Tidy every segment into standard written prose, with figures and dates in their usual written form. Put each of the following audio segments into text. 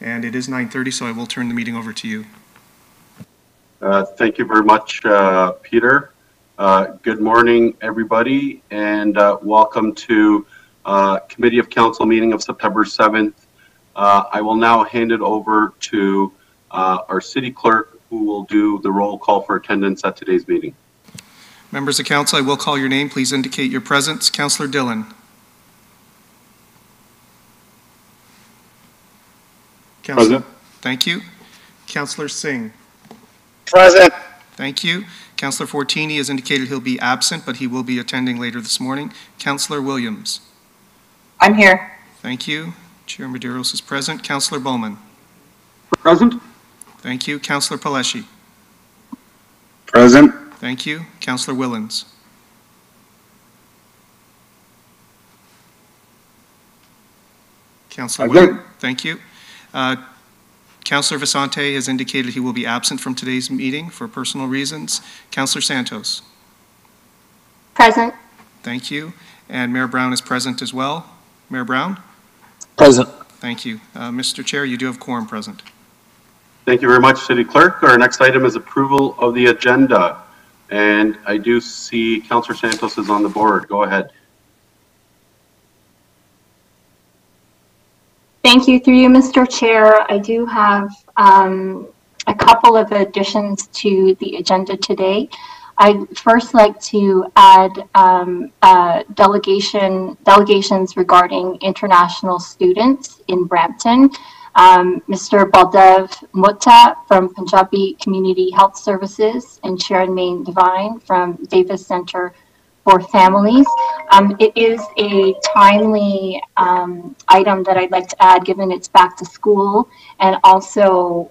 And it is 9:30, so I will turn the meeting over to you. Thank you very much, Peter. Good morning, everybody, and welcome to Committee of Council meeting of September 7th. I will now hand it over to our city clerk, who will do the roll call for attendance at today's meeting. Members of council, I will call your name. Please indicate your presence. Councillor Dillon. Present. Thank you. Councillor Singh. Present. Thank you. Councillor Fortini has indicated he'll be absent, but he will be attending later this morning. Councillor Williams. I'm here. Thank you. Chair Medeiros is present. Councillor Bowman. Present. Thank you. Councillor Paleshi. Present. Thank you. Councillor Willens. Councillor Willens. Thank you. Councillor Vicente has indicated he will be absent from today's meeting for personal reasons. Councillor Santos. Present. Thank you. And Mayor Brown is present as well. Mayor Brown? Present. Thank you. Mr. Chair, you do have quorum present. Thank you very much, City Clerk. Our next item is approval of the agenda. And I do see Councillor Santos is on the board. Go ahead. Thank you. Through you, Mr. Chair, I do have a couple of additions to the agenda today. I'd first like to add delegations regarding international students in Brampton. Mr. Baldev Mutta from Punjabi Community Health Services and Sharon Main Devine from Davis Center for Families. It is a timely item that I'd like to add, given it's back to school, and also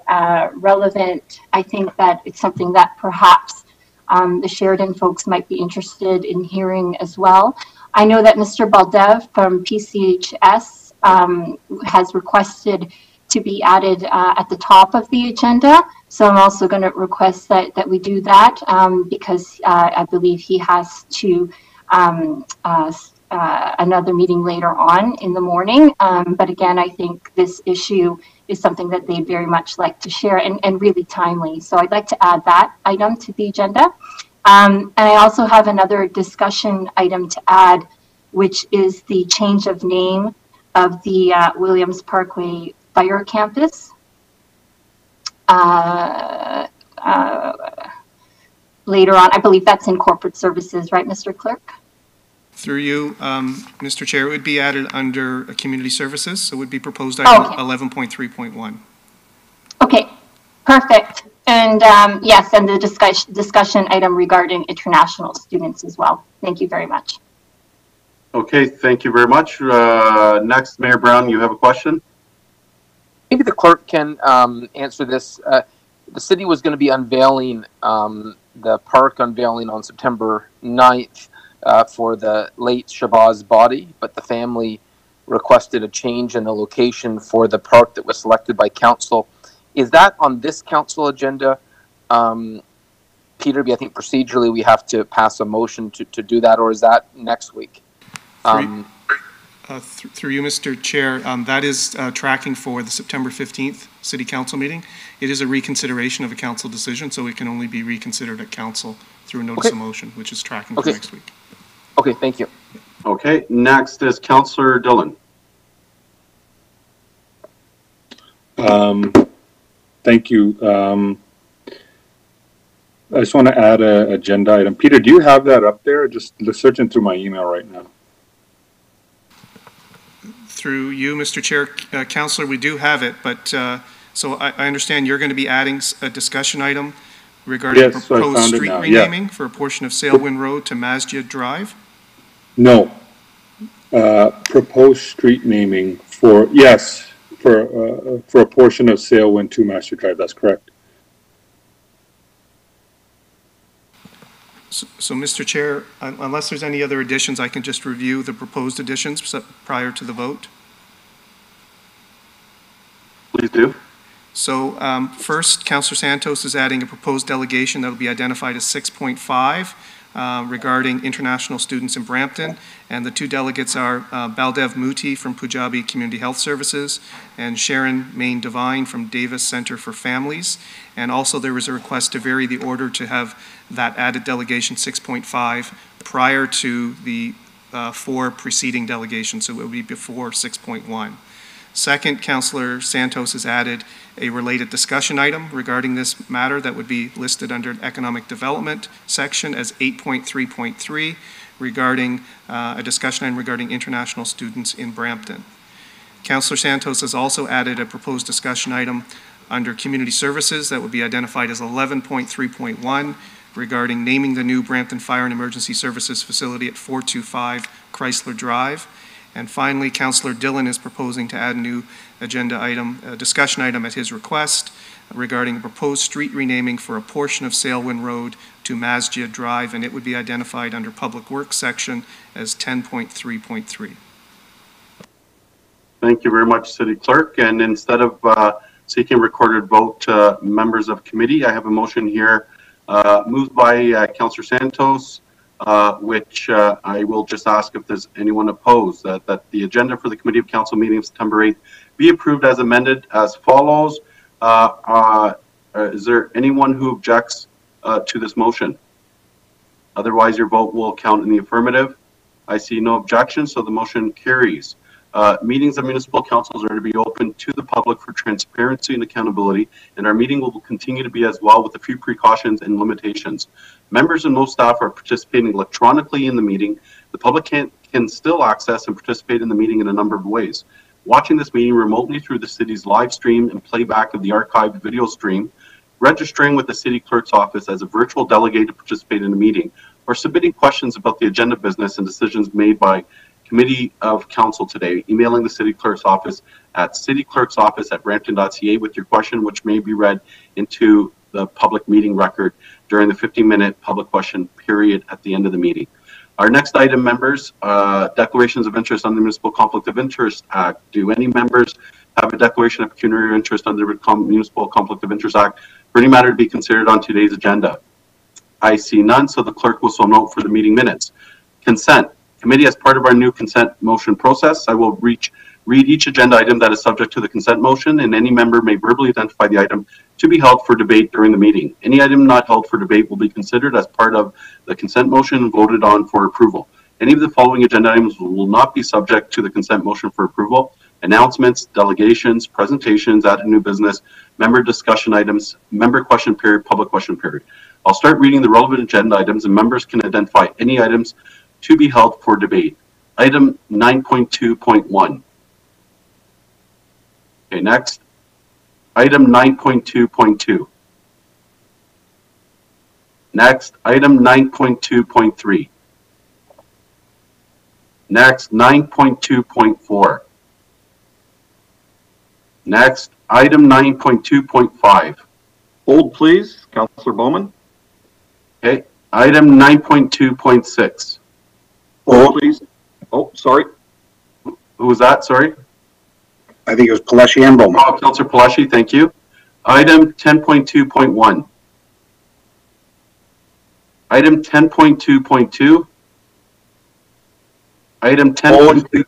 relevant. I think that it's something that perhaps the Sheridan folks might be interested in hearing as well. I know that Mr. Baldev from PCHS has requested to be added at the top of the agenda. So I'm also going to request that we do that because I believe he has to another meeting later on in the morning. But again, I think this issue is something that they'd very much like to share and really timely. So I'd like to add that item to the agenda. And I also have another discussion item to add, which is the change of name of the Williams Parkway Fire Campus. Later on, I believe that's in corporate services, right, Mr. Clerk? Through you, Mr. Chair, it would be added under community services, so it would be proposed item 11.3.1. Okay, perfect. And yes, and the discussion item regarding international students as well. Thank you very much. Okay, thank you very much. Next, Mayor Brown, you have a question? Maybe the clerk can answer this. The city was going to be unveiling the park unveiling on September 9th for the late Shabazz body, but the family requested a change in the location for the park that was selected by council. Is that on this council agenda? Peter, I think procedurally we have to pass a motion to do that, or is that next week? Through you, Mr. Chair, that is tracking for the September 15th City Council meeting. It is a reconsideration of a council decision, so it can only be reconsidered at council through a notice of motion, which is tracking for next week. Okay, thank you. Okay, next is Councillor Dillon. Thank you. I just want to add an agenda item. Peter, do you have that up there? Just searching through my email right now. Through you, Mr. Chair, Councillor, we do have it, but so I understand you're going to be adding a discussion item regarding proposed street renaming for a portion of Sailwind Road to Masjid Drive? No. Proposed street naming for, yes, for a portion of Sailwind to Masjid Drive. That's correct. So, Mr. Chair, unless there's any other additions, I can just review the proposed additions prior to the vote. Please do. So first, Councillor Santos is adding a proposed delegation that will be identified as 6.5, regarding international students in Brampton. And the two delegates are Baldev Muti from Punjabi Community Health Services and Sharon Main Devine from Davis Center for Families. And also there was a request to vary the order to have that added delegation 6.5 prior to the 4 preceding delegations, so it would be before 6.1. Second, Councillor Santos has added a related discussion item regarding this matter that would be listed under economic development section as 8.3.3 regarding a discussion item regarding international students in Brampton. Councillor Santos has also added a proposed discussion item under community services that would be identified as 11.3.1 regarding naming the new Brampton Fire and Emergency Services facility at 425 Chrysler Drive. And finally, Councillor Dillon is proposing to add a new agenda item, a discussion item at his request regarding a proposed street renaming for a portion of Salewin Road to Masjid Drive, and it would be identified under Public Works section as 10.3.3. Thank you very much, City Clerk. And instead of seeking recorded vote, members of committee, I have a motion here moved by Councillor Santos, which I will just ask if there's anyone opposed, that the agenda for the Committee of Council meeting of September 8th be approved as amended as follows. Is there anyone who objects to this motion? Otherwise, your vote will count in the affirmative. I see no objection, so the motion carries. Meetings of municipal councils are to be open to the public for transparency and accountability, and our meeting will continue to be as well with a few precautions and limitations. Members and most staff are participating electronically in the meeting. The public can still access and participate in the meeting in a number of ways. Watching this meeting remotely through the city's live stream and playback of the archived video stream, registering with the city clerk's office as a virtual delegate to participate in the meeting, or submitting questions about the agenda business and decisions made by Committee of Council today, emailing the City Clerk's Office at cityclerksoffice@brampton.ca with your question, which may be read into the public meeting record during the 15-minute public question period at the end of the meeting. Our next item, members, declarations of interest under the Municipal Conflict of Interest Act. Do any members have a declaration of pecuniary interest under the Municipal Conflict of Interest Act for any matter to be considered on today's agenda? I see none, so the clerk will so note for the meeting minutes. Consent. Committee, as part of our new consent motion process, I will read each agenda item that is subject to the consent motion, and any member may verbally identify the item to be held for debate during the meeting. Any item not held for debate will be considered as part of the consent motion and voted on for approval. Any of the following agenda items will not be subject to the consent motion for approval: announcements, delegations, presentations, added new business, member discussion items, member question period, public question period. I'll start reading the relevant agenda items, and members can identify any items to be held for debate. Item 9.2.1. Okay, next. Item 9.2.2. Next, item 9.2.3. Next, 9.2.4. Next, item 9.2.5. Hold, please. Councillor Bowman. Okay, item 9.2.6. Hold, please. Oh, sorry. Who was that? Sorry. I think it was Paleshi and Bowman. Oh, Councillor Paleshi, thank you. Item 10.2.1. Item 10.2.2. Item 10.2.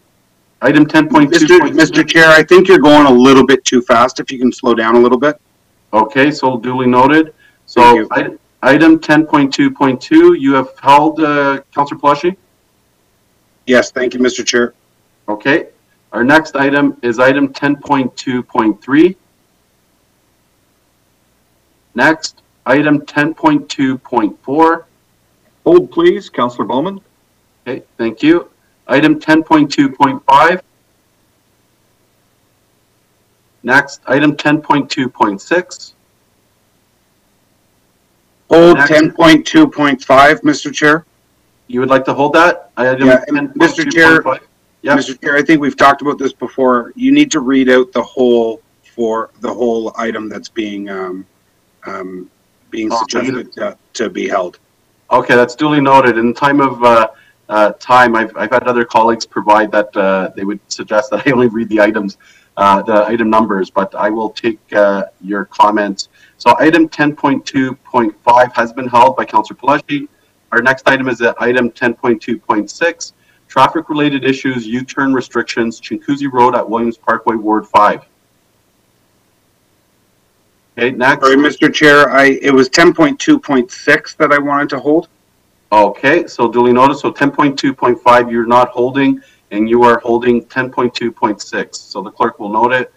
Item 10.2. Mr. Chair, I think you're going a little bit too fast. If you can slow down a little bit. Okay, so duly noted. So item 10.2.2, you have held, Councillor Paleshi? Yes, thank you, Mr. Chair. Okay. Our next item is item 10.2.3. Next, item 10.2.4. Hold, please. Councillor Bowman. Okay, thank you. Item 10.2.5. Next, item 10.2.6. Hold 10.2.5, Mr. Chair. You would like to hold that? Item Yeah, 10.2.5. Mr. Chair. Yep. Mr. Chair, I think we've talked about this before. You need to read out the whole item that's being suggested to be held. Okay, that's duly noted. In time of time, I've had other colleagues provide that they would suggest that I only read the items, the item numbers, but I will take your comments. So item 10.2.5 has been held by Councillor Paleshi. Our next item is item 10.2.6, traffic-related issues, U-turn restrictions, Chinguzi Road at Williams Parkway, Ward 5. Okay, next. Sorry, Mr. Chair, it was 10.2.6 that I wanted to hold. Okay, so duly noted. So 10.2.5 you're not holding, and you are holding 10.2.6. So the clerk will note it.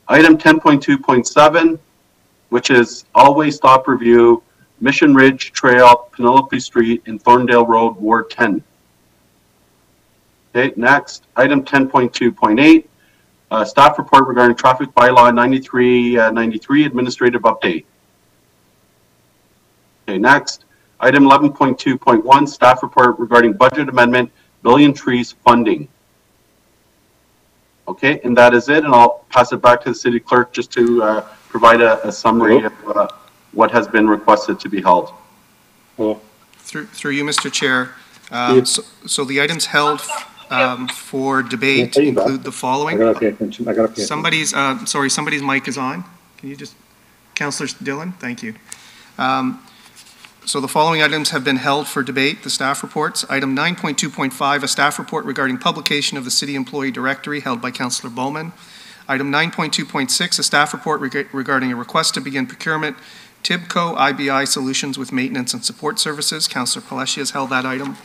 Item 10.2.7, which is always stop review, Mission Ridge Trail, Penelope Street, and Thorndale Road, Ward 10. Okay, next, item 10.2.8, staff report regarding traffic bylaw 93 administrative update. Okay, next, item 11.2.1, staff report regarding budget amendment, Billion Trees funding. Okay, and that is it, and I'll pass it back to the city clerk just to provide a summary of what has been requested to be held. Hello. Through you, Mr. Chair. So the items held for debate include the following. I gotta pay attention. Somebody's mic is on. Can you just, Councillor Dillon, thank you. So the following items have been held for debate, the staff reports. Item 9.2.5, a staff report regarding publication of the City Employee Directory held by Councillor Bowman. Item 9.2.6, a staff report regarding a request to begin procurement, TIBCO IBI Solutions with Maintenance and Support Services. Councillor Paleshi has held that item.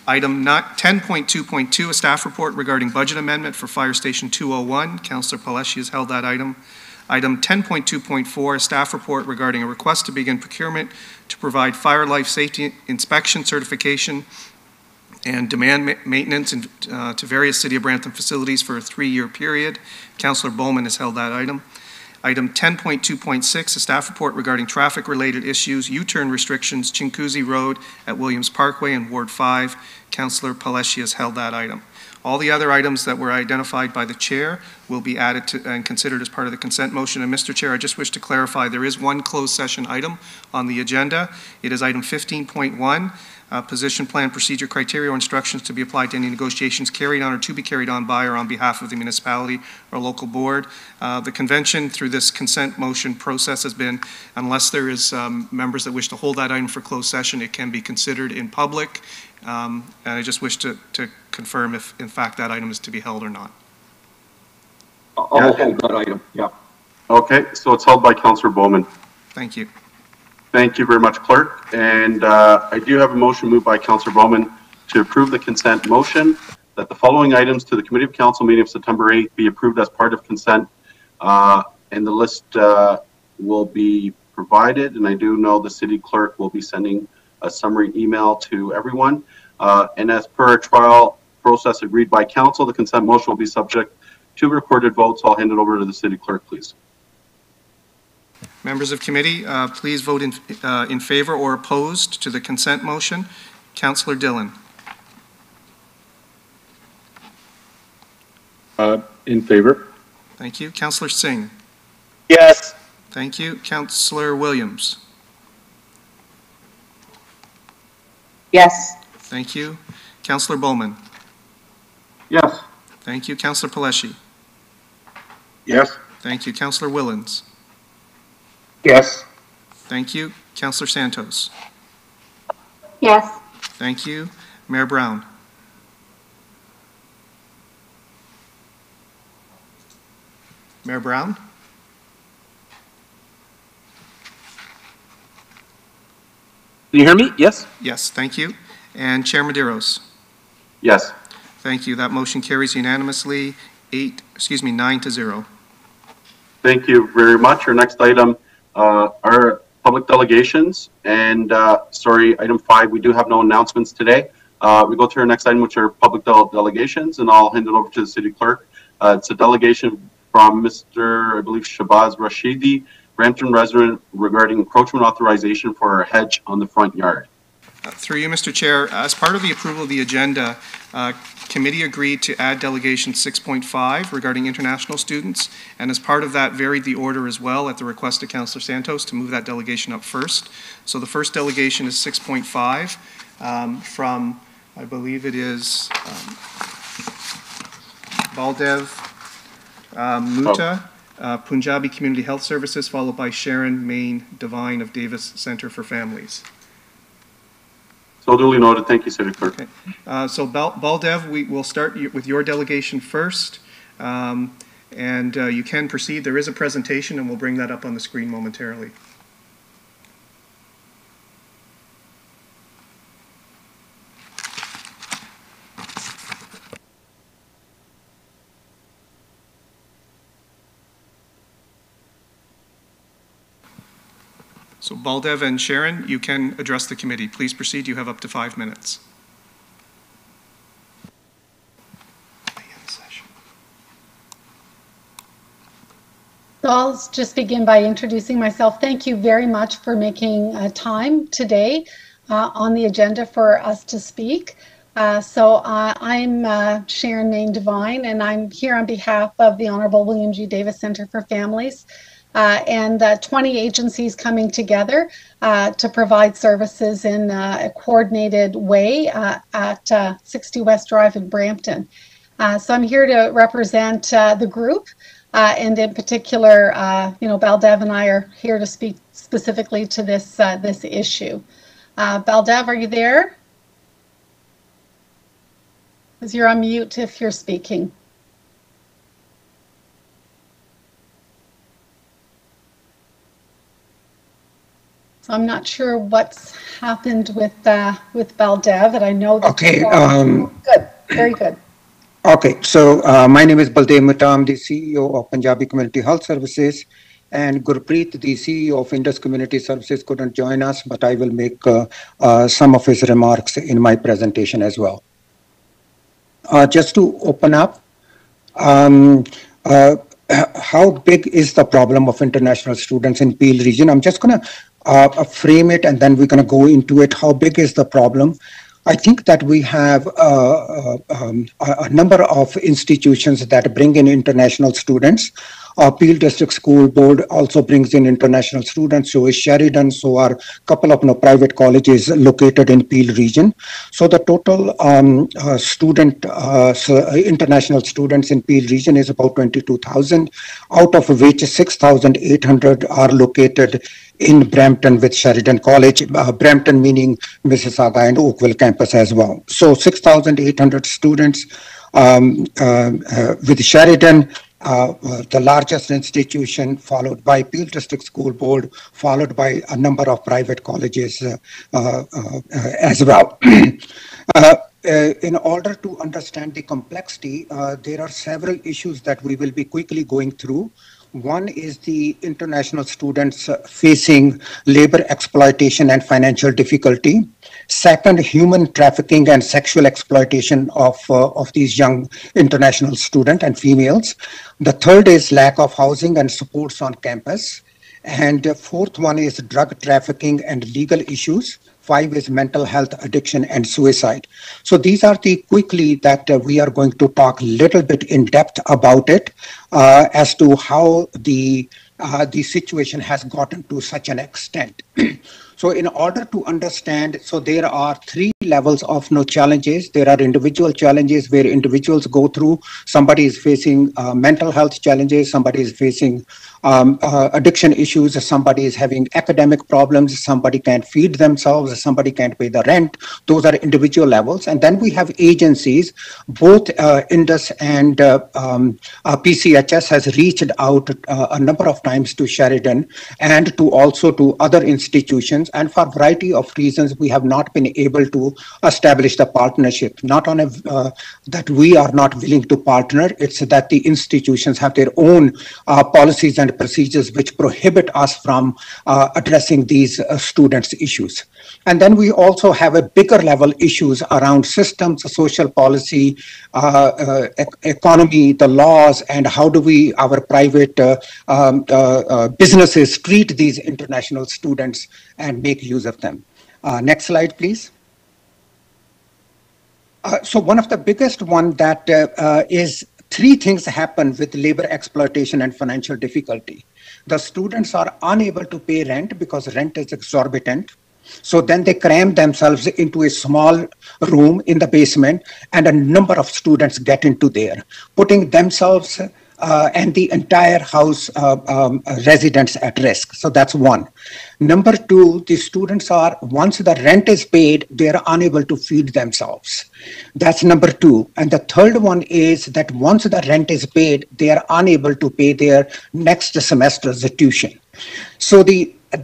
Item 10.2.2, a staff report regarding budget amendment for Fire Station 201. Councillor Paleshi has held that item. Item 10.2.4, a staff report regarding a request to begin procurement to provide fire life safety inspection certification and demand maintenance to various City of Brampton facilities for a 3-year period. Councillor Bowman has held that item. Item 10.2.6, a staff report regarding traffic-related issues, U-turn restrictions, Chinguzi Road at Williams Parkway in Ward 5. Councillor Paleshi has held that item. All the other items that were identified by the chair will be added to and considered as part of the consent motion. And Mr. Chair, I just wish to clarify, there is one closed session item on the agenda. It is item 15.1, position plan procedure criteria or instructions to be applied to any negotiations carried on or to be carried on by or on behalf of the municipality or local board. The convention through this consent motion process has been, unless there is members that wish to hold that item for closed session, it can be considered in public. And I just wish to confirm if, in fact, that item is to be held or not. I'll hold that item, yeah. Okay, so it's held by Councillor Bowman. Thank you. Thank you very much, Clerk. And I do have a motion moved by Councillor Bowman to approve the consent motion that the following items to the Committee of Council meeting of September 8th be approved as part of consent. And the list will be provided, and I do know the City Clerk will be sending a summary email to everyone. And as per a trial process agreed by Council, the consent motion will be subject to recorded votes. I'll hand it over to the City Clerk, please. Members of committee, please vote in favor or opposed to the consent motion. Councillor Dillon. In favor. Thank you. Councillor Singh. Yes. Thank you. Councillor Williams. Yes. Thank you. Councillor Bowman. Yes. Thank you. Councillor Paleshi. Yes. Thank you. Councillor Willens. Yes. Thank you. Councillor Santos. Yes. Thank you. Mayor Brown. Mayor Brown? Can you hear me? Yes? Yes, thank you. And Chair Medeiros? Yes. Thank you. That motion carries unanimously 9-0. Thank you very much. Our next item are public delegations. And sorry, item 5, we do have no announcements today. We go to our next item, which are public delegations, and I'll hand it over to the City Clerk. It's a delegation from Mr. I believe Shabazz Rashidi, Brampton resident, regarding encroachment authorization for a hedge on the front yard. Through you, Mr. Chair, as part of the approval of the agenda, committee agreed to add delegation 6.5 regarding international students, and as part of that varied the order as well at the request of Councillor Santos to move that delegation up first. So the first delegation is 6.5 from, I believe it is Baldev Mutta, Punjabi Community Health Services, followed by Sharon Main Devine of Davis Center for Families. So duly noted. Thank you, City Clerk. Okay. So Baldev, we will start with your delegation first. And you can proceed. There is a presentation, and we'll bring that up on the screen momentarily. So Baldev and Sharon, you can address the committee. Please proceed. You have up to 5 minutes. So I'll just begin by introducing myself. Thank you very much for making time today on the agenda for us to speak. I'm Sharon Main Devine, and I'm here on behalf of the Honorable William G. Davis Center for Families and 20 agencies coming together to provide services in a coordinated way at 60 West Drive in Brampton. So I'm here to represent the group. And in particular, Baldev and I are here to speak specifically to this this issue. Baldev, are you there? Because you're on mute if you're speaking. So I'm not sure what's happened with Baldev, and I know that. Okay. Good. Very good. Okay, so my name is Baldev Mehta. I'm the CEO of Punjabi Community Health Services, and Gurpreet, the CEO of Indus Community Services, couldn't join us, but I will make some of his remarks in my presentation as well. Just to open up, how big is the problem of international students in Peel region? I'm just going to frame it, and then we're going to go into it. How big is the problem? I think that we have a number of institutions that bring in international students. Peel District School Board also brings in international students. So is Sheridan. So are a couple of private colleges located in Peel region. So the total international students in Peel region is about 22,000, out of which 6,800 are located in Brampton with Sheridan College, Brampton meaning Mississauga and Oakville campus as well. So 6,800 students with Sheridan, the largest institution, followed by Peel District School Board, followed by a number of private colleges as well. In order to understand the complexity, there are several issues that we will be quickly going through. One is the international students facing labor exploitation and financial difficulty. Second, human trafficking and sexual exploitation of these young international students and females. The third is lack of housing and supports on campus. And the fourth one is drug trafficking and legal issues. 5 is mental health, addiction, and suicide. So these are the quickly that we are going to talk a little bit in depth about it as to how the situation has gotten to such an extent. So in order to understand, so there are 3 levels of challenges. There are individual challenges where individuals go through. Somebody is facing mental health challenges. Somebody is facing addiction issues. Somebody is having academic problems. Somebody can't feed themselves. Somebody can't pay the rent. Those are individual levels. And then we have agencies, both Indus and PCHS has reached out a number of times to Sheridan and to also to other institutions. And for a variety of reasons, we have not been able to establish the partnership. Not on that we are not willing to partner. It's that the institutions have their own policies and procedures which prohibit us from addressing these students' issues. And then we also have a bigger level issues around systems, social policy, economy, the laws, and how do we, our private businesses treat these international students and make use of them. Next slide, please. So one of the biggest one that is 3 things happen with labor exploitation and financial difficulty. The students are unable to pay rent because rent is exorbitant. So then they cram themselves into a small room in the basement, and a number of students get into there, putting themselves and the entire house residents at risk. So that's one. Number two, the students are, once the rent is paid, they're unable to feed themselves. That's number two. And the third one is that once the rent is paid, they are unable to pay their next semester's tuition. So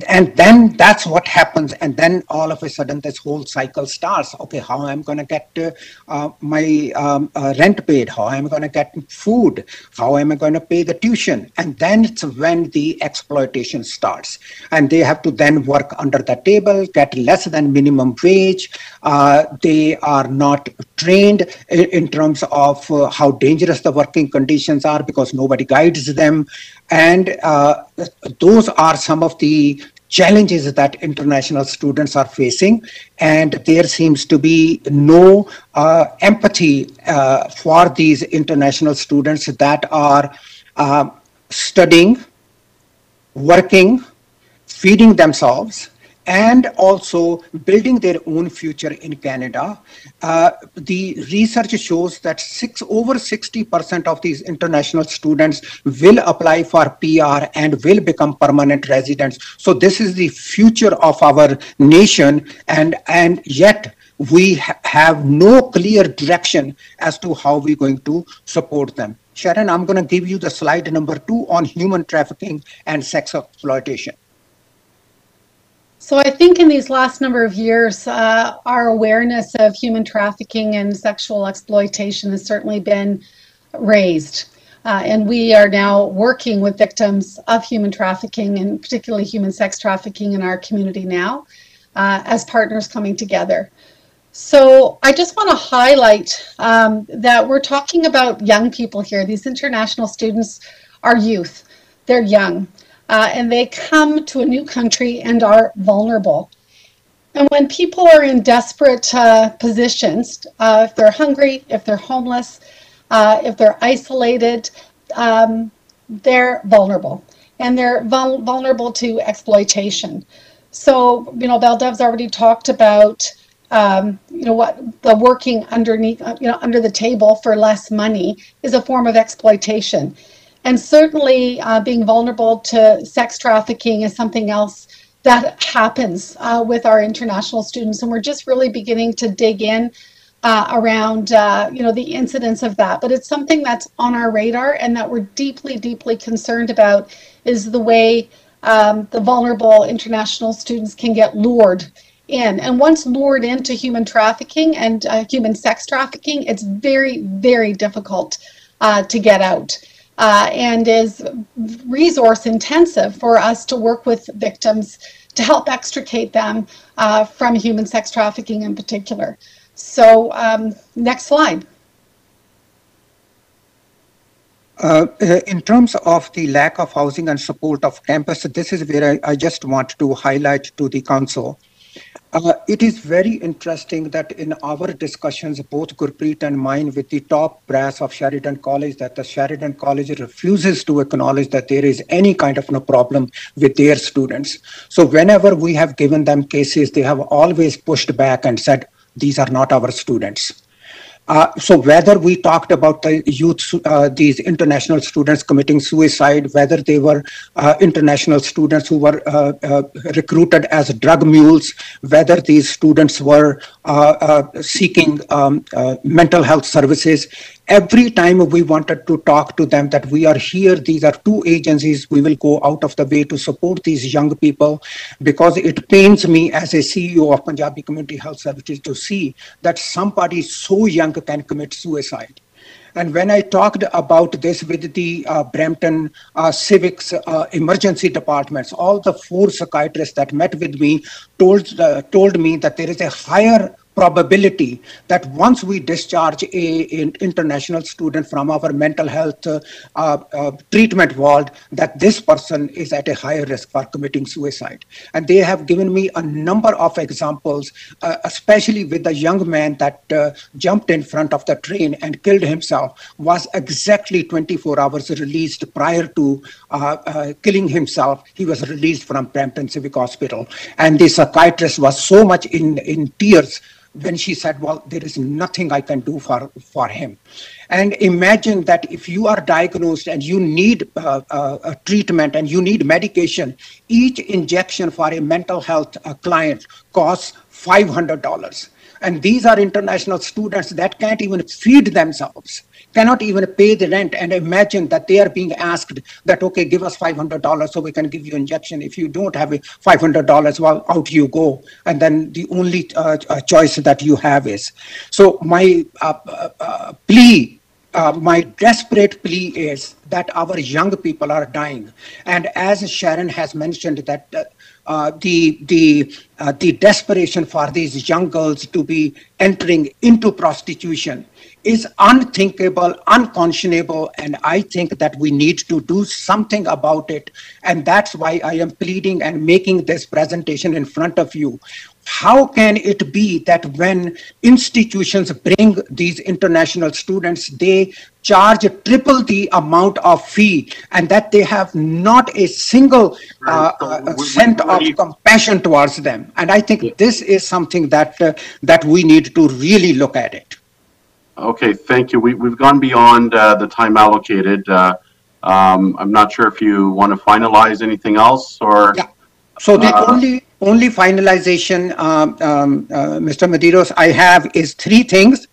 and then that's what happens. And then all of a sudden this whole cycle starts. Okay, how am I going to get my rent paid? How am I going to get food? How am I going to pay the tuition? And then it's when the exploitation starts. And they have to then work under the table, get less than minimum wage. They are not trained in terms of how dangerous the working conditions are because nobody guides them. And those are some of the challenges that international students are facing. And there seems to be no empathy for these international students that are studying, working, feeding themselves, and also building their own future in Canada. The research shows that over 60% of these international students will apply for PR and will become permanent residents. So this is the future of our nation, and yet we have no clear direction as to how we're going to support them. Sharon, I'm going to give you the slide number 2 on human trafficking and sex exploitation. So I think in these last number of years, our awareness of human trafficking and sexual exploitation has certainly been raised. And we are now working with victims of human trafficking and particularly human sex trafficking in our community now as partners coming together. So I just want to highlight that we're talking about young people here. These international students are youth. They're young. And they come to a new country and are vulnerable. And when people are in desperate positions, if they're hungry, if they're homeless, if they're isolated, they're vulnerable. And they're vulnerable to exploitation. So, Baldev's already talked about, what the working underneath, under the table for less money is a form of exploitation. And certainly being vulnerable to sex trafficking is something else that happens with our international students. And we're just really beginning to dig in around, the incidence of that. But it's something that's on our radar and that we're deeply, deeply concerned about is the way the vulnerable international students can get lured in. And once lured into human trafficking and human sex trafficking, it's very, very difficult to get out. And is resource intensive for us to work with victims to help extricate them from human sex trafficking in particular. So next slide. In terms of the lack of housing and support of campus, this is where I just want to highlight to the council. It is very interesting that in our discussions, both Gurpreet and mine, with the top brass of Sheridan College, that the Sheridan College refuses to acknowledge that there is any kind of problem with their students. So whenever we have given them cases, they have always pushed back and said, these are not our students. So whether we talked about the youth, these international students committing suicide, whether they were international students who were recruited as drug mules, whether these students were seeking mental health services, every time we wanted to talk to them that we are here, these are two agencies, we will go out of the way to support these young people, because it pains me as a CEO of Punjabi Community Health Services to see that somebody so young can commit suicide. And when I talked about this with the Brampton Civics emergency departments, all the 4 psychiatrists that met with me told me that there is a higher probability that once we discharge an international student from our mental health treatment ward, that this person is at a higher risk for committing suicide. And they have given me a number of examples, especially with the young man that jumped in front of the train and killed himself, was exactly 24 hours released prior to killing himself. He was released from Brampton Civic Hospital. And the psychiatrist was so much in tears when she said, well, there is nothing I can do for him. And imagine that if you are diagnosed and you need a treatment and you need medication, each injection for a mental health client costs $500. And these are international students that can't even feed themselves, cannot even pay the rent. And imagine that they are being asked that, okay, give us $500 so we can give you injection. If you don't have $500, well, out you go. And then the only choice that you have is. So my plea, my desperate plea is that our young people are dying. And as Sharon has mentioned, that the desperation for these young girls to be entering into prostitution is unthinkable, unconscionable, and I think that we need to do something about it. And that's why I am pleading and making this presentation in front of you. How can it be that when institutions bring these international students, they charge triple the amount of fee, and that they have not a single cent of compassion towards them? And I think this is something that that we need to really look at it. Okay, thank you. We've gone beyond the time allocated. I'm not sure if you want to finalize anything else or. Yeah. So the only finalization, Mr. Medeiros, I have is three things.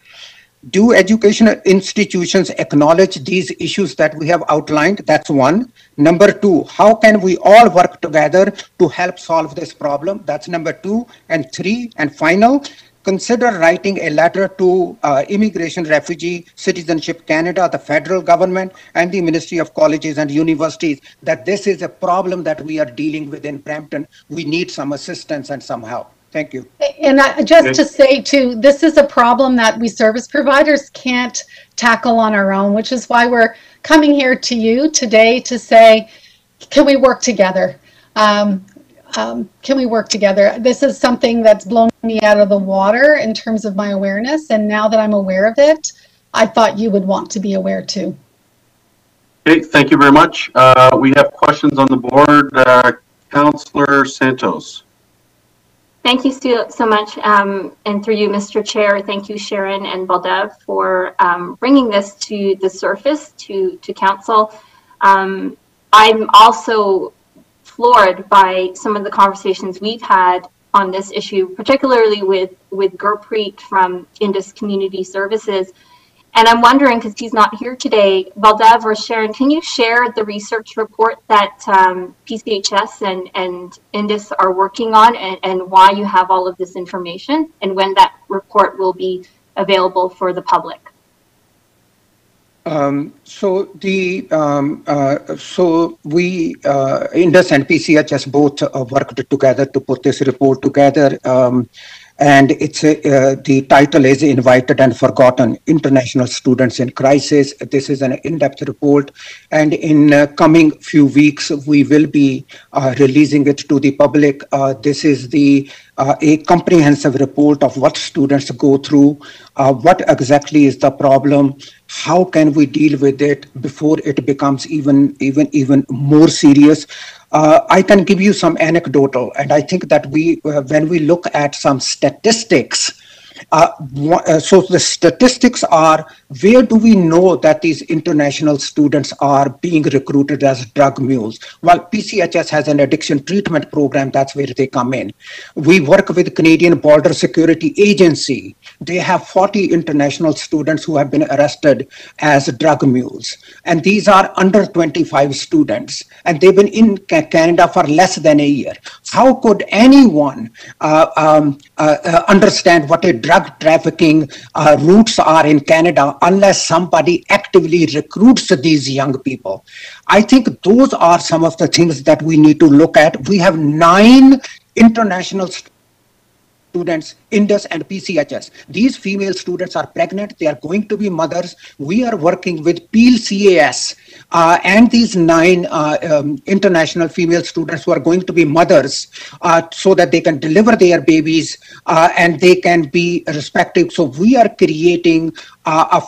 Do educational institutions acknowledge these issues that we have outlined? That's one. Number two, how can we all work together to help solve this problem? That's number two. And three, and final, consider writing a letter to Immigration, Refugee, Citizenship Canada, the federal government, and the Ministry of Colleges and Universities that this is a problem that we are dealing with in Brampton. We need some assistance and some help. Thank you. And just to say too, this is a problem that we service providers can't tackle on our own, which is why we're coming here to you today to say, can we work together? Can we work together? This is something that's blown me out of the water in terms of my awareness. And now that I'm aware of it, I thought you would want to be aware too. Okay, thank you very much. We have questions on the board. Councillor Santos. Thank you so much. And through you, Mr. Chair, thank you, Sharon and Baldev, for bringing this to the surface, to council. I'm also floored by some of the conversations we've had on this issue, particularly with Gurpreet from Indus Community Services. And I'm wondering, because he's not here today, Baldev or Sharon, can you share the research report that PCHS and Indus are working on, and why you have all of this information, and when that report will be available for the public? So we Indus and PCHS both worked together to put this report together. And it's the title is Invited and Forgotten International Students in Crisis. This is an in-depth report, and in coming few weeks we will be releasing it to the public. This is a comprehensive report of what students go through, what exactly is the problem, how can we deal with it before it becomes even more serious. I can give you some anecdotal, and I think that when we look at some statistics, so the statistics are, where do we know that these international students are being recruited as drug mules? Well, PCHS has an addiction treatment program. That's where they come in. We work with Canadian Border Security Agency. They have 40 international students who have been arrested as drug mules. And these are under 25 students. And they've been in Canada for less than a year. How could anyone understand what a drug trafficking routes are in Canada unless somebody actively recruits these young people? I think those are some of the things that we need to look at. We have 9 international students, Indus and PCHS. These female students are pregnant. They are going to be mothers. We are working with Peel CAS and these 9 international female students who are going to be mothers so that they can deliver their babies and they can be respected. So we are creating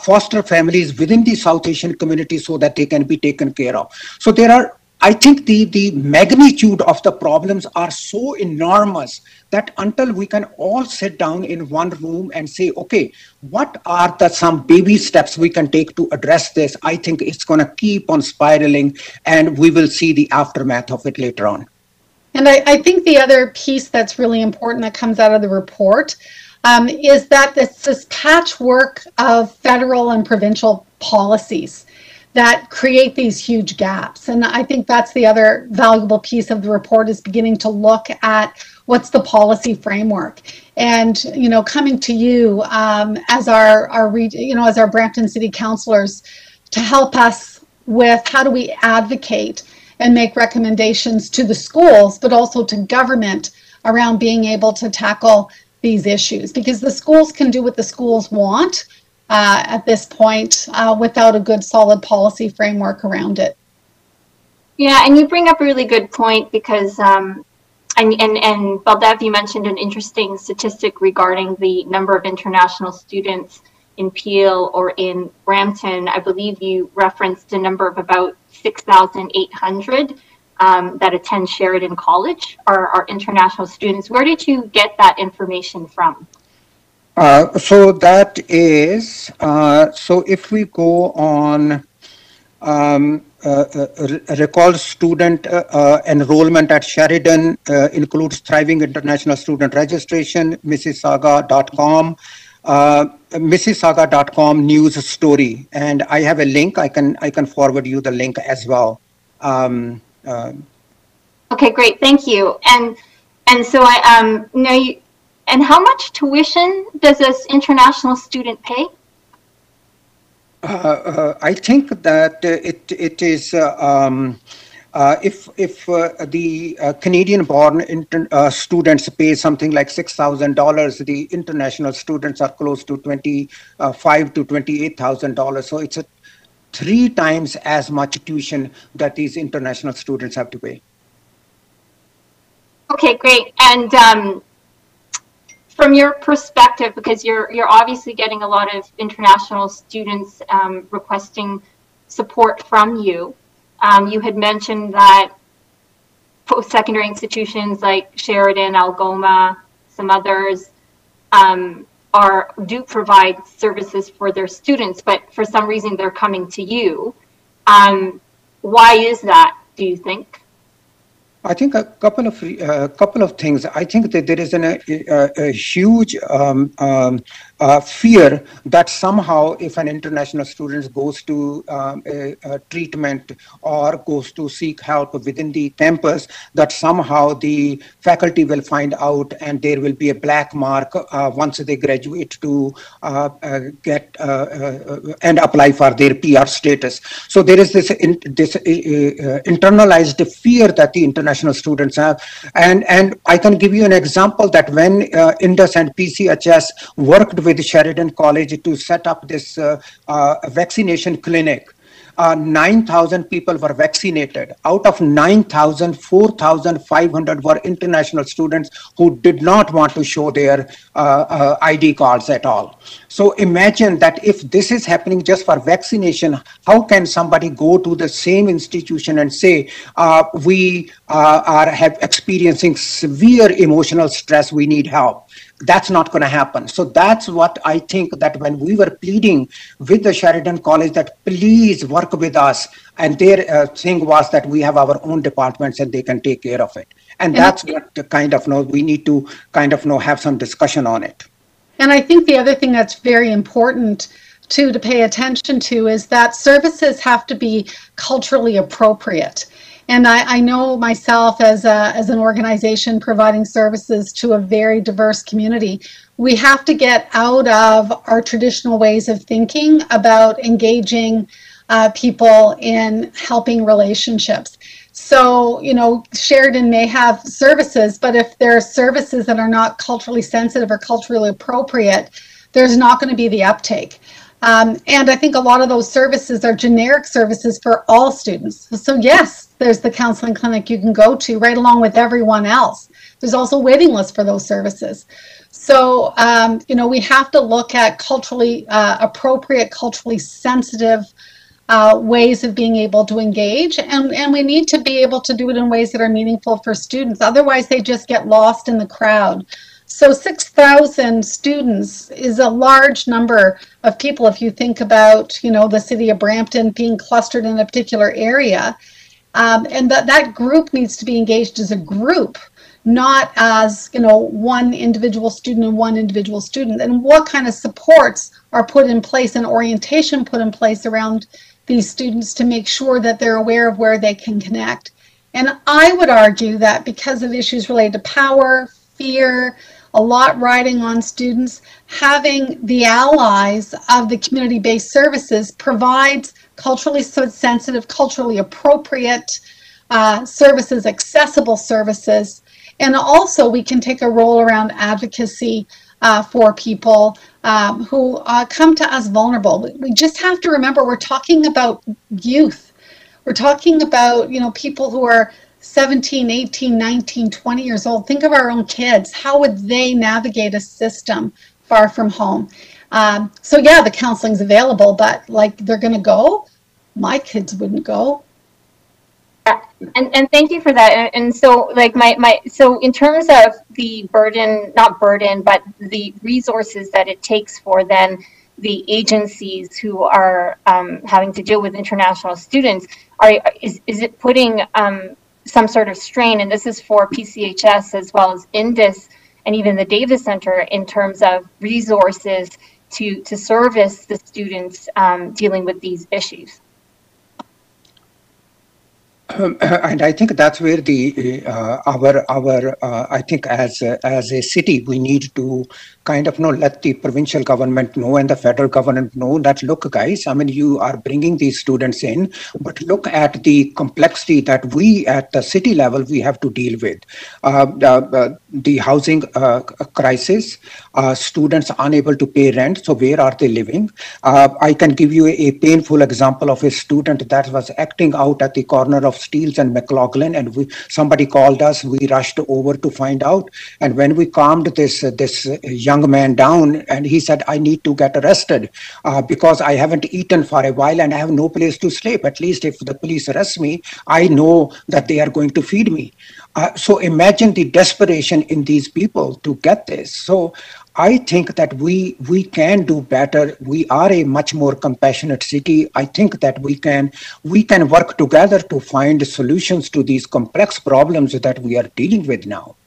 foster families within the South Asian community so that they can be taken care of. So there are I think the magnitude of the problems are so enormous that until we can all sit down in one room and say, okay, what are the some baby steps we can take to address this? I think it's going to keep on spiraling, and we will see the aftermath of it later on. And I think the other piece that's really important that comes out of the report is that this patchwork of federal and provincial policies that create these huge gaps. And I think that's the other valuable piece of the report, is beginning to look at what's the policy framework. And, you know, coming to you as as our Brampton City councillors to help us with how do we advocate and make recommendations to the schools, but also to government around being able to tackle these issues, because the schools can do what the schools want at this point without a good solid policy framework around it. Yeah, and you bring up a really good point, because and Baldev, you mentioned an interesting statistic regarding the number of international students in Peel or in Brampton. I believe you referenced a number of about 6,800 that attend Sheridan College are international students. Where did you get that information from? So that is, so if we go on record student enrollment at Sheridan includes Thriving International Student Registration, Mississauga.com, Mississauga.com news story, and I have a link. I can forward you the link as well. Okay, great, thank you. And so I know you. And how much tuition does this international student pay? I think that it is if the Canadian-born students pay something like $6,000, the international students are close to $25,000 to $28,000. So it's 3 times as much tuition that these international students have to pay. Okay, great. And from your perspective, because you're obviously getting a lot of international students requesting support from you. You had mentioned that post-secondary institutions like Sheridan, Algoma, some others do provide services for their students, but for some reason they're coming to you. Why is that, do you think? I think a couple of things. I think that there is a huge fear that somehow if an international student goes to a treatment or goes to seek help within the campus, that somehow the faculty will find out and there will be a black mark once they graduate to get and apply for their PR status. So there is this internalized fear that the international students have, and I can give you an example that when Indus and PCHS worked with Sheridan College to set up this vaccination clinic, 9,000 people were vaccinated. Out of 9,000, 4,500 were international students who did not want to show their ID cards at all. So imagine that if this is happening just for vaccination, how can somebody go to the same institution and say, we are experiencing severe emotional stress, we need help? That's not going to happen. So that's what I think, that when we were pleading with the Sheridan College that please work with us, and their thing was that we have our own departments and they can take care of it. And that's what kind of we need to kind of have some discussion on it. And I think the other thing that's very important to pay attention to is that services have to be culturally appropriate. And I know myself as an organization providing services to a very diverse community, we have to get out of our traditional ways of thinking about engaging people in helping relationships. So, you know, Sheridan may have services, but if there are services that are not culturally sensitive or culturally appropriate, there's not going to be the uptake. And I think a lot of those services are generic services for all students. So yes, there's the counseling clinic you can go to right along with everyone else. There's also waiting lists for those services. So, you know, we have to look at culturally appropriate, culturally sensitive ways of being able to engage, and we need to be able to do it in ways that are meaningful for students. Otherwise, they just get lost in the crowd. So 6,000 students is a large number of people if you think about, you know, the city of Brampton being clustered in a particular area. And that group needs to be engaged as a group, not as, you know, one individual student and one individual student. And what kind of supports are put in place and orientation put in place around these students to make sure that they're aware of where they can connect. And I would argue that because of issues related to power, fear, a lot riding on students, having the allies of the community-based services provides culturally sensitive, culturally appropriate services, accessible services. And also we can take a role around advocacy for people who come to us vulnerable. We just have to remember we're talking about youth. We're talking about, you know, people who are 17, 18, 19, 20 years old. Think of our own kids. How would they navigate a system far from home? So yeah, the counseling's available, but like they're going to go? My kids wouldn't go. And thank you for that. And so like so in terms of the burden, not burden, but the resources that it takes for then the agencies who are having to deal with international students, is it putting some sort of strain, and this is for PCHS as well as Indus and even the Davis Center, in terms of resources to service the students dealing with these issues? And I think that's where the I think as a city we need to kind of let the provincial government know and the federal government know that, look guys, I mean, you are bringing these students in, but look at the complexity that we at the city level we have to deal with. The housing crisis, students unable to pay rent, so where are they living? I can give you a painful example of a student that was acting out at the corner of Steeles and McLaughlin, and somebody called us. We rushed over to find out, and when we calmed this young man down, and he said, I need to get arrested because I haven't eaten for a while and I have no place to sleep. At least if the police arrest me, I know that they are going to feed me. So imagine the desperation in these people to get this. So I think that we can do better. We are a much more compassionate city. I think that we can work together to find solutions to these complex problems that we are dealing with now.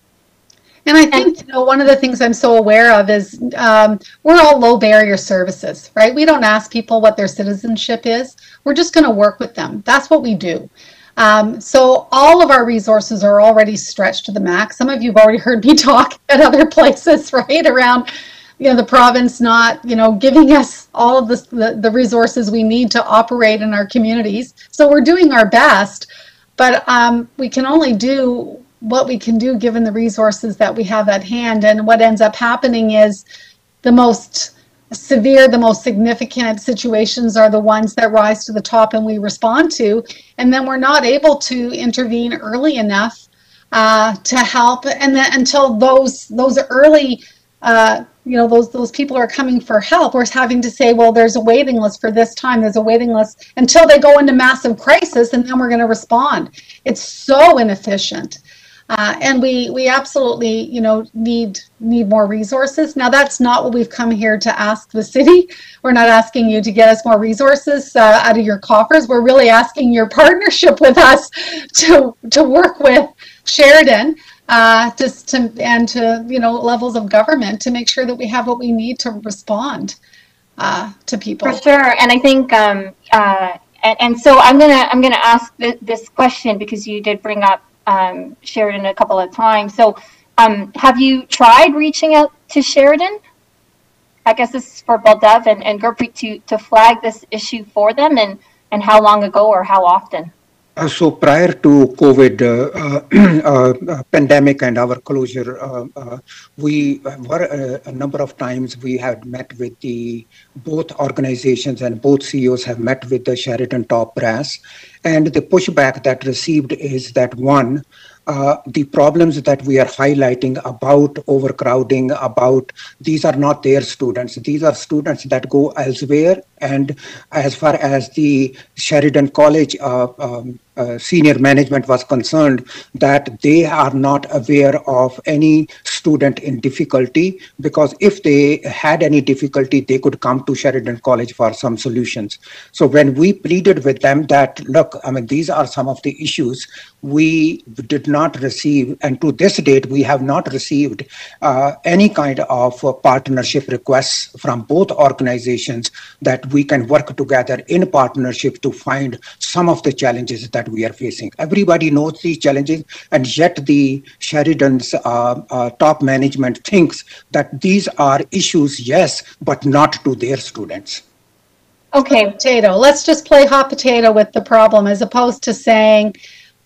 And I think, you know, one of the things I'm so aware of is we're all low barrier services, right? We don't ask people what their citizenship is. We're just going to work with them. That's what we do. So all of our resources are already stretched to the max. Some of you have already heard me talk at other places, right, around, you know, the province not, you know, giving us all of the resources we need to operate in our communities. So we're doing our best, but we can only do what we can do given the resources that we have at hand. And what ends up happening is the most severe, the most significant situations are the ones that rise to the top and we respond to, and then we're not able to intervene early enough to help. And then until those early you know, those people are coming for help, we're having to say, well, there's a waiting list for this time, there's a waiting list until they go into massive crisis, and then we're going to respond. It's so inefficient. And we absolutely, you know, need more resources. Now, that's not what we've come here to ask the city. We're not asking you to get us more resources out of your coffers. We're really asking your partnership with us to work with Sheridan to you know, levels of government to make sure that we have what we need to respond to people. For sure, and I think and so I'm gonna ask this question because you did bring up Sheridan a couple of times. So have you tried reaching out to Sheridan? I guess this is for Baldev and Gurpreet to flag this issue for them, and how long ago or how often? So prior to COVID pandemic and our closure, we were a number of times we had met with both organizations, and both CEOs have met with the Sheridan top brass. And the pushback that received is that, one, the problems that we are highlighting about overcrowding, about these are not their students. These are students that go elsewhere. And as far as the Sheridan College senior management was concerned, that they are not aware of any student in difficulty, because if they had any difficulty, they could come to Sheridan College for some solutions. So when we pleaded with them that, look, I mean, these are some of the issues, we did not receive, and to this date, we have not received any kind of partnership requests from both organizations that we can work together in partnership to find some of the challenges that we are facing. Everybody knows these challenges, and yet the Sheridan's top management thinks that these are issues, yes, but not to their students. Okay, potato. Let's just play hot potato with the problem, as opposed to saying,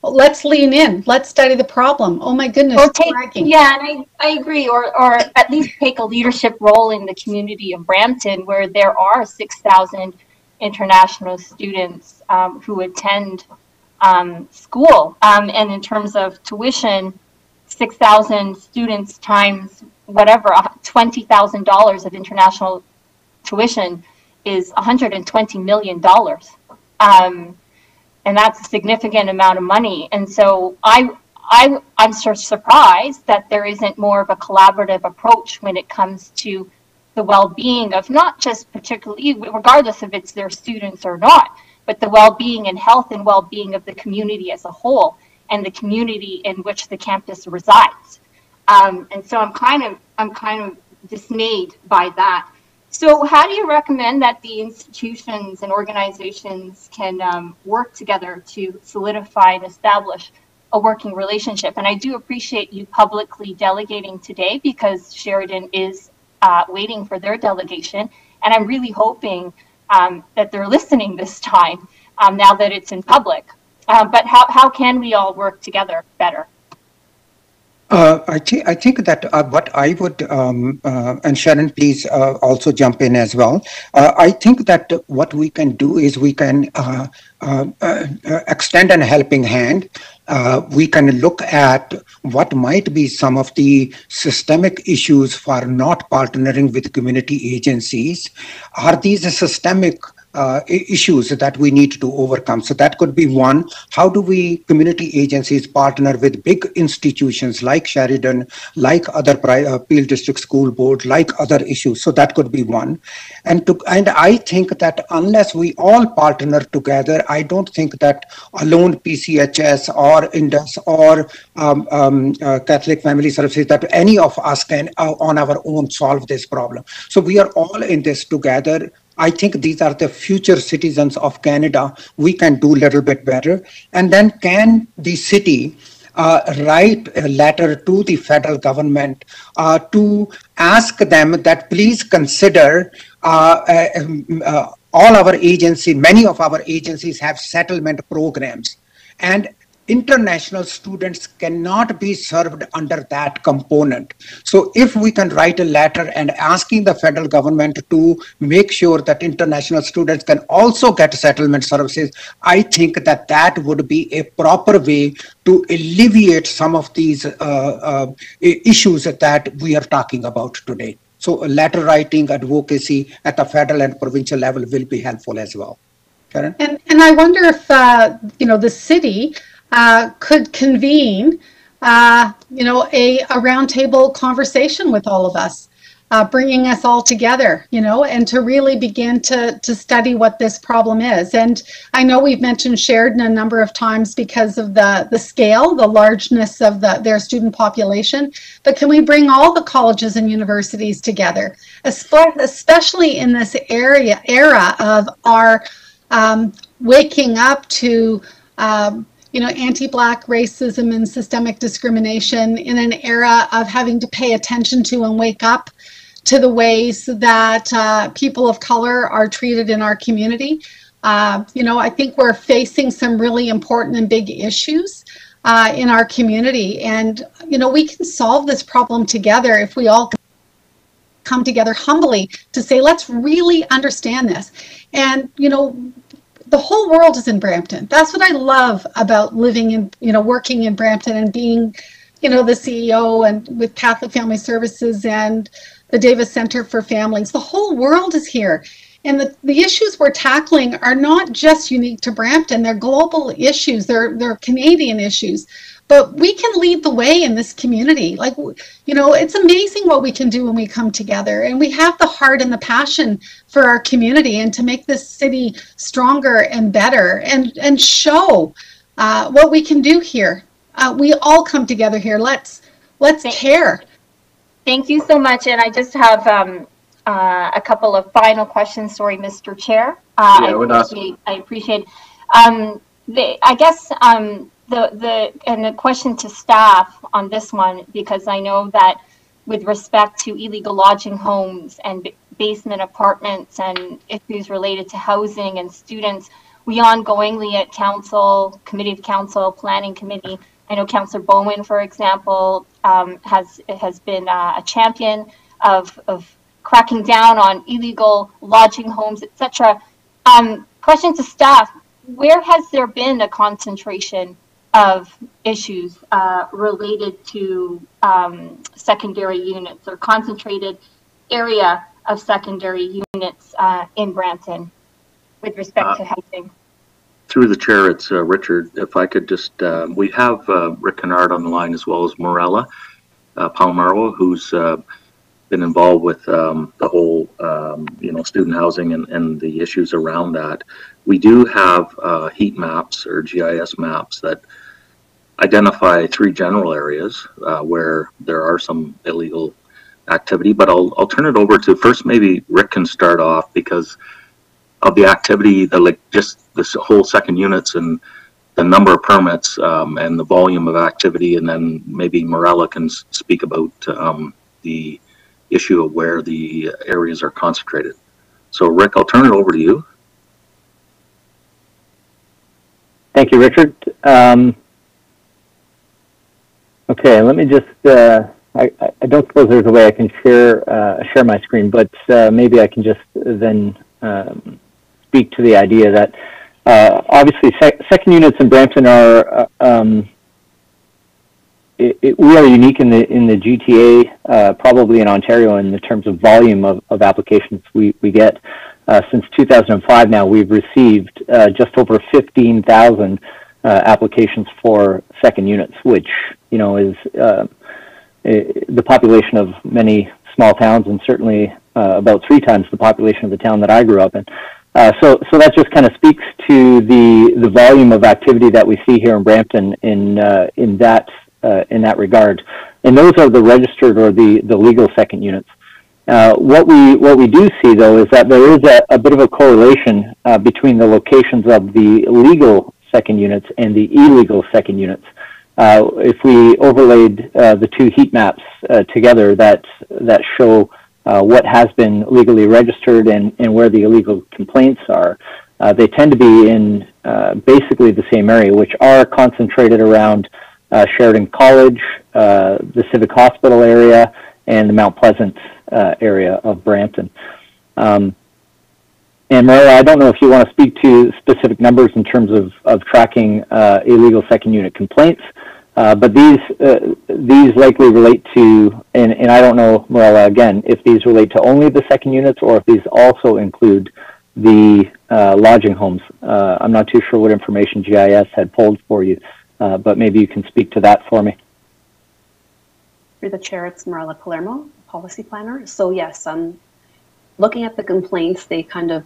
let's lean in, let's study the problem. Oh my goodness. Or and I agree, or at least take a leadership role in the community of Brampton, where there are 6,000 international students who attend school. And in terms of tuition, 6,000 students times whatever, $20,000 of international tuition is $120 million. And that's a significant amount of money. And so I'm sort of surprised that there isn't more of a collaborative approach when it comes to the well-being of not just particularly, regardless if it's their students or not, but the well-being and health and well-being of the community as a whole and the community in which the campus resides. And so I'm kind of dismayed by that. So how do you recommend that the institutions and organizations can work together to solidify and establish a working relationship? And I do appreciate you publicly delegating today, because Sheridan is waiting for their delegation. And I'm really hoping that they're listening this time, now that it's in public. But how can we all work together better? I think that what I would, and Sharon, please also jump in as well. I think that what we can do is we can extend a helping hand. We can look at what might be some of the systemic issues for not partnering with community agencies. Are these systemic issues that we need to overcome? So that could be one. How do we community agencies partner with big institutions like Sheridan, like other Peel District School Board, like other issues? So that could be one. And I think that unless we all partner together, I don't think that alone PCHS or Indus or Catholic Family Services, that any of us can on our own solve this problem. So we are all in this together. I think these are the future citizens of Canada. We can do a little bit better. And then can the city write a letter to the federal government to ask them that please consider all our agencies, many of our agencies have settlement programs, and international students cannot be served under that component. So if we can write a letter and asking the federal government to make sure that international students can also get settlement services, I think that that would be a proper way to alleviate some of these issues that we are talking about today. So letter writing, advocacy at the federal and provincial level will be helpful as well. Karen? And I wonder if, the city could convene, a roundtable conversation with all of us, bringing us all together, and to really begin to study what this problem is. And I know we've mentioned Sheridan a number of times because of the scale, the largeness of their student population, but can we bring all the colleges and universities together, especially in this era of our waking up to anti-Black racism and systemic discrimination, in an era of having to pay attention to and wake up to the ways that people of color are treated in our community. I think we're facing some really important and big issues in our community. And, we can solve this problem together if we all come together humbly to say, let's really understand this. And, the whole world is in Brampton. That's what I love about living in, working in Brampton and being, the CEO and with Catholic Family Services and the Davis Center for Families. The whole world is here. And the issues we're tackling are not just unique to Brampton. They're global issues. They're Canadian issues. But we can lead the way in this community. Like, it's amazing what we can do when we come together. And we have the heart and the passion for our community and to make this city stronger and better and show what we can do here. We all come together here. Let's care. Thank you so much. And I just have a couple of final questions. Sorry, Mr. Chair. I appreciate. The question to staff on this one, because I know that with respect to illegal lodging homes and basement apartments and issues related to housing and students, we ongoingly at Council, Committee of Council, Planning Committee, I know Councillor Bowen, for example, has been a champion of cracking down on illegal lodging homes, etc. Question to staff: where has there been a concentration of issues related to secondary units or concentrated area of secondary units in Brampton with respect to housing? Through the chair, it's Richard. If I could just, we have Rick Kennard on the line as well as Morella Palmaro, who's been involved with the whole, student housing and the issues around that. We do have heat maps or GIS maps that identify 3 general areas where there are some illegal activity, but I'll turn it over to first. Maybe Rick can start off because of the activity, just this whole second units and the number of permits and the volume of activity, and then maybe Morella can speak about the issue of where the areas are concentrated. So Rick, I'll turn it over to you. Thank you, Richard. Okay, let me just, I don't suppose there's a way I can share my screen, but maybe I can just then speak to the idea that obviously second units in Brampton are, we are unique in the GTA, probably in Ontario, in the terms of volume of applications we get. Since 2005 now, we've received just over 15,000 applications for second units, which, is the population of many small towns, and certainly about 3 times the population of the town that I grew up in. So that just kind of speaks to the volume of activity that we see here in Brampton in that regard. And those are the registered or the legal second units. What we do see, though, is that there is a bit of a correlation between the locations of the legal second units and the illegal second units. If we overlaid the 2 heat maps together that show what has been legally registered and where the illegal complaints are, they tend to be in basically the same area, which are concentrated around Sheridan College, the Civic Hospital area, and the Mount Pleasant area of Brampton. And Maria, I don't know if you want to speak to specific numbers in terms of tracking illegal second unit complaints, but these likely relate to, and I don't know, Morella, again, if these relate to only the second units or if these also include the lodging homes. I'm not too sure what information GIS had pulled for you, but maybe you can speak to that for me. Through the chair, it's Morella Palermo, policy planner. So yes, looking at the complaints, they kind of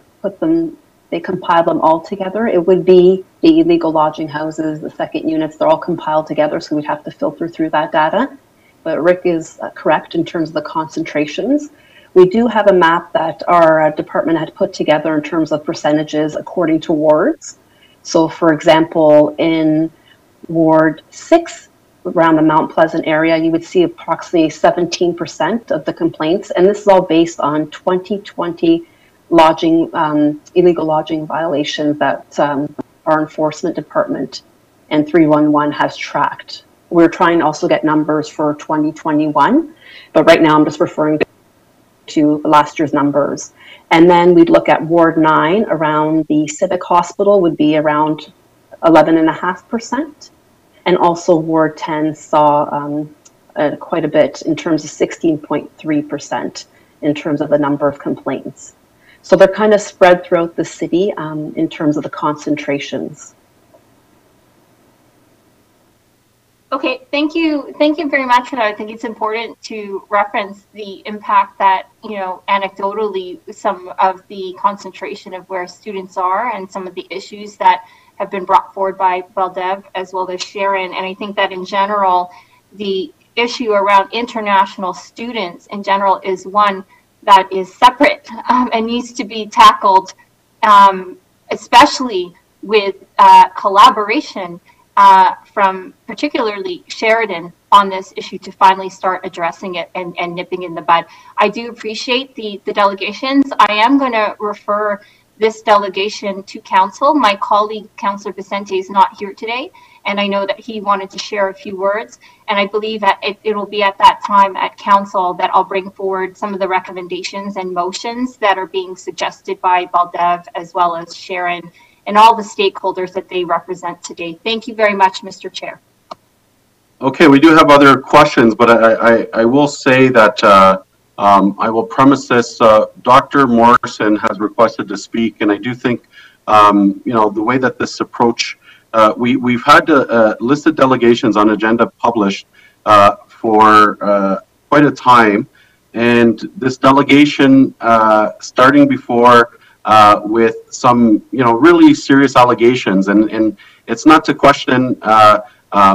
they compile them all together. It would be the illegal lodging houses, the second units, they're all compiled together, so we'd have to filter through that data. But Rick is correct in terms of the concentrations. We do have a map that our department had put together in terms of percentages according to wards. So for example, in Ward 6, around the Mount Pleasant area, you would see approximately 17% of the complaints, and this is all based on 2020 illegal lodging violations that our enforcement department and 311 has tracked. We're trying to also get numbers for 2021, but right now I'm just referring to last year's numbers. And then we'd look at Ward 9 around the Civic Hospital would be around 11.5%. And also Ward 10 saw quite a bit in terms of 16.3% in terms of the number of complaints. So they're kind of spread throughout the city in terms of the concentrations. Okay, thank you very much. I think it's important to reference the impact that, you know, anecdotally, some of the concentration of where students are and some of the issues that have been brought forward by Baldev as well as Sharon. And I think that in general, the issue around international students in general is one that is separate and needs to be tackled, especially with collaboration from particularly Sheridan on this issue to finally start addressing it and nipping in the bud. I do appreciate the delegations. I am going to refer this delegation to council. My colleague, Councillor Vicente, is not here today, and I know that he wanted to share a few words, and I believe that it will be at that time at council that I'll bring forward some of the recommendations and motions that are being suggested by Baldev as well as Sharon and all the stakeholders that they represent today. Thank you very much, Mr. Chair. Okay, we do have other questions, but I will say that I will premise this. Dr. Morrison has requested to speak, and I do think, you know, the way that this approach, we've had listed delegations on agenda published for quite a time, and this delegation starting before with some, you know, really serious allegations, and it's not to question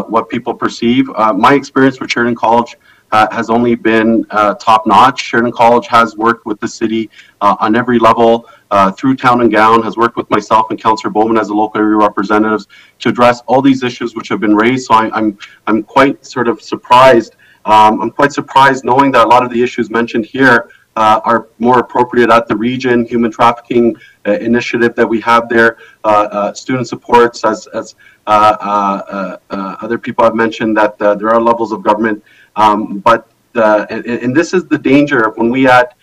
what people perceive. My experience with Sheridan College has only been top-notch. Sheridan College has worked with the city on every level through town and gown, has worked with myself and Councillor Bowman as the local area representatives to address all these issues which have been raised. So I'm quite sort of surprised. I'm quite surprised knowing that a lot of the issues mentioned here are more appropriate at the region, human trafficking initiative that we have there, student supports, as other people have mentioned, that there are levels of government. But this is the danger of when we add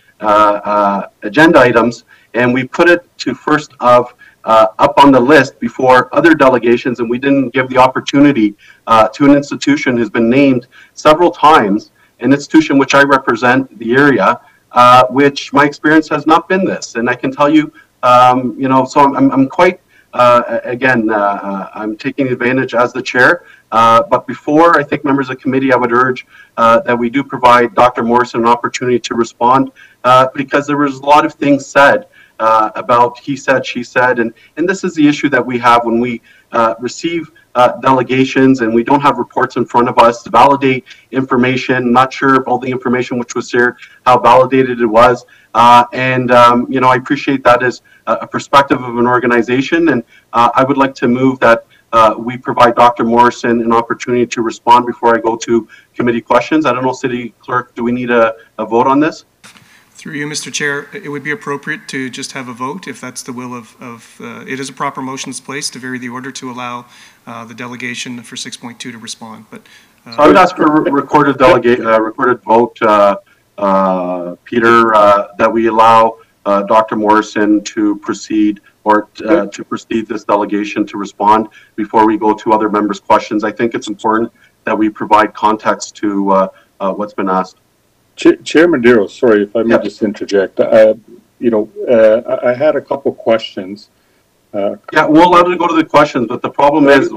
agenda items and we put it to first of up on the list before other delegations, and we didn't give the opportunity to an institution who's been named several times, an institution which I represent the area, which my experience has not been this. And I can tell you, you know, so I'm quite, again, I'm taking advantage as the chair. But before, I think members of the committee, I would urge that we do provide Dr. Morrison an opportunity to respond because there was a lot of things said about he said, she said, and this is the issue that we have when we receive delegations and we don't have reports in front of us to validate information. Not sure if all the information which was shared, how validated it was. You know, I appreciate that as a perspective of an organization, and I would like to move that we provide Dr. Morrison an opportunity to respond before I go to committee questions. I don't know, City Clerk, do we need a vote on this? Through you, Mr. Chair, it would be appropriate to just have a vote if that's the will of it is a proper motions placed to vary the order to allow the delegation for 6.2 to respond. But so I would ask for a recorded vote, Peter, that we allow Dr. Morrison to proceed or to proceed this delegation to respond before we go to other members' questions. I think it's important that we provide context to what's been asked. Chair Madero, sorry if I may just interject. You know, I had a couple questions. Yeah, we're allowed to go to the questions, but the problem is...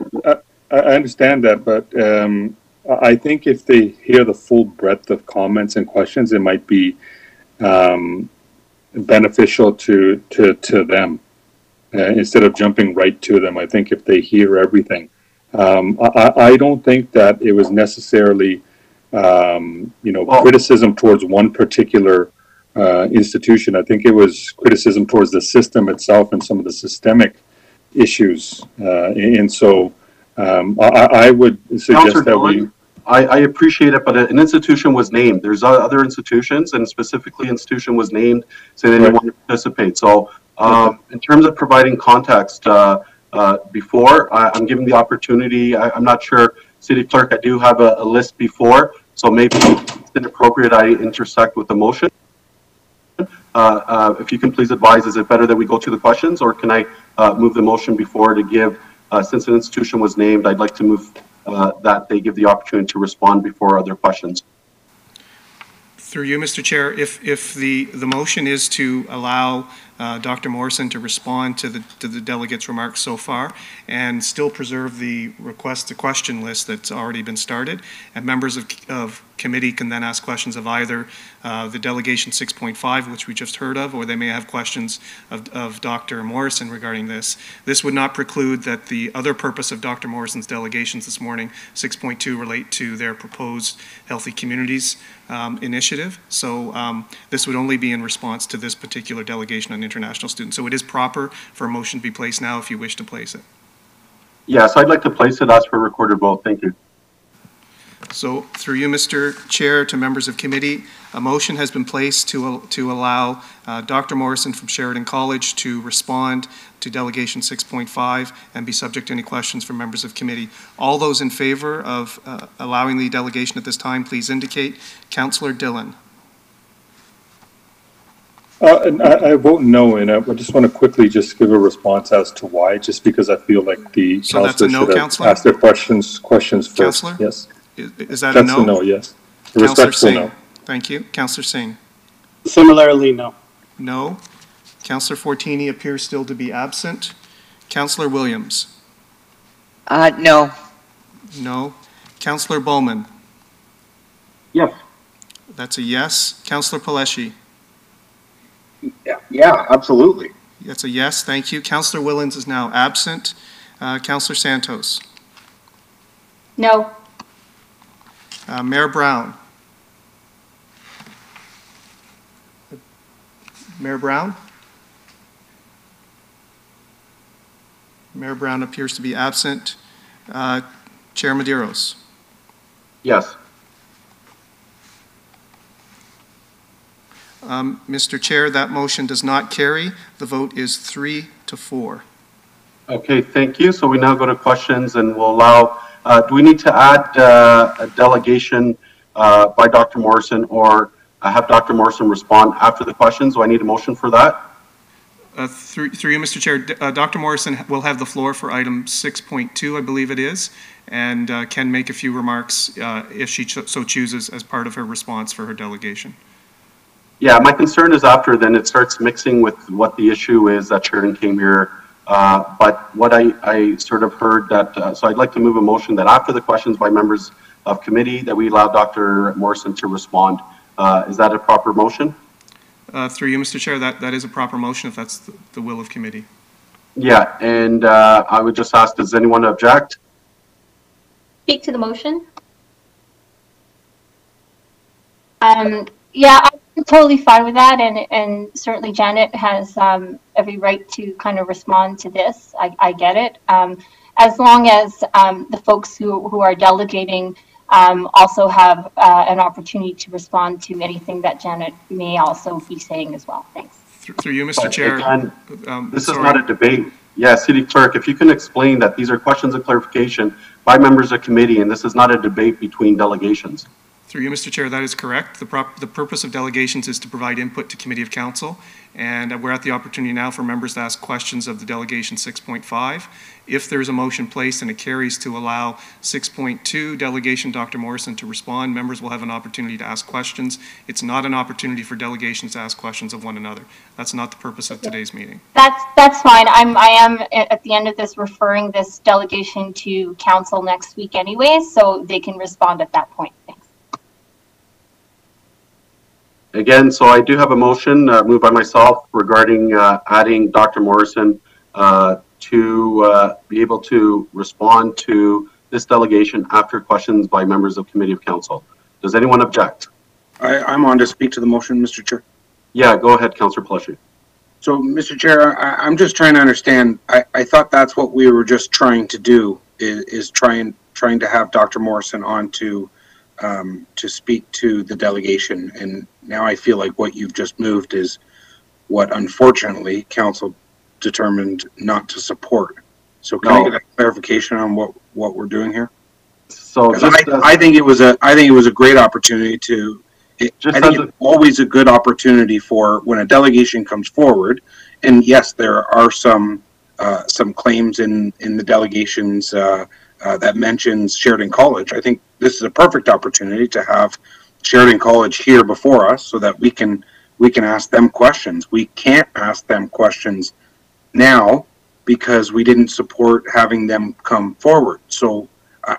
I understand that, but I think if they hear the full breadth of comments and questions, it might be beneficial to them instead of jumping right to them. I think if they hear everything. I don't think that it was necessarily you know, criticism towards one particular institution. I think it was criticism towards the system itself and some of the systemic issues. And so I would suggest that we... I appreciate it, but an institution was named. There's other institutions, and specifically institution was named saying they want to participate. So in terms of providing context, before, I'm giving the opportunity. I'm not sure, City Clerk, I do have a list before, so maybe it's inappropriate I intersect with the motion. if you can please advise, is it better that we go to the questions, or can I move the motion before to give, since an institution was named, I'd like to move that they give the opportunity to respond before other questions. Through you, Mr. Chair, if the motion is to allow Dr. Morrison to respond to the delegates' remarks so far and still preserve the request to question list that's already been started, and members of committee can then ask questions of either the delegation 6.5, which we just heard of, or they may have questions of Dr. Morrison regarding this. This would not preclude that the other purpose of Dr. Morrison's delegations this morning, 6.2, relate to their proposed Healthy Communities initiative. So this would only be in response to this particular delegation on international students. So it is proper for a motion to be placed now if you wish to place it. Yes, I'd like to place it, ask for a recorded vote. Thank you. So through you, Mr. Chair, to members of committee, a motion has been placed to allow Dr. Morrison from Sheridan College to respond to Delegation 6.5 and be subject to any questions from members of committee. All those in favor of allowing the delegation at this time, please indicate. Councillor Dillon. I vote no, and I just want to quickly just give a response as to why, just because I feel like the so that's a no, should have Councillor? asked their questions first. Councillor? Yes. Is that That's a no? a no, yes. A Councillor respectful Singh. no. Thank you. Councillor Singh. Similarly, no. No. Councillor Fortini appears still to be absent. Councillor Williams. No. No. Councillor Bowman. Yes. That's a yes. Councillor Paleshi. Yeah, absolutely. That's a yes. Thank you. Councillor Willens is now absent. Councillor Santos. No. Mayor Brown. Mayor Brown? Mayor Brown appears to be absent. Chair Medeiros. Yes. Mr. Chair, that motion does not carry. The vote is 3-4. Okay, thank you. So we now go to questions, and we'll allow, do we need to add a delegation by Dr. Morrison, or have Dr. Morrison respond after the questions? Do I need a motion for that? Through you, Mr. Chair, Dr. Morrison will have the floor for item 6.2, I believe it is, and can make a few remarks if she so chooses as part of her response for her delegation. Yeah, my concern is after then it starts mixing with what the issue is that Sheridan came here. But what I sort of heard that, so I'd like to move a motion that after the questions by members of committee that we allow Dr. Morrison to respond. Is that a proper motion? Through you, Mr. Chair, that is a proper motion if that's the will of committee. Yeah, and I would just ask, does anyone object? Speak to the motion. Yeah, I'm totally fine with that, and certainly Janet has every right to kind of respond to this. I get it. As long as the folks who are delegating also have an opportunity to respond to anything that Janet may also be saying as well. Thanks. Through you, Mr. Chair. Again, this is not a debate. Yeah, City Clerk, if you can explain that these are questions of clarification by members of committee, and this is not a debate between delegations. Through you, Mr. Chair, that is correct. The purpose of delegations is to provide input to Committee of Council, and we're at the opportunity now for members to ask questions of the delegation 6.5. If there's a motion placed and it carries to allow 6.2 delegation Dr. Morrison to respond, members will have an opportunity to ask questions. It's not an opportunity for delegations to ask questions of one another. That's not the purpose of today's meeting. That's fine. I am at the end of this referring this delegation to Council next week anyway, so they can respond at that point. Thanks. Again, so I do have a motion moved by myself regarding adding Dr. Morrison to be able to respond to this delegation after questions by members of Committee of Council. Does anyone object? I'm on to speak to the motion, Mr. Chair. Yeah, go ahead, Councillor Paleshi. So, Mr. Chair, I'm just trying to understand. I thought that's what we were just trying to do, is trying to have Dr. Morrison on to speak to the delegation, and now I feel like what you've just moved is what unfortunately council determined not to support. So can I get a clarification on what we're doing here? So I think it was a great opportunity to I think it's always a good opportunity for when a delegation comes forward, and yes, there are some claims in the delegations that mentions Sheridan College. I think this is a perfect opportunity to have Sheridan College here before us so that we can ask them questions. We can't ask them questions now because we didn't support having them come forward. So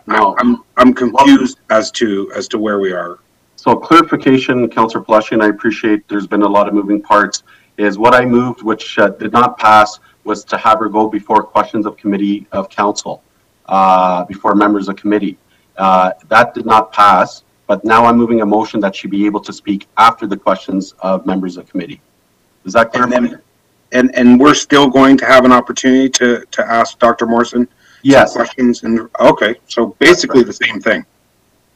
I'm confused as to where we are. So clarification, Councillor Palaszczuk, and I appreciate there's been a lot of moving parts, is what I moved, which did not pass, was to have her go before questions of committee of council, before members of committee. That did not pass, but now I'm moving a motion that she be able to speak after the questions of members of committee. Is that clear? And we're still going to have an opportunity to ask Dr. Morrison yes. questions. And okay, so basically the same thing.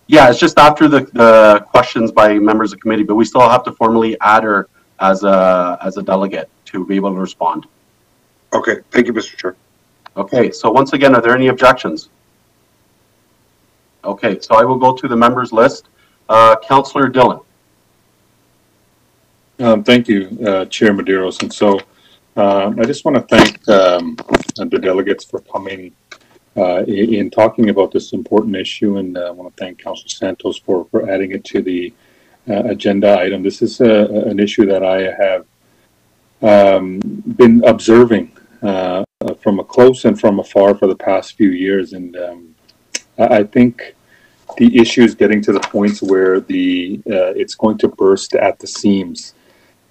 Yeah, it's just after the questions by members of committee, but we still have to formally add her as a delegate to be able to respond. Okay, thank you, Mr. Chair. Okay, so once again, are there any objections? Okay, so I will go to the members list. Councillor Dillon. Thank you, Chair Medeiros. And so I just want to thank the delegates for coming in talking about this important issue, and I want to thank Councillor Santos for adding it to the agenda item. This is an issue that I have been observing from a close and from afar for the past few years, and I think the issue is getting to the point where it's going to burst at the seams.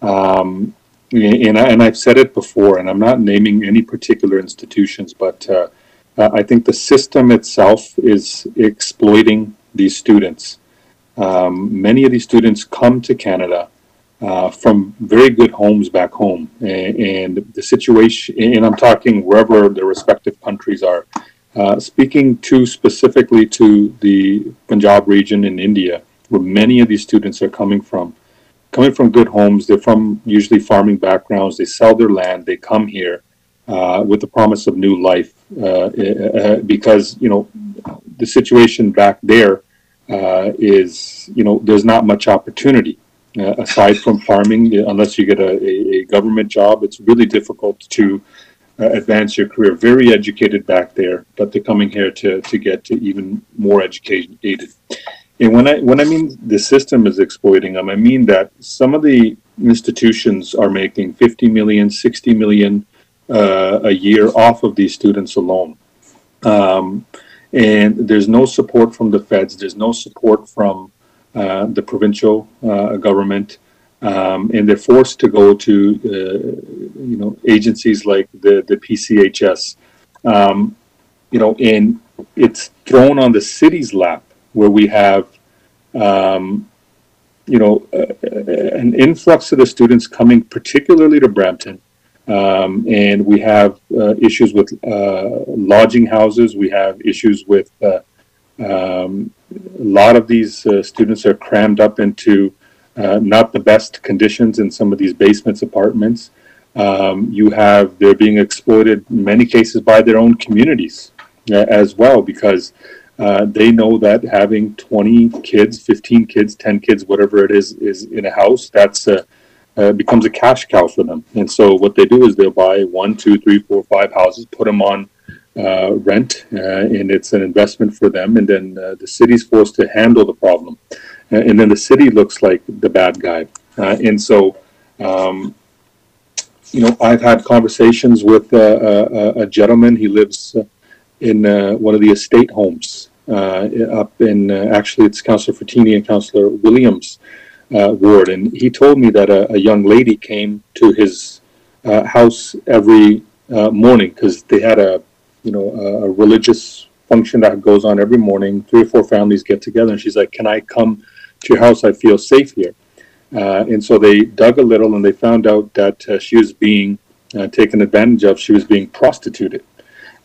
And I've said it before, and I'm not naming any particular institutions, but I think the system itself is exploiting these students. Many of these students come to Canada from very good homes back home, and the situation, and I'm talking wherever their respective countries are, speaking specifically to the Punjab region in India, where many of these students are coming from good homes. They're from usually farming backgrounds. They sell their land. They come here with the promise of new life because, the situation back there is, there's not much opportunity aside from farming. Unless you get a government job, it's really difficult to advance your career. Very educated back there, but they're coming here to get to even more educated. And when I mean the system is exploiting them, I mean that some of the institutions are making 50 million, 60 million a year off of these students alone. And there's no support from the feds. There's no support from the provincial government. And they're forced to go to, agencies like the PCHS. And it's thrown on the city's lap, where we have, an influx of the students coming particularly to Brampton. And we have issues with lodging houses. We have issues with a lot of these students are crammed up into not the best conditions in some of these basements apartments. They're being exploited in many cases by their own communities as well, because they know that having 20 kids, 15 kids, 10 kids, whatever it is in a house, that's becomes a cash cow for them. And so what they do is they'll buy 1, 2, 3, 4, 5 houses, put them on rent, and it's an investment for them. And then the city's forced to handle the problem. And then the city looks like the bad guy. And so, I've had conversations with a gentleman. He lives in one of the estate homes up in, actually it's Councillor Fertini and Councillor Williams' ward. And he told me that a young lady came to his house every morning, because they had a religious function that goes on every morning. 3 or 4 families get together, and she's like, "Can I come to your house? I feel safe here." And so they dug a little, and they found out that she was being taken advantage of. She was being prostituted.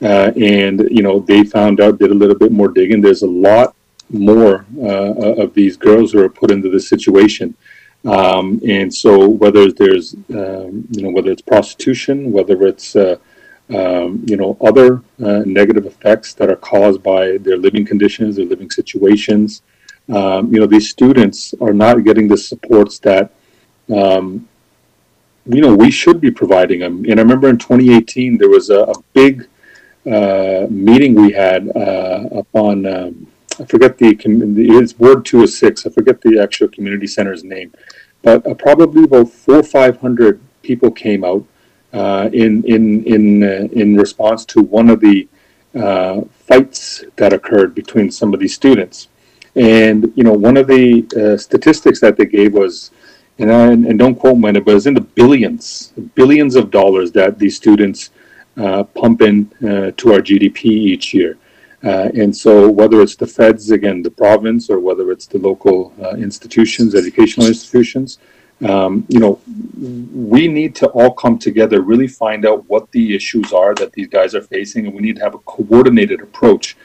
And they found out, did a little bit more digging. There's a lot more of these girls who are put into this situation. And so whether there's, whether it's prostitution, whether it's, other negative effects that are caused by their living conditions, their living situations, these students are not getting the supports that, we should be providing them. And I remember in 2018, there was a big meeting we had up on, I forget it's Ward 206, I forget the actual community center's name, but probably about 400 or 500 people came out in response to one of the fights that occurred between some of these students. And, one of the statistics that they gave was, and don't quote me, but it's in the billions of dollars that these students pump in to our GDP each year. And so whether it's the feds, again, the province, or whether it's the local institutions, educational institutions, we need to all come together, really find out what the issues are that these guys are facing, and we need to have a coordinated approach.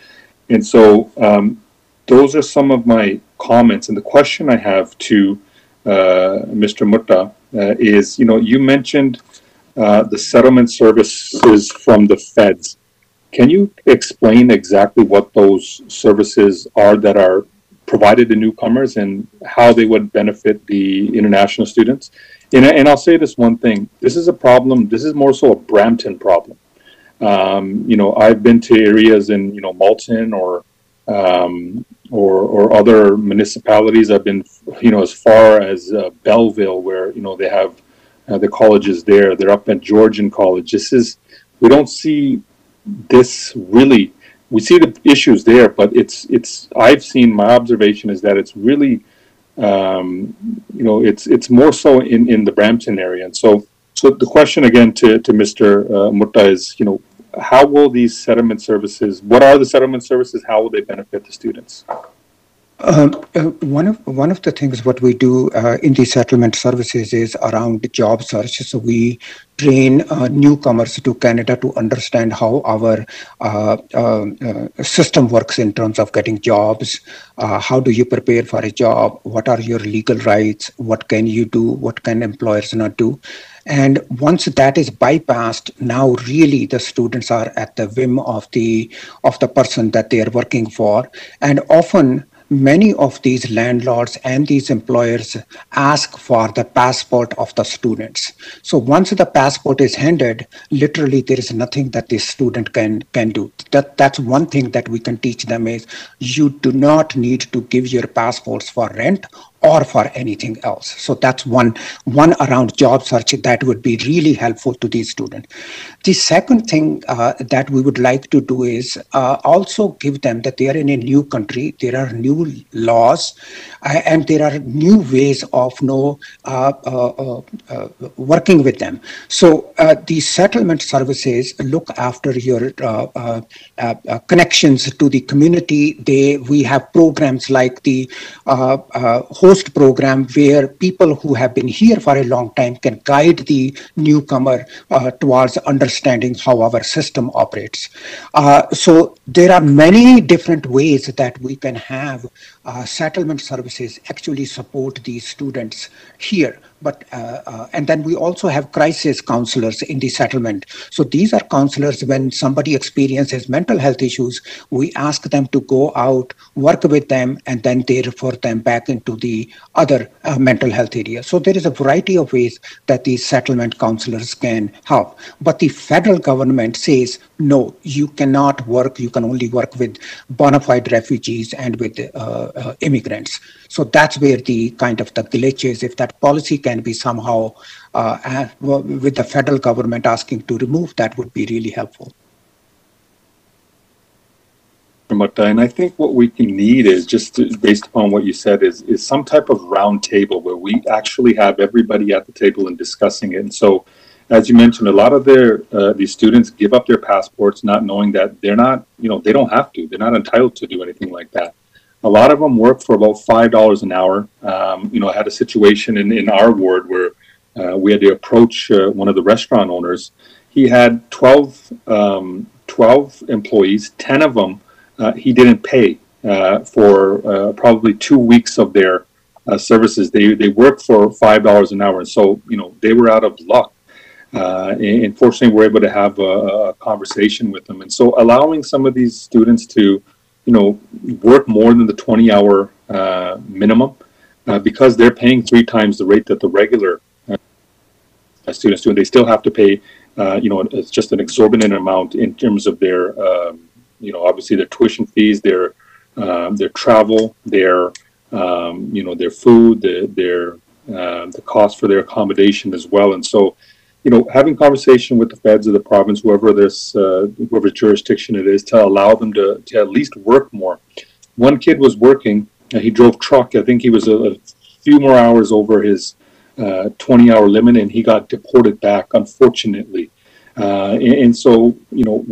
And so those are some of my comments. And the question I have to Mr. Mutta is, you mentioned the settlement services from the feds. Can you explain exactly what those services are that are provided to newcomers and how they would benefit the international students? And I'll say this one thing. This is a problem. This is more so a Brampton problem. I've been to areas in, Malton or other municipalities. I've been, as far as Belleville, where, they have the colleges there. They're up at Georgian College. We don't see this really. We see the issues there, but I've seen, my observation is that it's really, it's more so in the Brampton area. And so the question again to Mr. Mutta is, how will these settlement services, what are the settlement services? How will they benefit the students? One of the things what we do in the settlement services is around job search. So we train newcomers to Canada to understand how our system works in terms of getting jobs. How do you prepare for a job? What are your legal rights? What can you do? What can employers not do? And once that is bypassed, now really the students are at the whim of the person that they are working for, and often many of these landlords and these employers ask for the passport of the students. So once the passport is handed, literally there is nothing that the student can do. That's one thing that we can teach them is you do not need to give your passports for rent or for anything else. So that's one around job search that would be really helpful to these students. The second thing that we would like to do is also give them that they are in a new country, there are new laws, and there are new ways of working with them. So the settlement services look after your connections to the community. We have programs like the host program where people who have been here for a long time can guide the newcomer towards understanding how our system operates. So there are many different ways that we can have settlement services actually support these students here. But and then we also have crisis counselors in the settlement. So these are counselors when somebody experiences mental health issues, we ask them to go out, work with them, and then they refer them back into the other mental health area. So there is a variety of ways that these settlement counselors can help. But the federal government says, no, you cannot work. You can only work with bona fide refugees and with immigrants. So that's where the kind of the glitch is. If that policy can be somehow with the federal government asking to remove, that would be really helpful. And I think what we need is based upon what you said is some type of round table where we actually have everybody at the table and discussing it. And so, as you mentioned, a lot of these students give up their passports not knowing that they're not, they don't have to, they're not entitled to do anything like that. A lot of them work for about $5 an hour. I had a situation in our ward where we had to approach one of the restaurant owners. He had 12 employees, 10 of them he didn't pay for probably 2 weeks of their services. They worked for $5 an hour, and so they were out of luck. And fortunately, we're able to have a conversation with them, and so allowing some of these students to work more than the 20-hour minimum, because they're paying 3 times the rate that the regular students do, and they still have to pay, it's just an exorbitant amount in terms of their, obviously their tuition fees, their travel, their food, the cost for their accommodation as well. And so, having conversation with the feds of the province, whoever jurisdiction it is, to allow them to at least work more. One kid was working, he drove truck. I think he was a few more hours over his 20-hour limit, and he got deported back, unfortunately. And so,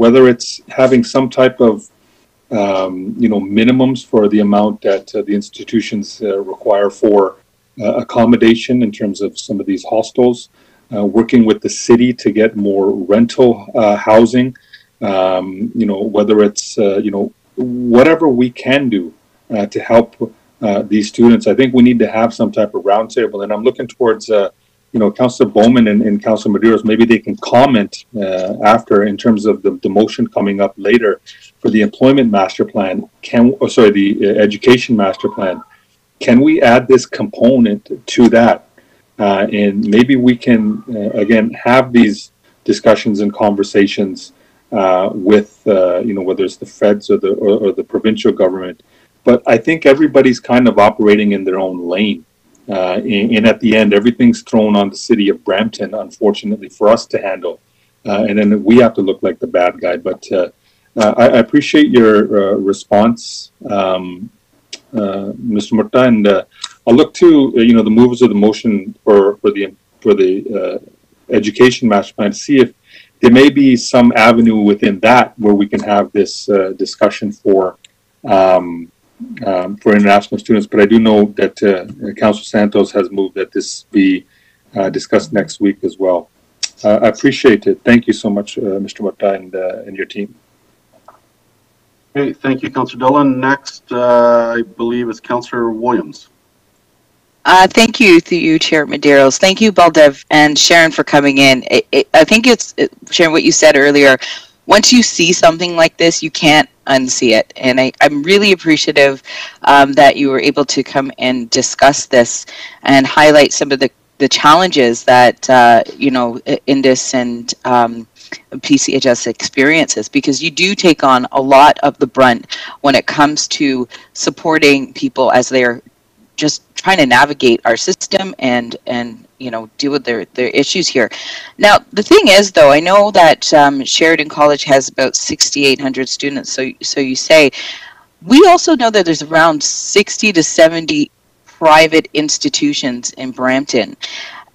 whether it's having some type of minimums for the amount that the institutions require for accommodation in terms of some of these hostels, working with the city to get more rental housing, whether it's, whatever we can do to help these students. I think we need to have some type of roundtable, and I'm looking towards, Councillor Bowman and Councillor Medeiros. Maybe they can comment after in terms of the motion coming up later for the employment master plan. The education master plan. Can we add this component to that? And maybe we can, again, have these discussions and conversations with, whether it's the feds or the provincial government. But I think everybody's kind of operating in their own lane. And at the end, everything's thrown on the city of Brampton, unfortunately, for us to handle. And then we have to look like the bad guy. But I appreciate your response, Mr. Murta, and I'll look to the movers of the motion for the education master plan to see if there may be some avenue within that where we can have this discussion for international students. But I do know that Councilor Santos has moved that this be discussed next week as well. I appreciate it. Thank you so much, Mr. Murta, and your team. Okay, thank you, Councillor Dillon. Next, I believe, is Councillor Williams. Thank you, Chair Medeiros. Thank you, Baldev and Sharon, for coming in. I think Sharon, what you said earlier, once you see something like this, you can't unsee it. And I'm really appreciative that you were able to come and discuss this and highlight some of the challenges that, Indus and PCHS experiences, because you do take on a lot of the brunt when it comes to supporting people as they're just trying to navigate our system and deal with their issues here. Now, the thing is, though, I know that Sheridan College has about 6,800 students, so you say. We also know that there's around 60 to 70 private institutions in Brampton.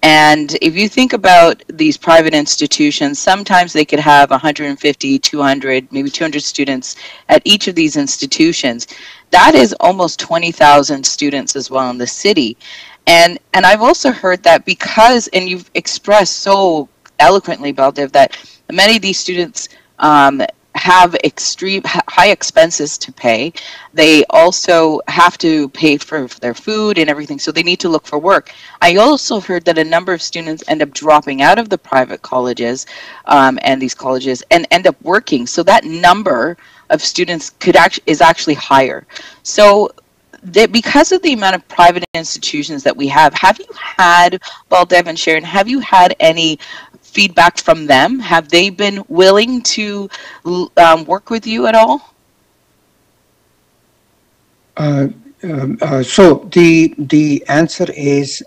And if you think about these private institutions, sometimes they could have 150, 200, maybe 200 students at each of these institutions. That is almost 20,000 students as well in the city. And I've also heard that because, and you've expressed so eloquently, Baldev, that many of these students have extreme high expenses to pay. They also have to pay for their food and everything, so they need to look for work. I also heard that a number of students end up dropping out of the private colleges and these colleges and end up working. So that number of students is actually higher. So because of the amount of private institutions that we have you had, Baldev and Sharon, have you had any feedback from them? Have they been willing to work with you at all? So the answer is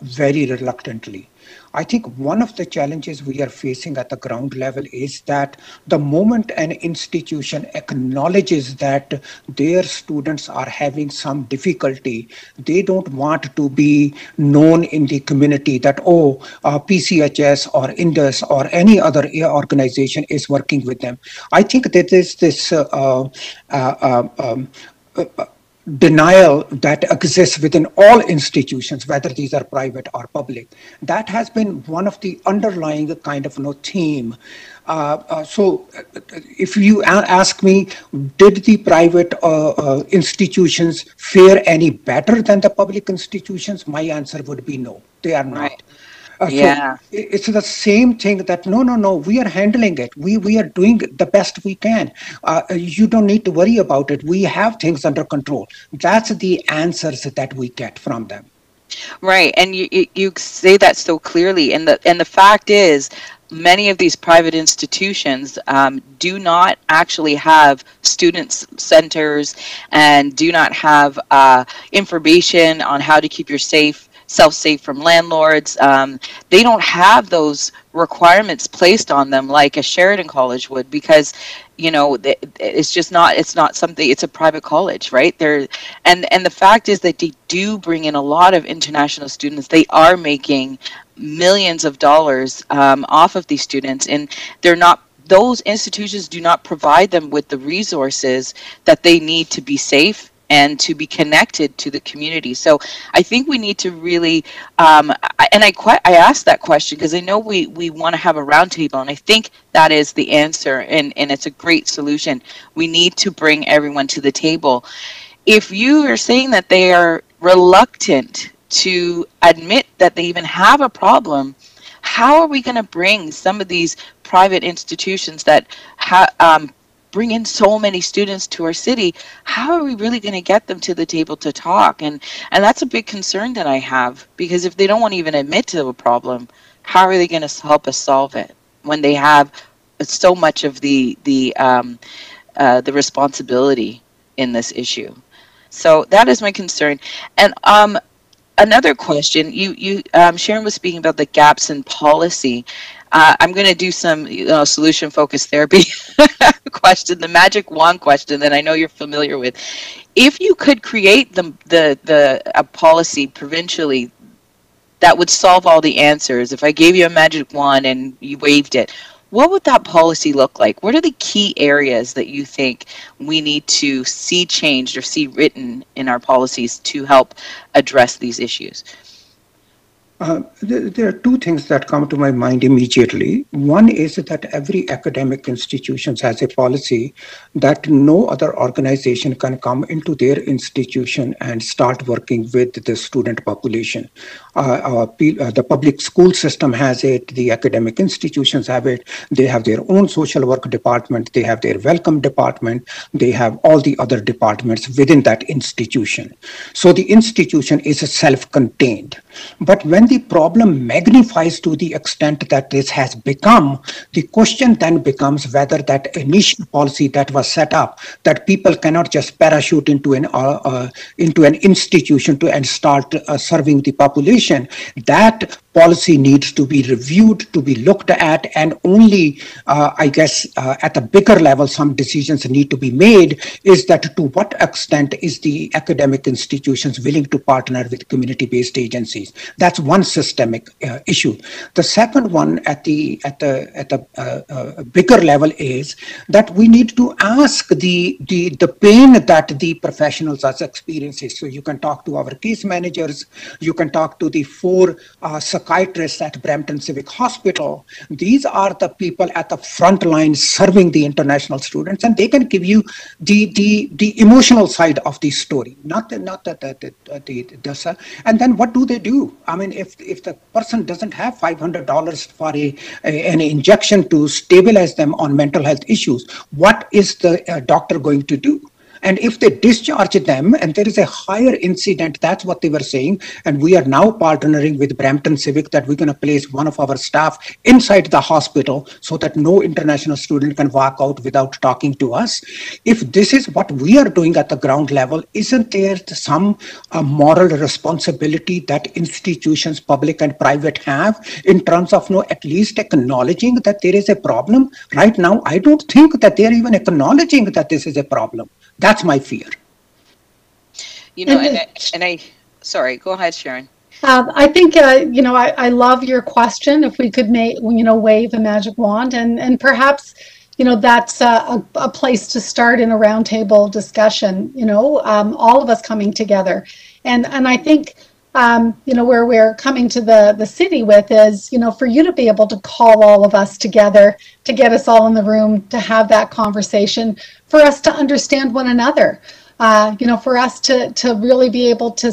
very reluctantly. I think one of the challenges we are facing at the ground level is that the moment an institution acknowledges that their students are having some difficulty, they don't want to be known in the community that, PCHS or Indus or any other organization is working with them. I think that is this denial that exists within all institutions, whether these are private or public. That has been one of the underlying kind of theme. So if you ask me, did the private institutions fare any better than the public institutions? My answer would be no, they are not. Yeah. It's the same thing that no, we are handling it. We are doing the best we can. You don't need to worry about it. We have things under control. That's the answers that we get from them. Right, and you say that so clearly, and the fact is, many of these private institutions do not actually have student centers and do not have information on how to keep yourself safe from landlords. They don't have those requirements placed on them like a Sheridan College would, because it's just not, it's not something, it's a private college, right there. And the fact is that they do bring in a lot of international students. They are making millions of dollars off of these students, and they're not, those institutions do not provide them with the resources that they need to be safe and to be connected to the community. So I think we need to really, I asked that question because I know we want to have a roundtable, and I think that is the answer, and it's a great solution. We need to bring everyone to the table. If you are saying that they are reluctant to admit that they even have a problem, how are we going to bring some of these private institutions that bring in so many students to our city? How are we really going to get them to the table to talk? And that's a big concern that I have, because if they don't want to even admit to a problem, how are they going to help us solve it when they have so much of the responsibility in this issue? So that is my concern. And another question, Sharon was speaking about the gaps in policy. I'm going to do some solution focused therapy question, the magic wand question that I know you're familiar with. If you could create a policy provincially that would solve all the answers, if I gave you a magic wand and you waved it, what would that policy look like? What are the key areas that you think we need to see changed or see written in our policies to help address these issues? There are two things that come to my mind immediately. One is that every academic institution has a policy that no other organization can come into their institution and start working with the student population. The public school system has it, the academic institutions have it, they have their own social work department, they have their welcome department, they have all the other departments within that institution. So the institution is self-contained. But when the problem magnifies to the extent that this has become, the question then becomes whether that initial policy that was set up, that people cannot just parachute into an institution and start serving the population, that policy needs to be reviewed, to be looked at, and only, at a bigger level, some decisions need to be made, is that to what extent is the academic institutions willing to partner with community-based agencies. That's one systemic issue. The second one at the bigger level is that we need to ask the pain that the professionals are experiencing. So you can talk to our case managers, you can talk to the 4 psychiatrists at Brampton Civic Hospital. These are the people at the front line serving the international students, and they can give you the emotional side of the story, not the and then what do they do? I mean, if the person doesn't have $500 for an injection to stabilize them on mental health issues, what is the doctor going to do? And if they discharge them and there is a higher incident, that's what they were saying. And we are now partnering with Brampton Civic that we're going to place one of our staff inside the hospital so that no international student can walk out without talking to us. If this is what we are doing at the ground level, isn't there some moral responsibility that institutions, public and private, have in terms of at least acknowledging that there is a problem? Right now, I don't think that they're even acknowledging that this is a problem. That's my fear. Sorry, go ahead, Sharon. I think, I love your question. If we could wave a magic wand, and perhaps, that's a place to start in a roundtable discussion, all of us coming together. And I think, where we're coming to the city with is, for you to be able to call all of us together, to get us all in the room, to have that conversation, for us to understand one another, for us to really be able to,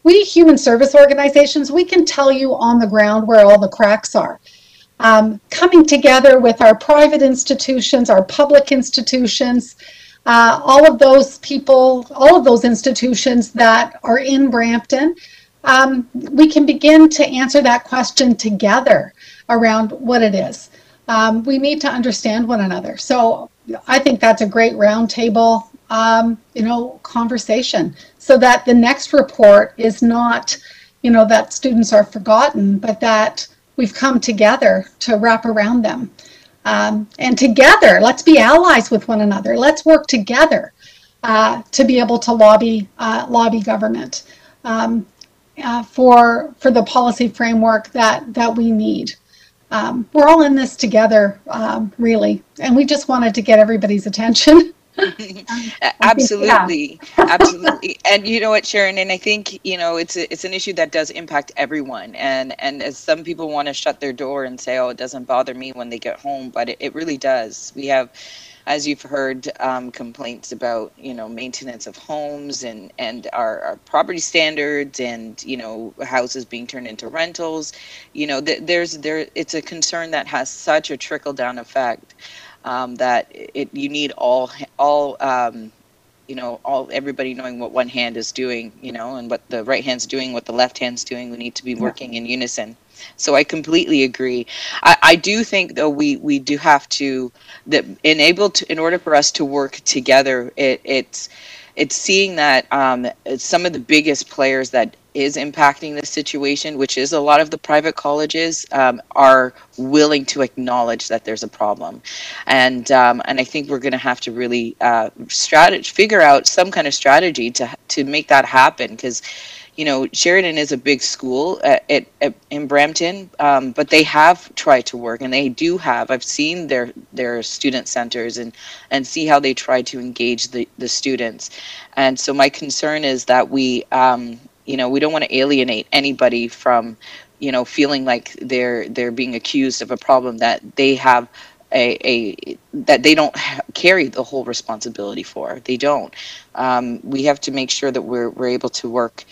we human service organizations, we can tell you on the ground where all the cracks are. Coming together with our private institutions, our public institutions, all of those people, all of those institutions that are in Brampton, we can begin to answer that question together around what it is. We need to understand one another. So I think that's a great roundtable, conversation, so that the next report is not, that students are forgotten, but that we've come together to wrap around them. And together, let's be allies with one another. Let's work together to be able to lobby government for the policy framework that we need. We're all in this together, really, and we just wanted to get everybody's attention. Absolutely. Absolutely. And you know what, Sharon, and I think, it's an issue that does impact everyone. And as some people want to shut their door and say, oh, it doesn't bother me when they get home, but it really does. We have, as you've heard, complaints about, maintenance of homes and our property standards and, houses being turned into rentals. It's a concern that has such a trickle down effect. That you need all everybody knowing what one hand is doing, and what the right hand's doing, what the left hand's doing. We need to be working in unison. So I completely agree. I do think, though, we do have to in order for us to work together. It's seeing that some of the biggest players that is impacting the situation, which is a lot of the private colleges, are willing to acknowledge that there's a problem, and I think we're going to have to really figure out some kind of strategy to make that happen, because Sheridan is a big school in Brampton, but they have tried to work, and they do have. I've seen their student centers and see how they try to engage the students, and so my concern is that we don't want to alienate anybody from feeling like they're being accused of a problem that they have that they don't carry the whole responsibility for. They don't. We have to make sure that we're able to work.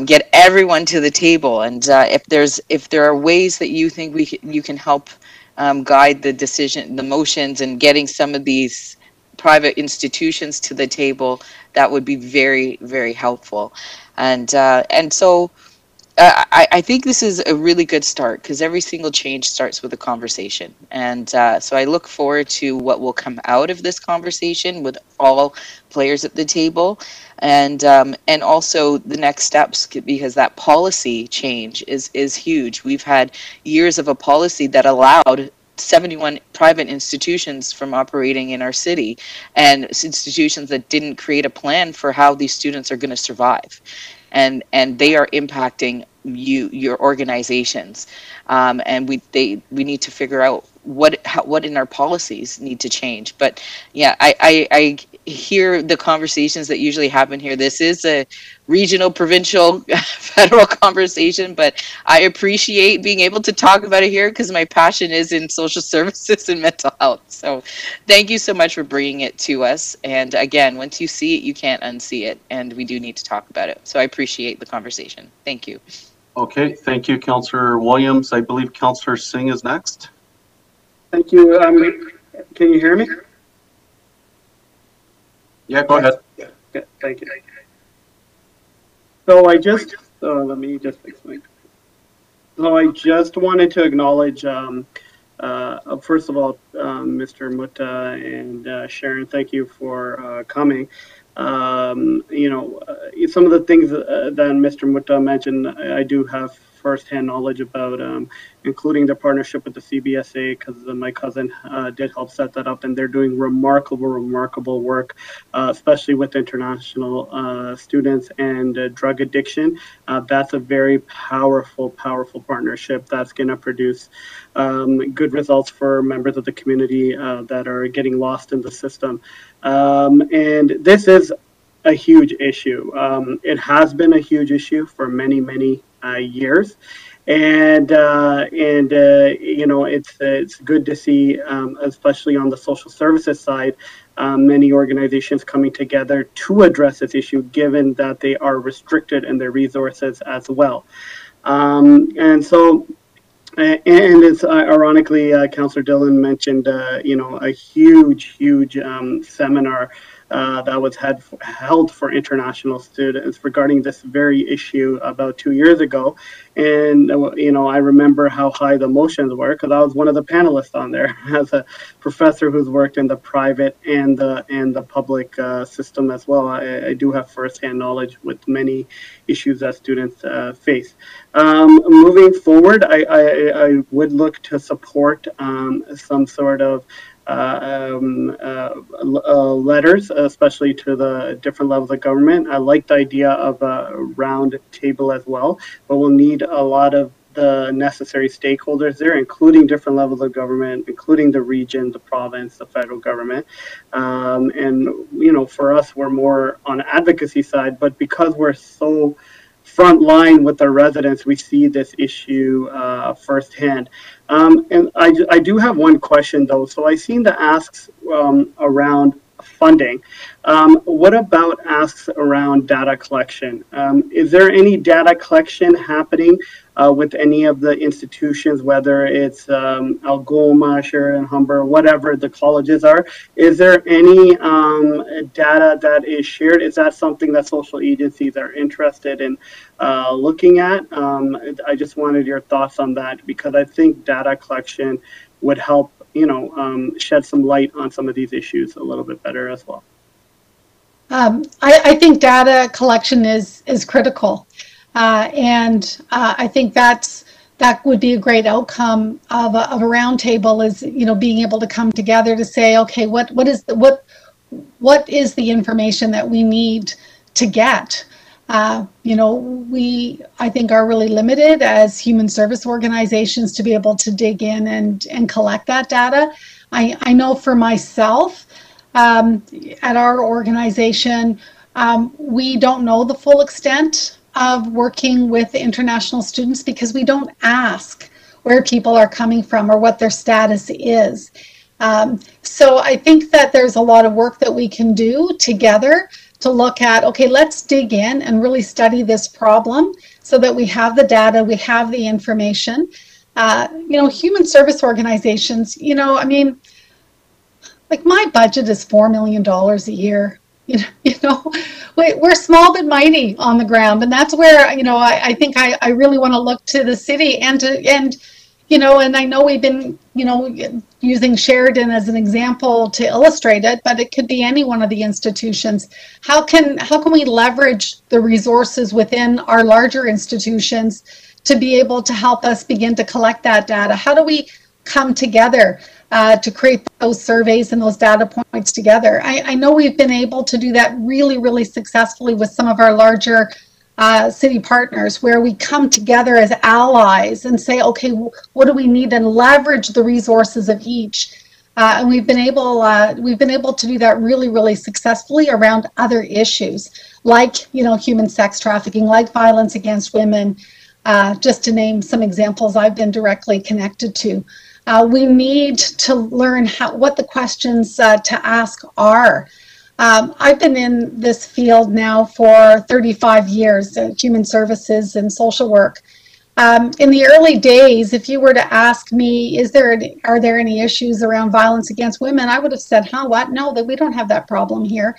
Get everyone to the table, and if there are ways that you think you can help guide the motions, and getting some of these private institutions to the table, that would be very, very helpful. And so I think this is a really good start, because every single change starts with a conversation. And so I look forward to what will come out of this conversation with all players at the table, and also the next steps, because that policy change is huge. We've had years of a policy that allowed 71 private institutions from operating in our city, and institutions that didn't create a plan for how these students are going to survive. And they are impacting your organizations, and we need to figure out what in our policies need to change. But yeah, I hear the conversations that usually happen here. This is a regional, provincial, federal conversation, but I appreciate being able to talk about it here, because my passion is in social services and mental health. So thank you so much for bringing it to us. And again, once you see it, you can't unsee it, and we do need to talk about it. So I appreciate the conversation. Thank you. Okay, thank you, Councillor Williams. I believe Councillor Singh is next. Thank you. Can you hear me? Yeah, go ahead. Yeah, thank you. So let me just explain. So I just wanted to acknowledge, first of all, Mr. Mutta and Sharon, thank you for coming. Some of the things that Mr. Mutta mentioned, I do have firsthand knowledge about, including the partnership with the CBSA, because my cousin did help set that up, and they're doing remarkable work, especially with international students and drug addiction. That's a very powerful partnership that's going to produce good results for members of the community that are getting lost in the system. And this is a huge issue. It has been a huge issue for many years, You know, it's good to see, especially on the social services side, many organizations coming together to address this issue, given that they are restricted in their resources as well. And so and it's ironically, Councillor Dillon mentioned, you know, a huge seminar that was held for international students regarding this very issue about 2 years ago. And, you know, I remember how high the emotions were because I was one of the panelists on there as a professor who's worked in the private and the public system as well. I do have firsthand knowledge with many issues that students face. Moving forward, I would look to support some sort of letters, especially to the different levels of government. I like the idea of a round table as well, but we'll need a lot of the necessary stakeholders there, including different levels of government, including the region, the province, the federal government. And, you know, for us, we're more on the advocacy side, but because we're so front line with our residents, we see this issue firsthand. And I do have one question though. So I seen the asks around funding. What about asks around data collection? Is there any data collection happening with any of the institutions, whether it's Algoma, Sheridan, Humber, whatever the colleges are? Is there any data that is shared? Is that something that social agencies are interested in looking at? I just wanted your thoughts on that because I think data collection would help, you know, shed some light on some of these issues a little bit better as well. I think data collection is critical, and I think that would be a great outcome of a roundtable. Is, you know, being able to come together to say, okay, what is the information that we need to get? You know, we, I think, are really limited as human service organizations to be able to dig in and collect that data. I know for myself, at our organization, we don't know the full extent of working with international students because we don't ask where people are coming from or what their status is. So I think that there's a lot of work that we can do together to look at, okay, let's dig in and really study this problem so that we have the data, we have the information. You know, human service organizations, you know, I mean, like my budget is $4 million a year. You know, we're small but mighty on the ground, and that's where, you know, I think I really want to look to the city and you know, and I know we've been, you know, using Sheridan as an example to illustrate it, but it could be any one of the institutions. How can we leverage the resources within our larger institutions to be able to help us begin to collect that data? How do we come together to create those surveys and those data points together? I know we've been able to do that really successfully with some of our larger city partners, where we come together as allies and say, okay, what do we need, and leverage the resources of each. And we've been able to do that really successfully around other issues, like, you know, human sex trafficking, like violence against women, just to name some examples I've been directly connected to. We need to learn what the questions to ask are. I've been in this field now for 35 years, human services and social work. In the early days, if you were to ask me, are there any issues around violence against women? I would have said, what? No, that we don't have that problem here.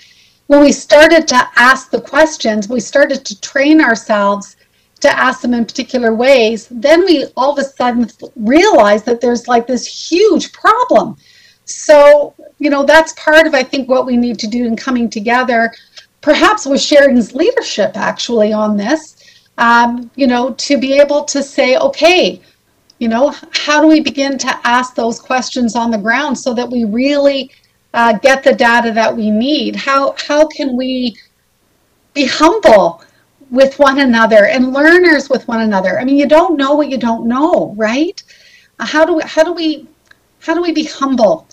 When we started to ask the questions, we started to train ourselves to ask them in particular ways. Then we all of a sudden realized that there's like this huge problem. So, you know, that's part of, I think, what we need to do in coming together, perhaps with Sheridan's leadership actually on this, you know, to be able to say, okay, you know, how do we begin to ask those questions on the ground so that we really get the data that we need? How can we be humble with one another and learners with one another? I mean, you don't know what you don't know, right? How do we be humble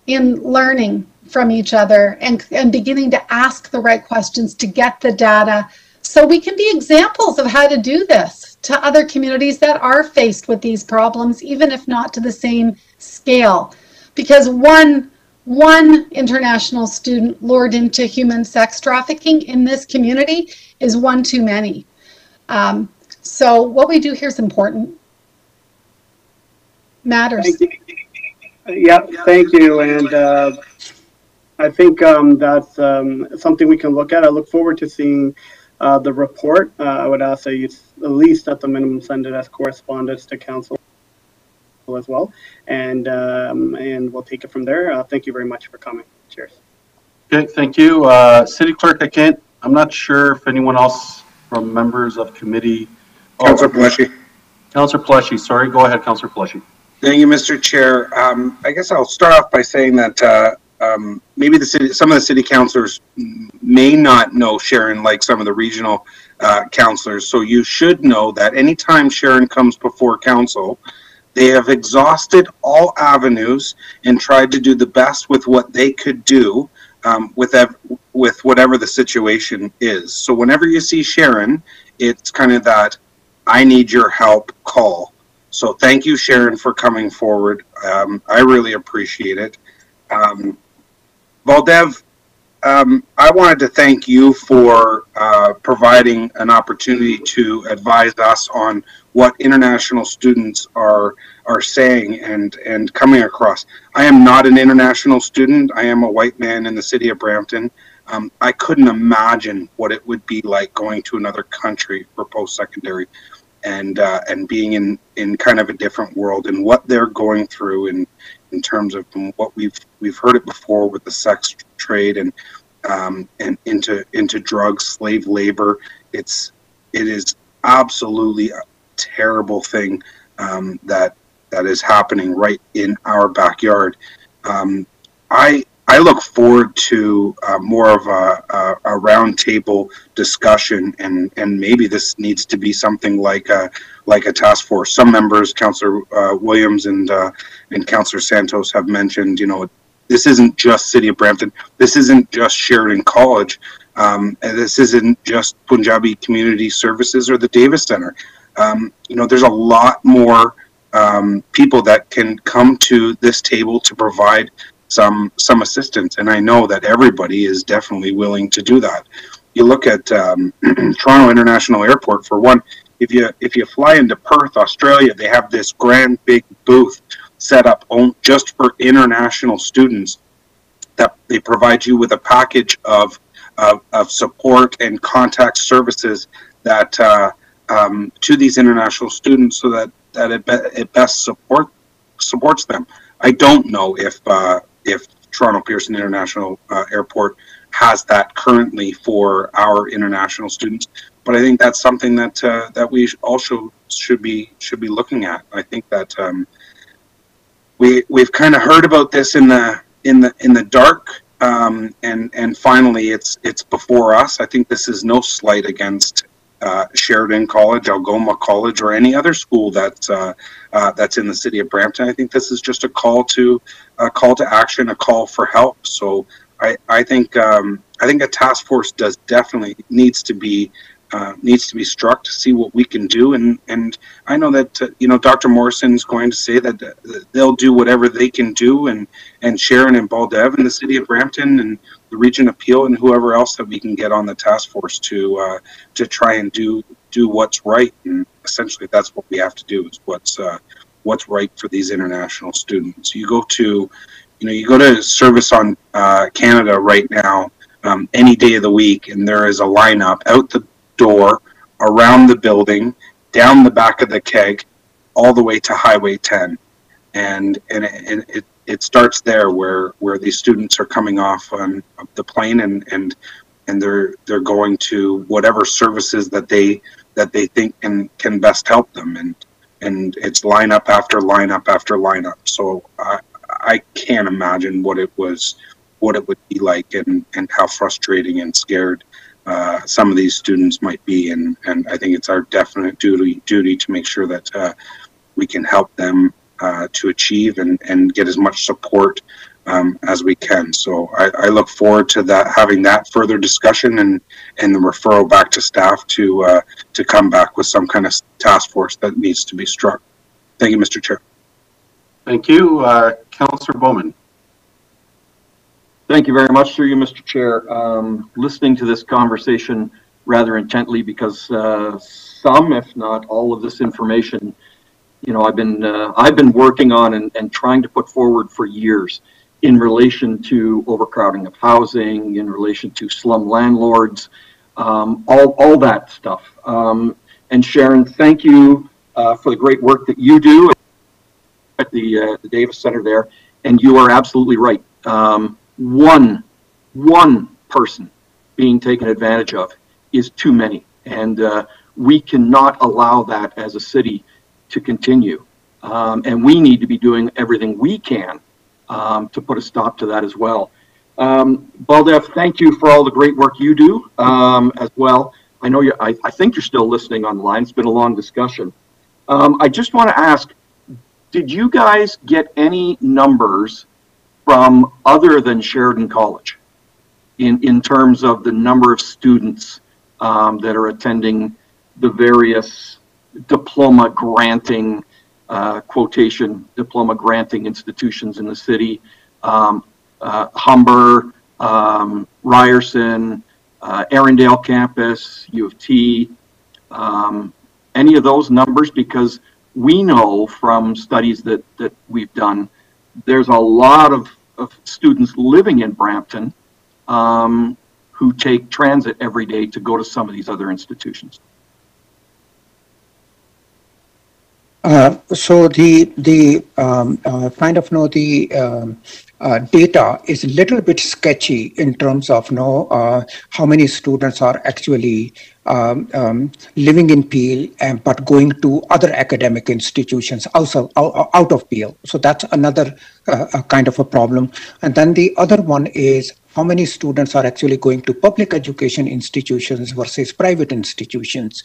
in learning from each other and beginning to ask the right questions to get the data So we can be examples of how to do this to other communities that are faced with these problems, even if not to the same scale. Because one international student lured into human sex trafficking in this community is one too many. So what we do here is important. Matters. Thank you. Yeah, thank you. And I think that's something we can look at. I look forward to seeing the report. I would ask that you at least at the minimum send it as correspondence to council as well. And we'll take it from there. Thank you very much for coming. Cheers. Okay, thank you. City Clerk, I'm not sure if anyone else from members of committee. Councillor Pleshy. Councillor Pleshy, sorry. Go ahead, Councillor Pleshy. Thank you, Mr. Chair. I guess I'll start off by saying that maybe some of the city councillors may not know Sharon like some of the regional councillors. So you should know that anytime Sharon comes before council, they have exhausted all avenues and tried to do the best with what they could do with whatever the situation is. So whenever you see Sharon, it's kind of that I need your help call. So thank you, Sharon, for coming forward. I really appreciate it. Baldev, I wanted to thank you for providing an opportunity to advise us on what international students are saying and coming across. I am not an international student. I am a white man in the city of Brampton. I couldn't imagine what it would be like going to another country for post-secondary and being in kind of a different world and what they're going through in terms of what we've heard it before with the sex trade and into drugs, slave labor. It is absolutely a terrible thing that is happening right in our backyard. I look forward to more of a roundtable discussion, and maybe this needs to be something like a task force. Some members, Councillor Williams and Councillor Santos, have mentioned, this isn't just City of Brampton. This isn't just Sheridan College. And this isn't just Punjabi Community Services or the Davis Center. There's a lot more people that can come to this table to provide some assistance, and I know that everybody is definitely willing to do that. You look at Toronto International Airport, for one. If you fly into Perth, Australia, they have this grand big booth set up just for international students. That they provide you with a package of support and contact services that to these international students, so that it best supports them. I don't know if Toronto Pearson International Airport has that currently for our international students, but I think that's something that we also should be looking at. I think that we've kind of heard about this in the dark, and finally it's before us. I think this is no slight against Sheridan College, Algoma College, or any other school that's in the city of Brampton. I think this is just a call to action, a call for help. So I think a task force definitely needs to be struck to see what we can do. And I know that Dr. Morrison is going to say that they'll do whatever they can do, and Sharon and Baldev and the city of Brampton and the Region of Peel and whoever else that we can get on the task force to try and do what's right. And essentially that's what we have to do, is what's right for these international students. You go to Service on Canada right now, any day of the week, and there is a lineup out the door, around the building, down the back of the keg, all the way to Highway 10, and it starts there where these students are coming off on the plane and they're going to whatever services that they think can best help them, and it's lineup after lineup after lineup. So I can't imagine what it would be like, and how frustrating and scared some of these students might be, and I think it's our definite duty to make sure that we can help them to achieve and get as much support as we can. So I look forward to that, having that further discussion and the referral back to staff to come back with some kind of task force that needs to be struck. Thank you, Mr. Chair. Thank you. Councillor Bowman. Thank you very much, through you, Mr. Chair. Listening to this conversation rather intently because some, if not all of this information, you know, I've been working on and trying to put forward for years in relation to overcrowding of housing, in relation to slum landlords, all that stuff. And Sharon, thank you for the great work that you do at the Davis Center there. And you are absolutely right. One person being taken advantage of is too many. And we cannot allow that as a city to continue. And we need to be doing everything we can to put a stop to that as well. Baldev, thank you for all the great work you do as well. I know I think you're still listening online. It's been a long discussion. I just want to ask, did you guys get any numbers from other than Sheridan College in terms of the number of students that are attending the various diploma granting, quotation, diploma granting institutions in the city? Humber, Ryerson, Arundel campus, U of T, any of those numbers? Because we know from studies that we've done, there's a lot of students living in Brampton who take transit every day to go to some of these other institutions. So the kind of the data is a little bit sketchy in terms of how many students are actually living in Peel but going to other academic institutions also out of Peel. So that's another kind of a problem. And then the other one is how many students are actually going to public education institutions versus private institutions.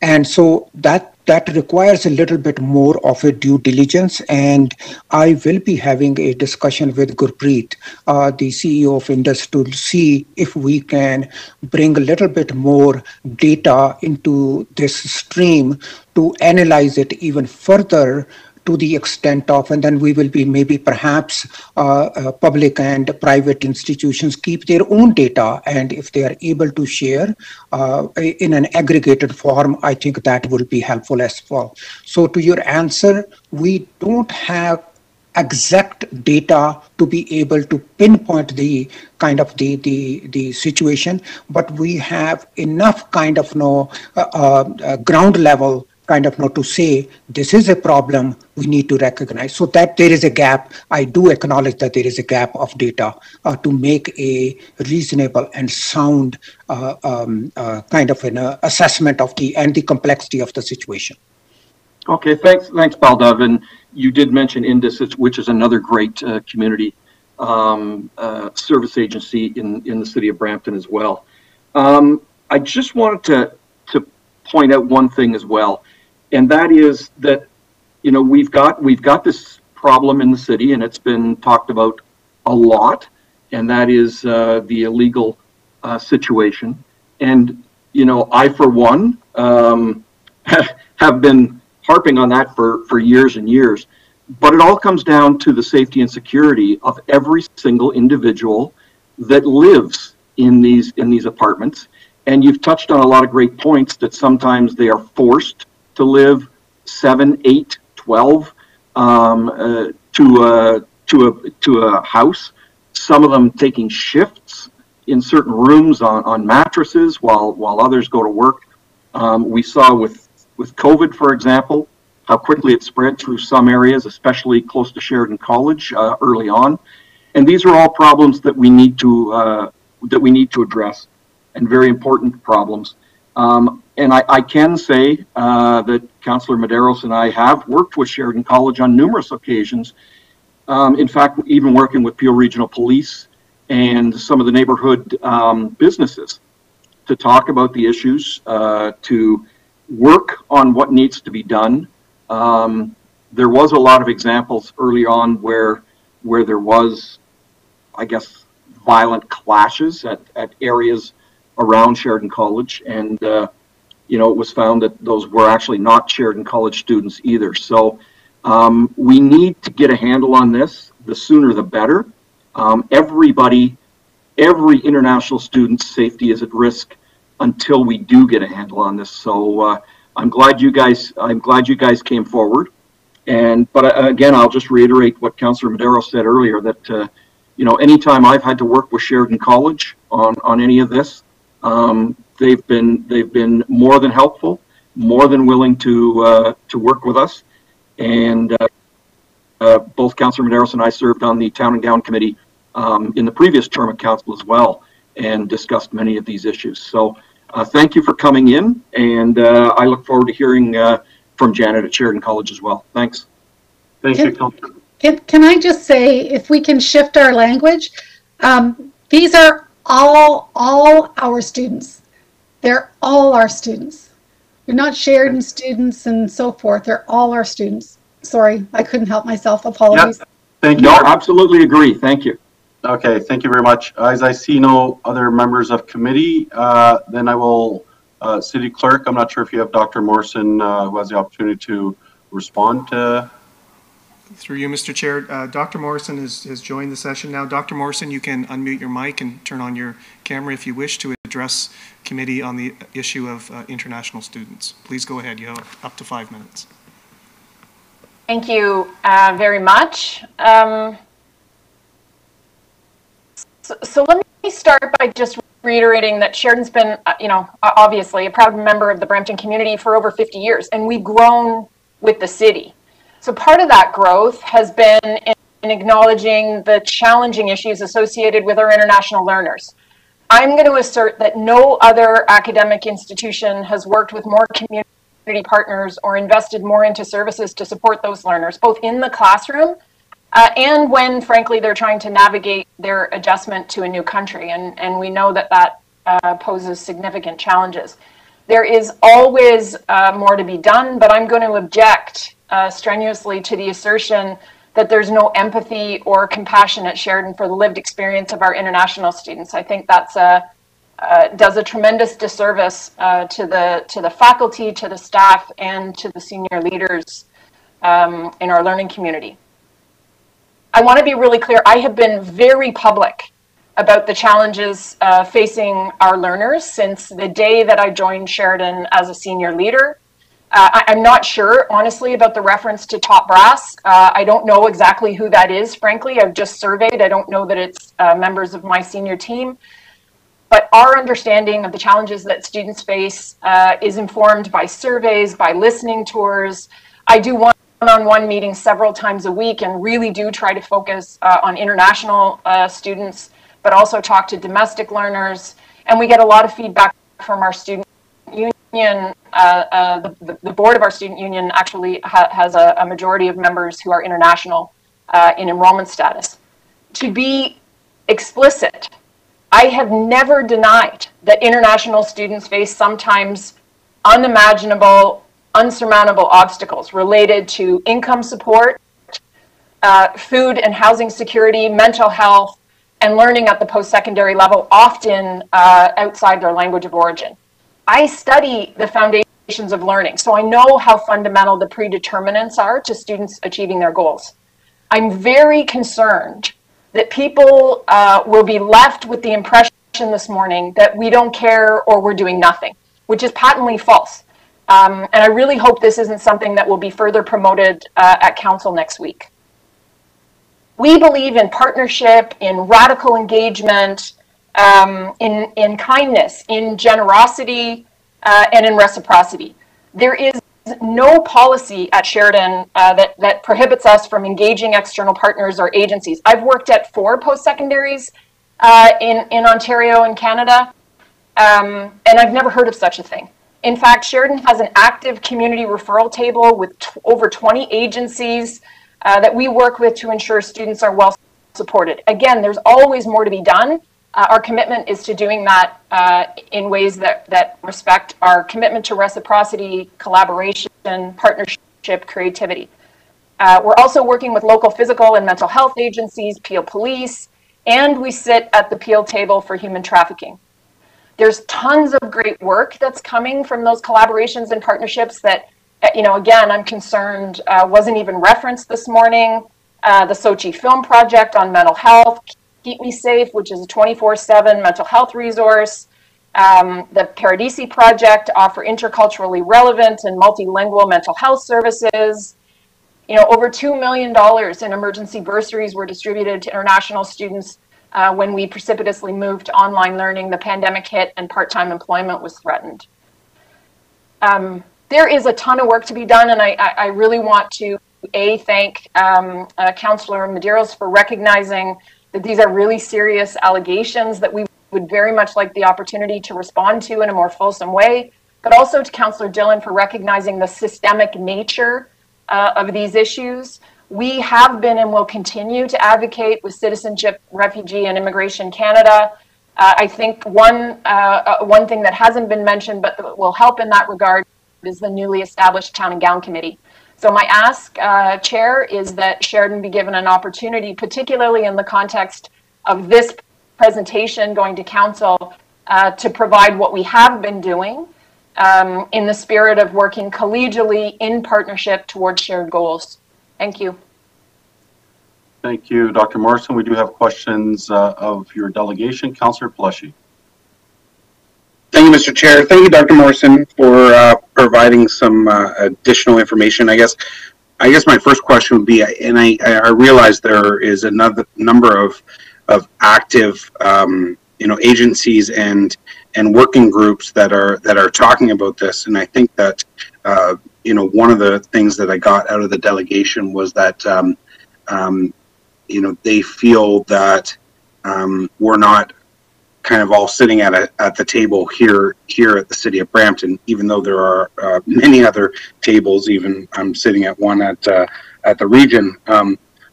And so that requires a little bit more of a due diligence. And I will be having a discussion with Gurpreet, the CEO of Indus, to see if we can bring a little bit more data into this stream to analyze it even further to the extent of, and then we will be maybe perhaps public and private institutions keep their own data, and if they are able to share in an aggregated form, I think that will be helpful as well. So to your answer, we don't have exact data to be able to pinpoint the kind of the situation, but we have enough kind of ground level kind of to say this is a problem we need to recognize. So that there is a gap. I do acknowledge that there is a gap of data to make a reasonable and sound kind of an assessment of the complexity of the situation. Okay, thanks, Baldev. And you did mention Indus, which is another great community service agency in the city of Brampton as well. I just wanted to point out one thing as well, and that is that, you know, we've got this problem in the city, and it's been talked about a lot, and that is the illegal situation. And you know, I for one have been harping on that for years and years. But it all comes down to the safety and security of every single individual that lives in these apartments. And you've touched on a lot of great points that sometimes they are forced to live 7, 8, 12 to a house. Some of them taking shifts in certain rooms on mattresses while others go to work. We saw with COVID, for example, how quickly it spread through some areas, especially close to Sheridan College early on. And these are all problems that we need to address, and very important problems. And I can say that Councillor Medeiros and I have worked with Sheridan College on numerous occasions. In fact, even working with Peel Regional Police and some of the neighborhood businesses to talk about the issues, to work on what needs to be done. There was a lot of examples early on where there was I guess, violent clashes at areas around Sheridan College. And, you know, it was found that those were actually not Sheridan College students either. So we need to get a handle on this. The sooner the better. Every international student's safety is at risk until we do get a handle on this. So I'm glad you guys came forward. But again, I'll just reiterate what Councillor Madero said earlier, that you know, anytime I've had to work with Sheridan College on any of this, they've been more than helpful, more than willing to work with us. And both Councillor Medeiros and I served on the Town and Gown Committee in the previous term of council as well, and discussed many of these issues. So thank you for coming in, and I look forward to hearing from Janet at Sheridan College as well. Thanks. Thank you, Councillor. Can I just say, if we can shift our language, these are all our students. They're all our students. They're not Sheridan students and so forth. They're all our students. Sorry, I couldn't help myself. Apologies. Yep. Thank you. No, absolutely agree. Thank you. Okay, thank you very much. As I see no other members of committee, then I will, City Clerk, I'm not sure if you have Dr. Morrison who has the opportunity to respond to. Through you, Mr. Chair, Dr. Morrison has joined the session now. Dr. Morrison, you can unmute your mic and turn on your camera if you wish to address committee on the issue of international students. Please go ahead. You have up to 5 minutes. Thank you very much. So let me start by just reiterating that Sheridan's been, you know, obviously a proud member of the Brampton community for over 50 years, and we've grown with the city. So part of that growth has been in acknowledging the challenging issues associated with our international learners. I'm going to assert that no other academic institution has worked with more community partners or invested more into services to support those learners, both in the classroom and when, frankly, they're trying to navigate their adjustment to a new country. And we know that poses significant challenges. There is always more to be done, but I'm going to object strenuously to the assertion that there's no empathy or compassion at Sheridan for the lived experience of our international students. I think that's does a tremendous disservice to the faculty, to the staff, and to the senior leaders in our learning community. I want to be really clear. I have been very public about the challenges facing our learners since the day that I joined Sheridan as a senior leader. I'm not sure, honestly, about the reference to top brass. I don't know exactly who that is, frankly. I've just surveyed. I don't know that it's members of my senior team. But our understanding of the challenges that students face is informed by surveys, by listening tours. I do one-on-one meetings several times a week and really do try to focus on international students, but also talk to domestic learners. And we get a lot of feedback from our student union. The board of our student union actually has a majority of members who are international in enrollment status. To be explicit, I have never denied that international students face sometimes unimaginable, unsurmountable obstacles related to income support, food and housing security, mental health, and learning at the post-secondary level, often outside their language of origin. I study the foundations of learning, so I know how fundamental the predeterminants are to students achieving their goals. I'm very concerned that people will be left with the impression this morning that we don't care or we're doing nothing, which is patently false. And I really hope this isn't something that will be further promoted at council next week. We believe in partnership, in radical engagement, in kindness, in generosity, and in reciprocity. There is no policy at Sheridan that prohibits us from engaging external partners or agencies. I've worked at 4 post-secondaries in Ontario and Canada, and I've never heard of such a thing. In fact, Sheridan has an active community referral table with over 20 agencies that we work with to ensure students are well supported. Again, there's always more to be done. Our commitment is to doing that in ways that respect our commitment to reciprocity, collaboration, partnership, creativity. We're also working with local physical and mental health agencies, Peel Police, and we sit at the Peel table for human trafficking. There's tons of great work that's coming from those collaborations and partnerships that, again, I'm concerned wasn't even referenced this morning. The Sochi Film Project on mental health, Keep Me Safe, which is a 24/7 mental health resource. The Paradisi Project to offer interculturally relevant and multilingual mental health services. Over $2 million in emergency bursaries were distributed to international students when we precipitously moved to online learning, the pandemic hit, and part-time employment was threatened. There is a ton of work to be done, and I really want to thank Councillor Medeiros for recognizing that these are really serious allegations that we would very much like the opportunity to respond to in a more fulsome way, but also to Councillor Dillon for recognizing the systemic nature of these issues. We have been and will continue to advocate with Citizenship, Refugee and Immigration Canada. I think one thing that hasn't been mentioned but will help in that regard is the newly established Town and Gown Committee. So my ask, Chair, is that Sheridan be given an opportunity, particularly in the context of this presentation going to Council, to provide what we have been doing in the spirit of working collegially in partnership towards shared goals. Thank you. Thank you, Dr. Morrison. We do have questions of your delegation. Councillor Pellecci. Thank you, Mr. Chair. Thank you, Dr. Morrison, for providing some additional information. I guess my first question would be, and I realize there is another number of active agencies and working groups that are talking about this, and I think that one of the things that I got out of the delegation was that they feel that we're not kind of all sitting at the table here at the City of Brampton, even though there are many other tables. Even I'm sitting at one at the region.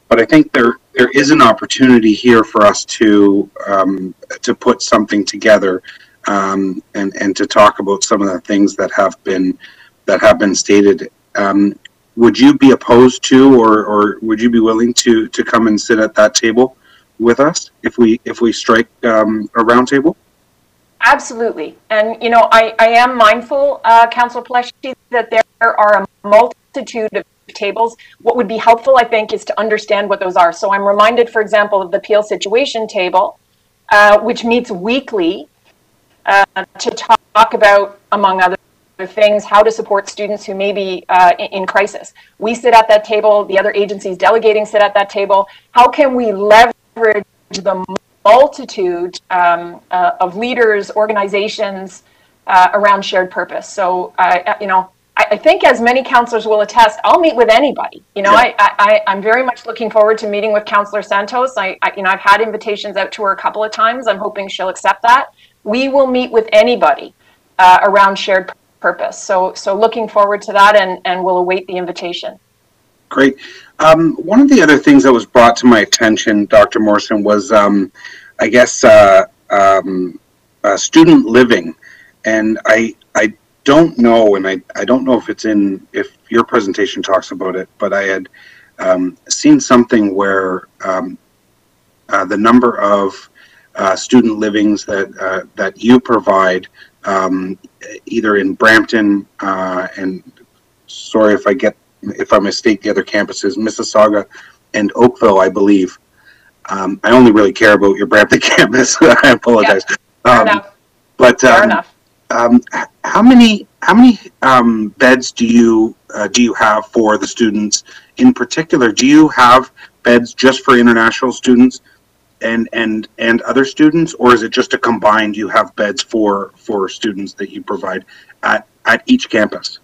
But I think there is an opportunity here for us to put something together and to talk about some of the things that have been stated. Would you be opposed to, or would you be willing to come and sit at that table with us if we strike a round table? Absolutely. And I am mindful, Councillor Pellecci, that there are a multitude of tables. What would be helpful, I think, is to understand what those are. So I'm reminded, for example, of the Peel Situation Table, which meets weekly to talk about, among other things, how to support students who may be in crisis. We sit at that table, the other agencies delegating sit at that table. How can we leverage the multitude of leaders, organizations around shared purpose? So, I think, as many councillors will attest, I'll meet with anybody. I'm very much looking forward to meeting with Councillor Santos. I've had invitations out to her a couple of times. I'm hoping she'll accept that. We will meet with anybody around shared purpose. So looking forward to that, and we'll await the invitation. Great. One of the other things that was brought to my attention, Dr. Morrison, was student living, and I don't know, and I don't know if your presentation talks about it, but I had seen something where the number of student livings that you provide, either in Brampton, and sorry if I mistake the other campuses, Mississauga and Oakville, I believe. I only really care about your Brampton campus. I apologize. Fair enough. But fair enough. How many beds do you have for the students in particular? Do you have beds just for international students and other students, or is it just a combined? You have beds for students that you provide at each campus?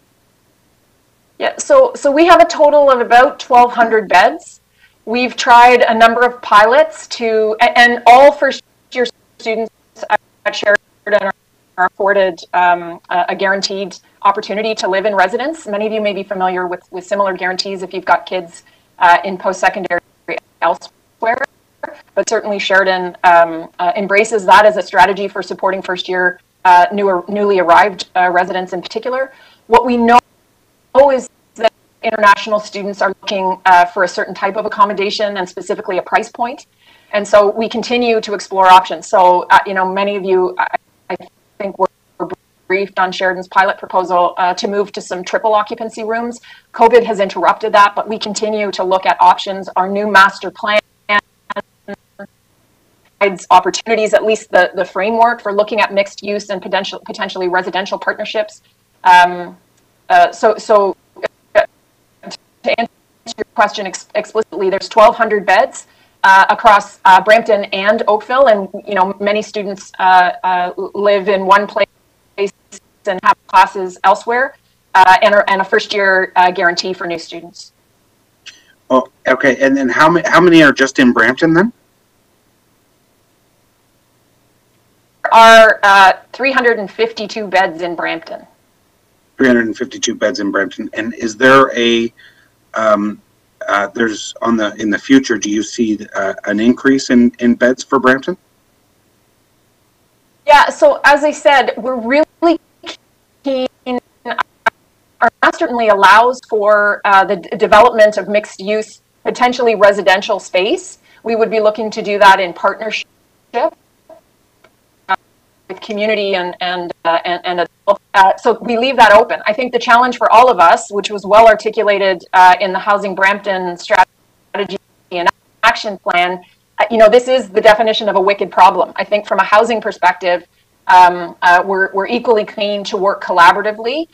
Yeah, so we have a total of about 1,200 beds. We've tried a number of pilots and all first-year students at Sheridan are afforded a guaranteed opportunity to live in residence. Many of you may be familiar with similar guarantees if you've got kids in post-secondary elsewhere, but certainly Sheridan embraces that as a strategy for supporting first-year newly arrived residents in particular. What we know is that international students are looking for a certain type of accommodation and specifically a price point. And so we continue to explore options. So, you know, many of you, I think we're briefed on Sheridan's pilot proposal to move to some triple occupancy rooms. COVID has interrupted that, but we continue to look at options. Our new master plan provides opportunities, at least the framework for looking at mixed use and potentially residential partnerships. To answer your question explicitly, there's 1,200 beds across Brampton and Oakville, and you know many students live in one place and have classes elsewhere, and a first-year guarantee for new students. Oh, okay. And then how many are just in Brampton then? There are 352 beds in Brampton. 352 beds in Brampton. And is there a there's in the future? Do you see an increase in beds for Brampton? Yeah. So as I said, we're really keen. Our master certainly allows for the development of mixed use, potentially residential space. We would be looking to do that in partnership with community and so we leave that open. I think the challenge for all of us, which was well articulated in the Housing Brampton strategy and action plan, you know, this is the definition of a wicked problem. I think from a housing perspective, we're equally keen to work collaboratively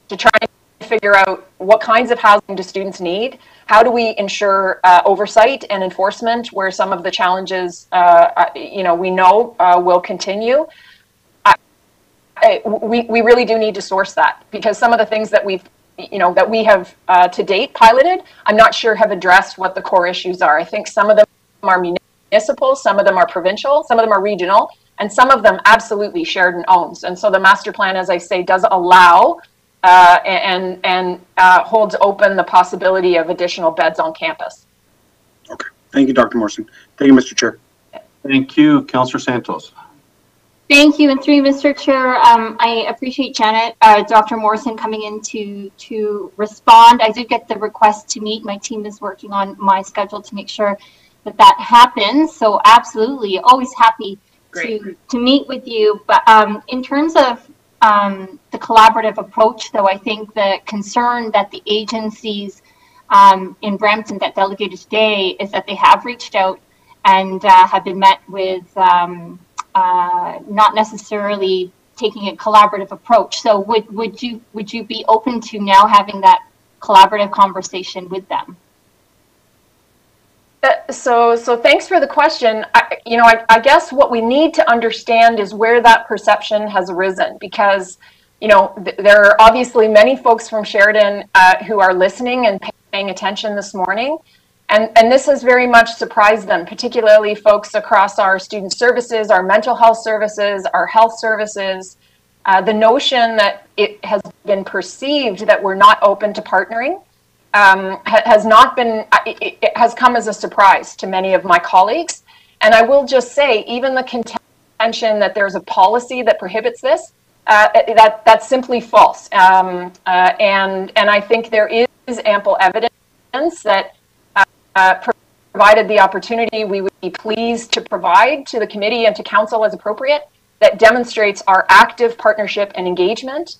to try and figure out what kinds of housing do students need, how do we ensure oversight and enforcement where some of the challenges, you know, we know will continue. We really do need to source that, because some of the things that we have to date piloted, I'm not sure have addressed what the core issues are. I think some of them are municipal, some of them are provincial, some of them are regional, and some of them absolutely Sheridan owns. And so the master plan, as I say, does allow and holds open the possibility of additional beds on campus. Okay. Thank you, Dr. Morrison. Thank you, Mr. Chair. Thank you, Councillor Santos. Thank you, and through you, Mr. Chair, I appreciate Dr. Morrison coming in to respond. I did get the request to meet. My team is working on my schedule to make sure that happens. So absolutely, always happy to meet with you. But in terms of the collaborative approach, though, I think the concern that the agencies in Brampton that delegated today is that they have reached out and have been met with not necessarily taking a collaborative approach. So would you be open to now having that collaborative conversation with them? So thanks for the question. I guess what we need to understand is where that perception has arisen, because, you know, there are obviously many folks from Sheridan who are listening and paying attention this morning. And this has very much surprised them, particularly folks across our student services, our mental health services, our health services. The notion that it has been perceived that we're not open to partnering has not been, it has come as a surprise to many of my colleagues. And I will just say, even the contention that there's a policy that prohibits this, that's simply false. And I think there is ample evidence that provided the opportunity, we would be pleased to provide to the committee and to council as appropriate, that demonstrates our active partnership and engagement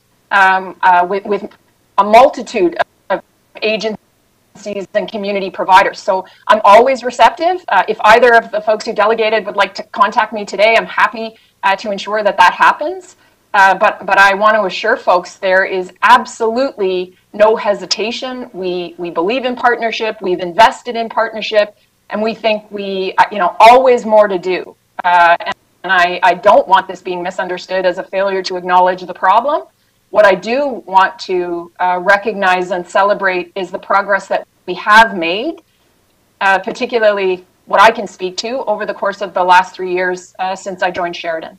with a multitude of agencies and community providers. So I'm always receptive. If either of the folks who delegated would like to contact me today, I'm happy to ensure that happens. But I want to assure folks there is absolutely no hesitation. We believe in partnership. We've invested in partnership, and we think always more to do. And I don't want this being misunderstood as a failure to acknowledge the problem. What I do want to recognize and celebrate is the progress that we have made, particularly what I can speak to over the course of the last 3 years since I joined Sheridan.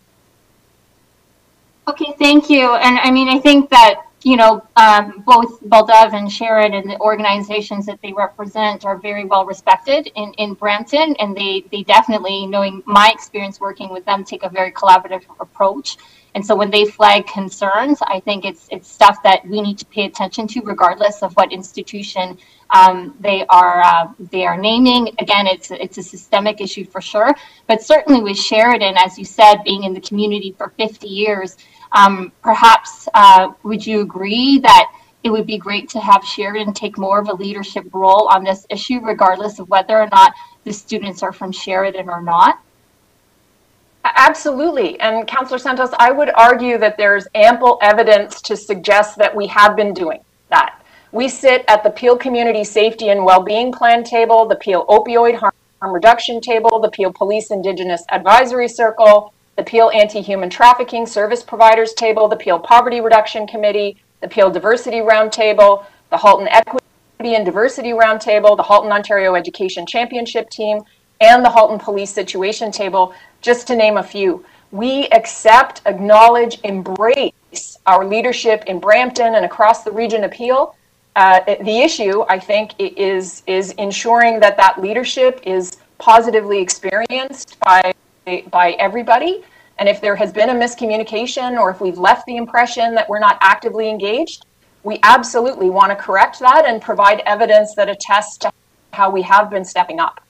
Okay, thank you. And I mean, I think that, both Baldev and Sheridan and the organizations that they represent are very well respected in Brampton, and they definitely, knowing my experience working with them, take a very collaborative approach. And so when they flag concerns, I think it's stuff that we need to pay attention to, regardless of what institution they are naming. Again, it's a systemic issue for sure, but certainly with Sheridan, as you said, being in the community for 50 years, perhaps would you agree that it would be great to have Sheridan take more of a leadership role on this issue, regardless of whether or not the students are from Sheridan or not? Absolutely. And Councillor Santos, I would argue that there's ample evidence to suggest that we have been doing that. We sit at the Peel Community Safety and Wellbeing Plan table, the Peel Opioid Harm Reduction table, the Peel Police Indigenous Advisory Circle, the Peel Anti-Human Trafficking Service Providers table, the Peel Poverty Reduction Committee, the Peel Diversity Roundtable, the Halton Equity and Diversity Roundtable, the Halton Ontario Education Championship Team, and the Halton Police Situation Table, just to name a few. We accept, acknowledge, embrace our leadership in Brampton and across the region of Peel. The issue, I think, is ensuring that that leadership is positively experienced by everybody. And if there has been a miscommunication, or if we've left the impression that we're not actively engaged, we absolutely want to correct that and provide evidence that attests to how we have been stepping up.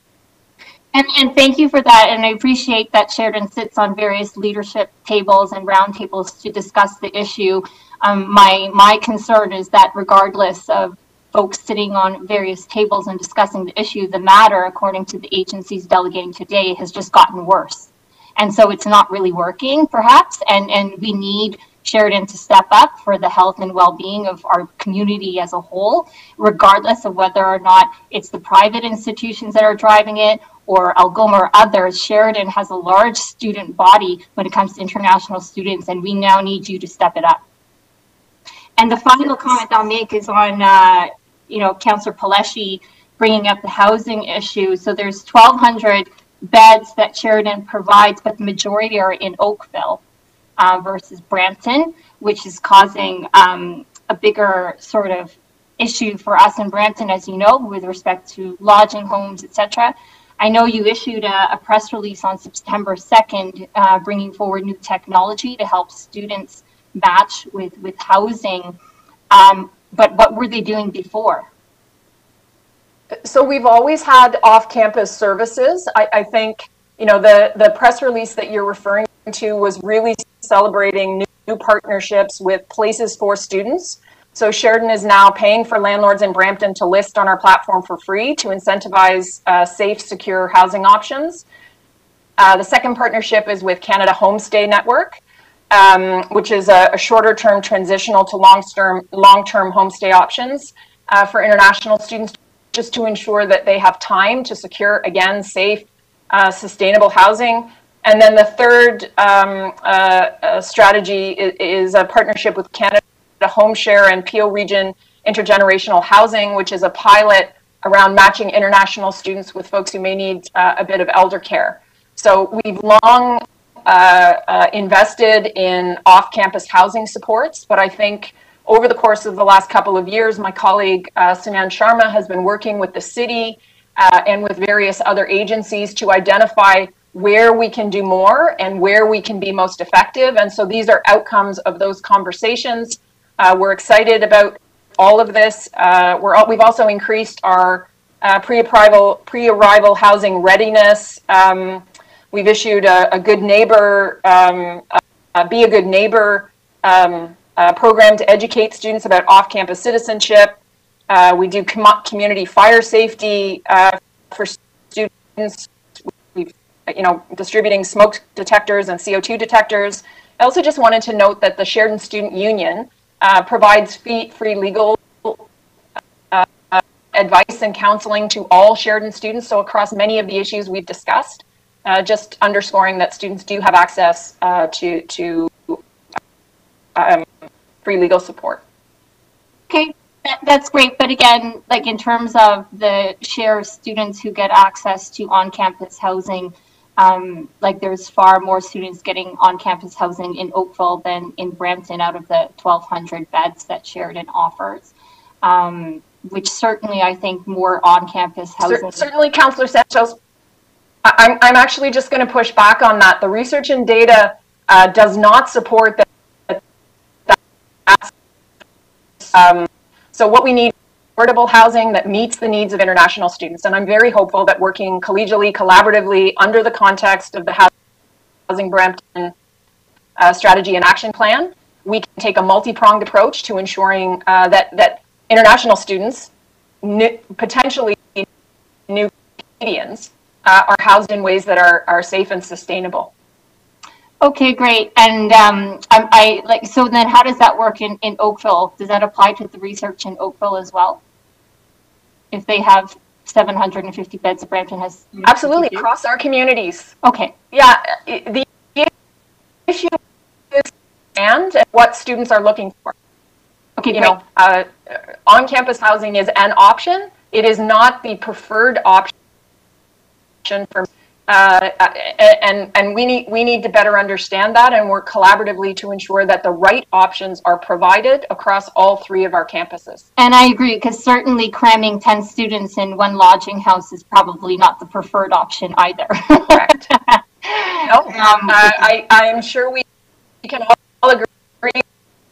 And thank you for that. And I appreciate that Sheridan sits on various leadership tables and roundtables to discuss the issue. My concern is that regardless of folks sitting on various tables and discussing the issue, the matter, according to the agencies delegating today, has just gotten worse. And so it's not really working, perhaps, and we need Sheridan to step up for the health and well-being of our community as a whole, regardless of whether or not it's the private institutions that are driving it or Algoma or others. Sheridan has a large student body when it comes to international students, and we now need you to step it up. And the final comment I'll make is on, Councillor Paleshi bringing up the housing issue. So there's 1,200 beds that Sheridan provides, but the majority are in Oakville versus Brampton, which is causing a bigger sort of issue for us in Brampton, as you know, with respect to lodging homes, etc. I know you issued a press release on September 2nd, bringing forward new technology to help students match with housing. But what were they doing before? So we've always had off-campus services. I think, the press release that you're referring to was really celebrating new partnerships with places for students. So Sheridan is now paying for landlords in Brampton to list on our platform for free to incentivize safe, secure housing options. The second partnership is with Canada Homestay Network, which is a shorter-term transitional to long-term homestay options for international students, just to ensure that they have time to secure, again, safe, sustainable housing. And then the third strategy is a partnership with Canada Home Share and Peel Region Intergenerational Housing, which is a pilot around matching international students with folks who may need a bit of elder care. So we've long invested in off-campus housing supports, but I think over the course of the last couple of years, my colleague Sunan Sharma has been working with the city and with various other agencies to identify where we can do more and where we can be most effective. And so these are outcomes of those conversations. We're excited about all of this. We've also increased our pre-arrival housing readiness. We've issued a good neighbor, be a good neighbor program to educate students about off-campus citizenship. We do community fire safety for students. We've, distributing smoke detectors and CO2 detectors. I also just wanted to note that the Sheridan Student Union provides free legal advice and counseling to all Sheridan students. So across many of the issues we've discussed, just underscoring that students do have access to free legal support. Okay, that's great. But again, like in terms of the share of students who get access to on-campus housing, there's far more students getting on-campus housing in Oakville than in Brampton out of the 1,200 beds that Sheridan offers, which certainly I think more on-campus housing. Certainly, Councillor Santos, I'm actually just going to push back on that. The research and data does not support that. So what we need is affordable housing that meets the needs of international students. And I'm very hopeful that working collegially, collaboratively, under the context of the Housing Brampton strategy and action plan, we can take a multi-pronged approach to ensuring that international students, potentially new Canadians, are housed in ways that are safe and sustainable. Okay, great. And so then how does that work in Oakville? Does that apply to the research in Oakville as well? If they have 750 beds, Brampton has? Absolutely, across our communities. Okay. Yeah, the issue is and what students are looking for. Okay, you know, on-campus housing is an option. It is not the preferred option for and we need to better understand that and work collaboratively to ensure that the right options are provided across all 3 of our campuses. And I agree, because certainly cramming 10 students in one lodging house is probably not the preferred option either. Correct. No, I'm sure we can all agree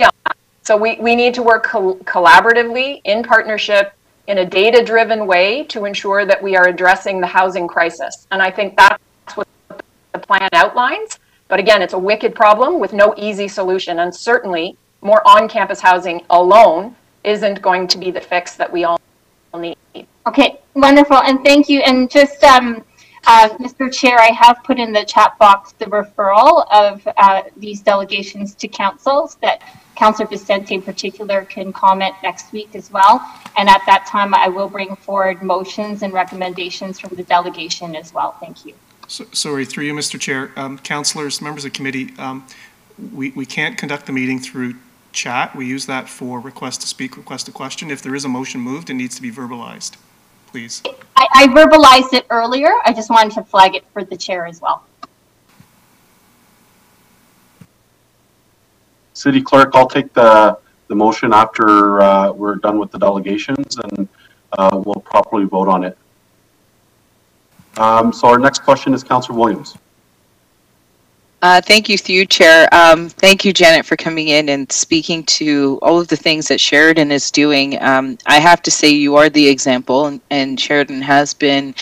on that. So we need to work collaboratively in partnership in a data-driven way to ensure that we are addressing the housing crisis. And I think that's what the plan outlines. But again, it's a wicked problem with no easy solution. And certainly more on-campus housing alone isn't going to be the fix that we all need. Okay, wonderful. And thank you. And just, Mr. Chair, I have put in the chat box the referral of these delegations to councils that Councillor Vicente in particular can comment next week as well. And at that time, I will bring forward motions and recommendations from the delegation as well. Thank you. So, sorry, through you, Mr. Chair. Councillors, members of the committee, we can't conduct the meeting through chat. We use that for request to speak, request to question. If there is a motion moved, it needs to be verbalized, please. I verbalized it earlier. I just wanted to flag it for the chair as well. City Clerk, I'll take the motion after we're done with the delegations, and we'll properly vote on it. So our next question is Councillor Williams. Thank you, through you, Chair. Thank you, Janet, for coming in and speaking to all of the things that Sheridan is doing. I have to say you are the example, and Sheridan has been,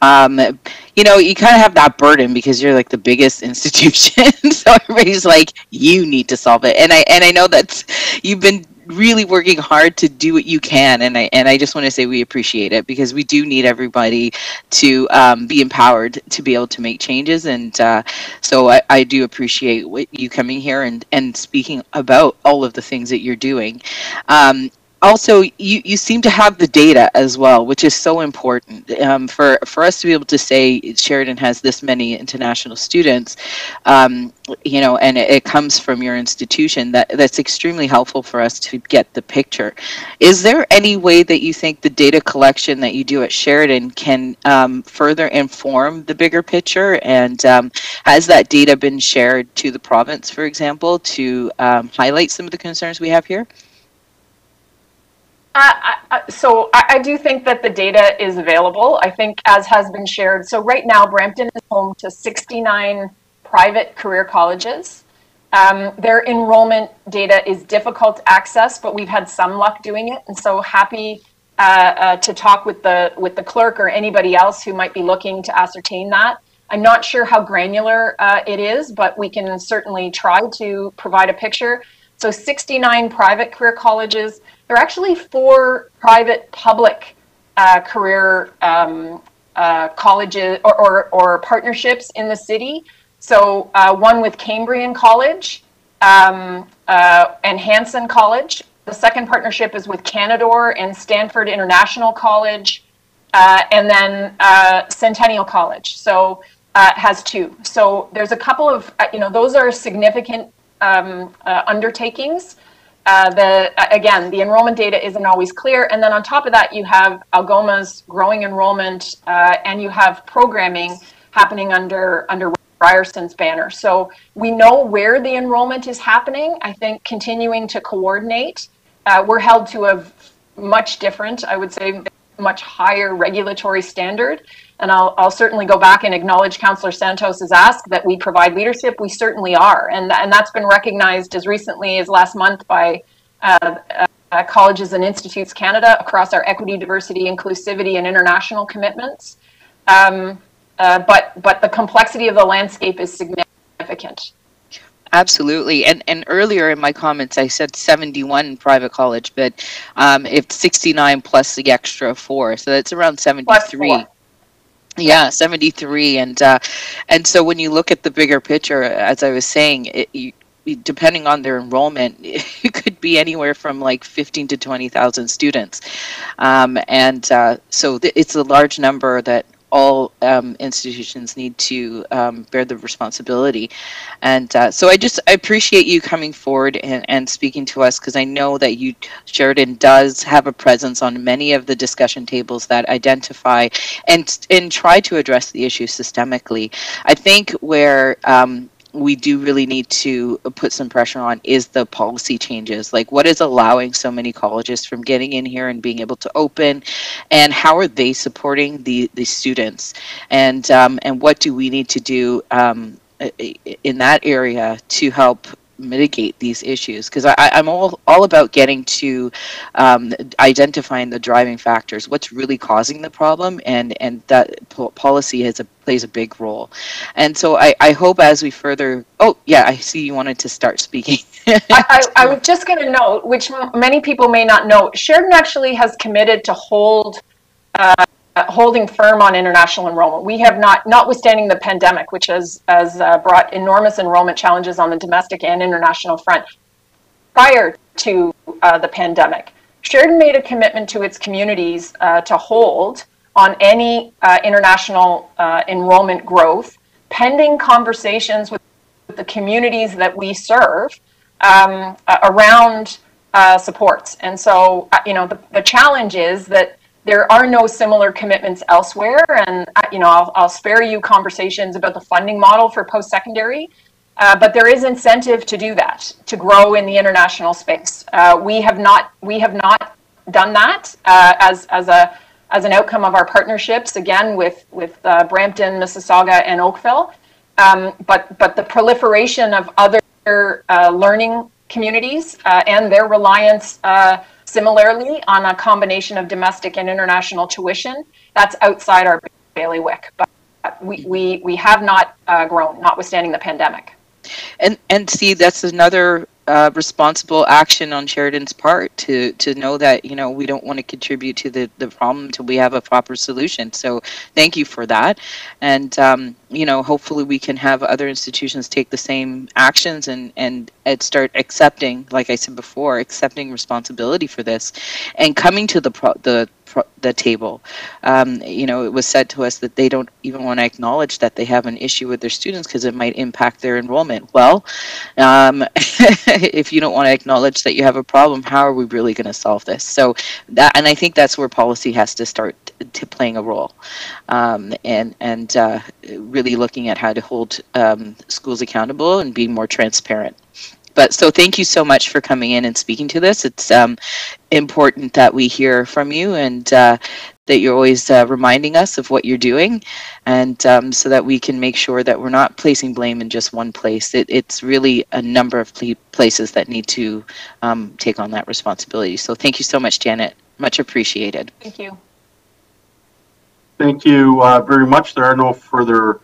you know, you kind of have that burden because you're like the biggest institution. So everybody's like, you need to solve it. And I know that you've been really working hard to do what you can, and I just want to say we appreciate it, because we do need everybody to be empowered to be able to make changes, and so I do appreciate you coming here and speaking about all of the things that you're doing. Also, you seem to have the data as well, which is so important for us to be able to say Sheridan has this many international students, you know, and it comes from your institution. That's extremely helpful for us to get the picture. Is there any way that you think the data collection that you do at Sheridan can further inform the bigger picture? And has that data been shared to the province, for example, to highlight some of the concerns we have here? So I do think that the data is available, I think, as has been shared. So right now, Brampton is home to 69 private career colleges. Their enrollment data is difficult to access, but we've had some luck doing it. And so happy to talk with the clerk or anybody else who might be looking to ascertain that. I'm not sure how granular it is, but we can certainly try to provide a picture. So 69 private career colleges. There are actually 4 private public career colleges or partnerships in the city. So one with Cambrian College and Hanson College. The second partnership is with Canadore and Stanford International College, and then Centennial College. So has 2. So there's a couple of, you know, those are significant undertakings. Again, the enrollment data isn't always clear. And then on top of that, you have Algoma's growing enrollment, and you have programming happening under Ryerson's banner. So we know where the enrollment is happening. I think continuing to coordinate. We're held to a much different, I would say, much higher regulatory standard. And I'll certainly go back and acknowledge Councillor Santos's ask that we provide leadership. We certainly are. And that's been recognized as recently as last month by Colleges and Institutes Canada across our equity, diversity, inclusivity, and international commitments. But the complexity of the landscape is significant. Absolutely. And earlier in my comments, I said 71 private college, but it's 69 plus the extra 4. So that's around 73. Yeah, 73. And so when you look at the bigger picture, as I was saying, depending on their enrollment, it could be anywhere from like 15 to 20,000 students. So it's a large number that all institutions need to bear the responsibility. And so I appreciate you coming forward and speaking to us, because I know that Sheridan does have a presence on many of the discussion tables that identify and try to address the issue systemically. I think where we do really need to put some pressure on is the policy changes. Like, what is allowing so many colleges from getting in here and being able to open, and how are they supporting the students, and what do we need to do in that area to help mitigate these issues? Because I'm all about getting to identifying the driving factors, what's really causing the problem, and that policy plays a big role. And so I hope as we further, oh yeah, I see you wanted to start speaking. I was just going to note, which many people may not know, Sheridan actually has committed to holding firm on international enrollment. We have not, notwithstanding the pandemic, which has brought enormous enrollment challenges on the domestic and international front. Prior to the pandemic, Sheridan made a commitment to its communities to hold on any international enrollment growth, pending conversations with the communities that we serve around supports. And so, the challenge is that there are no similar commitments elsewhere, and I'll spare you conversations about the funding model for post-secondary, but there is incentive to do that, to grow in the international space. We have not done that as an outcome of our partnerships, again with Brampton, Mississauga, and Oakville, but the proliferation of other learning communities and their reliance similarly on a combination of domestic and international tuition, that's outside our bailiwick. But we have not grown, notwithstanding the pandemic. And see, that's another responsible action on Sheridan's part to know that we don't want to contribute to the problem until we have a proper solution. So thank you for that, and hopefully we can have other institutions take the same actions and start accepting, like I said before, accepting responsibility for this and coming to the table. It was said to us that they don't even want to acknowledge that they have an issue with their students because it might impact their enrollment. Well, if you don't want to acknowledge that you have a problem, how are we really going to solve this? So and I think that's where policy has to start to playing a role, and really looking at how to hold schools accountable and being more transparent. But so thank you so much for coming in and speaking to this. It's important that we hear from you, and that you're always reminding us of what you're doing, and so that we can make sure that we're not placing blame in just one place. It's really a number of places that need to take on that responsibility. So thank you so much, Janet. Much appreciated. Thank you. Thank you very much. There are no further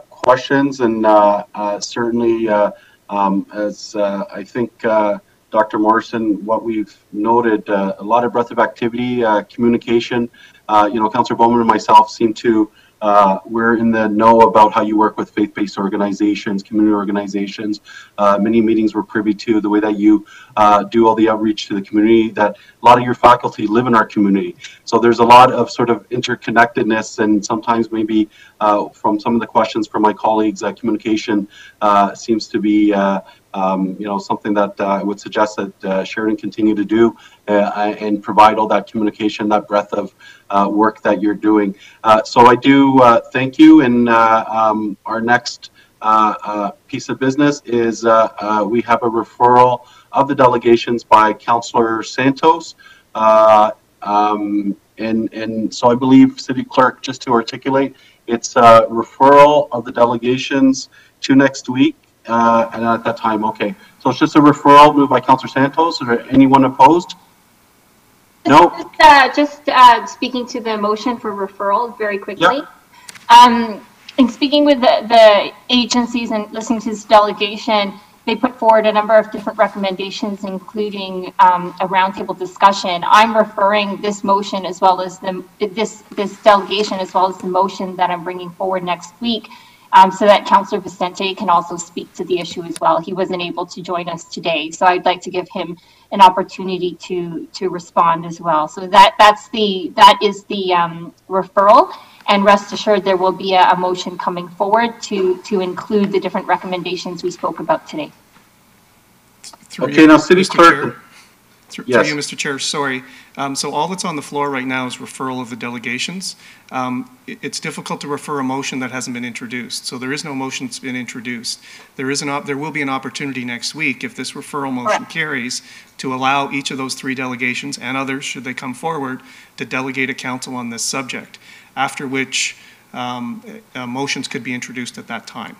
questions, and certainly as I think Dr. Morrison, what we've noted, a lot of breadth of activity, communication. Councillor Bowman and myself seem to, we're in the know about how you work with faith-based organizations, community organizations. Many meetings we're privy to, the way that you do all the outreach to the community, that a lot of your faculty live in our community. So there's a lot of sort of interconnectedness, and sometimes maybe from some of the questions from my colleagues, communication seems to be something that I would suggest that Sheridan continue to do and provide all that communication, that breadth of work that you're doing. So I do thank you. And our next piece of business is we have a referral of the delegations by Councillor Santos. and so I believe, City Clerk, just to articulate, it's a referral of the delegations to next week, and at that time, okay. So it's just a referral moved by Councillor Santos. Is there anyone opposed? No? Just speaking to the motion for referral very quickly. Yep. In speaking with the agencies and listening to this delegation, they put forward a number of different recommendations, including a roundtable discussion. I'm referring this motion as well as this delegation, as well as the motion that I'm bringing forward next week, so that Councillor Vicente can also speak to the issue as well. He wasn't able to join us today, so I'd like to give him an opportunity to respond as well. So that is the referral. And rest assured, there will be a motion coming forward to include the different recommendations we spoke about today. Okay, now City Clerk. Through you, Mr. Chair, sorry. So all that's on the floor right now is referral of the delegations. It's difficult to refer a motion that hasn't been introduced. So there is no motion that's been introduced. There will be an opportunity next week, if this referral motion carries, to allow each of those 3 delegations and others, should they come forward, to delegate a council on this subject, after which motions could be introduced at that time.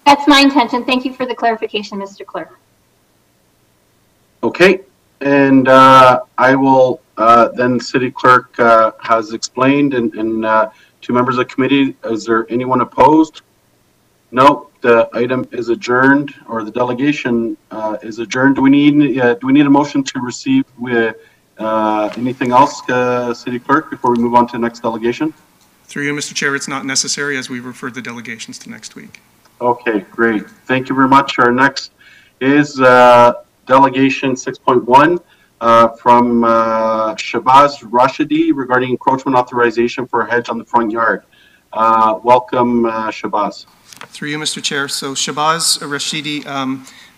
That's my intention. Thank you for the clarification, Mr. Clerk. Okay, and I will then, City Clerk has explained, and 2 members of the committee, is there anyone opposed? No, the item is adjourned, or the delegation is adjourned. Do we need a motion to receive with anything else, City Clerk, before we move on to the next delegation? Through you, Mr. Chair, it's not necessary, as we referred the delegations to next week. Okay, great. Thank you very much. Our next is Delegation 6.1 from Shahbaz Rashidi regarding encroachment authorization for a hedge on the front yard. Welcome, Shahbaz. Through you, Mr. Chair. So Shahbaz Rashidi,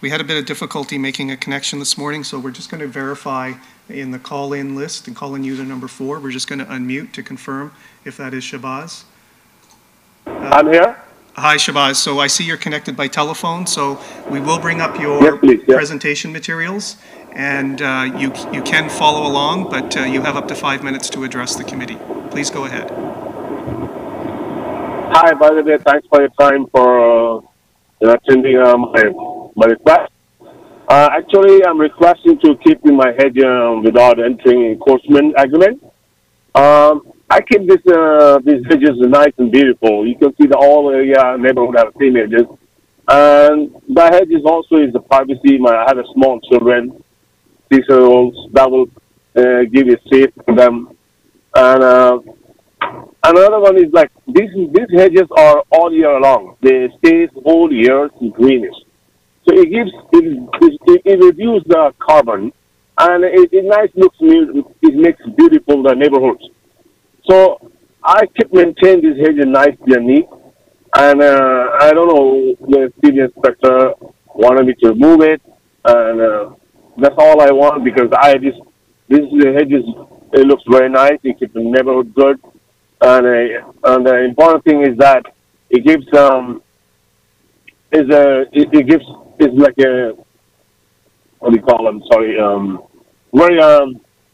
we had a bit of difficulty making a connection this morning, so we're just going to verify in the call-in list and call-in user number 4. We're just going to unmute to confirm if that is Shahbaz. I'm here. Hi, Shahbaz. So I see you're connected by telephone, so we will bring up your presentation materials, and you can follow along, but you have up to 5 minutes to address the committee. Please go ahead. Hi, by the way, thanks for your time for attending my request. Actually, I'm requesting to keep in my hedge without entering enforcement agreement. I keep these hedges nice and beautiful. You can see the whole area neighborhood have same hedges, and the hedges also is the privacy. I have a small children, 6-year-olds, that will give it safe for them. And another one is like these hedges are all year long. They stay whole year greenish. So it reduces the carbon, and it nice looks. It makes beautiful the neighborhoods. So I keep maintain this hedge nicely and neat, and I don't know, the city inspector wanted me to remove it, and that's all I want, because this hedges, it looks very nice. It keeps the neighborhood good, and the important thing is that it gives it's like a, what do you call them? Sorry, very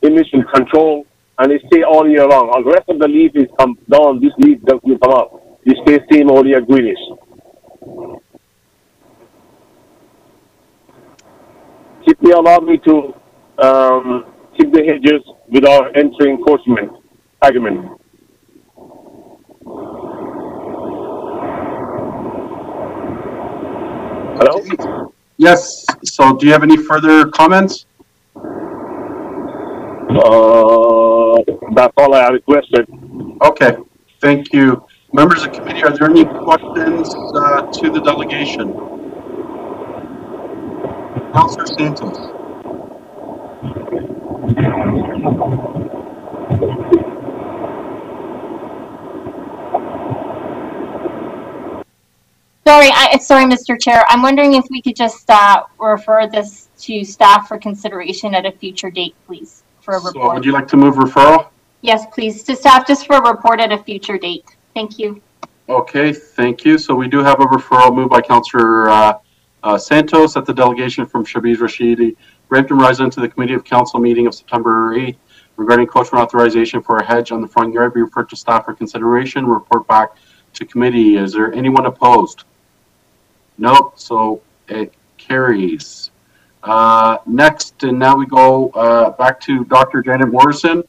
emission control. And it stay all year long. All the rest of the leaf is come down. This leaf doesn't come up. It stays same all year greenish. If they allow me to keep the hedges without entering enforcement agreement. Hello? Yes. So do you have any further comments? That's all I requested. Okay, thank you. Members of the committee, are there any questions to the delegation? Councillor Santos. Sorry, Mr. Chair. I'm wondering if we could just refer this to staff for consideration at a future date, please, for a report. So would you like to move referral? Yes, please, to staff just for a report at a future date. Thank you. Okay, thank you. So we do have a referral moved by Councillor Santos at the delegation from Shahbaz Rashidi, Brampton resident, to the Committee of Council meeting of September 8th regarding coachman authorization for a hedge on the front yard be referred to staff for consideration, report back to committee. Is there anyone opposed? Nope, so it carries. Next, and now we go back to Dr. Janet Morrison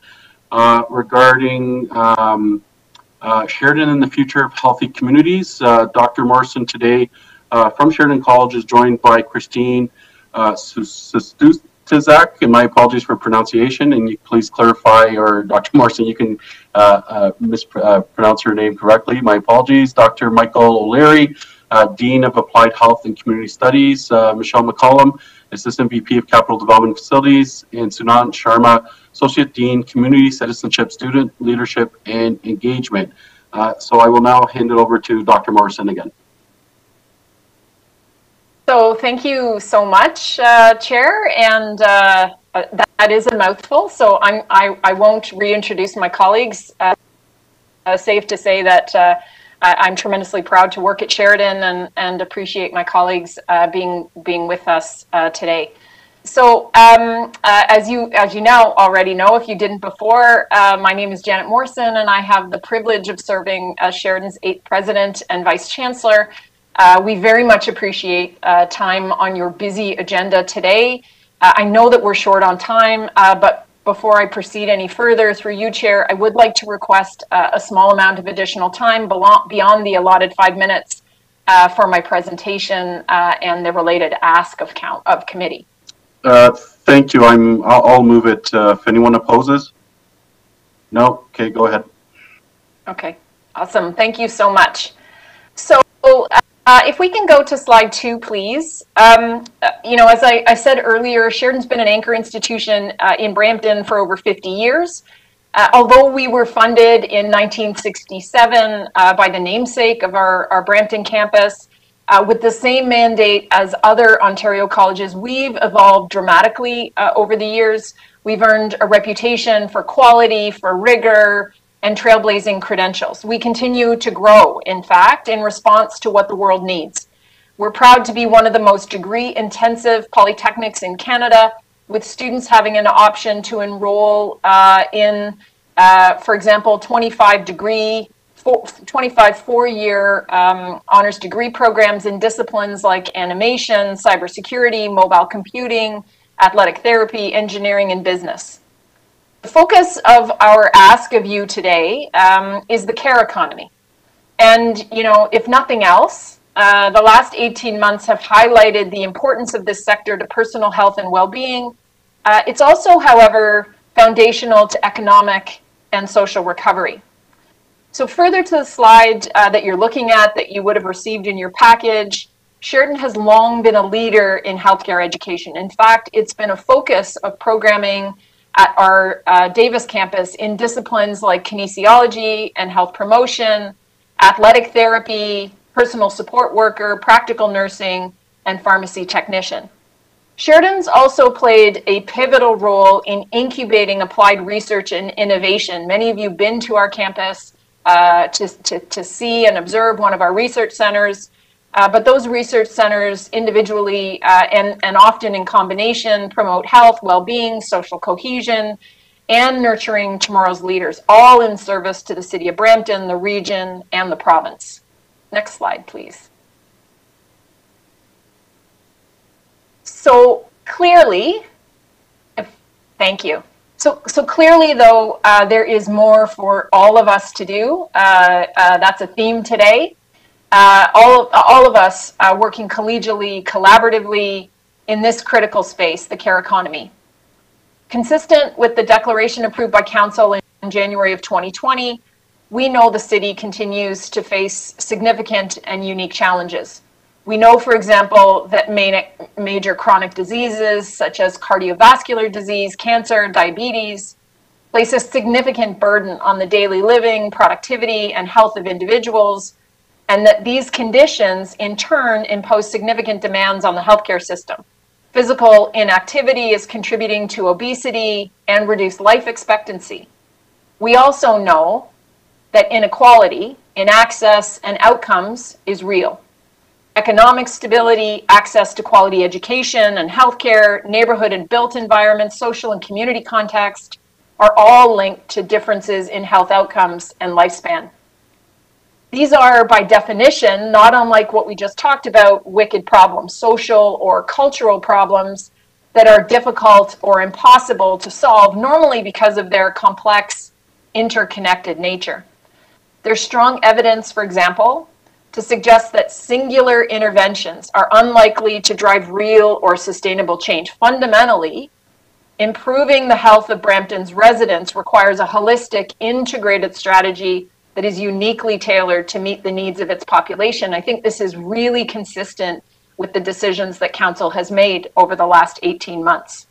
regarding Sheridan and the future of healthy communities. Dr. Morrison today from Sheridan College is joined by Christine Sustuzak, and my apologies for pronunciation, and you please clarify, or Dr. Morrison, you can mispronounce her name correctly. My apologies. Dr. Michael O'Leary, Dean of Applied Health and Community Studies, Michelle McCollum, Assistant VP of Capital Development Facilities, and Sunant Sharma, Associate Dean, Community Citizenship, Student Leadership, and Engagement. So I will now hand it over to Dr. Morrison again. So thank you so much, Chair, and that is a mouthful, so I won't reintroduce my colleagues. Safe to say that I'm tremendously proud to work at Sheridan and appreciate my colleagues being with us today. So as you now already know, if you didn't before, my name is Janet Morrison, and I have the privilege of serving as Sheridan's 8th President and Vice Chancellor. We very much appreciate time on your busy agenda today. I know that we're short on time, but before I proceed any further, through you, Chair, I would like to request a small amount of additional time beyond the allotted 5 minutes for my presentation and the related ask of committee. Thank you. I'll move it. If anyone opposes? No? Okay, go ahead. Okay, awesome. Thank you so much. So if we can go to slide 2, please. You know, as I said earlier, Sheridan's been an anchor institution in Brampton for over 50 years. Although we were funded in 1967 by the namesake of our Brampton campus, with the same mandate as other Ontario colleges, we've evolved dramatically over the years. We've earned a reputation for quality, for rigor, and trailblazing credentials. We continue to grow, in fact, in response to what the world needs. We're proud to be one of the most degree-intensive polytechnics in Canada, with students having an option to enroll in, for example, 25 four-year honors degree programs in disciplines like animation, cybersecurity, mobile computing, athletic therapy, engineering, and business. The focus of our ask of you today is the care economy. And, you know, if nothing else, the last 18 months have highlighted the importance of this sector to personal health and well-being. It's also, however, foundational to economic and social recovery. So further to the slide that you're looking at, that you would have received in your package, Sheridan has long been a leader in healthcare education. In fact, it's been a focus of programming at our Davis campus in disciplines like kinesiology and health promotion, athletic therapy, personal support worker, practical nursing, and pharmacy technician. Sheridan's also played a pivotal role in incubating applied research and innovation. Many of you have been to our campus to see and observe one of our research centers. But those research centers individually and often in combination promote health, well-being, social cohesion, and nurturing tomorrow's leaders, all in service to the city of Brampton, the region, and the province. Next slide, please. So clearly, thank you. So clearly, though, there is more for all of us to do. That's a theme today. All of us working collegially, collaboratively in this critical space, the care economy. Consistent with the declaration approved by Council in January of 2020, we know the city continues to face significant and unique challenges. We know, for example, that major chronic diseases such as cardiovascular disease, cancer, diabetes, place a significant burden on the daily living, productivity, and health of individuals, and that these conditions in turn impose significant demands on the healthcare system. Physical inactivity is contributing to obesity and reduced life expectancy. We also know that inequality in access and outcomes is real. Economic stability, access to quality education and healthcare, neighborhood and built environments, social and community context, are all linked to differences in health outcomes and lifespan. These are, by definition, not unlike what we just talked about, wicked problems, social or cultural problems that are difficult or impossible to solve, normally because of their complex, interconnected nature. There's strong evidence, for example, to suggest that singular interventions are unlikely to drive real or sustainable change. Fundamentally, improving the health of Brampton's residents requires a holistic, integrated strategy that is uniquely tailored to meet the needs of its population. I think this is really consistent with the decisions that Council has made over the last 18 months.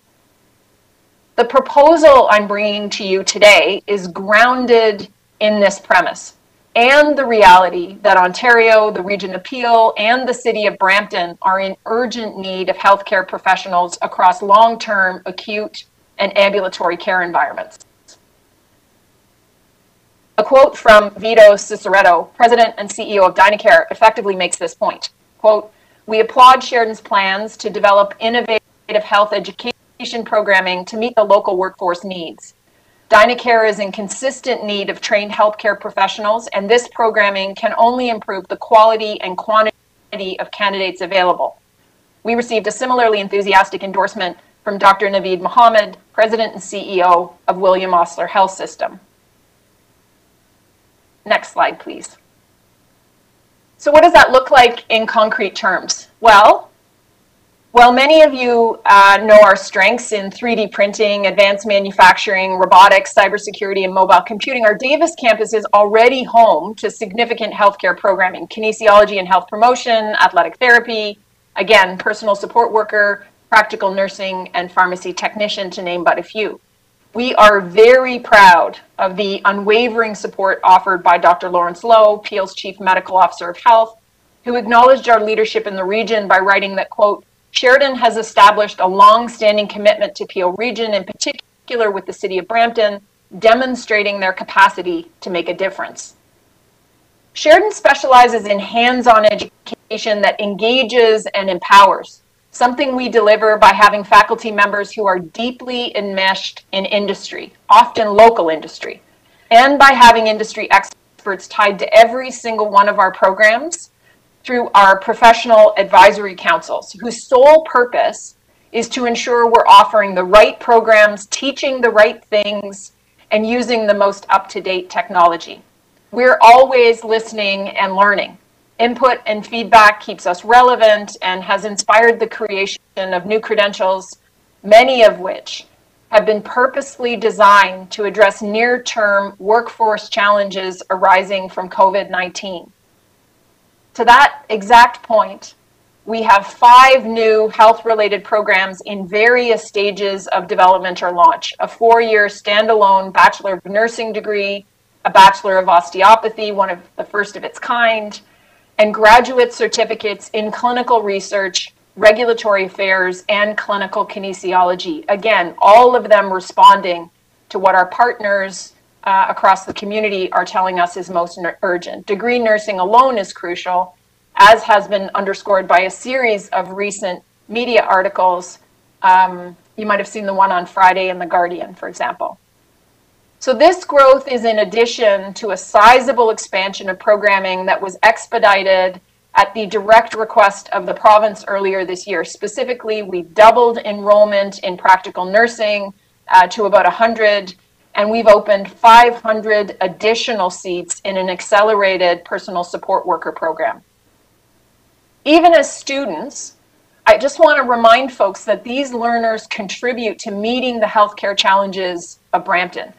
The proposal I'm bringing to you today is grounded in this premise and the reality that Ontario, the Region of Peel, and the City of Brampton are in urgent need of healthcare professionals across long-term, acute, and ambulatory care environments. A quote from Vito Ciceretto, President and CEO of Dynacare, effectively makes this point. Quote, "We applaud Sheridan's plans to develop innovative health education programming to meet the local workforce needs. Dynacare is in consistent need of trained healthcare professionals, and this programming can only improve the quality and quantity of candidates available." We received a similarly enthusiastic endorsement from Dr. Naveed Mohammed, President and CEO of William Osler Health System. Next slide, please. So what does that look like in concrete terms? Well, many of you know our strengths in 3D printing, advanced manufacturing, robotics, cybersecurity, and mobile computing. Our Davis campus is already home to significant healthcare programming, kinesiology and health promotion, athletic therapy, again, personal support worker, practical nursing, and pharmacy technician, to name but a few. We are very proud of the unwavering support offered by Dr. Lawrence Lowe, Peel's Chief Medical Officer of Health, who acknowledged our leadership in the region by writing that, quote, "Sheridan has established a long-standing commitment to Peel Region, in particular with the City of Brampton, demonstrating their capacity to make a difference." Sheridan specializes in hands-on education that engages and empowers, something we deliver by having faculty members who are deeply enmeshed in industry, often local industry, and by having industry experts tied to every single one of our programs through our professional advisory councils, whose sole purpose is to ensure we're offering the right programs, teaching the right things, and using the most up-to-date technology. We're always listening and learning. Input and feedback keeps us relevant and has inspired the creation of new credentials, many of which have been purposely designed to address near-term workforce challenges arising from COVID-19. To that exact point, we have 5 new health-related programs in various stages of development or launch: a 4-year standalone Bachelor of Nursing degree, a Bachelor of Osteopathy, one of the first of its kind, and graduate certificates in clinical research, regulatory affairs, and clinical kinesiology. Again, all of them responding to what our partners across the community are telling us is most urgent. Degree nursing alone is crucial, as has been underscored by a series of recent media articles. You might have seen the one on Friday in The Guardian, for example. So this growth is in addition to a sizable expansion of programming that was expedited at the direct request of the province earlier this year. Specifically, we've doubled enrollment in practical nursing to about 100, and we've opened 500 additional seats in an accelerated personal support worker program. Even as students, I just want to remind folks that these learners contribute to meeting the healthcare challenges of Brampton.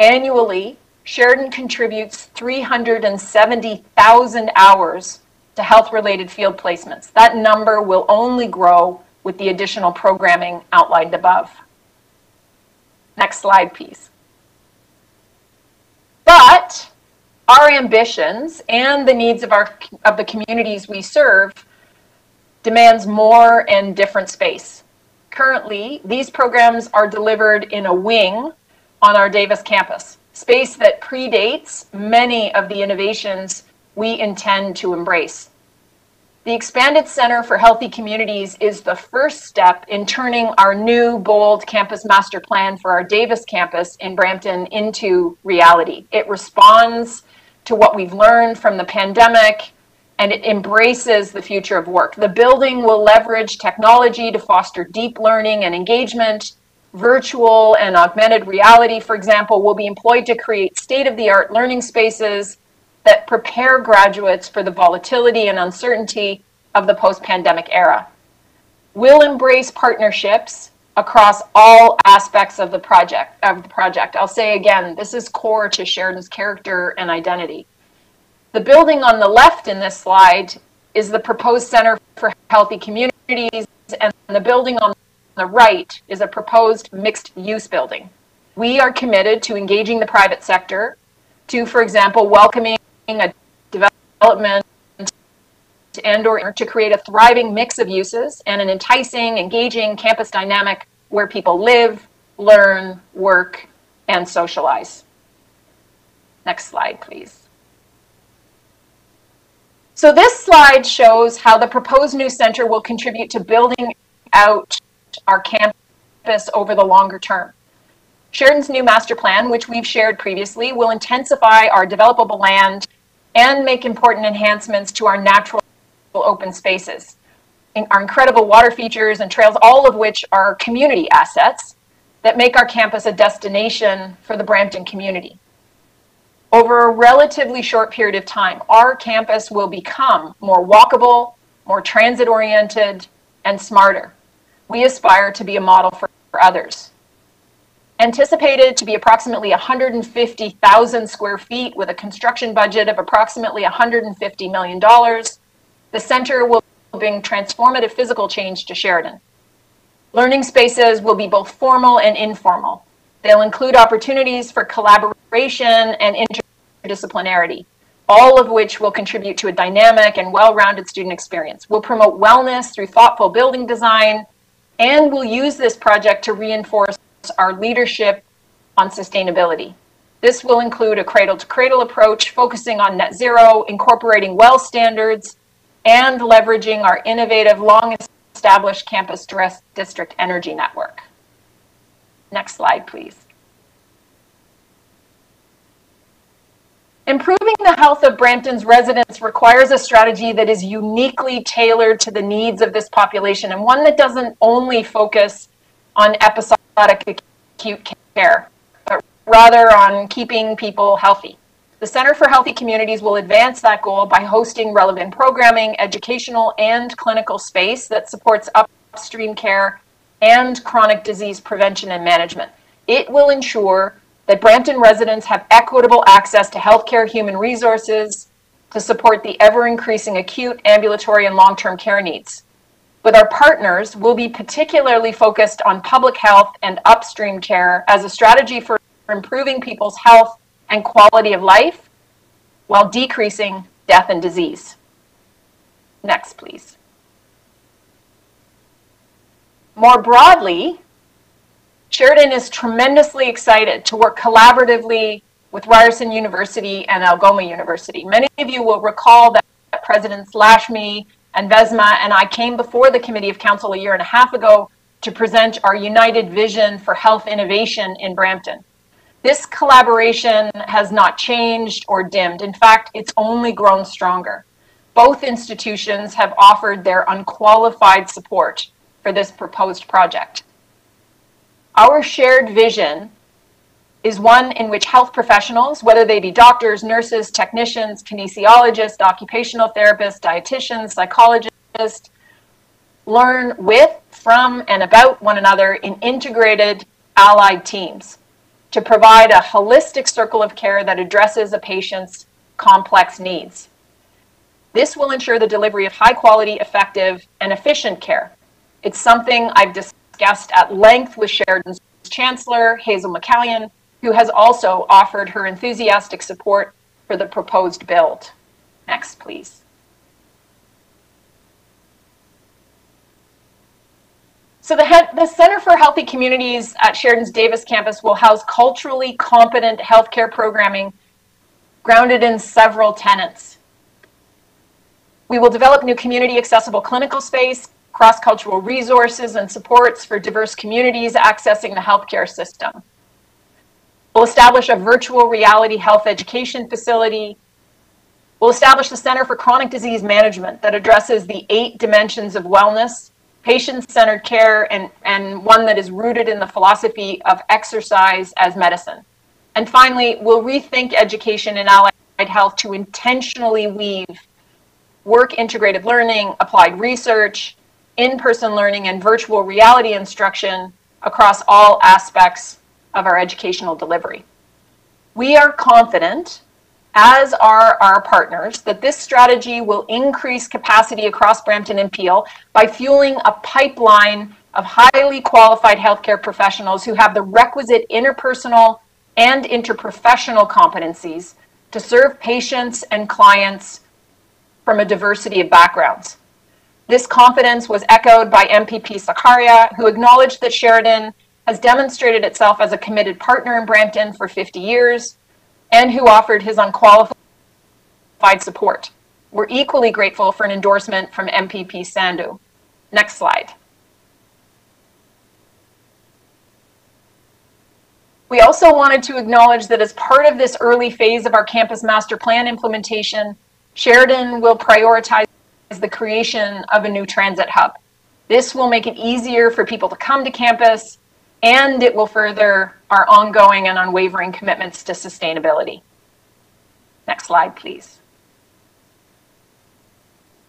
Annually, Sheridan contributes 370,000 hours to health-related field placements. That number will only grow with the additional programming outlined above. Next slide, please. But our ambitions and the needs of the communities we serve demands more and different space. Currently, these programs are delivered in a wing on our Davis campus, space that predates many of the innovations we intend to embrace. The expanded Center for Healthy Communities is the first step in turning our new, bold campus master plan for our Davis campus in Brampton into reality. It responds to what we've learned from the pandemic, and it embraces the future of work. The building will leverage technology to foster deep learning and engagement. Virtual and augmented reality, for example, will be employed to create state-of-the-art learning spaces that prepare graduates for the volatility and uncertainty of the post-pandemic era. We'll embrace partnerships across all aspects of the project. I'll say again, this is core to Sheridan's character and identity. The building on the left in this slide is the proposed Center for Healthy Communities, and the building on the right is a proposed mixed-use building. We are committed to engaging the private sector to, for example, welcoming a development and/or to create a thriving mix of uses and an enticing, engaging campus dynamic where people live, learn, work, and socialize. Next slide, please. So this slide shows how the proposed new center will contribute to building out our campus over the longer term. Sheridan's new master plan, which we've shared previously, will intensify our developable land and make important enhancements to our natural open spaces, our incredible water features and trails, all of which are community assets that make our campus a destination for the Brampton community. Over a relatively short period of time, our campus will become more walkable, more transit-oriented, and smarter. We aspire to be a model for others. Anticipated to be approximately 150,000 square feet with a construction budget of approximately $150 million, the center will bring transformative physical change to Sheridan. Learning spaces will be both formal and informal. They'll include opportunities for collaboration and interdisciplinarity, all of which will contribute to a dynamic and well-rounded student experience. We'll promote wellness through thoughtful building design, and we'll use this project to reinforce our leadership on sustainability. This will include a cradle-to-cradle approach focusing on net zero, incorporating WELL standards, and leveraging our innovative, long-established campus district energy network. Next slide, please. Improving the health of Brampton's residents requires a strategy that is uniquely tailored to the needs of this population, and one that doesn't only focus on episodic acute care, but rather on keeping people healthy. The Center for Healthy Communities will advance that goal by hosting relevant programming, educational, and clinical space that supports upstream care and chronic disease prevention and management. It will ensure that Brampton residents have equitable access to healthcare, human resources to support the ever-increasing acute, ambulatory, and long-term care needs. With our partners, we'll be particularly focused on public health and upstream care as a strategy for improving people's health and quality of life while decreasing death and disease. Next, please. More broadly, Sheridan is tremendously excited to work collaboratively with Ryerson University and Algoma University. Many of you will recall that Presidents Lashmi and Vesma and I came before the Committee of Council a year and a half ago to present our united vision for health innovation in Brampton. This collaboration has not changed or dimmed. In fact, it's only grown stronger. Both institutions have offered their unqualified support for this proposed project. Our shared vision is one in which health professionals, whether they be doctors, nurses, technicians, kinesiologists, occupational therapists, dietitians, psychologists, learn with, from, and about one another in integrated allied teams to provide a holistic circle of care that addresses a patient's complex needs. This will ensure the delivery of high quality, effective, and efficient care. It's something I've discussed at length with Sheridan's Chancellor, Hazel McCallion, who has also offered her enthusiastic support for the proposed build. Next, please. So the Center for Healthy Communities at Sheridan's Davis campus will house culturally competent healthcare programming grounded in several tenets. We will develop new community accessible clinical space, cross-cultural resources and supports for diverse communities accessing the healthcare system. We'll establish a virtual reality health education facility. We'll establish the Center for Chronic Disease Management that addresses the 8 dimensions of wellness, patient-centered care, and one that is rooted in the philosophy of exercise as medicine. And finally, we'll rethink education in allied health to intentionally weave work-integrated learning, applied research, in-person learning, and virtual reality instruction across all aspects of our educational delivery. We are confident, as are our partners, that this strategy will increase capacity across Brampton and Peel by fueling a pipeline of highly qualified healthcare professionals who have the requisite interpersonal and interprofessional competencies to serve patients and clients from a diversity of backgrounds. This confidence was echoed by MPP Sakaria, who acknowledged that Sheridan has demonstrated itself as a committed partner in Brampton for 50 years, and who offered his unqualified support. We're equally grateful for an endorsement from MPP Sandhu. Next slide. We also wanted to acknowledge that as part of this early phase of our campus master plan implementation, Sheridan will prioritize the creation of a new transit hub. This will make it easier for people to come to campus, and it will further our ongoing and unwavering commitments to sustainability. Next slide, please.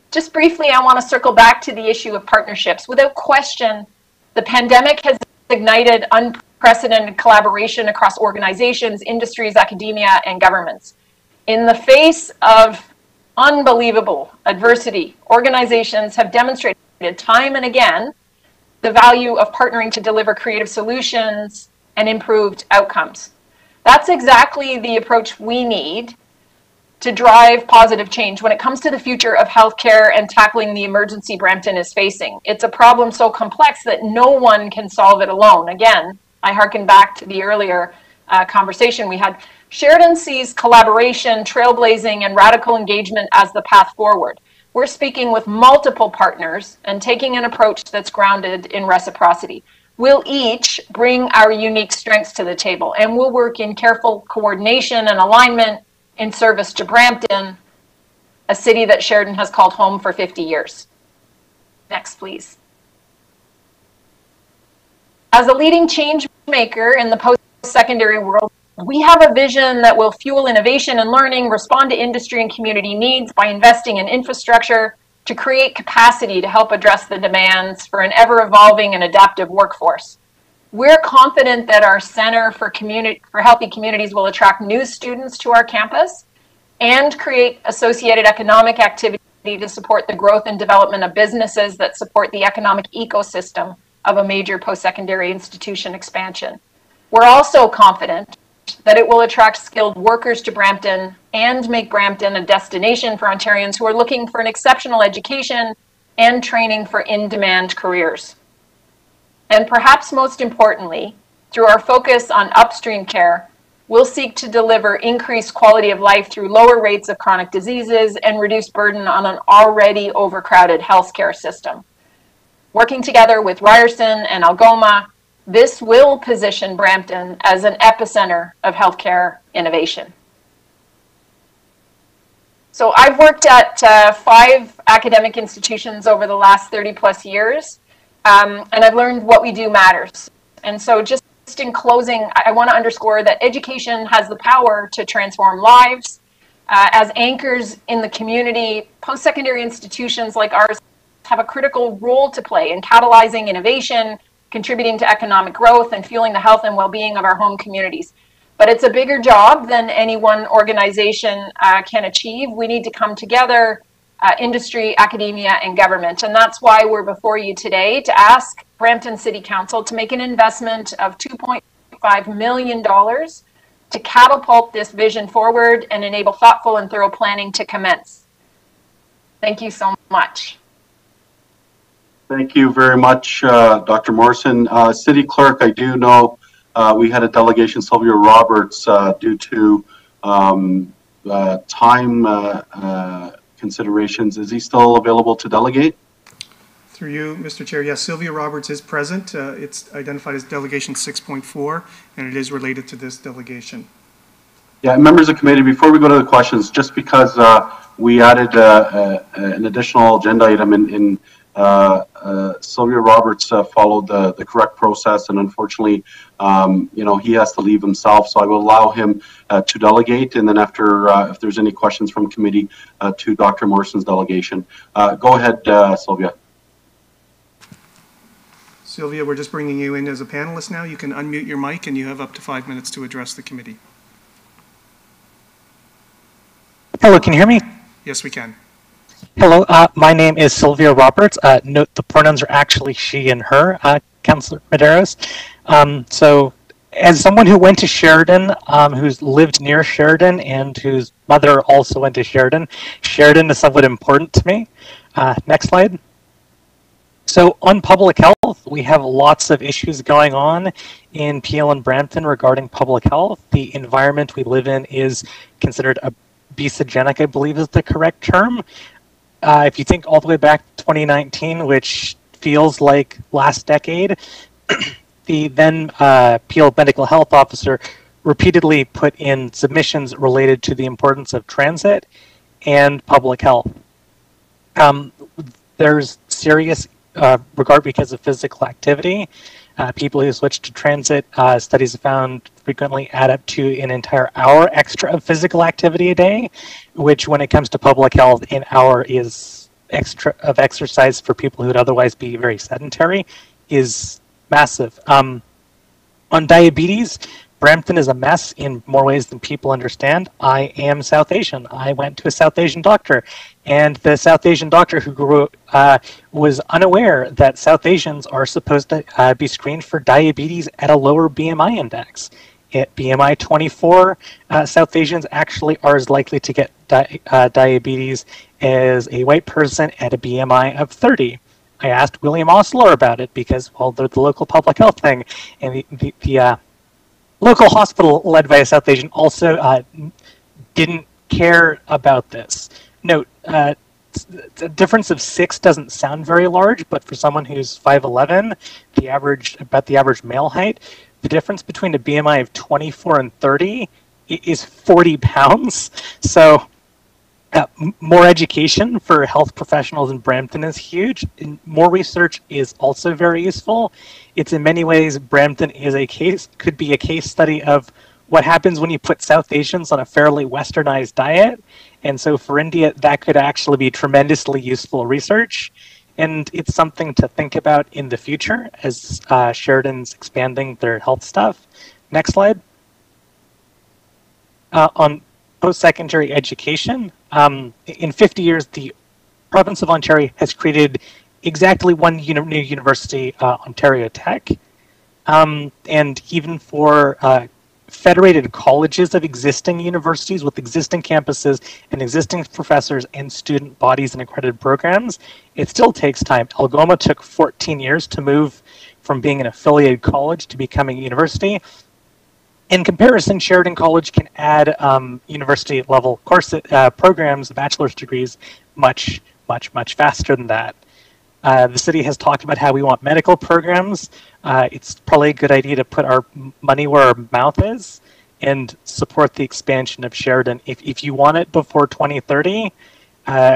Just briefly, I want to circle back to the issue of partnerships. Without question, the pandemic has ignited unprecedented collaboration across organizations, industries, academia, and governments. In the face of unbelievable adversity, organizations have demonstrated time and again the value of partnering to deliver creative solutions and improved outcomes. That's exactly the approach we need to drive positive change when it comes to the future of healthcare and tackling the emergency Brampton is facing. It's a problem so complex that no one can solve it alone. Again, I hearken back to the earlier conversation we had. Sheridan sees collaboration, trailblazing, and radical engagement as the path forward. We're speaking with multiple partners and taking an approach that's grounded in reciprocity. We'll each bring our unique strengths to the table, and we'll work in careful coordination and alignment in service to Brampton, a city that Sheridan has called home for 50 years. Next, please. As a leading change maker in the post-secondary world, we have a vision that will fuel innovation and learning, respond to industry and community needs by investing in infrastructure to create capacity to help address the demands for an ever-evolving and adaptive workforce. We're confident that our Center for Healthy Communities will attract new students to our campus and create associated economic activity to support the growth and development of businesses that support the economic ecosystem of a major post-secondary institution expansion. We're also confident that it will attract skilled workers to Brampton and make Brampton a destination for Ontarians who are looking for an exceptional education and training for in-demand careers. And perhaps most importantly, through our focus on upstream care, we'll seek to deliver increased quality of life through lower rates of chronic diseases and reduce burden on an already overcrowded healthcare system. Working together with Ryerson and Algoma, this will position Brampton as an epicenter of healthcare innovation. So I've worked at 5 academic institutions over the last 30 plus years, and I've learned what we do matters. And so just in closing, I want to underscore that education has the power to transform lives. As anchors in the community, post-secondary institutions like ours have a critical role to play in catalyzing innovation, contributing to economic growth, and fueling the health and well-being of our home communities. But it's a bigger job than any one organization can achieve. We need to come together, industry, academia, and government. And that's why we're before you today to ask Brampton City Council to make an investment of $2.5 million to catapult this vision forward and enable thoughtful and thorough planning to commence. Thank you so much. Thank you very much, Dr. Morrison. City Clerk, I do know we had a delegation, Sylvia Roberts, due to time considerations. Is he still available to delegate? Through you, Mr. Chair, yes, Sylvia Roberts is present. It's identified as Delegation 6.4, and it is related to this delegation. Yeah, members of the committee, before we go to the questions, just because we added an additional agenda item in Sylvia Roberts followed the correct process, and unfortunately, he has to leave himself. So I will allow him to delegate, and then after, if there's any questions from committee, to Dr. Morrison's delegation. Go ahead, Sylvia. Sylvia, we're just bringing you in as a panelist now. You can unmute your mic, and you have up to 5 minutes to address the committee. Hello, can you hear me? Yes, we can. Hello, my name is Sylvia Roberts. Note the pronouns are actually she and her, Councillor Medeiros. So as someone who went to Sheridan, who's lived near Sheridan, and whose mother also went to Sheridan, Sheridan is somewhat important to me. Next slide. So on public health, we have lots of issues going on in Peel and Brampton regarding public health. The environment we live in is considered obesogenic, I believe is the correct term. If you think all the way back to 2019, which feels like last decade, the then Peel medical health officer repeatedly put in submissions related to the importance of transit and public health. There's serious regard because of physical activity. People who switch to transit, studies have found frequently add up to an entire hour extra of physical activity a day, which when it comes to public health, an hour is extra of exercise for people who would otherwise be very sedentary is massive. On diabetes, Brampton is a mess in more ways than people understand. I am South Asian. I went to a South Asian doctor, and the South Asian doctor who was unaware that South Asians are supposed to be screened for diabetes at a lower BMI index. At BMI 24, South Asians actually are as likely to get diabetes as a white person at a BMI of 30. I asked William Osler about it because, well, they're the local public health thing, and the local hospital led by a South Asian also didn't care about this. Note, the difference of 6 doesn't sound very large, but for someone who's 5'11", about the average male height, the difference between a BMI of 24 and 30 is 40 pounds. So more education for health professionals in Brampton is huge. And more research is also very useful. It's in many ways, Brampton is could be a case study of what happens when you put South Asians on a fairly westernized diet. And so for India, that could actually be tremendously useful research. And it's something to think about in the future as Sheridan's expanding their health stuff. Next slide. On post-secondary education, in 50 years, the province of Ontario has created exactly one new university, Ontario Tech. And even for federated colleges of existing universities with existing campuses and existing professors and student bodies and accredited programs, it still takes time. Algoma took 14 years to move from being an affiliated college to becoming a university. In comparison, Sheridan College can add university-level course programs, bachelor's degrees, much faster than that. The city has talked about how we want medical programs. It's probably a good idea to put our money where our mouth is and support the expansion of Sheridan. If you want it before 2030,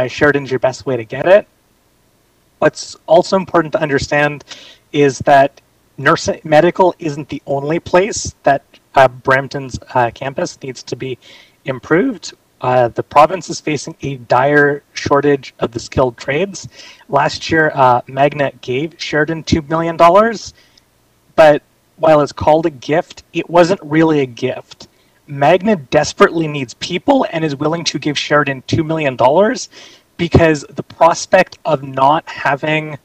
Sheridan's your best way to get it. What's also important to understand is that nursing medical isn't the only place that Brampton's campus needs to be improved. The province is facing a dire shortage of the skilled trades. Last year, Magna gave Sheridan $2 million, but while it's called a gift, it wasn't really a gift. Magna desperately needs people and is willing to give Sheridan $2 million because the prospect of not having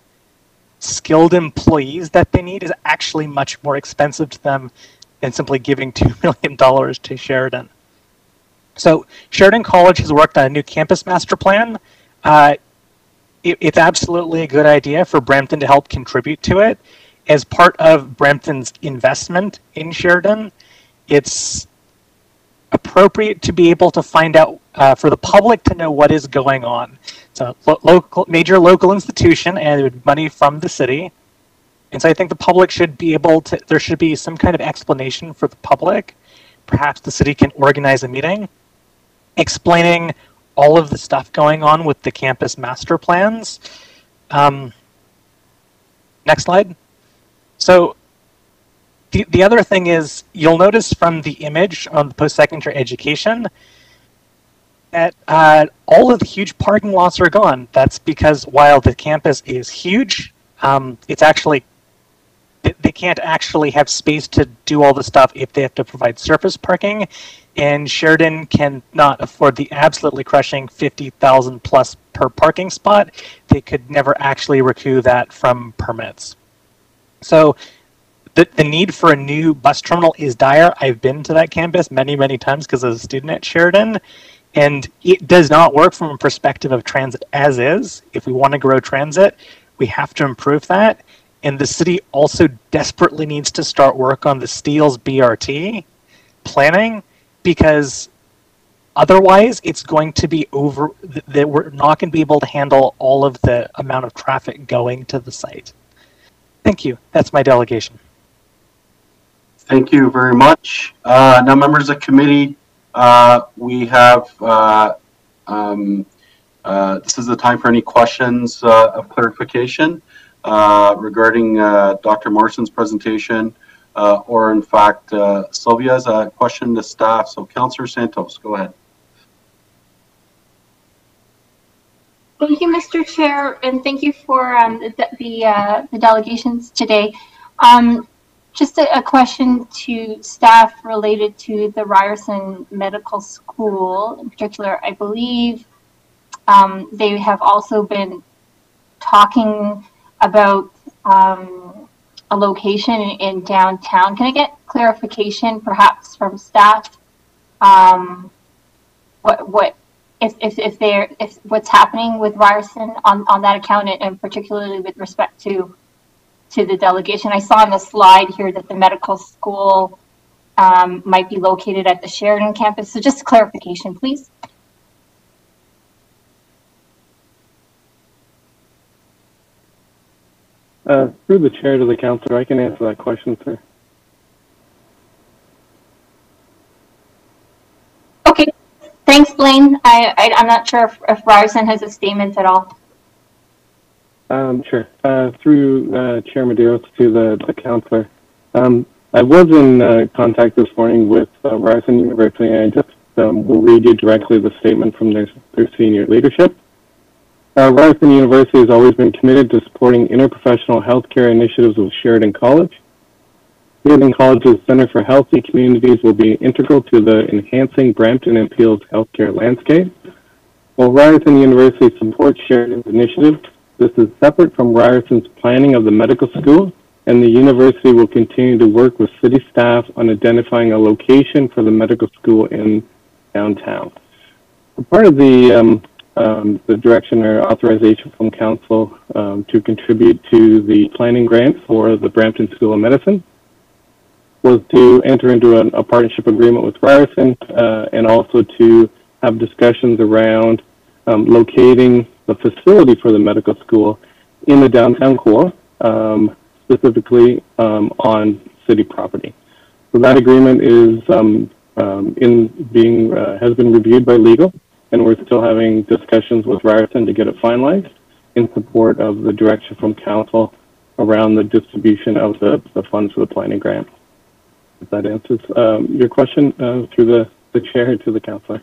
skilled employees that they need is actually much more expensive to them than simply giving $2 million to Sheridan. So Sheridan College has worked on a new campus master plan. It's absolutely a good idea for Brampton to help contribute to it. As part of Brampton's investment in Sheridan, it's appropriate to be able to find out, for the public to know what is going on. So major local institution, and it would be money from the city. And so I think the public should be able to, there should be some kind of explanation for the public. Perhaps the city can organize a meeting explaining all of the stuff going on with the campus master plans. Next slide. So the other thing is, you'll notice from the image on the post-secondary education that all of the huge parking lots are gone. That's because while the campus is huge, it's actually, they can't actually have space to do all the stuff if they have to provide surface parking, and Sheridan cannot afford the absolutely crushing $50,000 plus per parking spot. They could never actually recoup that from permits. So the need for a new bus terminal is dire. I've been to that campus many, many times because I was a student at Sheridan, and it does not work from a perspective of transit as is. If we want to grow transit, we have to improve that. And the city also desperately needs to start work on the Steeles BRT planning, because otherwise it's going to be over, that we're not going to be able to handle all of the amount of traffic going to the site. Thank you. That's my delegation. Thank you very much. Now, members of committee, we have, this is the time for any questions of clarification regarding Dr. Morrison's presentation, or in fact, Sylvia has a question to staff. So Councillor Santos, go ahead. Thank you, Mr. Chair, and thank you for the delegations today. Just a question to staff related to the Ryerson Medical School. In particular, I believe they have also been talking about a location in downtown. Can I get clarification, perhaps from staff, if what's happening with Ryerson on that account, and particularly with respect to the delegation? I saw on the slide here that the medical school might be located at the Sheridan campus. So just clarification, please. Through the chair to the councillor, I can answer that question, sir. Okay, thanks, Blaine. I'm not sure if Ryerson has a statement at all. Sure. Through Chair Medeiros to the councillor. I was in contact this morning with Ryerson University, and I just will read you directly the statement from their senior leadership. Ryerson University has always been committed to supporting interprofessional healthcare initiatives with Sheridan College. Sheridan College's Center for Healthy Communities will be integral to the enhancing Brampton and Peel's healthcare landscape. While Ryerson University supports Sheridan's initiative, this is separate from Ryerson's planning of the medical school, and the university will continue to work with city staff on identifying a location for the medical school in downtown. Part of the direction or authorization from council to contribute to the planning grant for the Brampton School of Medicine was to enter into a partnership agreement with Ryerson, and also to have discussions around locating the facility for the medical school in the downtown core, specifically on city property. So that agreement is has been reviewed by legal, and we're still having discussions with Ryerson to get it finalized in support of the direction from council around the distribution of the funds for the planning grant. If that answers your question through the chair to the councillor.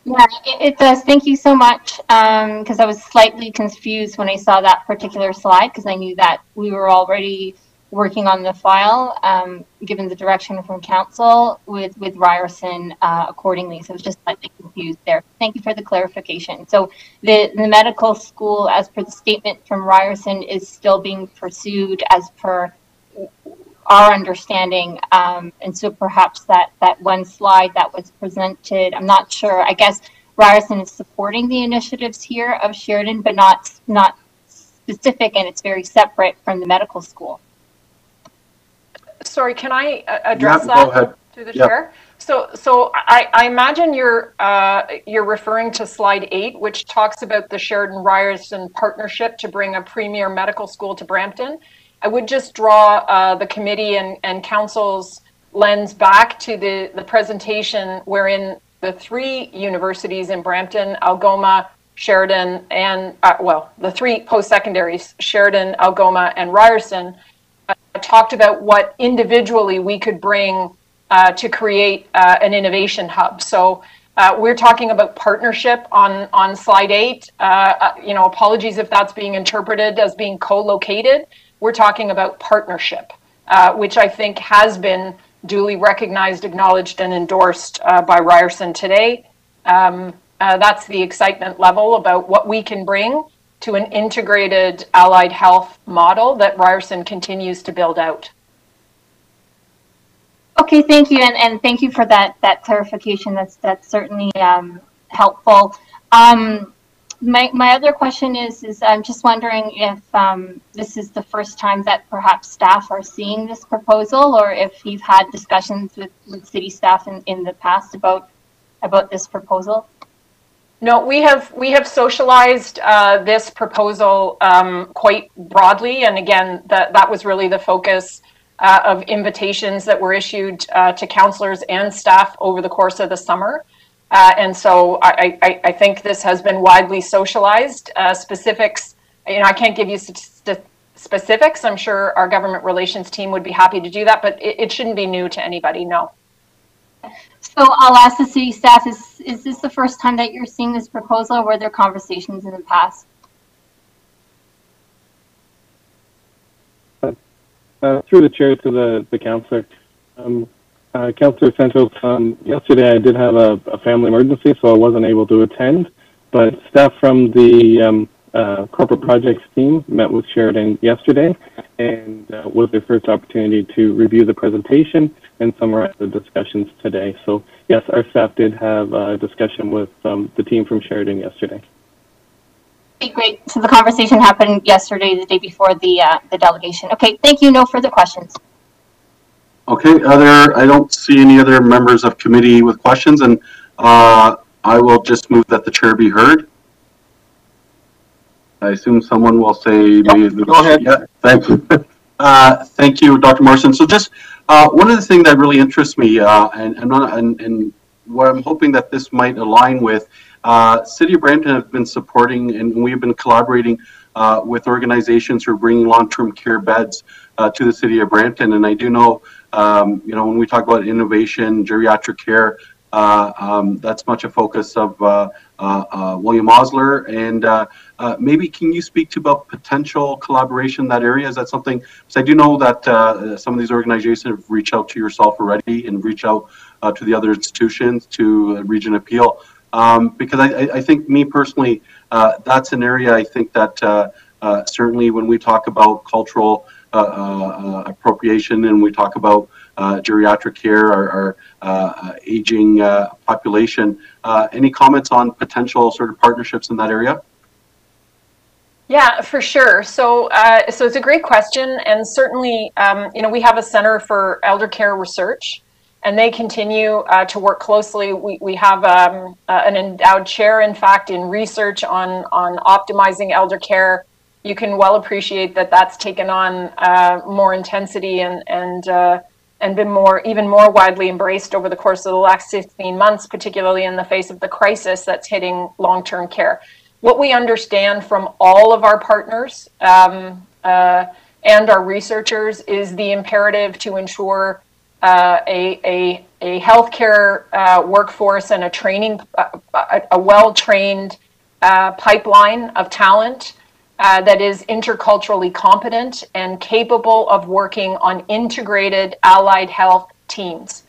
Yeah, it does. Thank you so much. Because I was slightly confused when I saw that particular slide, because I knew that we were already working on the file, given the direction from council with Ryerson accordingly. So I was just slightly confused there. Thank you for the clarification. So the medical school, as per the statement from Ryerson, is still being pursued as per our understanding, and so perhaps that one slide that was presented, I'm not sure. I guess Ryerson is supporting the initiatives here of Sheridan, but not specific, and it's very separate from the medical school. Sorry, can I address that through the chair? So I imagine you're referring to slide 8, which talks about the Sheridan Ryerson partnership to bring a premier medical school to Brampton. I would just draw the committee and council's lens back to the presentation wherein the 3 universities in Brampton, Algoma, Sheridan, and the 3 post-secondaries, Sheridan, Algoma, and Ryerson, talked about what individually we could bring to create an innovation hub. So we're talking about partnership on slide 8. Apologies if that's being interpreted as being co-located. We're talking about partnership, which I think has been duly recognized, acknowledged, and endorsed by Ryerson today. That's the excitement level about what we can bring to an integrated allied health model that Ryerson continues to build out. Okay, thank you, and thank you for that clarification. That's certainly helpful. My other question is I'm just wondering if this is the first time that perhaps staff are seeing this proposal, or if you've had discussions with city staff in the past about this proposal. No, we have socialized this proposal quite broadly, and again, that was really the focus of invitations that were issued to councillors and staff over the course of the summer. And so I think this has been widely socialized. Specifics, I can't give you specifics. I'm sure our government relations team would be happy to do that, but it shouldn't be new to anybody, no. So I'll ask the city staff, is this the first time that you're seeing this proposal, or were there conversations in the past? Through the chair to the councillor. Councillor Santos, yesterday I did have a family emergency, so I wasn't able to attend, but staff from the corporate projects team met with Sheridan yesterday, and was their first opportunity to review the presentation and summarize the discussions today. So yes, our staff did have a discussion with the team from Sheridan yesterday. Okay, great. So the conversation happened yesterday, the day before the delegation. Okay, thank you. No further questions. Okay, I don't see any other members of committee with questions, and I will just move that the chair be heard. I assume someone will say. Yep, go ahead. Yeah, thank you. Thank you, Dr. Morrison. So just one of the things that really interests me, and what I'm hoping that this might align with, City of Brampton have been supporting, and we've been collaborating with organizations who are bringing long-term care beds to the City of Brampton. And I do know, when we talk about innovation, geriatric care, that's much a focus of William Osler. And maybe can you speak to about potential collaboration in that area? Is that something, because I do know that some of these organizations have reached out to yourself already and reach out to the other institutions, to Region Appeal. Because I think, me personally, that's an area I think that certainly when we talk about cultural appropriation and we talk about geriatric care, our aging population, any comments on potential sort of partnerships in that area? Yeah, for sure. So it's a great question, and certainly, we have a Center for Elder Care Research, and they continue to work closely. We have an endowed chair, in fact, in research on optimizing elder care. You can well appreciate that that's taken on more intensity and been even more widely embraced over the course of the last 16 months, particularly in the face of the crisis that's hitting long-term care. What we understand from all of our partners and our researchers is the imperative to ensure a healthcare workforce and a well-trained pipeline of talent that is interculturally competent and capable of working on integrated allied health teams.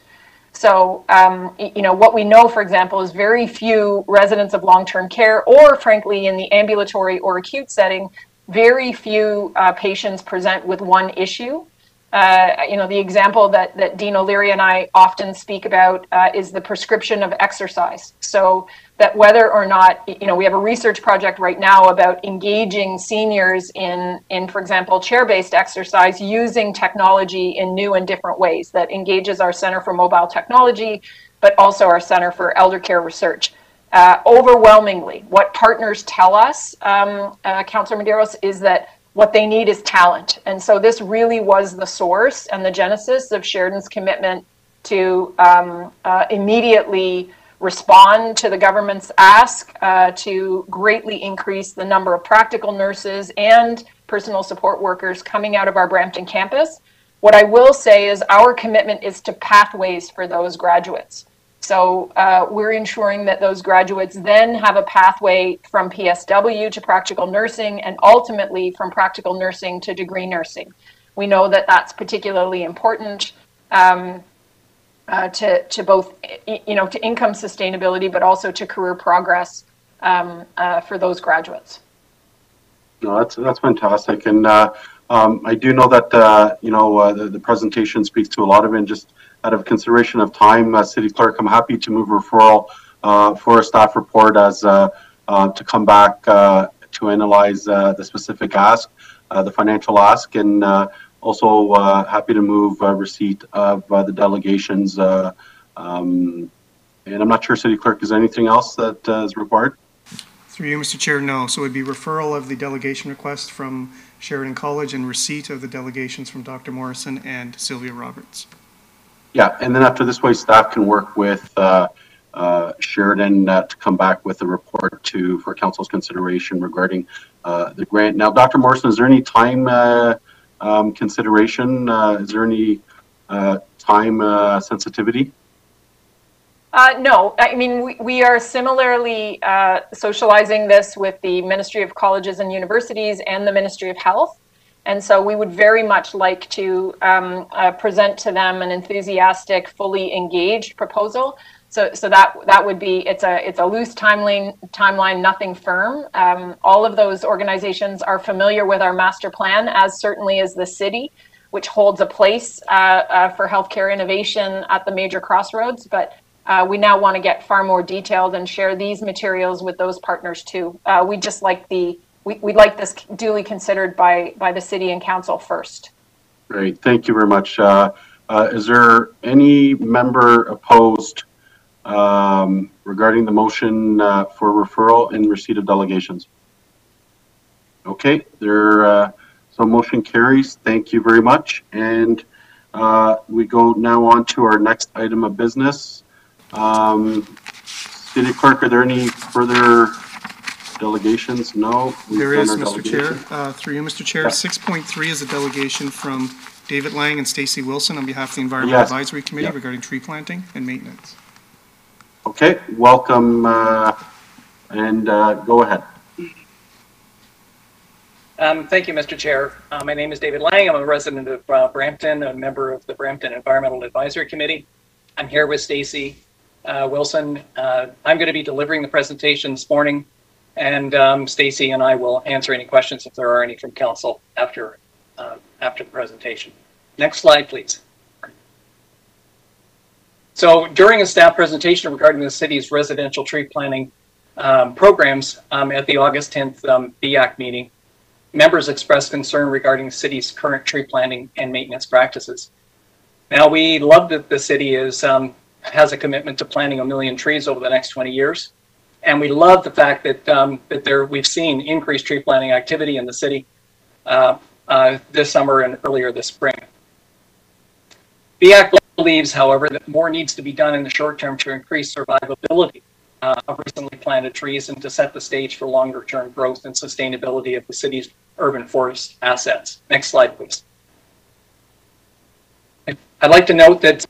So, what we know, for example, is very few residents of long-term care, or frankly, in the ambulatory or acute setting, very few patients present with one issue. The example that Dean O'Leary and I often speak about is the prescription of exercise. So that whether or not, we have a research project right now about engaging seniors in, for example, chair-based exercise using technology in new and different ways that engages our Center for Mobile Technology, but also our Center for Elder Care Research. Overwhelmingly, what partners tell us, Councillor Medeiros, is that what they need is talent. And so this really was the source and the genesis of Sheridan's commitment to immediately respond to the government's ask to greatly increase the number of practical nurses and personal support workers coming out of our Brampton campus. What I will say is our commitment is to pathways for those graduates. So we're ensuring that those graduates then have a pathway from PSW to practical nursing and ultimately from practical nursing to degree nursing. We know that that's particularly important to both, to income sustainability, but also to career progress for those graduates. No, that's fantastic. And I do know that, the presentation speaks to a lot of it. And just out of consideration of time, City Clerk, I'm happy to move referral for a staff report as to come back to analyze the specific ask, the financial ask, and also happy to move receipt of the delegations. And I'm not sure, City Clerk, is there anything else that is required? Through you, Mr. Chair, no. So it would be referral of the delegation request from Sheridan College and receipt of the delegations from Dr. Morrison and Sylvia Roberts. Yeah, and then after this way, staff can work with Sheridan to come back with a report for council's consideration regarding the grant. Now, Dr. Morrison, is there any time consideration? Is there any time sensitivity? No, I mean, we are similarly socializing this with the Ministry of Colleges and Universities and the Ministry of Health. And so we would very much like to present to them an enthusiastic, fully engaged proposal. So that would be, it's a loose timeline, nothing firm. All of those organizations are familiar with our master plan, as certainly as the city, which holds a place for healthcare innovation at the major crossroads. But we now want to get far more detailed and share these materials with those partners too. We just like we'd like this duly considered by the city and council first. Great, thank you very much. Is there any member opposed regarding the motion for referral and receipt of delegations? Okay, so motion carries. Thank you very much. And we go now on to our next item of business. City Clerk, are there any further delegations? No. There is, Mr. Chair. Through you, Mr. Chair. Yeah. 6.3 is a delegation from David Lang and Stacey Wilson on behalf of the Environmental Advisory Committee regarding tree planting and maintenance. Okay, welcome and go ahead. Thank you, Mr. Chair. My name is David Lang. I'm a resident of Brampton, a member of the Brampton Environmental Advisory Committee. I'm here with Stacey Wilson. I'm going to be delivering the presentation this morning, and Stacey and I will answer any questions if there are any from council after the presentation. Next slide, please. So during a staff presentation regarding the city's residential tree planting programs at the August 10th BIAC meeting, members expressed concern regarding the city's current tree planting and maintenance practices. Now, we love that the city has a commitment to planting 1 million trees over the next 20 years. And we love the fact that we've seen increased tree planting activity in the city this summer and earlier this spring. BIAC believes, however, that more needs to be done in the short term to increase survivability of recently planted trees and to set the stage for longer term growth and sustainability of the city's urban forest assets. Next slide, please. I'd like to note that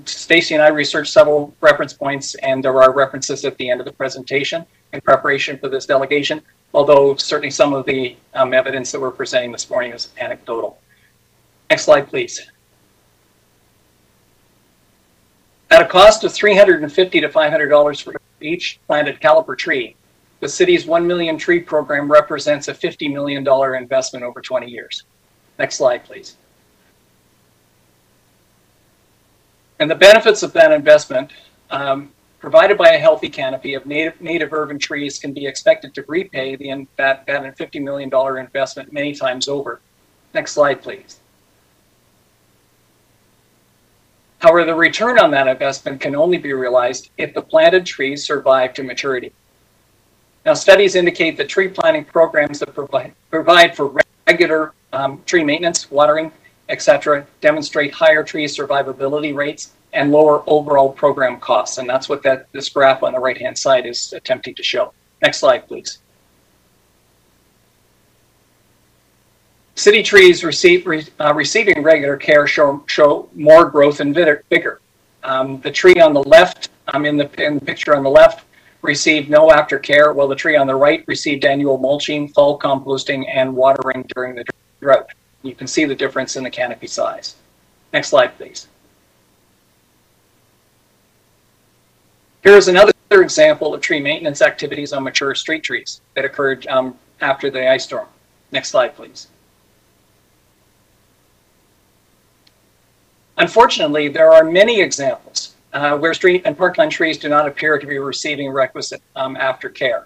Stacey and I researched several reference points, and there are references at the end of the presentation in preparation for this delegation, although certainly some of the evidence that we're presenting this morning is anecdotal. Next slide, please. At a cost of $350 to $500 for each planted caliper tree, the city's 1 million tree program represents a $50 million investment over 20 years. Next slide, please. And the benefits of that investment, provided by a healthy canopy of native urban trees, can be expected to repay that $50 million investment many times over. Next slide, please. However, the return on that investment can only be realized if the planted trees survive to maturity. Now, studies indicate that tree planting programs that provide for regular tree maintenance, watering, etc., demonstrate higher tree survivability rates and lower overall program costs. And that's what this graph on the right-hand side is attempting to show. Next slide, please. City trees receiving regular care show more growth and vigor. The tree on the left, in the picture on the left, received no aftercare, while the tree on the right received annual mulching, fall composting, and watering during the drought. You can see the difference in the canopy size. Next slide, please. Here's another example of tree maintenance activities on mature street trees that occurred after the ice storm. Next slide, please. Unfortunately, there are many examples where street and parkland trees do not appear to be receiving requisite aftercare.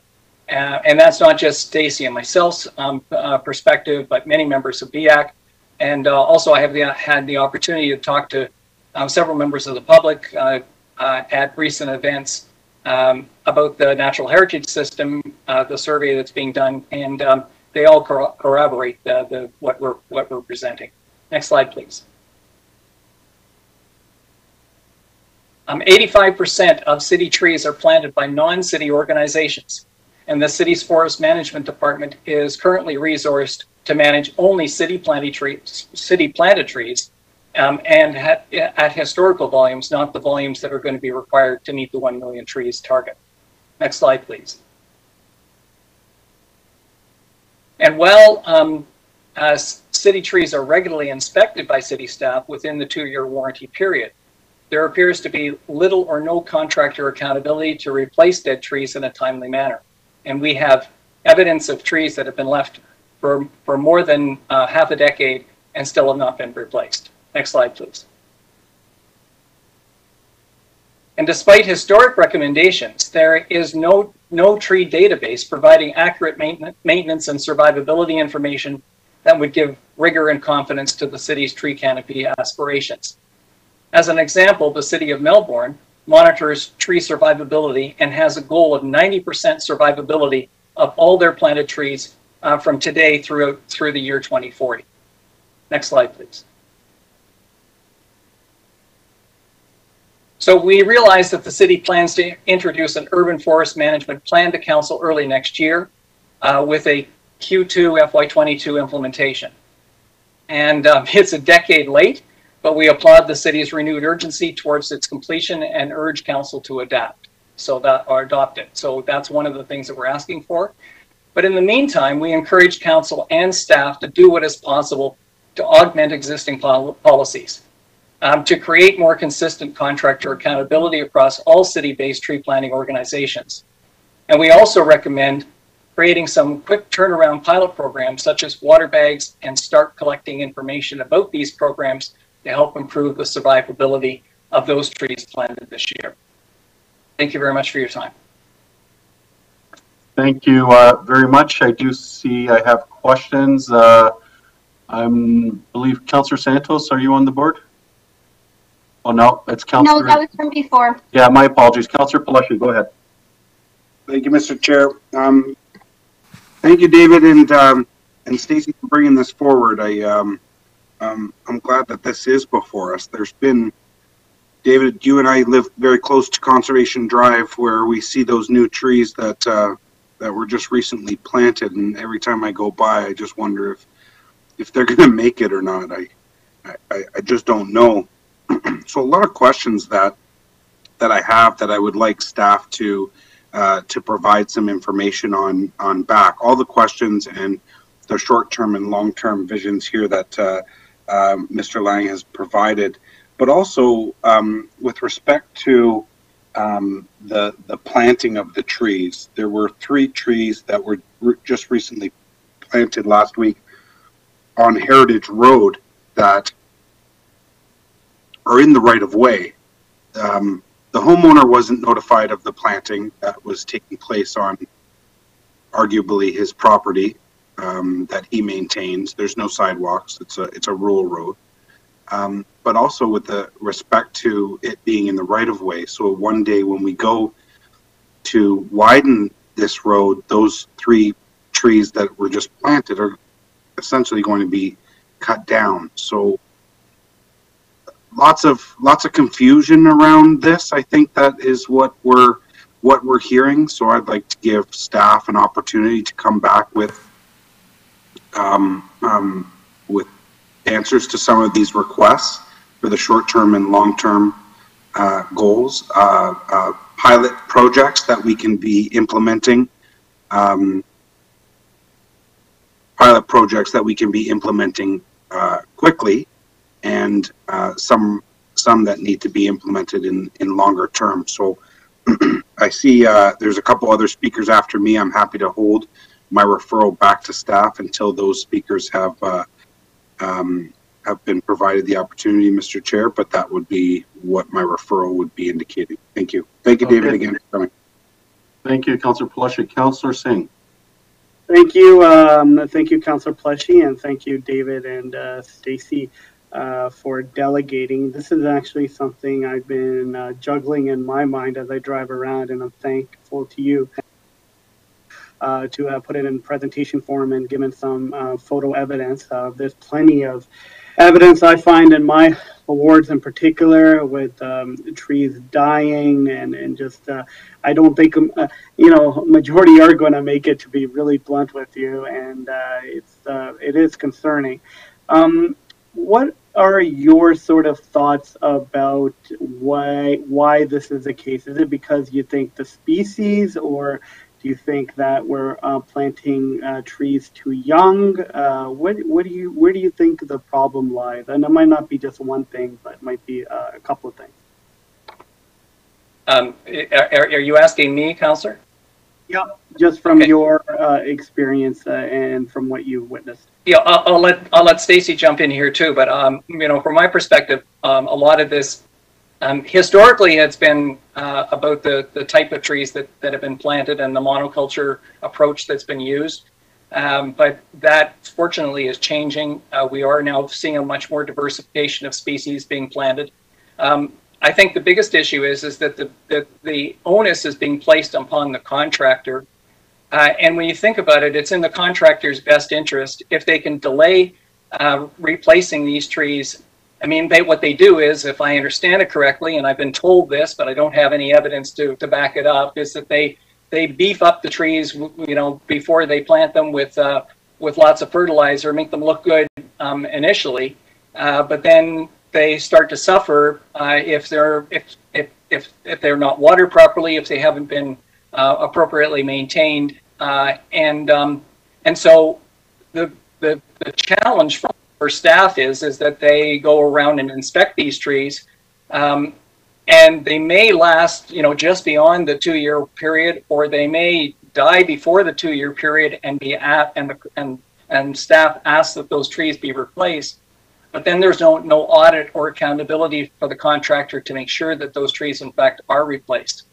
And that's not just Stacy and myself's perspective, but many members of BIAC. And also I have had the opportunity to talk to several members of the public at recent events about the natural heritage system, the survey that's being done, and they all corroborate what we're presenting. Next slide, please. 85% of city trees are planted by non-city organizations, and the city's forest management department is currently resourced to manage only city planted trees, and at historical volumes, not the volumes that are going to be required to meet the 1 million trees target. Next slide, please. And while city trees are regularly inspected by city staff within the 2-year warranty period, there appears to be little or no contractor accountability to replace dead trees in a timely manner. And we have evidence of trees that have been left for more than half a decade and still have not been replaced. Next slide, please. And despite historic recommendations, there is no tree database providing accurate maintenance and survivability information that would give rigor and confidence to the city's tree canopy aspirations. As an example, the city of Melbourne monitors tree survivability and has a goal of 90% survivability of all their planted trees from today through the year 2040. Next slide, please. So we realize that the city plans to introduce an urban forest management plan to council early next year with a Q2 FY22 implementation. And it's a decade late, but we applaud the city's renewed urgency towards its completion and urge council to adopt it. So that's one of the things that we're asking for. But in the meantime, we encourage council and staff to do what is possible to augment existing policies, to create more consistent contractor accountability across all city-based tree planting organizations. And we also recommend creating some quick turnaround pilot programs such as water bags, and start collecting information about these programs to help improve the survivability of those trees planted this year. Thank you very much for your time. Thank you very much. I do see I have questions. I believe Councillor Santos, are you on the board? Oh, no, it's Councillor. No, that was from before. Yeah, my apologies. Councillor Palacio, go ahead. Thank you, Mr. Chair. Thank you, David and Stacey, for bringing this forward. I'm glad that this is before us. There's been, David, you and I live very close to Conservation Drive, where we see those new trees that were just recently planted, and every time I go by, I just wonder if they're going to make it or not. I just don't know. So a lot of questions that I have that I would like staff to provide some information on back. All the questions and the short-term and long-term visions here that Mr. Lang has provided, but also with respect to the planting of the trees. There were 3 trees that were just recently planted last week on Heritage Road that are in the right of way, the homeowner wasn't notified of the planting that was taking place on arguably his property that he maintains. There's no sidewalks. It's a rural road. But also with the respect to it being in the right of way. So one day when we go to widen this road, those 3 trees that were just planted are essentially going to be cut down. So lots of confusion around this. I think that is what we're hearing. So I'd like to give staff an opportunity to come back with answers to some of these requests for the short-term and long-term goals, pilot projects that we can be implementing, quickly, and some that need to be implemented in longer term. So I see there's a couple other speakers after me. I'm happy to hold my referral back to staff until those speakers have been provided the opportunity, Mr. Chair, but that would be what my referral would be indicating. Thank you. Thank you, David, again for coming. Thank you, Councillor Peleshy. Councillor Singh. Thank you, Councillor Peleshy, and thank you, David and Stacy, for delegating. This is actually something I've been juggling in my mind as I drive around, and I'm thankful to you to put it in presentation form and given some photo evidence. There's plenty of evidence I find in my awards in particular with trees dying and just I don't think majority are going to make it, to be really blunt with you, and it is concerning. What are your sort of thoughts about why this is the case? Is it because you think the species, or do you think that we're planting trees too young? Where do you think the problem lies? And it might not be just one thing, but it might be a couple of things. Are you asking me, Councillor? Yeah, just from your experience and from what you've witnessed. Yeah, I'll let Stacy jump in here too. But from my perspective, a lot of this historically it's been about the type of trees that have been planted and the monoculture approach that's been used. But that fortunately is changing. We are now seeing a much more diversification of species being planted. I think the biggest issue is that the onus is being placed upon the contractor. And when you think about it, it's in the contractor's best interest if they can delay replacing these trees. I mean, what they do is, if I understand it correctly, and I've been told this, but I don't have any evidence to back it up, is that they beef up the trees, before they plant them with lots of fertilizer, make them look good initially, but then they start to suffer if they're not watered properly, if they haven't been appropriately maintained, and so the challenge for staff is that they go around and inspect these trees, and they may last just beyond the 2-year period, or they may die before the 2-year period and be and staff asks that those trees be replaced. But then there's no audit or accountability for the contractor to make sure that those trees in fact are replaced.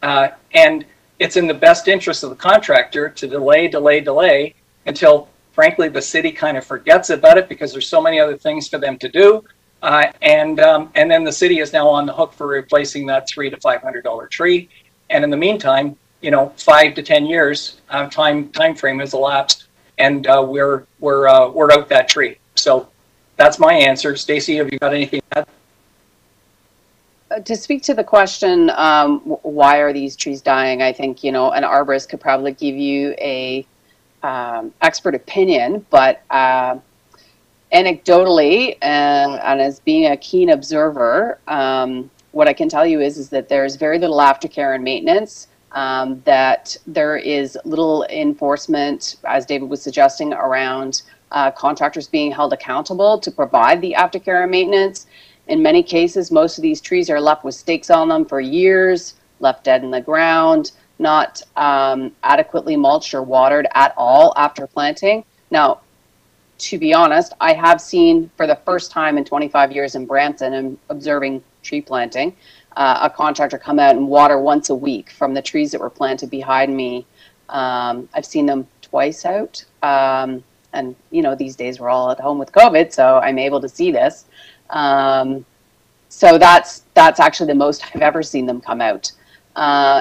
And it's in the best interest of the contractor to delay until frankly the city kind of forgets about it because there's so many other things for them to do. And then the city is now on the hook for replacing that $300 to $500 tree. And in the meantime, 5 to 10 years time frame has elapsed, and we're out that tree. So that's my answer. Stacy, have you got anything to add? To speak to the question, why are these trees dying? I think an arborist could probably give you a expert opinion, but anecdotally and as being a keen observer, what I can tell you is that there's very little aftercare and maintenance, that there is little enforcement, as David was suggesting, around contractors being held accountable to provide the aftercare and maintenance. In many cases, most of these trees are left with stakes on them for years, left dead in the ground, not adequately mulched or watered at all after planting. Now, to be honest, I have seen for the first time in 25 years in Brampton and observing tree planting, a contractor come out and water once a week from the trees that were planted behind me. I've seen them twice out. And, you know, these days we're all at home with COVID, so I'm able to see this. So that's actually the most I've ever seen them come out.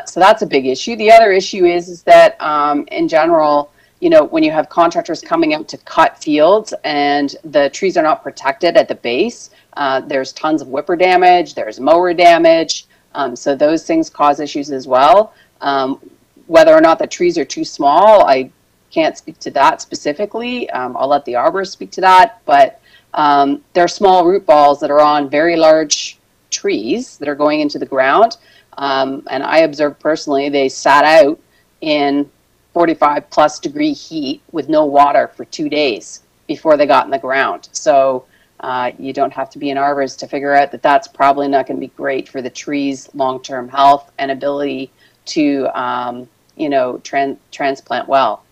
So that's a big issue. The other issue is that in general, you know, when you have contractors coming out to cut fields and the trees are not protected at the base, there's tons of whipper damage, there's mower damage. So those things cause issues as well. Whether or not the trees are too small, I can't speak to that specifically. I'll let the arborist speak to that, but there are small root balls that are on very large trees that are going into the ground. And I observed personally, they sat out in 45+ degree heat with no water for 2 days before they got in the ground. So you don't have to be an arborist to figure out that that's probably not going to be great for the tree's long-term health and ability to, you know, transplant well.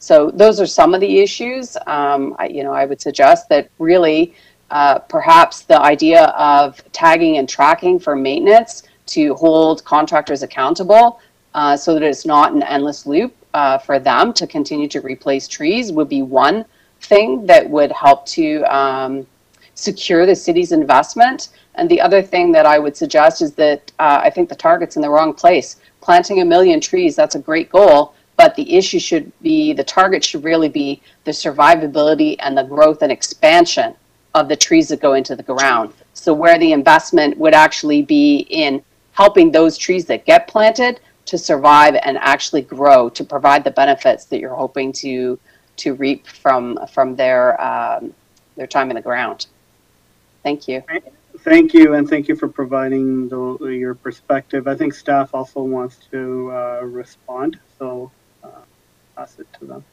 So those are some of the issues. I would suggest that really perhaps the idea of tagging and tracking for maintenance to hold contractors accountable so that it's not an endless loop for them to continue to replace trees would be one thing that would help to secure the city's investment. And the other thing that I would suggest is that I think the target's in the wrong place. Planting 1 million trees, that's a great goal, but the issue should be, the target should really be the survivability and the growth and expansion of the trees that go into the ground. So where the investment would actually be in helping those trees that get planted to survive and actually grow, to provide the benefits that you're hoping to reap from their time in the ground. Thank you. Thank you, and thank you for providing your perspective. I think staff also wants to respond, so pass it to them.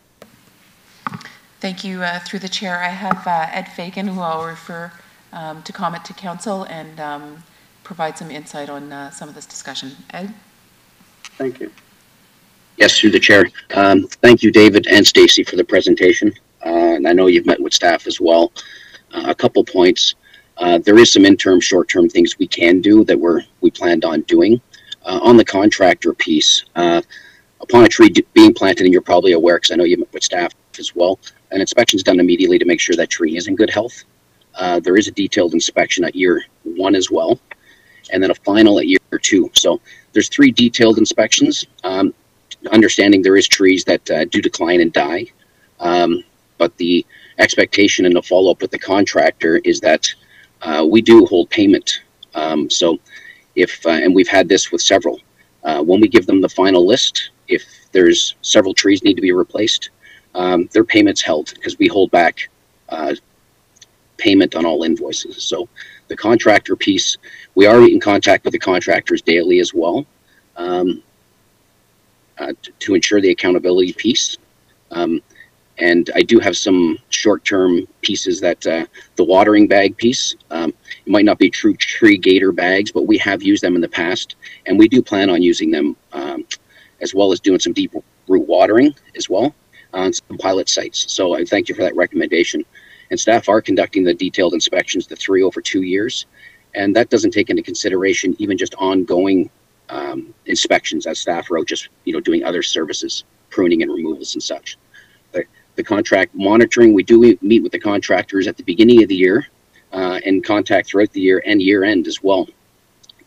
Thank you. Through the chair, I have Ed Fagan, who I'll refer to comment to council and provide some insight on some of this discussion. Ed? Thank you. Yes, through the chair. Thank you, David and Stacy, for the presentation. And I know you've met with staff as well. A couple points. There is some interim, short-term things we can do that we planned on doing. On the contractor piece, upon a tree being planted, and you're probably aware, because I know you met with staff as well, an inspection is done immediately to make sure that tree is in good health. There is a detailed inspection at year 1 as well, and then a final at year 2. So there's 3 detailed inspections. Understanding there is trees that do decline and die, but the expectation and the follow-up with the contractor is that we do hold payment. So if, and we've had this with several, when we give them the final list, if there's several trees need to be replaced, their payment's held because we hold back payment on all invoices. So the contractor piece, we are in contact with the contractors daily as well to ensure the accountability piece. And I do have some short-term pieces that the watering bag piece, it might not be true tree gator bags, but we have used them in the past, and we do plan on using them as well as doing some deep root watering as well on some pilot sites. So I thank you for that recommendation. And staff are conducting the detailed inspections, the 3 over 2 years, and that doesn't take into consideration even just ongoing inspections as staff wrote, just doing other services, pruning and removals and such. The contract monitoring, we do meet with the contractors at the beginning of the year and contact throughout the year and year end as well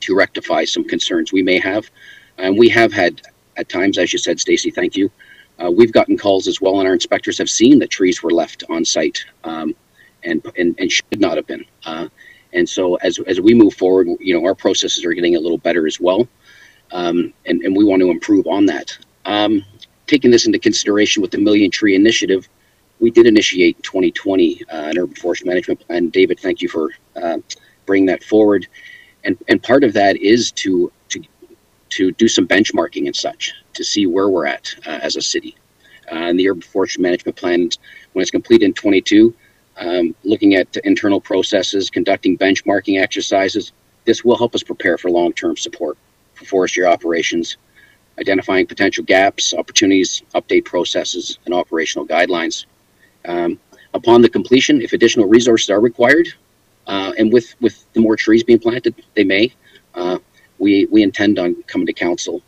to rectify some concerns we may have. And we have had at times, as you said, Stacy, thank you. We've gotten calls as well, and our inspectors have seen that trees were left on site and should not have been. And so as we move forward, our processes are getting a little better as well. And we want to improve on that. Taking this into consideration with the Million Tree Initiative, we did initiate in 2020 an urban forest management plan. David, thank you for bringing that forward. And part of that is to do some benchmarking and such to see where we're at as a city. And the urban forest management plan, when it's completed in 22, looking at internal processes, conducting benchmarking exercises, this will help us prepare for long-term support for forestry operations, identifying potential gaps, opportunities, update processes, and operational guidelines. Upon the completion, if additional resources are required, and with the more trees being planted, they may, we intend on coming to council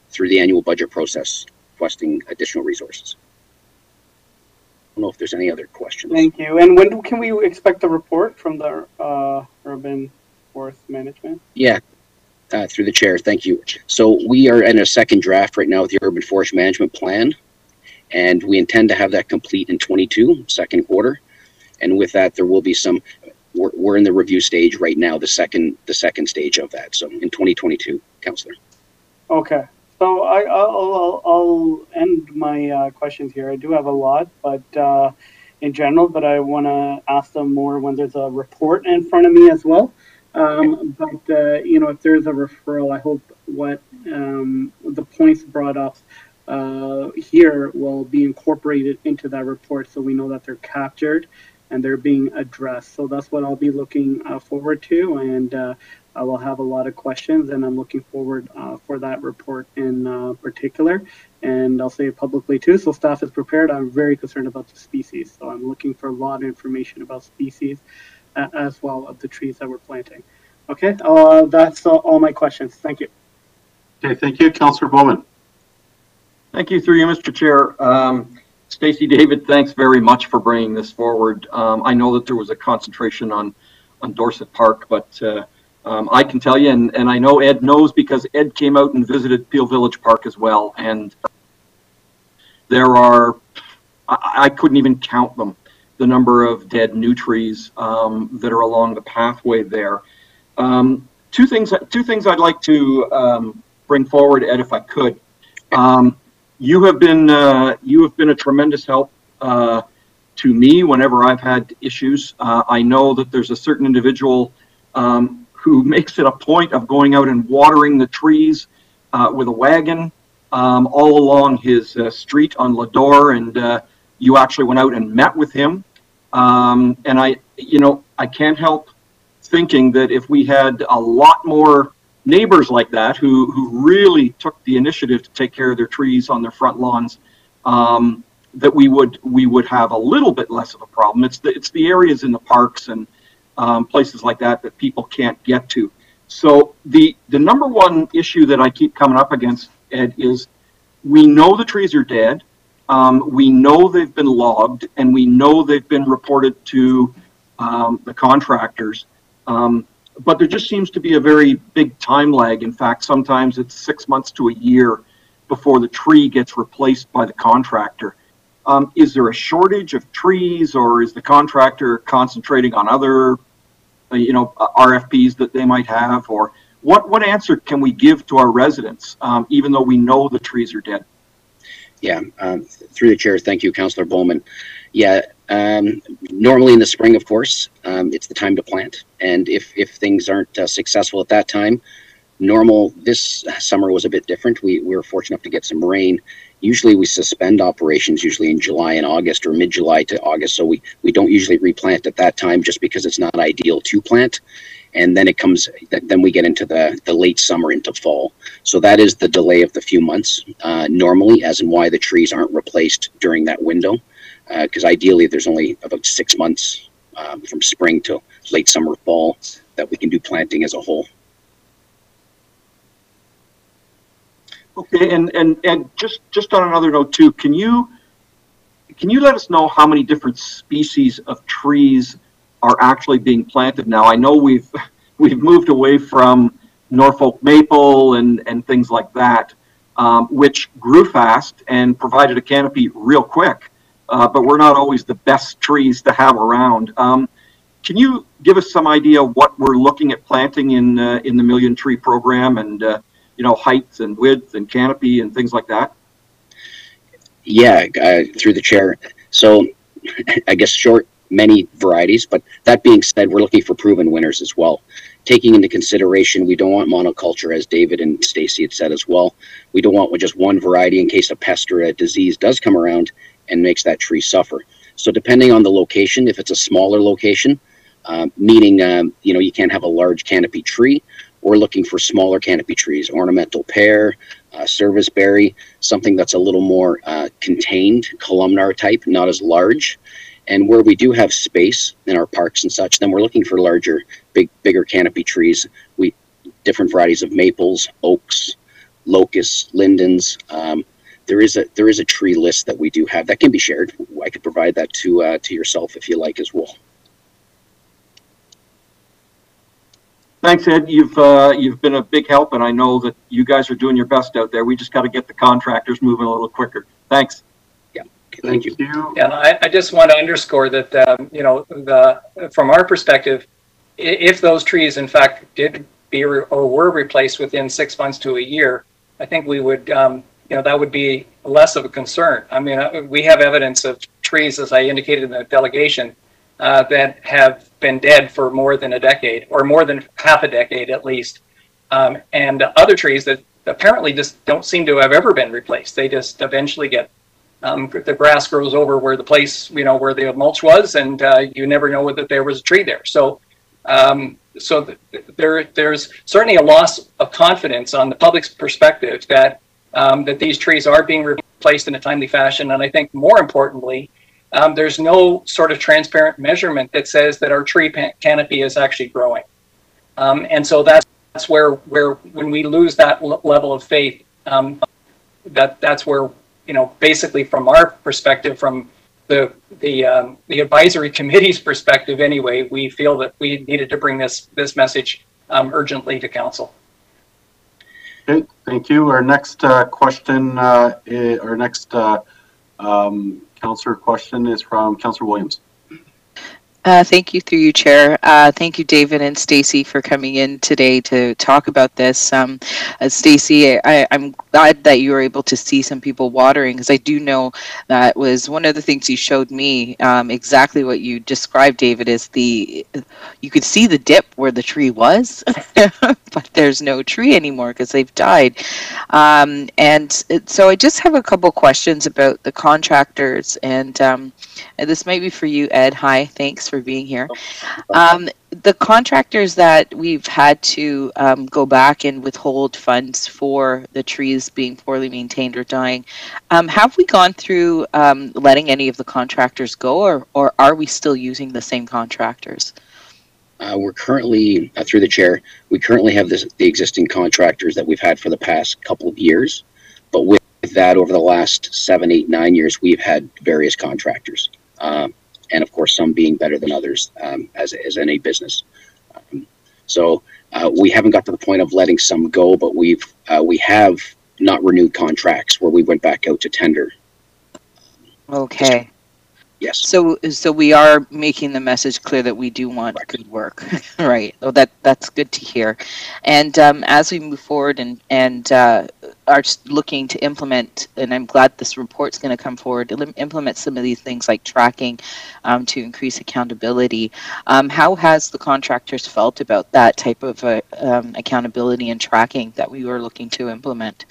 through the annual budget process, requesting additional resources. I don't know if there's any other questions. Thank you. And when can we expect a report from the urban forest management? Yeah, through the chair, thank you. So we are in a second draft right now with the urban forest management plan, and we intend to have that complete in 22, second quarter. And with that, there will be some. We're in the review stage right now, the second stage of that. So in 2022, Councillor. Okay. So I'll end my questions here. I do have a lot, but in general, but I want to ask them more when there's a report in front of me as well. But you know, if there's a referral, I hope what the points brought up here will be incorporated into that report, so we know that they're captured and they're being addressed. So that's what I'll be looking forward to, and I will have a lot of questions, and I'm looking forward for that report in particular. And I'll say it publicly too, so staff is prepared. I'm very concerned about the species, so I'm looking for a lot of information about species as well of the trees that we're planting. Okay, that's all my questions. Thank you. Okay, thank you, Councillor Bowman. Thank you, through you, Mr. Chair. Stacey, David, thanks very much for bringing this forward. I know that there was a concentration on Dorset Park, but I can tell you, and I know Ed knows because Ed came out and visited Peel Village Park as well, and there are, I couldn't even count them, the number of dead new trees that are along the pathway there. Two things I'd like to bring forward, Ed, if I could. You have been a tremendous help to me whenever I've had issues. I know that there's a certain individual who makes it a point of going out and watering the trees with a wagon all along his street on Lador, and you actually went out and met with him. And I can't help thinking that if we had a lot more neighbors like that who really took the initiative to take care of their trees on their front lawns, that we would have a little bit less of a problem. It's the areas in the parks and places like that that people can't get to. So the number one issue that I keep coming up against, Ed, is we know the trees are dead. We know they've been logged, and we know they've been reported to the contractors. But there just seems to be a very big time lag. In fact, sometimes it's 6 months to a year before the tree gets replaced by the contractor. Is there a shortage of trees, or is the contractor concentrating on other, RFPs that they might have? Or what answer can we give to our residents, even though we know the trees are dead? Yeah, through the chair, thank you, Councillor Bowman. Yeah, normally in the spring, of course, it's the time to plant. And if things aren't successful at that time, this summer was a bit different. We were fortunate enough to get some rain. Usually we suspend operations usually in July and August, or mid-July to August. So we don't usually replant at that time just because it's not ideal to plant. And then then we get into the late summer into fall. So that is the delay of the few months normally, as in why the trees aren't replaced during that window. Because ideally there's only about 6 months from spring to late summer, fall that we can do planting as a whole. Okay, and just on another note too, can you let us know how many different species of trees are actually being planted now? I know we've moved away from Norfolk maple and things like that, which grew fast and provided a canopy real quick, but we're not always the best trees to have around. Can you give us some idea what we're looking at planting in the Million Tree Program, and heights and width and canopy and things like that? Yeah, through the chair. So I guess many varieties, but that being said, we're looking for proven winners as well. Taking into consideration, we don't want monoculture, as David and Stacey had said as well. We don't want just one variety in case a pest or a disease does come around and makes that tree suffer. So depending on the location, if it's a smaller location, meaning you can't have a large canopy tree, we're looking for smaller canopy trees, ornamental pear, serviceberry, something that's a little more contained, columnar type, not as large. And where we do have space in our parks and such, then we're looking for larger, bigger canopy trees. different varieties of maples, oaks, locusts, lindens. There is a tree list that we do have that can be shared. I could provide that to yourself if you like as well. Thanks, Ed. You've been a big help, and I know that you guys are doing your best out there. We just got to get the contractors moving a little quicker. Thanks. Yeah. Okay, thank you. Yeah, and I just want to underscore that from our perspective, if those trees in fact did be or were replaced within 6 months to a year, I think we would that would be less of a concern. I mean, we have evidence of trees, as I indicated in the delegation, that have been dead for more than a decade, or more than half a decade at least, and other trees that apparently just don't seem to have ever been replaced. They just eventually get the grass grows over where the place where the mulch was, and you never know whether there was a tree there. So there's certainly a loss of confidence on the public's perspective that these trees are being replaced in a timely fashion, and I think more importantly, there's no sort of transparent measurement that says that our tree canopy is actually growing. And so that's where when we lose that level of faith, that's where, basically from our perspective, from the advisory committee's perspective anyway, we feel that we needed to bring this message urgently to council. Okay, thank you. Our next question, Councillor question is from Councillor Williams. Thank you, through you, Chair. Thank you, David and Stacy, for coming in today to talk about this. Stacy, I'm glad that you were able to see some people watering, because I do know that was one of the things you showed me, exactly what you described, David, is you could see the dip where the tree was, but there's no tree anymore because they've died. So I just have a couple questions about the contractors, and this might be for you, Ed. Hi, thanks for being here. The contractors that we've had to go back and withhold funds for the trees being poorly maintained or dying, have we gone through letting any of the contractors go, or are we still using the same contractors? We're currently, through the chair, we currently have the existing contractors that we've had for the past couple of years, but with that, over the last 7, 8, 9 years, we've had various contractors. And of course, some being better than others, as any business. So we haven't got to the point of letting some go, but we have not renewed contracts where we went back out to tender. Okay. Yes. So we are making the message clear that we do want good work, right? Oh, that's good to hear. And as we move forward and are looking to implement, and I'm glad this report's going to come forward to implement some of these things like tracking to increase accountability. How has the contractors felt about that type of accountability and tracking that we were looking to implement?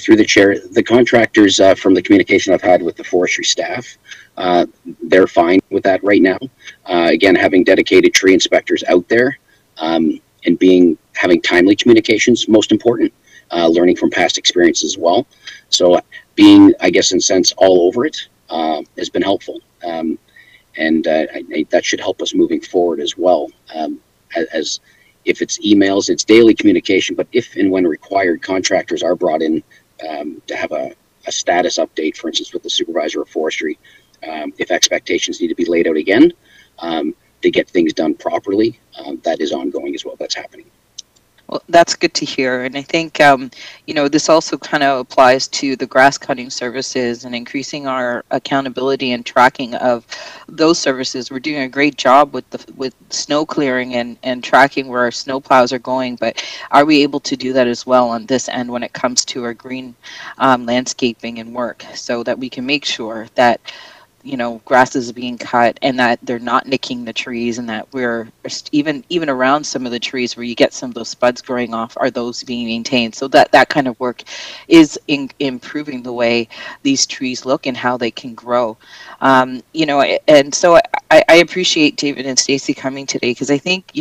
Through the chair, the contractors, from the communication I've had with the forestry staff, they're fine with that right now. Again, having dedicated tree inspectors out there, and having timely communications, most important, learning from past experience as well. So being, I guess, in sense, all over it has been helpful. That should help us moving forward as well. As if it's emails, it's daily communication, but if and when required, contractors are brought in to have a status update, for instance, with the supervisor of forestry. If expectations need to be laid out again to get things done properly, that is ongoing as well. That's happening. Well, that's good to hear. And I think, this also kind of applies to the grass cutting services and increasing our accountability and tracking of those services. We're doing a great job with snow clearing and tracking where our snow plows are going, but are we able to do that as well on this end when it comes to our green landscaping and work, so that we can make sure that grass is being cut and that they're not nicking the trees, and that we're even around some of the trees where you get some of those spuds growing off, are those being maintained? So that kind of work is improving the way these trees look and how they can grow. And so I appreciate David and Stacy coming today, because I think,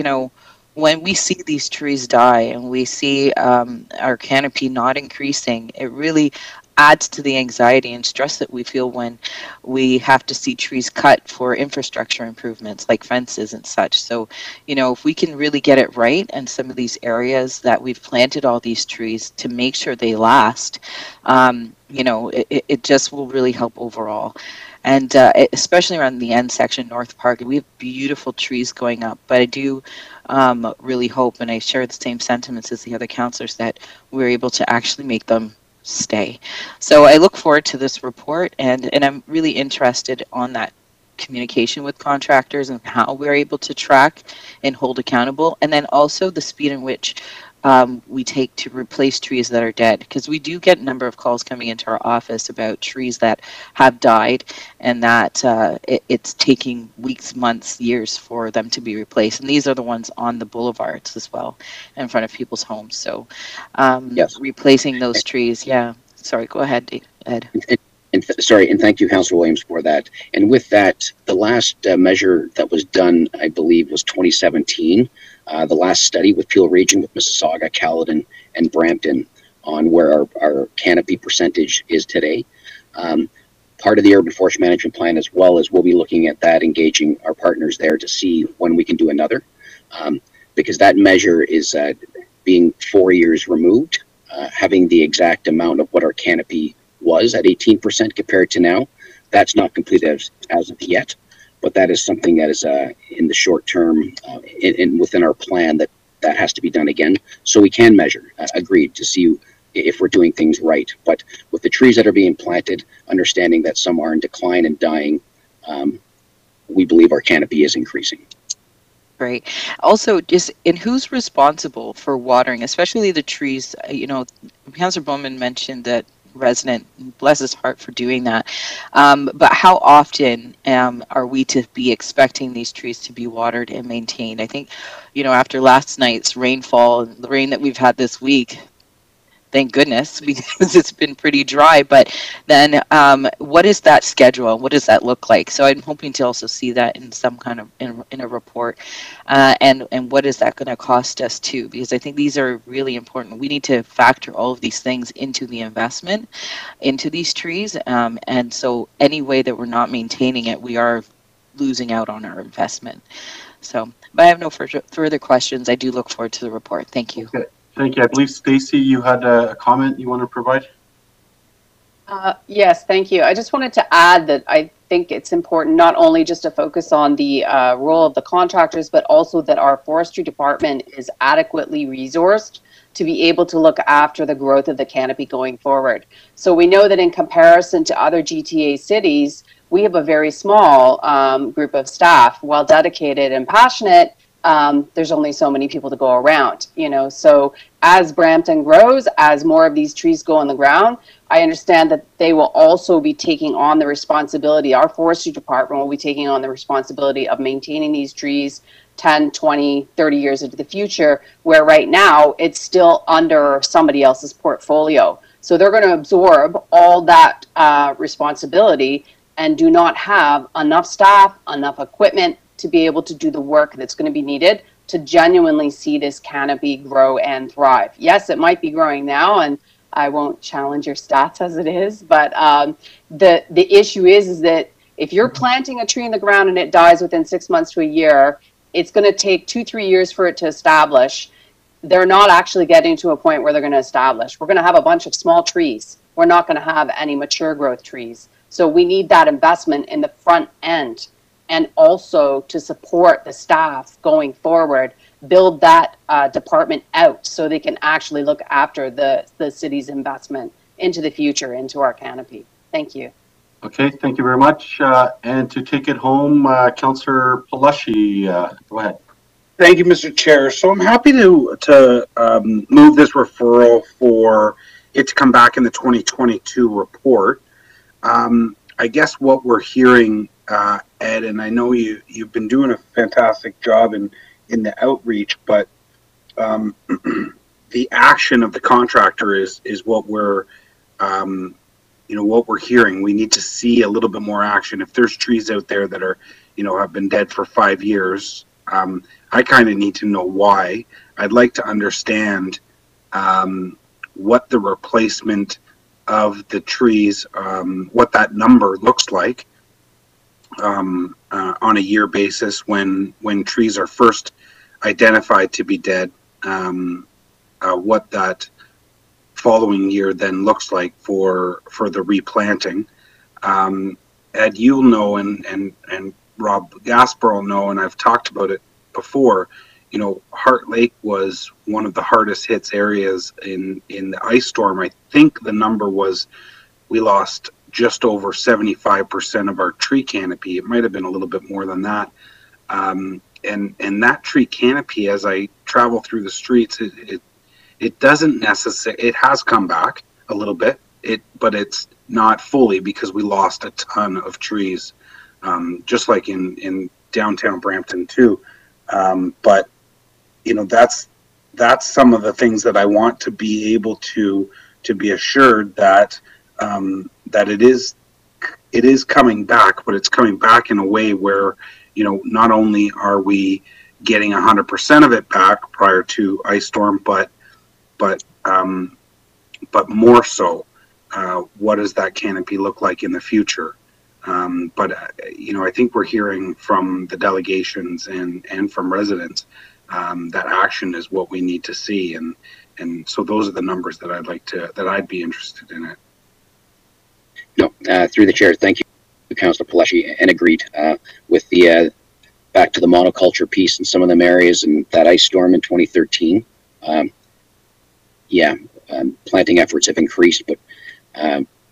when we see these trees die and we see our canopy not increasing, it really adds to the anxiety and stress that we feel when we have to see trees cut for infrastructure improvements like fences and such. So, if we can really get it right in some of these areas that we've planted all these trees to make sure they last, it just will really help overall. And especially around the end section, North Park, we have beautiful trees going up. But I do really hope, and I share the same sentiments as the other councillors, that we're able to actually make them stay. So I look forward to this report, and I'm really interested on that communication with contractors and how we're able to track and hold accountable, and then also the speed in which we take to replace trees that are dead, because we do get a number of calls coming into our office about trees that have died and that it's taking weeks, months, years for them to be replaced. And these are the ones on the boulevards as well, in front of people's homes. So Yes. replacing those trees, yeah. Sorry, go ahead, Ed. Sorry, and thank you, Councilor Williams, for that. And with that, the last measure that was done, I believe, was 2017. The last study with Peel Region, with Mississauga, Caledon, and Brampton on where our canopy percentage is today. Part of the urban forest management plan, as well as we'll be looking at that, engaging our partners there to see when we can do another, because that measure is being 4 years removed, having the exact amount of what our canopy was at 18% compared to now. That's not completed as of yet, but that is something that is in the short term and within our plan that has to be done again, so we can measure, agreed, to see if we're doing things right. But with the trees that are being planted, understanding that some are in decline and dying, we believe our canopy is increasing. Great. Also, who's responsible for watering, especially the trees? Councillor Bowman mentioned that resident, bless his heart for doing that. But how often are we to be expecting these trees to be watered and maintained? I think, after last night's rainfall and the rain that we've had this week, thank goodness, because it's been pretty dry. But then what is that schedule? What does that look like? So I'm hoping to also see that in some kind of, in a report. And what is that going to cost us too? Because I think these are really important. We need to factor all of these things into the investment, into these trees. And so any way that we're not maintaining it, we are losing out on our investment. So, but I have no further questions. I do look forward to the report. Thank you. Okay. Thank you. I believe, Stacy, you had a comment you want to provide? Yes, thank you. I just wanted to add that I think it's important not only just to focus on the role of the contractors, but also that our forestry department is adequately resourced to be able to look after the growth of the canopy going forward. So we know that in comparison to other GTA cities, we have a very small group of staff, well dedicated and passionate. There's only so many people to go around, so as Brampton grows, as more of these trees go on the ground, I understand that they will also be taking on the responsibility, our forestry department will be taking on the responsibility of maintaining these trees 10, 20, 30 years into the future, where right now it's still under somebody else's portfolio. So they're going to absorb all that responsibility and do not have enough staff, enough equipment to be able to do the work that's going to be needed to genuinely see this canopy grow and thrive. Yes, it might be growing now, and I won't challenge your stats as it is, but the issue is that if you're planting a tree in the ground and it dies within 6 months to a year, it's going to take 2-3 years for it to establish. They're not actually getting to a point where they're going to establish. We're going to have a bunch of small trees. We're not going to have any mature growth trees. So we need that investment in the front end, and also to support the staff going forward, build that department out so they can actually look after the city's investment into the future, into our canopy. Thank you. Okay, thank you very much. And to take it home, Councillor Palushi, go ahead. Thank you, Mr. Chair. So I'm happy to move this referral for it to come back in the 2022 report. I guess what we're hearing, Ed, and I know you've been doing a fantastic job in the outreach, but the action of the contractor is what we're what we're hearing. We need to see a little bit more action. If there's trees out there that are have been dead for 5 years, I kind of need to know why. I'd like to understand what the replacement of the trees, what that number looks like on a year basis when trees are first identified to be dead, what that following year then looks like for the replanting. Ed, you'll know, and Rob Gasper will know, and I've talked about it before. You know, Heart Lake was one of the hardest hits areas in the ice storm. I think the number was we lost just over 75% of our tree canopy. It might have been a little bit more than that. And that tree canopy, as I travel through the streets, it doesn't necessarily, it has come back a little bit, but it's not fully because we lost a ton of trees, just like in downtown Brampton too. But you know, that's some of the things that I want to be able to be assured that that it is coming back, but it's coming back in a way where, you know, not only are we getting 100% of it back prior to ice storm, but more so, what does that canopy look like in the future? You know, I think we're hearing from the delegations and from residents that action is what we need to see, and so those are the numbers that I'd be interested in it. No, through the chair, thank you, Councillor Palashi, and agreed with the back to the monoculture piece in some of them areas and that ice storm in 2013. Planting efforts have increased, but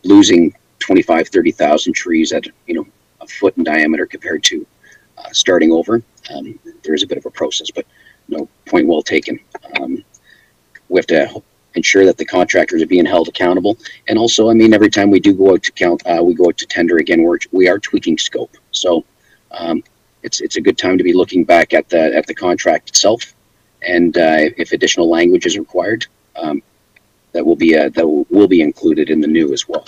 losing 30,000 trees at, you know, a foot in diameter compared to starting over, there is a bit of a process, but no, point well taken. We have to ensure that the contractors are being held accountable, and also, I mean, every time we do go out to we go out to tender again, we are tweaking scope. So it's a good time to be looking back at the contract itself, and if additional language is required, that will be included in the new as well.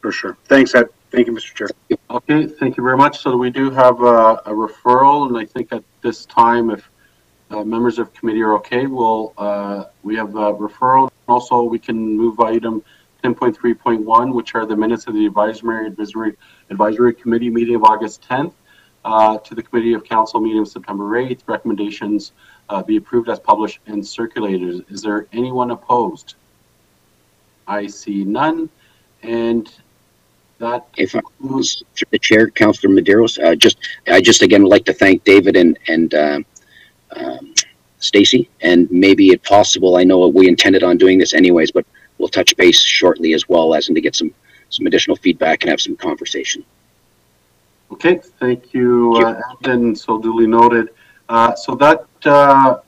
For sure. Thanks, Ed. Thank you, Mr. Chair. Okay, thank you very much. So we do have a referral, and I think at this time, if members of committee are okay, we have a referral. Also, we can move item 10.3.1, which are the minutes of the advisory committee meeting of August 10th, to the committee of council meeting of September 8th. Recommendations be approved as published and circulated. Is there anyone opposed? I see none, and that. If I was through the chair, Councillor Medeiros, I just again would like to thank David and Stacy, and maybe if possible, I know we intended on doing this anyways, but we'll touch base shortly as well as to get some additional feedback and have some conversation. Okay, thank you, and so duly noted. So that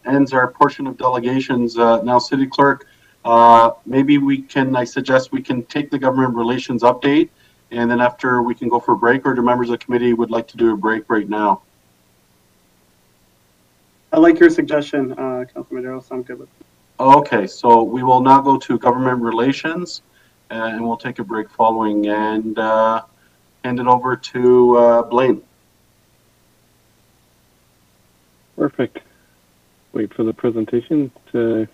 ends our portion of delegations. Now, City Clerk, maybe I suggest we can take the government relations update, and then after we can go for a break, or do members of the committee would like to do a break right now? I like your suggestion, Councilor Medeiros. I'm good with it. Okay, so we will now go to government relations, and we'll take a break following, and hand it over to Blaine. Perfect. Wait for the presentation to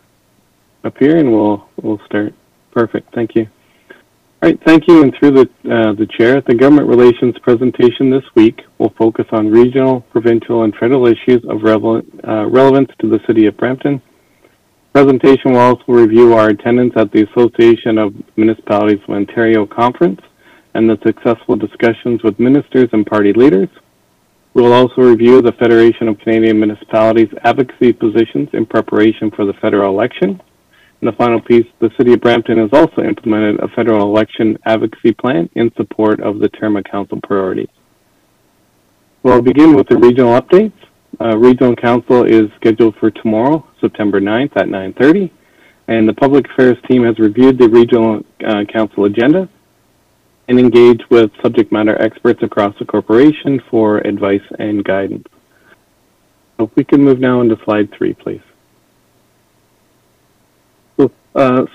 appear, and we'll start. Perfect. Thank you. All right. Thank you. And through the chair, the government relations presentation this week will focus on regional, provincial, and federal issues of relevance to the City of Brampton. Presentation will also review our attendance at the Association of Municipalities of Ontario conference and the successful discussions with ministers and party leaders. We will also review the Federation of Canadian Municipalities advocacy positions in preparation for the federal election. And the final piece, the City of Brampton has also implemented a federal election advocacy plan in support of the term of council priorities. We'll begin with the regional updates. Regional Council is scheduled for tomorrow, September 9th at 9:30, and the Public Affairs team has reviewed the Regional Council agenda and engaged with subject matter experts across the corporation for advice and guidance. So if we can move now into slide 3, please. So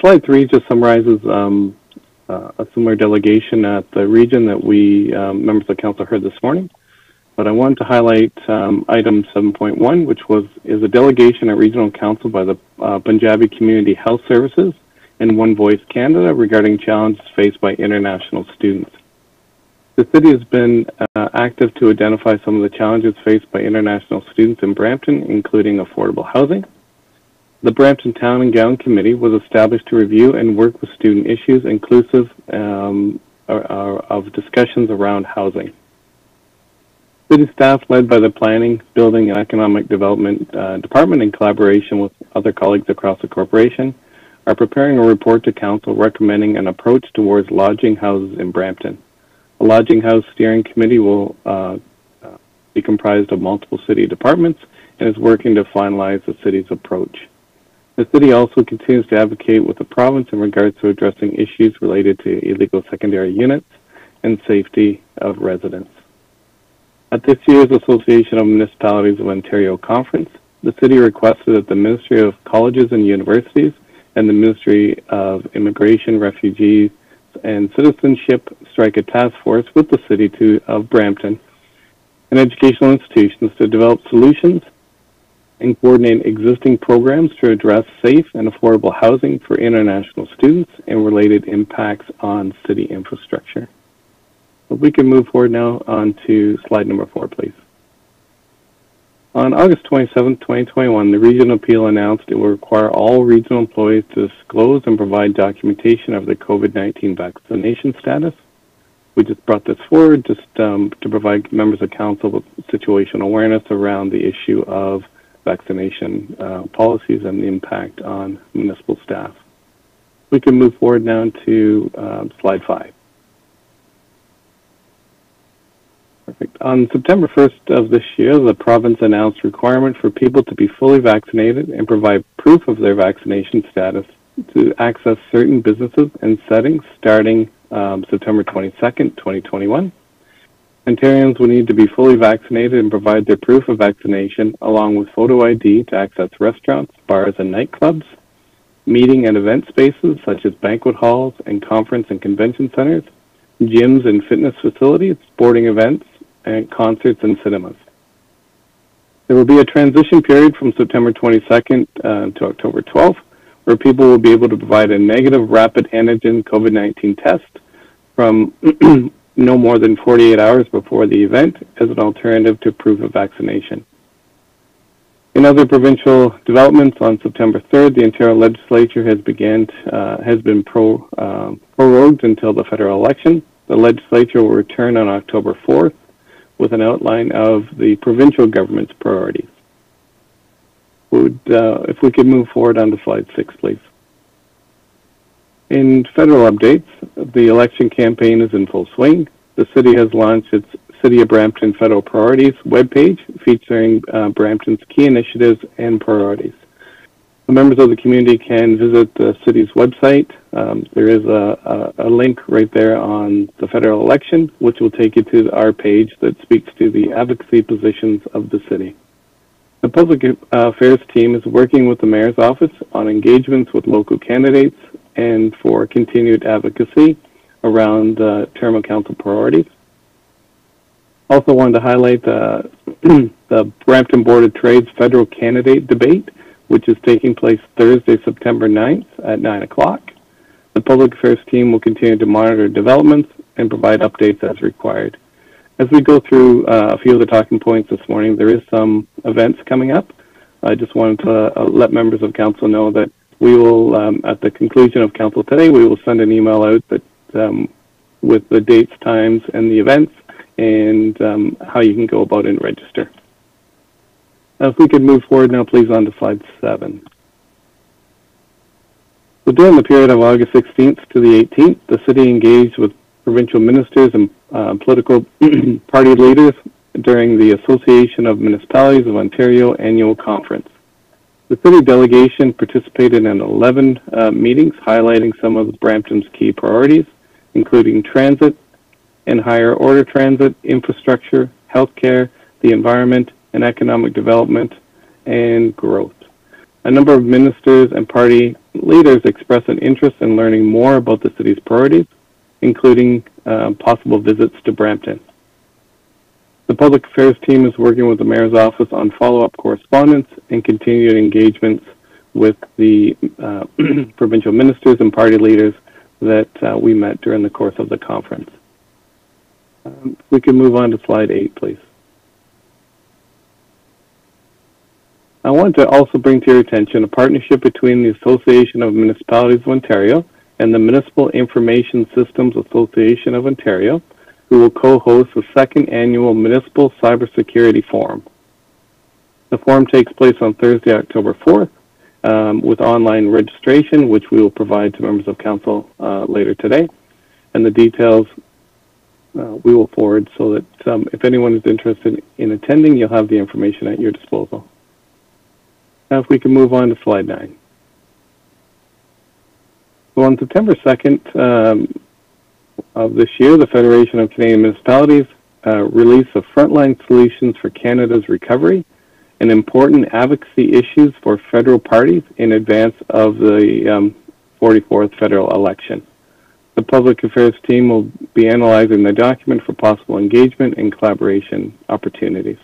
slide 3 just summarizes a similar delegation at the region that we members of council heard this morning. But I wanted to highlight item 7.1, which is a delegation at Regional Council by the Punjabi Community Health Services and One Voice Canada regarding challenges faced by international students. The city has been active to identify some of the challenges faced by international students in Brampton, including affordable housing. The Brampton Town and Gown Committee was established to review and work with student issues inclusive of discussions around housing. City staff, led by the Planning, Building, and Economic Development Department in collaboration with other colleagues across the corporation, are preparing a report to Council recommending an approach towards lodging houses in Brampton. A lodging house steering committee will be comprised of multiple city departments and is working to finalize the city's approach. The city also continues to advocate with the province in regards to addressing issues related to illegal secondary units and safety of residents. At this year's Association of Municipalities of Ontario conference, the city requested that the Ministry of Colleges and Universities and the Ministry of Immigration, Refugees, and Citizenship strike a task force with the city of Brampton and educational institutions to develop solutions and coordinate existing programs to address safe and affordable housing for international students and related impacts on city infrastructure. If we can move forward now on to slide number 4, please. On August 27, 2021, the Regional Appeal announced it will require all regional employees to disclose and provide documentation of their COVID-19 vaccination status. We just brought this forward just to provide members of council with situational awareness around the issue of vaccination policies and the impact on municipal staff. We can move forward now to slide 5. Perfect. On September 1st of this year, the province announced requirement for people to be fully vaccinated and provide proof of their vaccination status to access certain businesses and settings starting September 22nd, 2021. Ontarians will need to be fully vaccinated and provide their proof of vaccination along with photo ID to access restaurants, bars, and nightclubs, meeting and event spaces such as banquet halls and conference and convention centers, gyms and fitness facilities, sporting events, and concerts and cinemas. There will be a transition period from September 22nd to October 12th, where people will be able to provide a negative rapid antigen COVID-19 test from no more than 48 hours before the event as an alternative to proof of vaccination. In other provincial developments, on September 3rd, the Ontario Legislature has been prorogued until the federal election. The Legislature will return on October 4th with an outline of the provincial government's priorities. If we could move forward on to slide 6, please. In federal updates, the election campaign is in full swing. The city has launched its City of Brampton Federal Priorities webpage featuring Brampton's key initiatives and priorities. The members of the community can visit the city's website. There is a link right there on the federal election, which will take you to our page that speaks to the advocacy positions of the city. The public affairs team is working with the mayor's office on engagements with local candidates and for continued advocacy around term of council priorities. Also wanted to highlight the Brampton Board of Trade's federal candidate debate, which is taking place Thursday, September 9th at 9 o'clock. The public affairs team will continue to monitor developments and provide updates as required. As we go through a few of the talking points this morning, there is some events coming up. I just wanted to let members of council know that we will, at the conclusion of council today, we will send an email out that with the dates, times, and the events, and how you can go about and register. If we could move forward now, please, on to slide 7. So during the period of August 16th to the 18th, the city engaged with provincial ministers and political party leaders during the Association of Municipalities of Ontario annual conference. The city delegation participated in 11 meetings highlighting some of Brampton's key priorities, including transit and higher order transit, infrastructure, healthcare, the environment, and economic development and growth. A number of ministers and party leaders expressed an interest in learning more about the city's priorities, including possible visits to Brampton. The public affairs team is working with the mayor's office on follow-up correspondence and continued engagements with the provincial ministers and party leaders that we met during the course of the conference. We can move on to slide 8, please. I want to also bring to your attention a partnership between the Association of Municipalities of Ontario and the Municipal Information Systems Association of Ontario, who will co-host the second annual Municipal Cybersecurity Forum. The forum takes place on Thursday, October 4th, with online registration, which we will provide to members of council later today. And the details we will forward so that if anyone is interested in attending, you'll have the information at your disposal. Now, if we can move on to slide 9. So on September 2nd of this year, the Federation of Canadian Municipalities released the Frontline Solutions for Canada's Recovery, and important advocacy issues for federal parties in advance of the 44th federal election. The public affairs team will be analyzing the document for possible engagement and collaboration opportunities.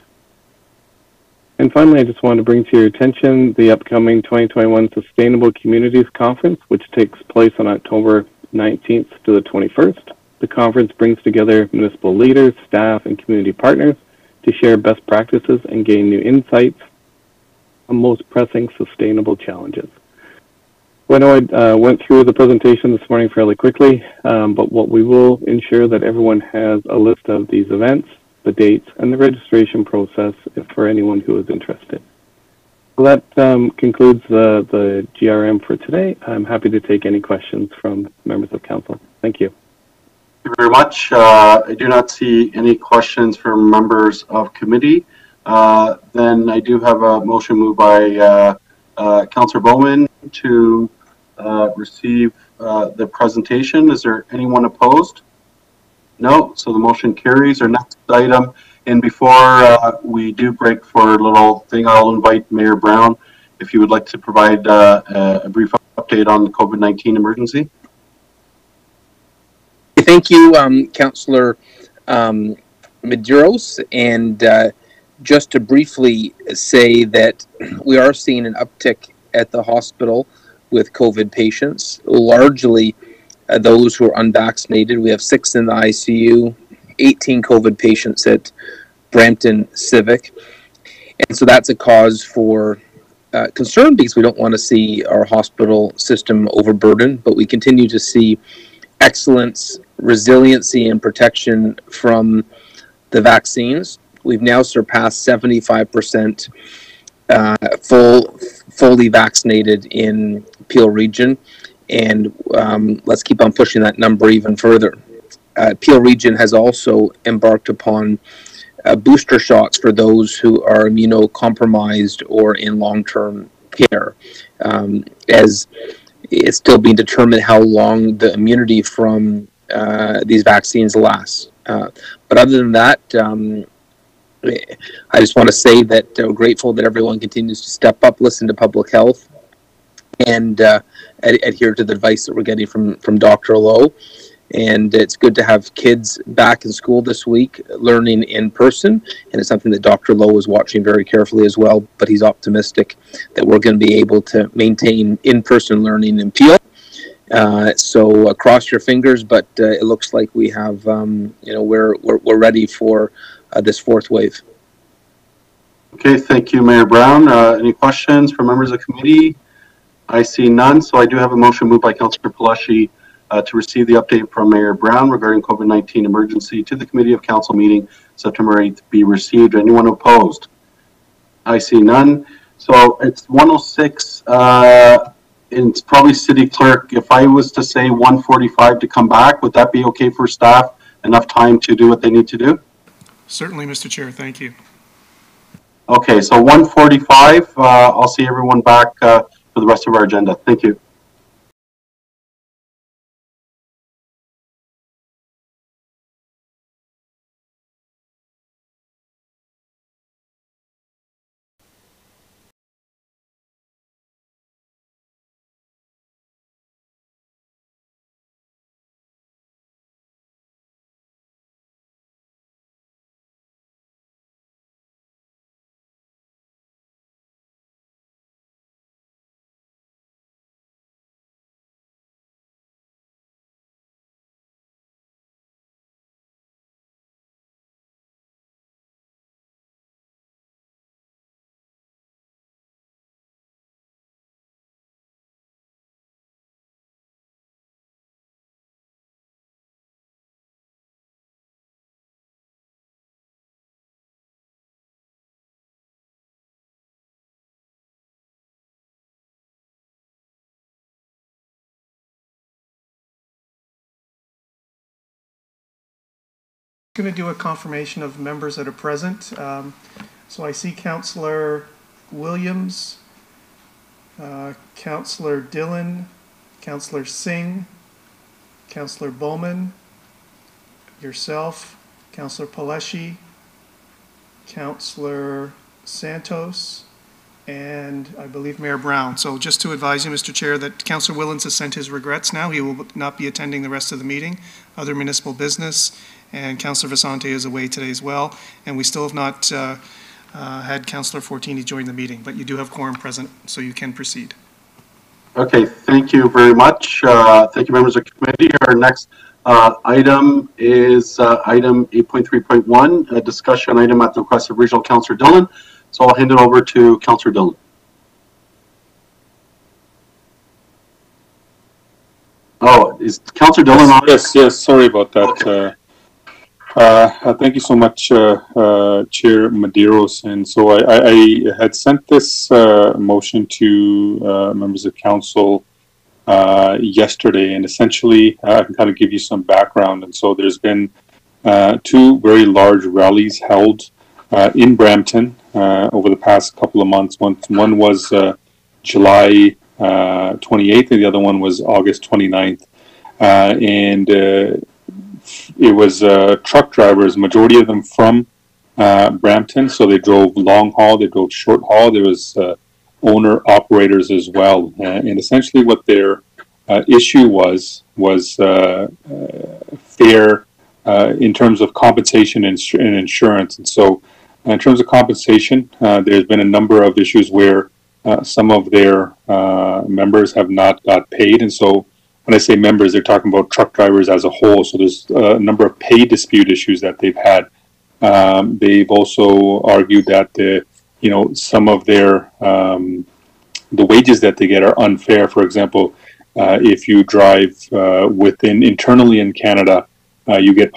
And finally, I just want to bring to your attention the upcoming 2021 Sustainable Communities Conference, which takes place on October 19th to the 21st. The conference brings together municipal leaders, staff, and community partners to share best practices and gain new insights on most pressing sustainable challenges. Well, I know I went through the presentation this morning fairly quickly, but what we will ensure that everyone has a list of these events, the dates, and the registration process for anyone who is interested. So that concludes the GRM for today. I'm happy to take any questions from members of council. Thank you. Thank you very much. I do not see any questions from members of committee. Then I do have a motion moved by Councillor Bowman to receive the presentation. Is there anyone opposed? No, so the motion carries. Our next item, and before we do break for a little thing, I'll invite Mayor Brown if you would like to provide a brief update on the COVID-19 emergency. Thank you, Councillor Medeiros, and just to briefly say that we are seeing an uptick at the hospital with COVID patients, largely those who are unvaccinated. We have 6 in the ICU, 18 COVID patients at Brampton Civic, and so that's a cause for concern because we don't want to see our hospital system overburdened, but we continue to see excellence, resiliency, and protection from the vaccines. We've now surpassed 75% fully vaccinated in Peel Region, and let's keep on pushing that number even further. Peel Region has also embarked upon booster shots for those who are immunocompromised or in long-term care, as it's still being determined how long the immunity from these vaccines lasts. But other than that, I just want to say that we're grateful that everyone continues to step up, listen to public health, and adhere to the advice that we're getting from Dr. Lowe. And it's good to have kids back in school this week learning in person, and it's something that Dr. Lowe is watching very carefully as well, but he's optimistic that we're going to be able to maintain in-person learning in Peel. So cross your fingers, but it looks like we have, we're ready for this 4th wave. Okay, thank you, Mayor Brown. Any questions from members of committee? I see none, so I do have a motion moved by Councillor Palashi to receive the update from Mayor Brown regarding COVID-19 emergency to the Committee of Council meeting September 8th be received. Anyone opposed? I see none. So it's 1:06. It's probably City Clerk. If I was to say 1:45 to come back, would that be okay for staff? Enough time to do what they need to do? Certainly, Mr. Chair. Thank you. Okay, so 1:45. I'll see everyone back for the rest of our agenda. Thank you. Going to do a confirmation of members that are present. So I see Councillor Williams, Councillor Dillon, Councillor Singh, Councillor Bowman, yourself, Councillor Paleshi, Councillor Santos, and I believe Mayor Brown. So just to advise you, Mr. Chair, that Councillor Willens has sent his regrets now. He will not be attending the rest of the meeting. Other municipal business, and Councillor Vasante is away today as well. And we still have not had Councillor Fortini join the meeting, but you do have quorum present, so you can proceed. Okay, thank you very much. Thank you, members of the committee. Our next item is item 8.3.1, a discussion item at the request of Regional Councillor Dillon. So I'll hand it over to Councillor Dillon. Oh, is Councillor Dillon on? Yes, sorry about that. Okay. Thank you so much, Chair Medeiros. And so I had sent this motion to members of council yesterday, and essentially I can kind of give you some background. And so there's been two very large rallies held in Brampton over the past couple of months. One was July 28th, and the other one was August 29th. And it was truck drivers, majority of them from Brampton. So they drove long haul, they drove short haul. There was owner operators as well. And essentially what their issue was fair in terms of compensation and insurance. And so in terms of compensation, there's been a number of issues where some of their members have not got paid. And so when I say members, they're talking about truck drivers as a whole. So there's a number of pay dispute issues that they've had. They've also argued that some of their the wages that they get are unfair. For example, if you drive internally in Canada, you get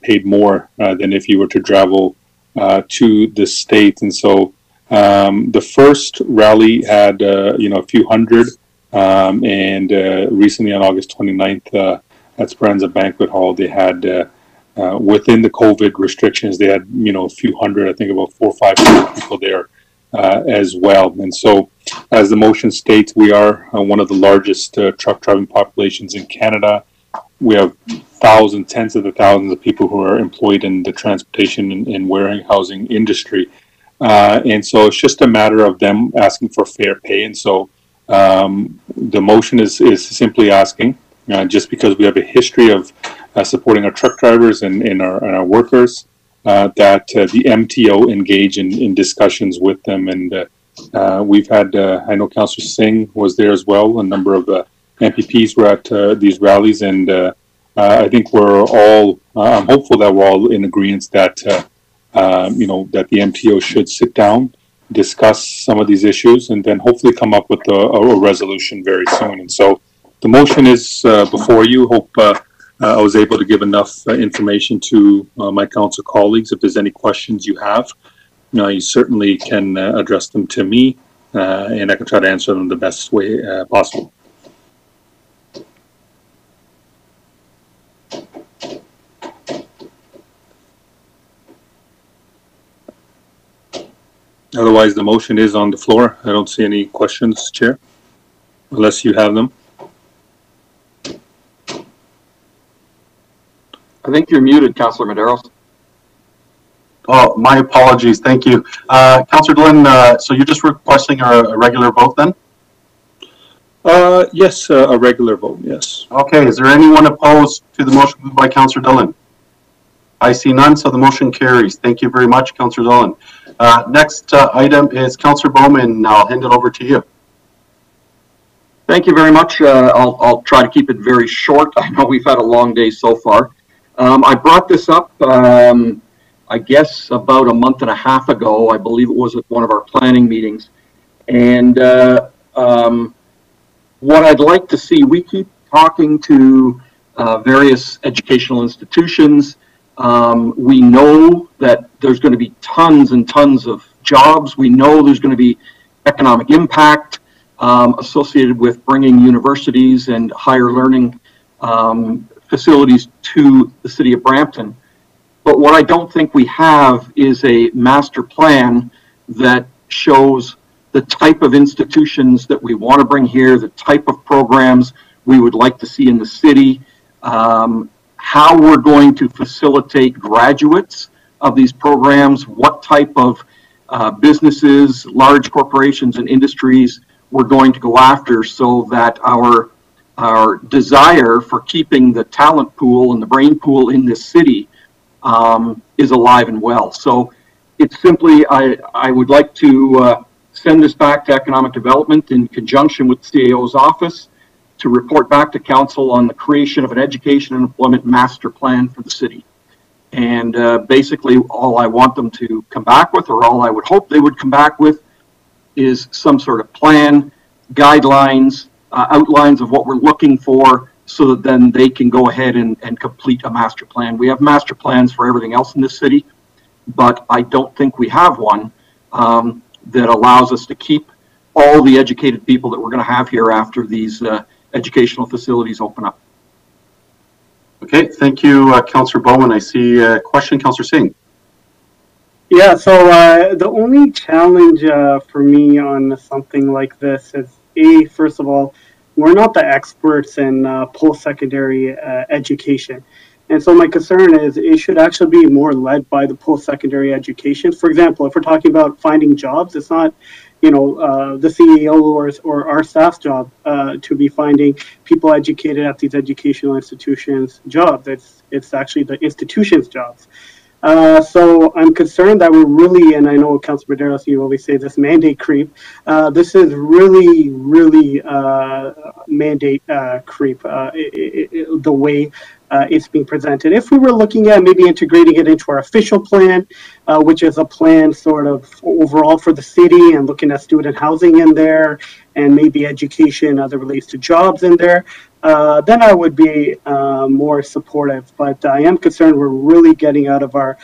paid more than if you were to travel to the States. And so the first rally had a few hundred. And recently on August 29th at Speranza Banquet Hall, they had within the COVID restrictions, they had a few hundred, I think about 400 or 500 people there as well. And so, as the motion states, we are one of the largest truck driving populations in Canada. We have tens of thousands of people who are employed in the transportation and warehousing industry. And so it's just a matter of them asking for fair pay. And so the motion is simply asking, just because we have a history of supporting our truck drivers and our workers, that the MTO engage in discussions with them. And we've had, I know Councillor Singh was there as well. A number of MPPs were at these rallies, and I think we're all, I'm hopeful that we're all in agreement that, that the MTO should sit down, discuss some of these issues, and then hopefully come up with a resolution very soon. And so the motion is before you. Hope I was able to give enough information to my council colleagues. If there's any questions you have, you certainly can address them to me, and I can try to answer them the best way possible. Otherwise, the motion is on the floor. I don't see any questions, Chair, unless you have them. I think you're muted, Councillor Medeiros. Oh, my apologies. Thank you. Councillor Dillon, so you're just requesting a regular vote then? Yes, a regular vote, yes. Okay, is there anyone opposed to the motion moved by Councillor Dillon? I see none, so the motion carries. Thank you very much, Councillor Dillon. Next item is Councillor Bowman. I'll hand it over to you. Thank you very much. I'll try to keep it very short. I know we've had a long day so far. I brought this up, I guess, about a month and a half ago. I believe it was at one of our planning meetings. And what I'd like to see, we keep talking to various educational institutions. We know that there's going to be tons and tons of jobs. We know there's going to be economic impact associated with bringing universities and higher learning facilities to the city of Brampton. But what I don't think we have is a master plan that shows the type of institutions that we want to bring here, the type of programs we would like to see in the city, how we're going to facilitate graduates of these programs, what type of businesses, large corporations and industries we're going to go after, so that our desire for keeping the talent pool and the brain pool in this city is alive and well. So it's simply, I would like to send this back to Economic Development in conjunction with the CAO's office to report back to Council on the creation of an education and employment master plan for the city. And basically all I want them to come back with, or all I would hope they would come back with, is some sort of plan, guidelines, outlines of what we're looking for, so that then they can go ahead and complete a master plan. We have master plans for everything else in this city, but I don't think we have one that allows us to keep all the educated people that we're going to have here after these educational facilities open up. Okay, thank you, Councillor Bowman. I see a question, Councillor Singh. Yeah, so the only challenge for me on something like this is, first of all, we're not the experts in post-secondary education. And so my concern is it should actually be more led by the post-secondary education. For example, if we're talking about finding jobs, it's not, the CEO or our staff's job to be finding people educated at these educational institutions jobs. It's actually the institution's jobs. So I'm concerned that we're really, and I know Councilor Medeiros, you always say this mandate creep. This is really mandate creep, the way it's being presented. If we were looking at maybe integrating it into our official plan, which is a plan sort of overall for the city, and looking at student housing in there, and maybe education that relates to jobs in there, then I would be more supportive. But I am concerned we're really getting out of our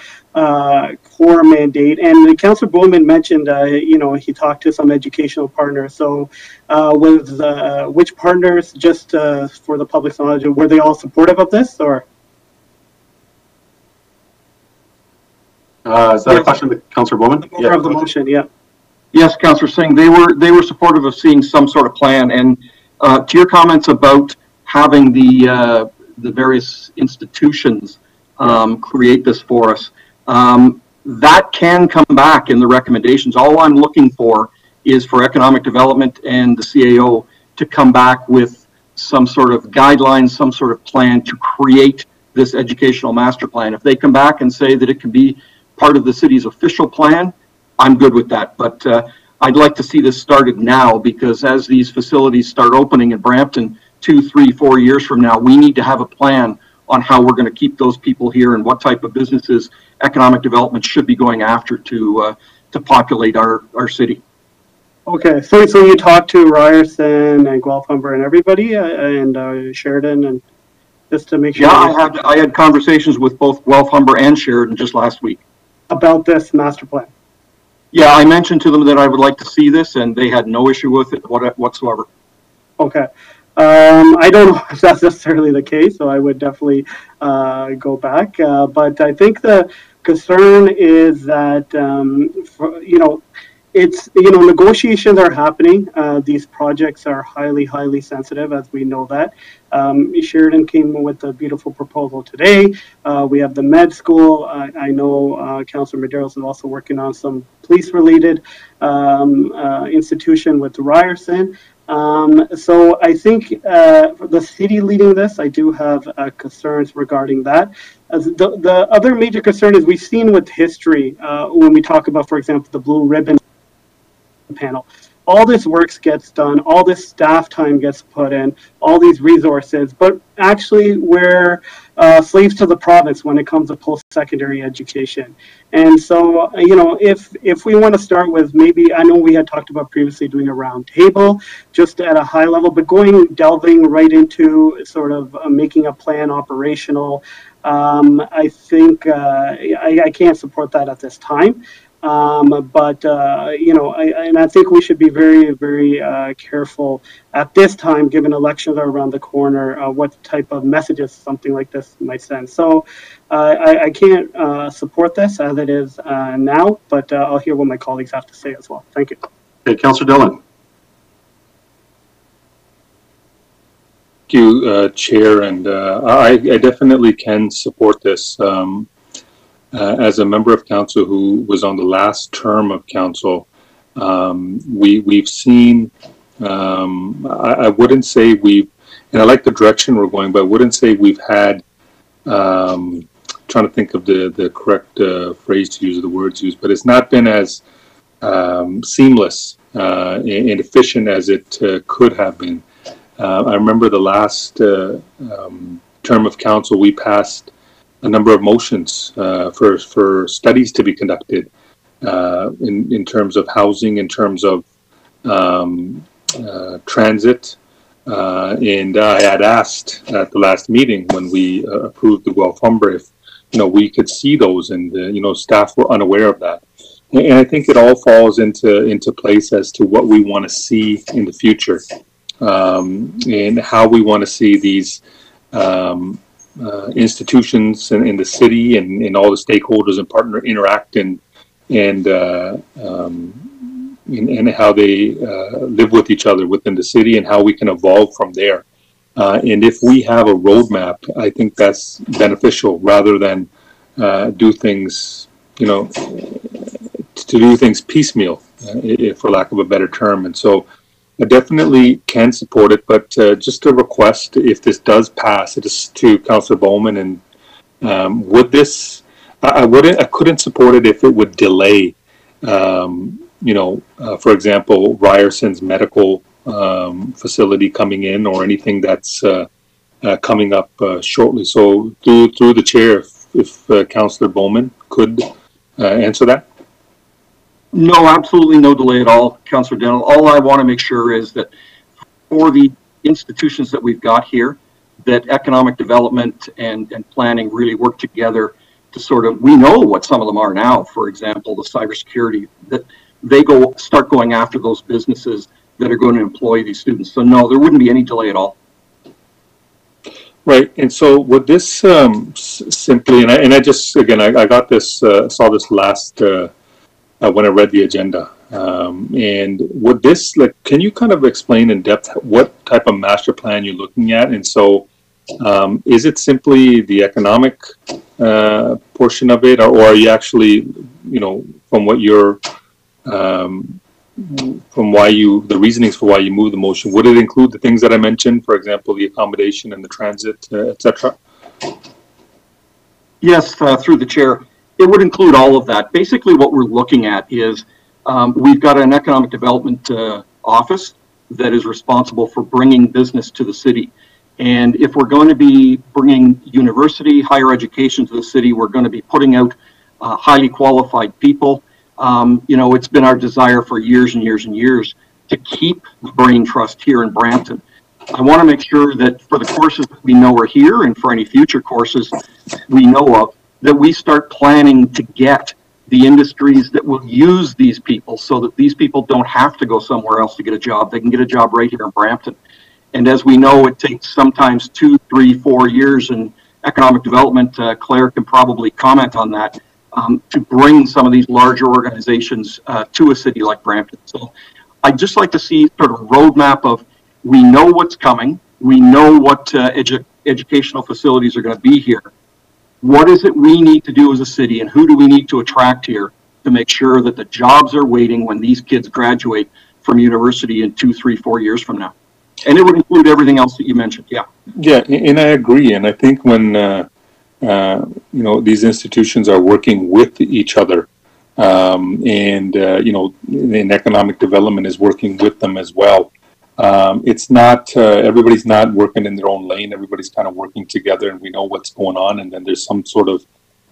core mandate. And Councillor Bowman mentioned, he talked to some educational partners. So with which partners, just for the public's knowledge, were they all supportive of this, or? Is that a question to Councillor Bowman? The of the motion, yeah. Yes, Councillor Singh, they were supportive of seeing some sort of plan. And to your comments about having the various institutions create this for us, that can come back in the recommendations. All I'm looking for is for Economic Development and the CAO to come back with some sort of guidelines, some sort of plan to create this educational master plan. If they come back and say that it can be part of the city's official plan, I'm good with that. But I'd like to see this started now, because as these facilities start opening in Brampton 2, 3, 4 years from now, we need to have a plan on how we're going to keep those people here and what type of businesses Economic Development should be going after to populate our city. Okay, so you talked to Ryerson and Guelph Humber and everybody, and Sheridan, and just to make sure. Yeah, I had conversations with both Guelph Humber and Sheridan just last week about this master plan. Yeah, I mentioned to them that I would like to see this, and they had no issue with it whatsoever. Okay. I don't know if that's necessarily the case, so I would definitely go back. But I think the concern is that, it's, negotiations are happening. These projects are highly sensitive, as we know that. Sheridan came with a beautiful proposal today. We have the med school. I know Councillor Medeiros is also working on some police-related institution with Ryerson. So I think the city leading this, I do have concerns regarding that. The other major concern is we've seen with history, when we talk about, for example, the Blue Ribbon panel, all this work gets done, all this staff time gets put in, all these resources, but actually we're slaves to the province when it comes to post-secondary education. And so, if we want to start with, maybe, I know we had talked about previously doing a round table just at a high level, but delving right into sort of making a plan operational, I think I can't support that at this time. But and I think we should be very, very careful at this time, given elections are around the corner, what type of messages something like this might send. So I can't support this as it is now, but I'll hear what my colleagues have to say as well. Thank you. Okay, Councillor Dillon. Thank you, Chair, and I definitely can support this. As a member of council who was on the last term of council, we've seen, I wouldn't say we've, and I like the direction we're going, but I wouldn't say we've had, trying to think of the correct phrase to use, the words used, but it's not been as seamless and efficient as it could have been. I remember the last term of council, we passed a number of motions for studies to be conducted in terms of housing, in terms of transit. And I had asked at the last meeting when we approved the Guelph Humber if we could see those, and staff were unaware of that. And I think it all falls into place as to what we want to see in the future, and how we want to see these institutions in the city and all the stakeholders and partner interact and how they live with each other within the city, and how we can evolve from there. And if we have a roadmap, I think that's beneficial rather than do things, to do things piecemeal, for lack of a better term. And so I definitely can support it, but just a request, if this does pass, it is to Councillor Bowman, and would this, I couldn't support it if it would delay, for example, Ryerson's medical facility coming in, or anything that's coming up shortly. So through the chair, if Councillor Bowman could answer that. No, absolutely no delay at all, Councillor Dennell. All I want to make sure is that for the institutions that we've got here, that economic development and planning really work together to sort of, we know what some of them are now, for example, the cybersecurity, that they start going after those businesses that are going to employ these students. So no, there wouldn't be any delay at all. Right, and so would this simply, and I just, again, I got this, saw this last, when I read the agenda, and would this, can you kind of explain in depth what type of master plan you're looking at? And so is it simply the economic portion of it, or are you actually, from what you're, from why the reasonings for why you moved the motion, would it include the things that I mentioned, for example, the accommodation and the transit, etc.? Yes, through the chair. It would include all of that. Basically, what we're looking at is we've got an economic development office that is responsible for bringing business to the city. And if we're going to be bringing university, higher education to the city, we're going to be putting out highly qualified people. It's been our desire for years and years and years to keep the Brain Trust here in Brampton. I want to make sure that for the courses that we know are here, and for any future courses we know of, that we start planning to get the industries that will use these people, so that these people don't have to go somewhere else to get a job. They can get a job right here in Brampton. And as we know, it takes sometimes 2, 3, 4 years in economic development. Claire can probably comment on that, to bring some of these larger organizations to a city like Brampton. So I'd just like to see sort of a roadmap of, we know what's coming, we know what educational facilities are going to be here. What is it we need to do as a city, and who do we need to attract here to make sure that the jobs are waiting when these kids graduate from university in 2, 3, 4 years from now? And it would include everything else that you mentioned. Yeah. Yeah, and I agree. And I think when these institutions are working with each other, and economic development is working with them as well. It's not, everybody's not working in their own lane. Everybody's kind of working together, and we know what's going on, and then there's some sort of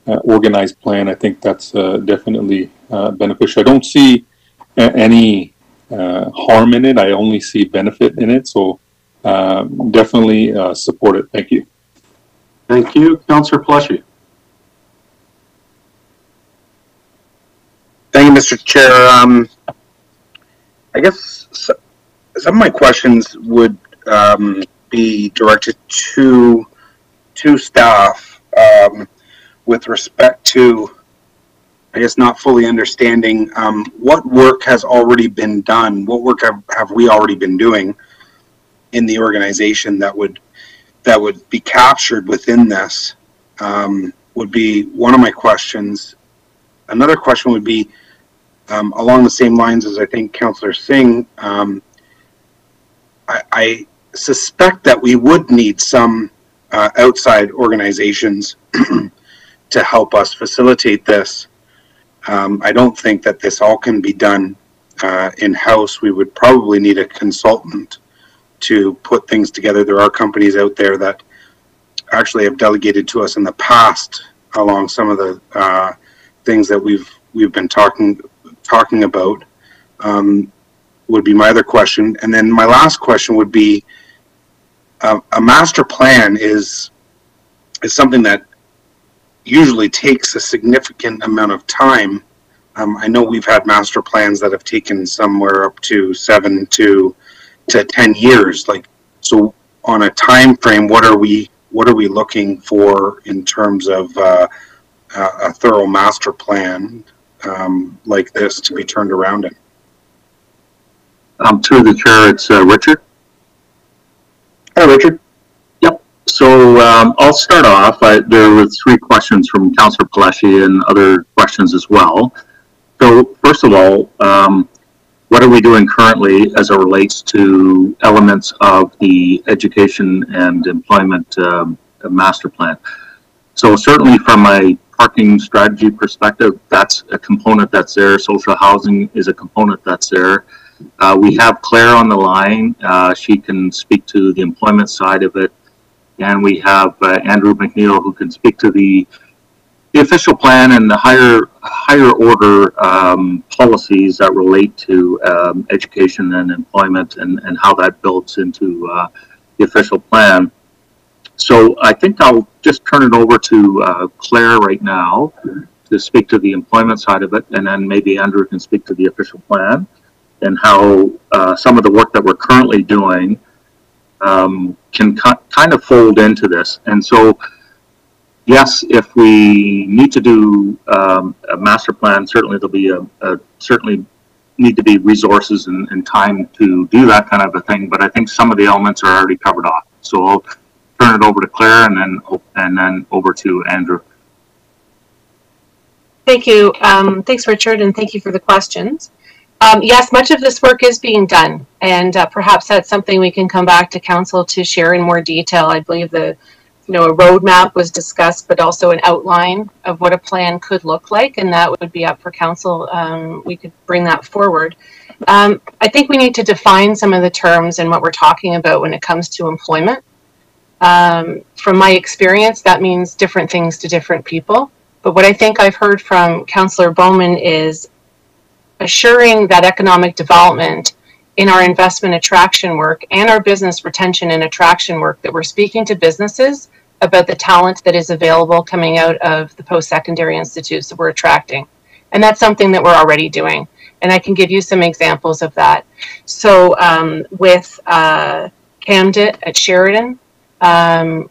organized plan. I think that's definitely beneficial. I don't see any harm in it. I only see benefit in it. So definitely support it. Thank you. Thank you. Councillor Plushy. Thank you, Mr. Chair. I guess some of my questions would be directed to staff with respect to, I guess, not fully understanding what work has already been done. What work have we already been doing in the organization that would be captured within this? Would be one of my questions. Another question would be along the same lines as I think Councillor Singh. I suspect that we would need some outside organizations to help us facilitate this. I don't think that this all can be done in-house. We would probably need a consultant to put things together. There are companies out there that actually have delegated to us in the past along some of the things that we've been talking about. Would be my other question. And then my last question would be, a master plan is something that usually takes a significant amount of time. I know we've had master plans that have taken somewhere up to 7 to 10 years. Like, so on a time frame, what are we looking for in terms of a thorough master plan like this to be turned around in? Through the chair, it's Richard. Hi, Richard. Yep. So I'll start off. There were 3 questions from Councillor Palashi and other questions as well. So first of all, what are we doing currently as it relates to elements of the education and employment master plan? So certainly from a parking strategy perspective, that's a component that's there. Social housing is a component that's there. We have Claire on the line. She can speak to the employment side of it. And we have Andrew McNeil, who can speak to the official plan and the higher order policies that relate to education and employment and how that builds into the official plan. So I think I'll just turn it over to Claire right now to speak to the employment side of it, and then maybe Andrew can speak to the official plan and how some of the work that we're currently doing can kind of fold into this. And so, yes, if we need to do a master plan, certainly there'll be certainly need to be resources and time to do that kind of a thing. But I think some of the elements are already covered off. So I'll turn it over to Claire and then over to Andrew. Thank you. Thanks, Richard, and thank you for the questions. Yes, much of this work is being done, and perhaps that's something we can come back to council to share in more detail. I believe a roadmap was discussed, but also an outline of what a plan could look like, and that would be up for council. We could bring that forward. I think we need to define some of the terms and what we're talking about when it comes to employment. From my experience, that means different things to different people. But what I think I've heard from Councillor Bowman is assuring that economic development in our investment attraction work and our business retention and attraction work, that we're speaking to businesses about the talent that is available coming out of the post-secondary institutes that we're attracting. And that's something that we're already doing. And I can give you some examples of that. So with CAMDIT at Sheridan,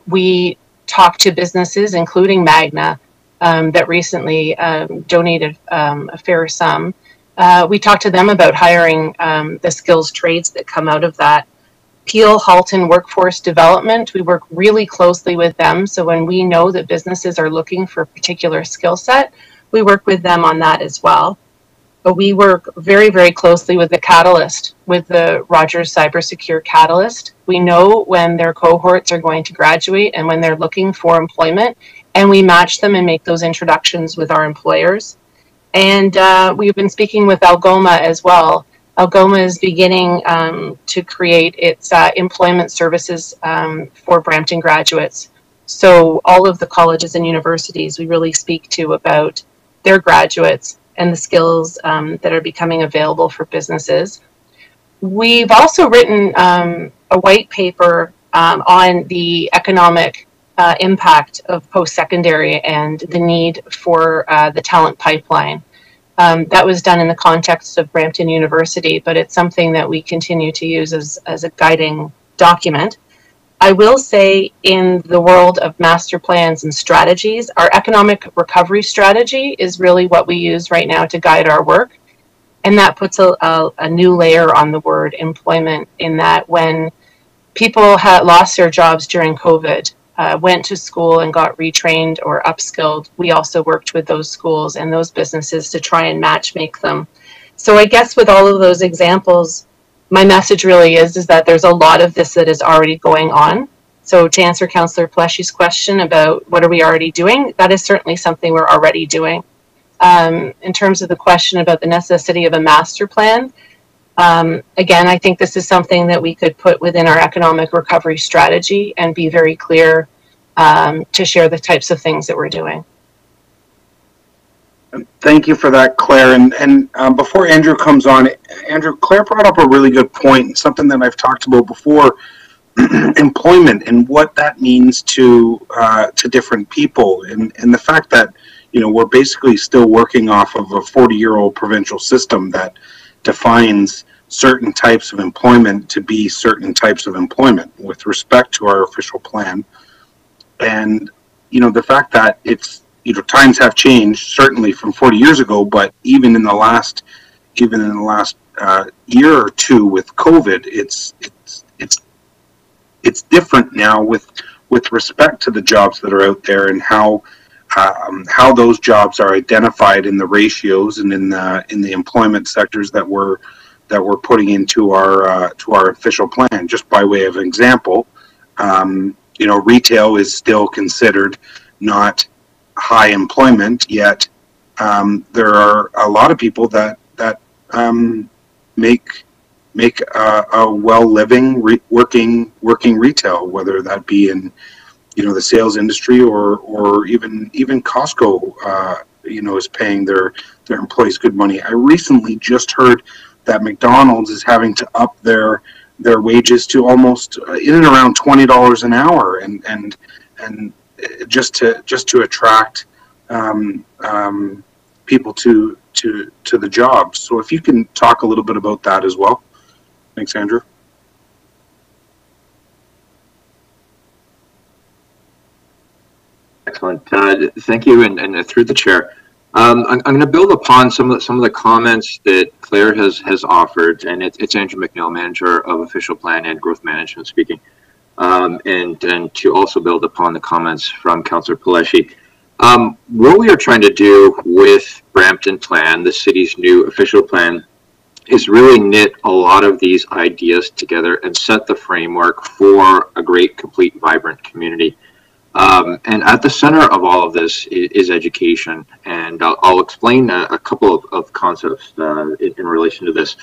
we talked to businesses, including Magna, that recently donated a fair sum. We talked to them about hiring the skills trades that come out of that. Peel Halton Workforce Development, we work really closely with them. So when we know that businesses are looking for a particular skill set, we work with them on that as well. But we work very, very closely with the Catalyst, with the Rogers Cybersecure Catalyst. We know when their cohorts are going to graduate and when they're looking for employment, and we match them and make those introductions with our employers. And we've been speaking with Algoma as well. Algoma is beginning to create its employment services for Brampton graduates. So all of the colleges and universities we really speak to about their graduates and the skills that are becoming available for businesses. We've also written a white paper on the economic impact of post-secondary and the need for the talent pipeline. That was done in the context of Brampton University, but it's something that we continue to use as a guiding document. I will say, in the world of master plans and strategies, our economic recovery strategy is really what we use right now to guide our work. And that puts a new layer on the word employment, in that when people had lost their jobs during COVID, went to school and got retrained or upskilled, we also worked with those schools and those businesses to try and match make them. So I guess with all of those examples, my message really is that there's a lot of this that is already going on. So to answer Councillor Pleshy's question about what are we already doing, that is certainly something we're already doing. In terms of the question about the necessity of a master plan, again, I think this is something that we could put within our economic recovery strategy and be very clear to share the types of things that we're doing. Thank you for that, Claire. And before Andrew comes on, Andrew, Claire brought up a really good point, something that I've talked about before, employment and what that means to different people, and the fact that, you know, we're basically still working off of a 40-year-old provincial system that defines certain types of employment to be certain types of employment with respect to our official plan. And, you know, the fact that it's, you know, times have changed certainly from 40 years ago, but even in the last year or two with COVID, it's different now with respect to the jobs that are out there and how those jobs are identified in the ratios and in the employment sectors that we're putting into our official plan. Just by way of example, you know, retail is still considered not high employment, yet there are a lot of people that make a well living working retail, whether that be in, you know, the sales industry or even Costco, you know, is paying their employees good money. I recently just heard that McDonald's is having to up their wages to almost in and around $20 an hour, and just to attract people to the jobs. So if you can talk a little bit about that as well. Thanks, Andrew. Excellent. Thank you, and through the chair, I'm going to build upon some of the comments that Claire has offered, and it's Andrew McNeil, manager of Official Plan and Growth Management, speaking, and to also build upon the comments from Councillor Peleshy. What we are trying to do with Brampton Plan, the city's new official plan, is really knit a lot of these ideas together and set the framework for a great, complete, vibrant community. And at the center of all of this is education, and I'll explain a couple of concepts in relation to this.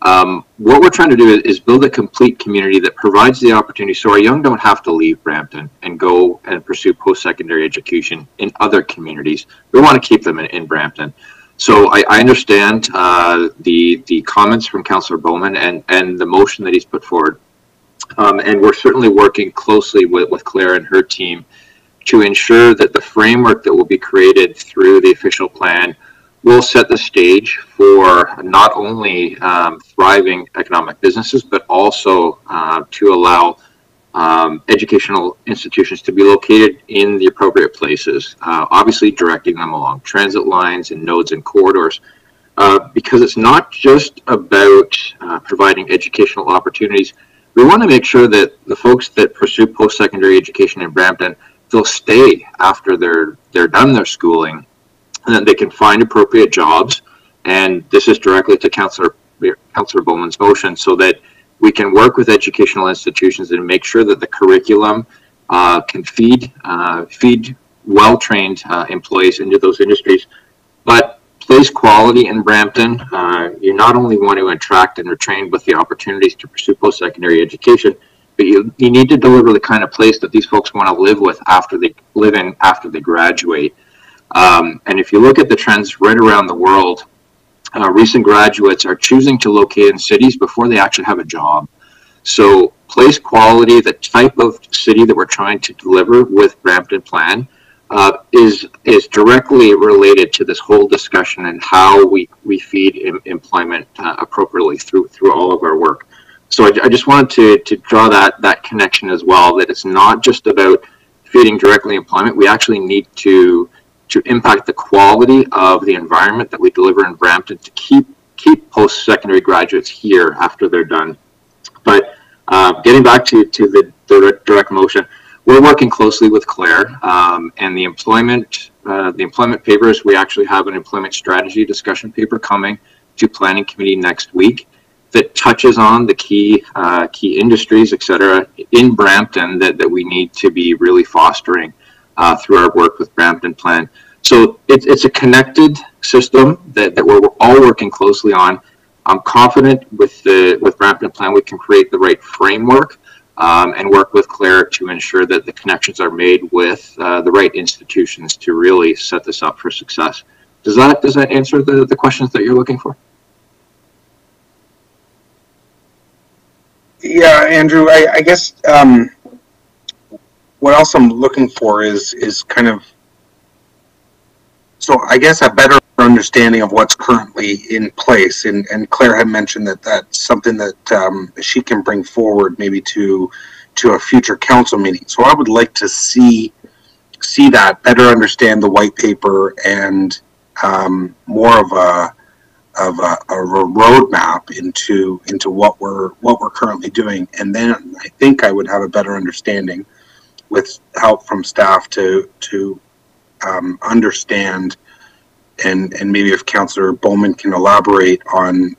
What we're trying to do is build a complete community that provides the opportunity so our young don't have to leave Brampton and go and pursue post-secondary education in other communities. We want to keep them in Brampton. So I understand the comments from Councillor Bowman and the motion that he's put forward. And we're certainly working closely with Claire and her team to ensure that the framework that will be created through the official plan will set the stage for not only thriving economic businesses, but also to allow educational institutions to be located in the appropriate places, obviously directing them along transit lines and nodes and corridors, because it's not just about providing educational opportunities. We want to make sure that the folks that pursue post-secondary education in Brampton, they'll stay after they're done their schooling, and that they can find appropriate jobs. And this is directly to Councillor Bowman's motion, so that we can work with educational institutions and make sure that the curriculum can feed well-trained employees into those industries. But place quality in Brampton, you not only want to attract and retrain with the opportunities to pursue post-secondary education, but you need to deliver the kind of place that these folks want to live in after they graduate. And if you look at the trends right around the world, recent graduates are choosing to locate in cities before they actually have a job. So place quality, the type of city that we're trying to deliver with Brampton Plan, is directly related to this whole discussion and how we feed employment appropriately through all of our work. So I just wanted to draw that connection as well, that it's not just about feeding directly employment. We actually need to impact the quality of the environment that we deliver in Brampton to keep post-secondary graduates here after they're done. But getting back to the direct motion, we're working closely with Claire and the employment papers. We actually have an employment strategy discussion paper coming to Planning Committee next week that touches on the key industries, et cetera, in Brampton that we need to be really fostering through our work with Brampton Plan. So it's a connected system that we're all working closely on. I'm confident with Brampton Plan we can create the right framework and work with Claire to ensure that the connections are made with the right institutions to really set this up for success. Does that answer the questions that you're looking for? Yeah, Andrew, I guess what else I'm looking for is kind of, so I guess a better understanding of what's currently in place, and Claire had mentioned that that's something that she can bring forward maybe to a future council meeting. So I would like to see that, better understand the white paper, and more of a roadmap into what we're currently doing, and then I think I would have a better understanding with help from staff to understand, and maybe if Councillor Bowman can elaborate on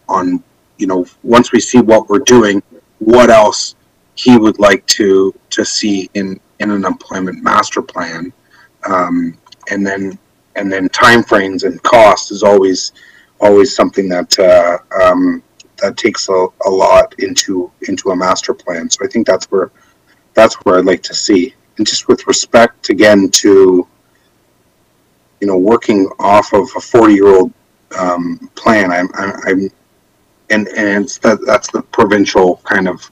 once we see what we're doing, what else he would like to see in an employment master plan, and then timeframes and cost is always something that that takes a lot into a master plan. So I think that's where I'd like to see. And just with respect again to working off of a 40-year-old plan, I'm and that's the provincial kind of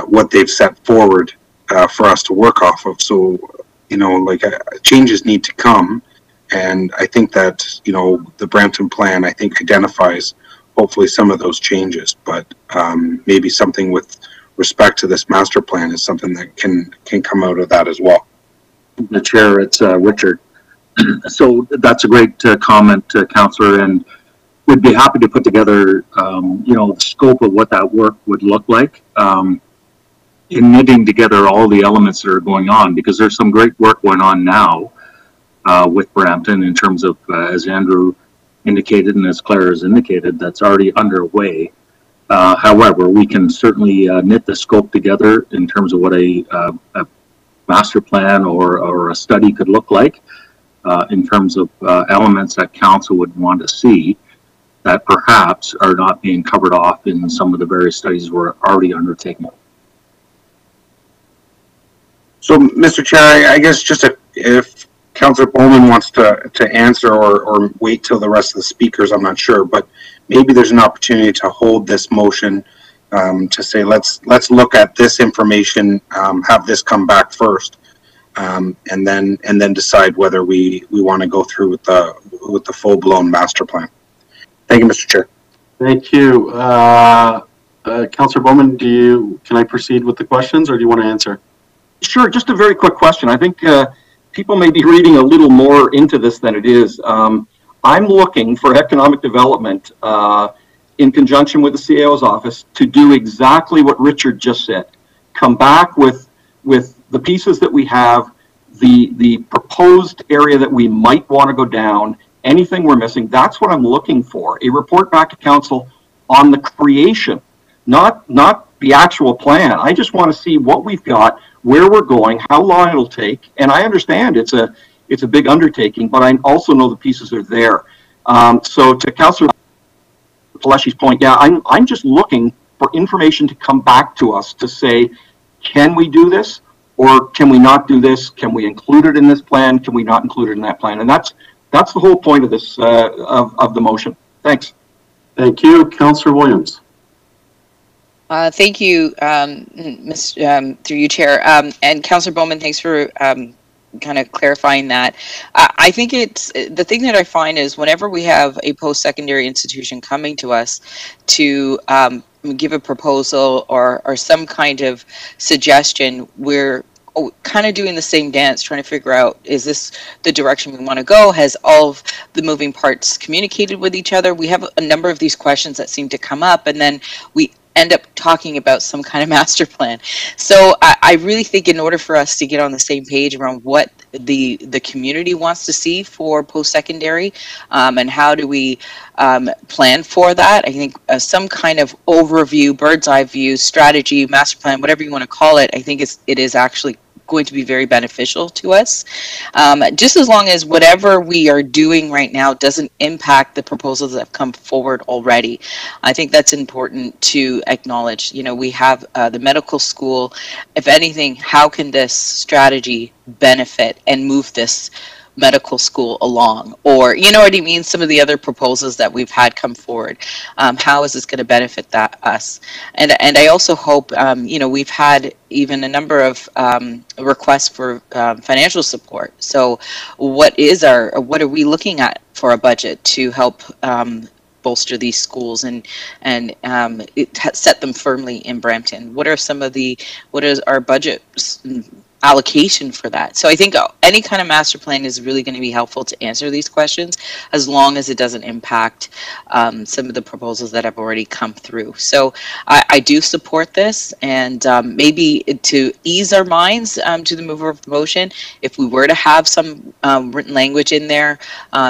what they've set forward for us to work off of. So changes need to come. And I think that, the Brampton plan, I think, identifies hopefully some of those changes, but maybe something with respect to this master plan is something that can come out of that as well. The chair, it's Richard. So that's a great comment, Councillor, and we'd be happy to put together, the scope of what that work would look like in knitting together all the elements that are going on, because there's some great work going on now with Brampton in terms of, as Andrew indicated and as Claire has indicated, that's already underway. However, we can certainly knit the scope together in terms of what a master plan or a study could look like in terms of elements that council would want to see that perhaps are not being covered off in some of the various studies we're already undertaking. So, Mr. Chair, I guess just if Councillor Bowman wants to answer or wait till the rest of the speakers, I'm not sure, but maybe there's an opportunity to hold this motion to say let's look at this information, have this come back first, and then decide whether we want to go through with the full-blown master plan. Thank you, Mr. Chair. Thank you, Councillor Bowman. Can I proceed with the questions, or do you want to answer? Sure. Just a very quick question. I think people may be reading a little more into this than it is. I'm looking for economic development in conjunction with the CAO's office to do exactly what Richard just said. Come back with the pieces that we have, the proposed area that we might want to go down, anything we're missing. That's what I'm looking for. A report back to council on the creation, not the actual plan. I just want to see what we've got, where we're going, how long it'll take. And I understand it's a big undertaking, but I also know the pieces are there. So to Councillor Peleshi's point, yeah, I'm just looking for information to come back to us to say, can we do this or can we not do this? Can we include it in this plan? Can we not include it in that plan? And that's the whole point of this of the motion. Thanks. Thank you, Councillor Williams. Thank you, through you, Chair. And Councillor Bowman, thanks for kind of clarifying that. I think it's the thing that I find is whenever we have a post-secondary institution coming to us to give a proposal or some kind of suggestion, we're kind of doing the same dance, trying to figure out, is this the direction we want to go? Has all of the moving parts communicated with each other? We have a number of these questions that seem to come up, and then we end up talking about some kind of master plan. So I really think in order for us to get on the same page around what the community wants to see for post-secondary and how do we plan for that, I think some kind of overview, bird's eye view, strategy, master plan, whatever you want to call it, I think it is actually going to be very beneficial to us. Just as long as whatever we are doing right now doesn't impact the proposals that have come forward already. I think that's important to acknowledge. You know, we have the medical school. If anything, how can this strategy benefit and move this medical school along? Or, you know what I mean? Some of the other proposals that we've had come forward. How is this going to benefit us? And I also hope, you know, we've had even a number of requests for financial support. So what are we looking at for a budget to help bolster these schools and set them firmly in Brampton? What is our budget allocation for that? So I think any kind of master plan is really going to be helpful to answer these questions, as long as it doesn't impact some of the proposals that have already come through. So I do support this, and maybe to ease our minds to the mover of the motion, if we were to have some written language in there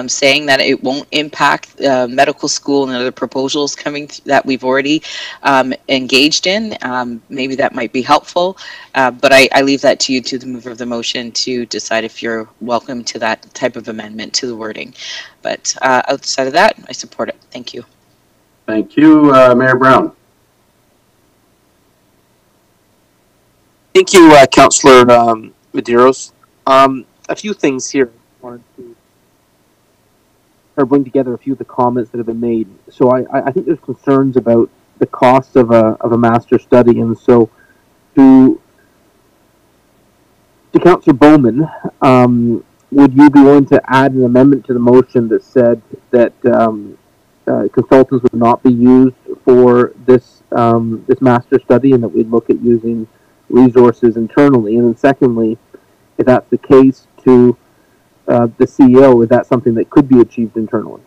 saying that it won't impact medical school and other proposals coming that we've already engaged in, maybe that might be helpful. But I leave that to you, to the mover of the motion, to decide if you're welcome to that type of amendment to the wording. But outside of that, I support it. Thank you. Thank you, Mayor Brown. Thank you, Councillor Medeiros. A few things here. I wanted to bring together a few of the comments that have been made. So I think there's concerns about the cost of a master study, and so to Councillor Bowman, would you be willing to add an amendment to the motion that said that consultants would not be used for this master study, and that we'd look at using resources internally? And then secondly, if that's the case, to the CEO, is that something that could be achieved internally?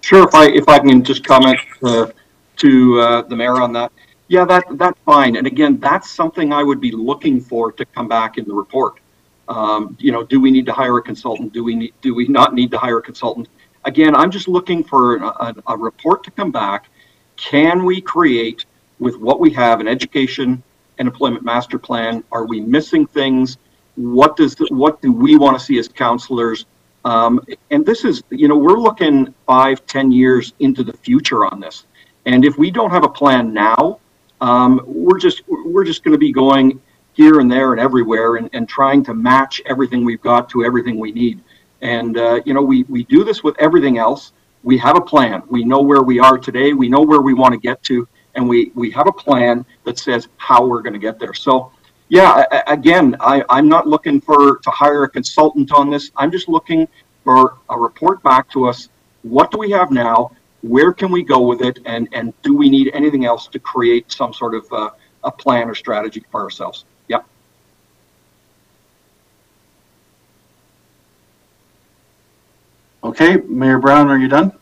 Sure, if I can just comment to the mayor on that. Yeah, that's fine. And again, that's something I would be looking for to come back in the report. You know, do we need to hire a consultant? Do we not need to hire a consultant? Again, I'm just looking for a report to come back. Can we create, with what we have, an education and employment master plan? Are we missing things? What do we want to see as counselors? And this is, you know, we're looking 5-10 years into the future on this. And if we don't have a plan now, we're just going to be going here and there and everywhere and trying to match everything we've got to everything we need. And, you know, we do this with everything else. We have a plan. We know where we are today. We know where we want to get to. And we have a plan that says how we're going to get there. So, yeah, again, I'm not looking to hire a consultant on this. I'm just looking for a report back to us. What do we have now? Where can we go with it? And do we need anything else to create some sort of a plan or strategy for ourselves? Yeah. Okay, Mayor Brown, are you done?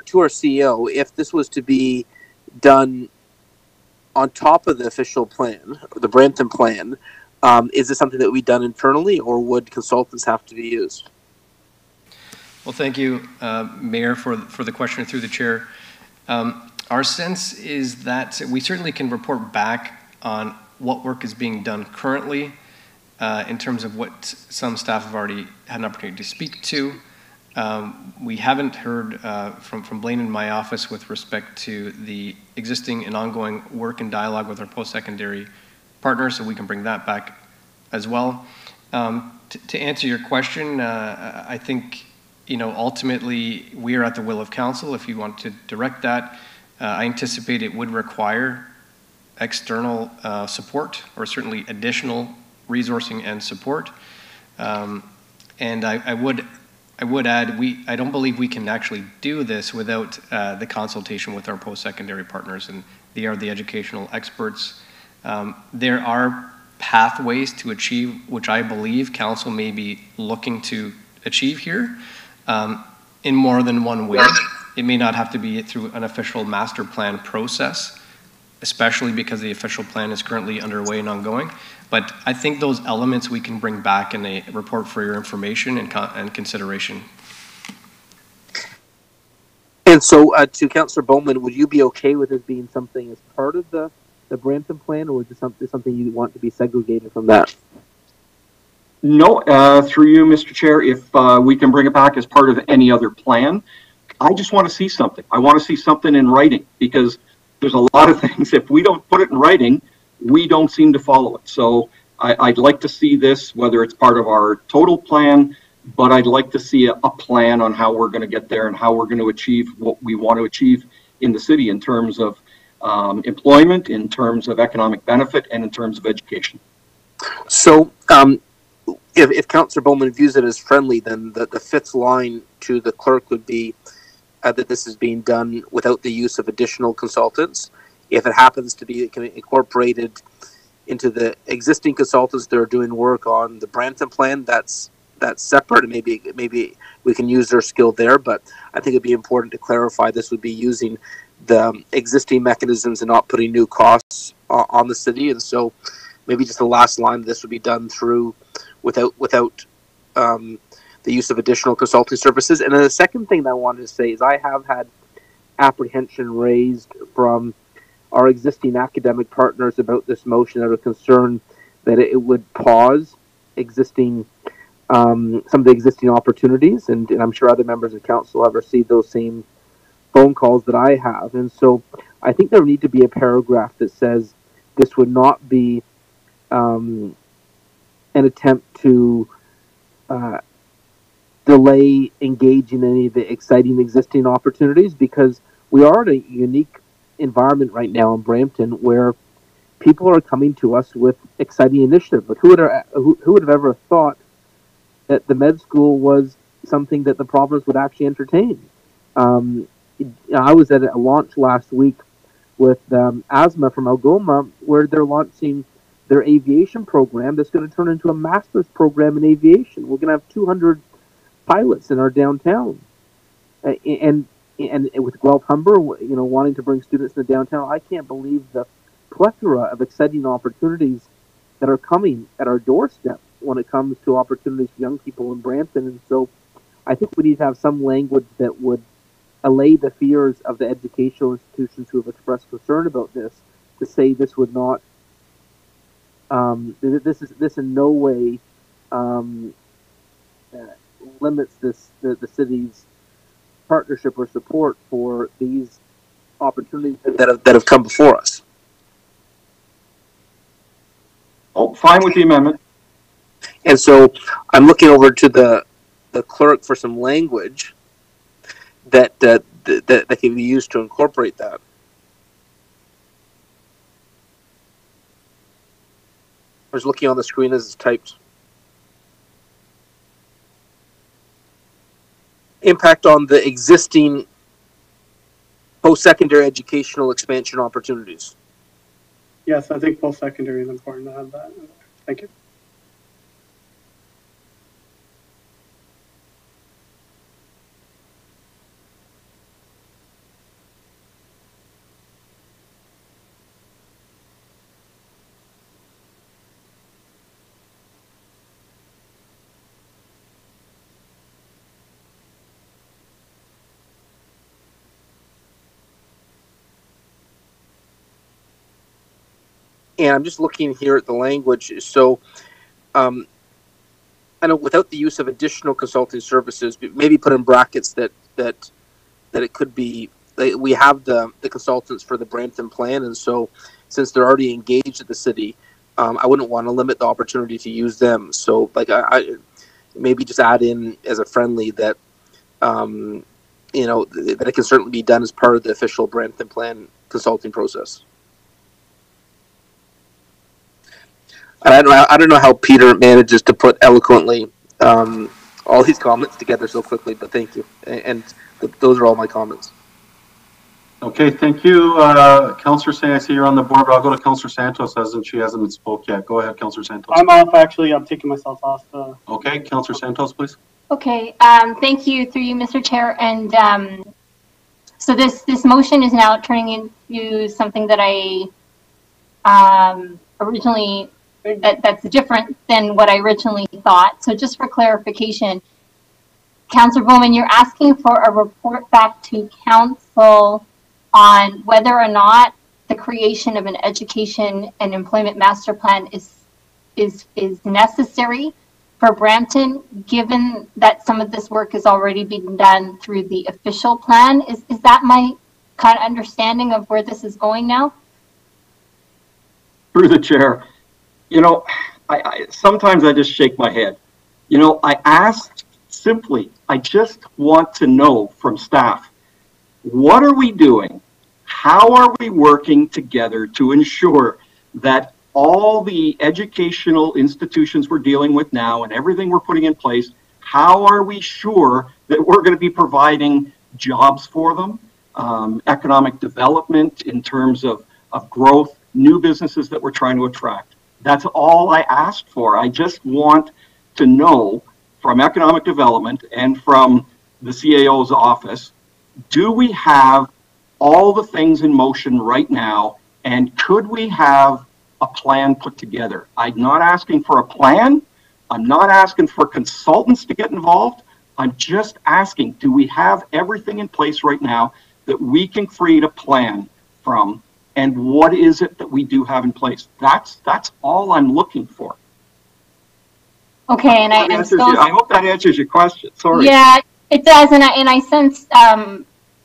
To our CEO, if this was to be done on top of the official plan, the Brampton plan, is this something that would be done internally, or would consultants have to be used? Well, thank you, Mayor, for the question through the chair. Our sense is that we certainly can report back on what work is being done currently in terms of what some staff have already had an opportunity to speak to. We haven't heard from Blaine in my office with respect to the existing and ongoing work and dialogue with our post-secondary partners, so we can bring that back as well. To answer your question, I think ultimately we are at the will of council. If you want to direct that, I anticipate it would require external support, or certainly additional resourcing and support. And I would add, I don't believe we can actually do this without the consultation with our post-secondary partners, and they are the educational experts. There are pathways to achieve, which I believe council may be looking to achieve here in more than one way. It may not have to be through an official master plan process, especially because the official plan is currently underway and ongoing. But I think those elements we can bring back in a report for your information and consideration. And so, to Councillor Bowman, would you be okay with this being something as part of the Brampton plan, or is it something you want to be segregated from that? No, through you, Mr. Chair, if we can bring it back as part of any other plan, I just want to see something. I want to see something in writing, because there's a lot of things, if we don't put it in writing, we don't seem to follow it. So I'd like to see this, whether it's part of our total plan, but I'd like to see a plan on how we're going to get there and how we're going to achieve what we want to achieve in the city in terms of employment, in terms of economic benefit, and in terms of education. So if Councillor Bowman views it as friendly, then the fifth line to the clerk would be that this is being done without the use of additional consultants. If it happens to be incorporated into the existing consultants that are doing work on the Brampton plan, that's separate, and maybe we can use their skill there. But I think it'd be important to clarify this would be using the existing mechanisms and not putting new costs on the city. And so maybe just the last line of this would be done through without the use of additional consulting services. And then the second thing that I wanted to say is I have had apprehension raised from our existing academic partners about this motion that are concerned that it would pause existing some of the existing opportunities, and I'm sure other members of council have received those same phone calls that I have. And so I think there need to be a paragraph that says this would not be an attempt to delay engaging any of the exciting existing opportunities, because we are in a unique environment right now in Brampton where people are coming to us with exciting initiatives. Like who would have ever thought that the med school was something that the province would actually entertain? I was at a launch last week with Asthma from Algoma, where they're launching their aviation program that's going to turn into a master's program in aviation. We're going to have 200 pilots in our downtown, and with Guelph Humber, wanting to bring students into downtown. I can't believe the plethora of exciting opportunities that are coming at our doorstep when it comes to opportunities for young people in Brampton. And so I think we need to have some language that would allay the fears of the educational institutions who have expressed concern about this, to say this would not, this in no way limits the city's partnership or support for these opportunities that have come before us. Oh, fine with the amendment. And so I'm looking over to the clerk for some language that can be used to incorporate that. I was looking on the screen as it's typed. Impact on the existing post-secondary educational expansion opportunities. Yes, I think post-secondary is important to have that. Thank you. And I'm just looking here at the language. So I know without the use of additional consulting services, maybe put in brackets that it could be, we have the consultants for the Brampton plan. And so since they're already engaged at the city, I wouldn't want to limit the opportunity to use them. So like I maybe just add in as a friendly that you know, that it can certainly be done as part of the official Brampton Plan consulting process. I don't know how Peter manages to put eloquently all these comments together so quickly, but thank you. And those are all my comments. Okay, thank you, Councillor Say. I see you're on the board, but I'll go to Councillor Santos, she hasn't spoke yet. Go ahead, Councillor Santos. I'm off, actually. I'm taking myself off. Okay, Councillor Santos, please. Okay, thank you, through you, Mr. Chair. And so this motion is now turning into something that I originally, that's different than what I originally thought. So just for clarification, Councillor Bowman, you're asking for a report back to council on whether or not the creation of an education and employment master plan is necessary for Brampton, given that some of this work has already been done through the official plan. Is that my kind of understanding of where this is going now? Through the chair, you know, I sometimes I just shake my head. You know, I asked simply, I just want to know from staff, what are we doing? How are we working together to ensure that all the educational institutions we're dealing with now and everything we're putting in place, how are we sure that we're going to be providing jobs for them, economic development in terms of growth, new businesses that we're trying to attract? That's all I asked for. I just want to know from economic development and from the CAO's office, do we have all the things in motion right now, and could we have a plan put together? I'm not asking for a plan. I'm not asking for consultants to get involved. I'm just asking, do we have everything in place right now that we can create a plan from, and what is it that we do have in place? That's all I'm looking for. Okay, and I hope that answers your question. Sorry. Yeah, it does, and I sense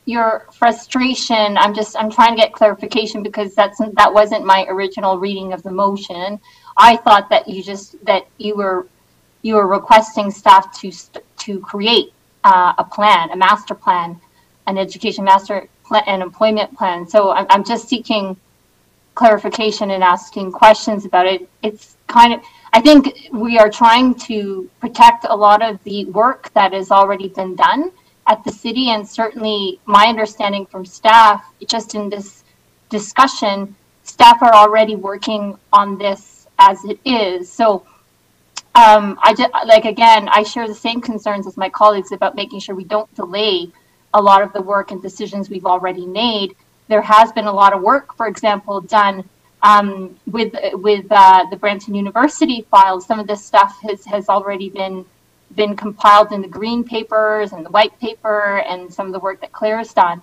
your frustration. I'm trying to get clarification because that wasn't my original reading of the motion. I thought that you were requesting staff to create a plan, a master plan, an education master plan, an employment plan. So I'm just seeking clarification and asking questions about it. It's kind of, I think we are trying to protect a lot of the work that has already been done at the city, and certainly my understanding from staff, just in this discussion, staff are already working on this as it is. So I just, like, again, I share the same concerns as my colleagues about making sure we don't delay a lot of the work and decisions we've already made. There has been a lot of work, for example, done with the Brampton University files. Some of this stuff has already been compiled in the green papers and the white paper, and some of the work that Claire has done.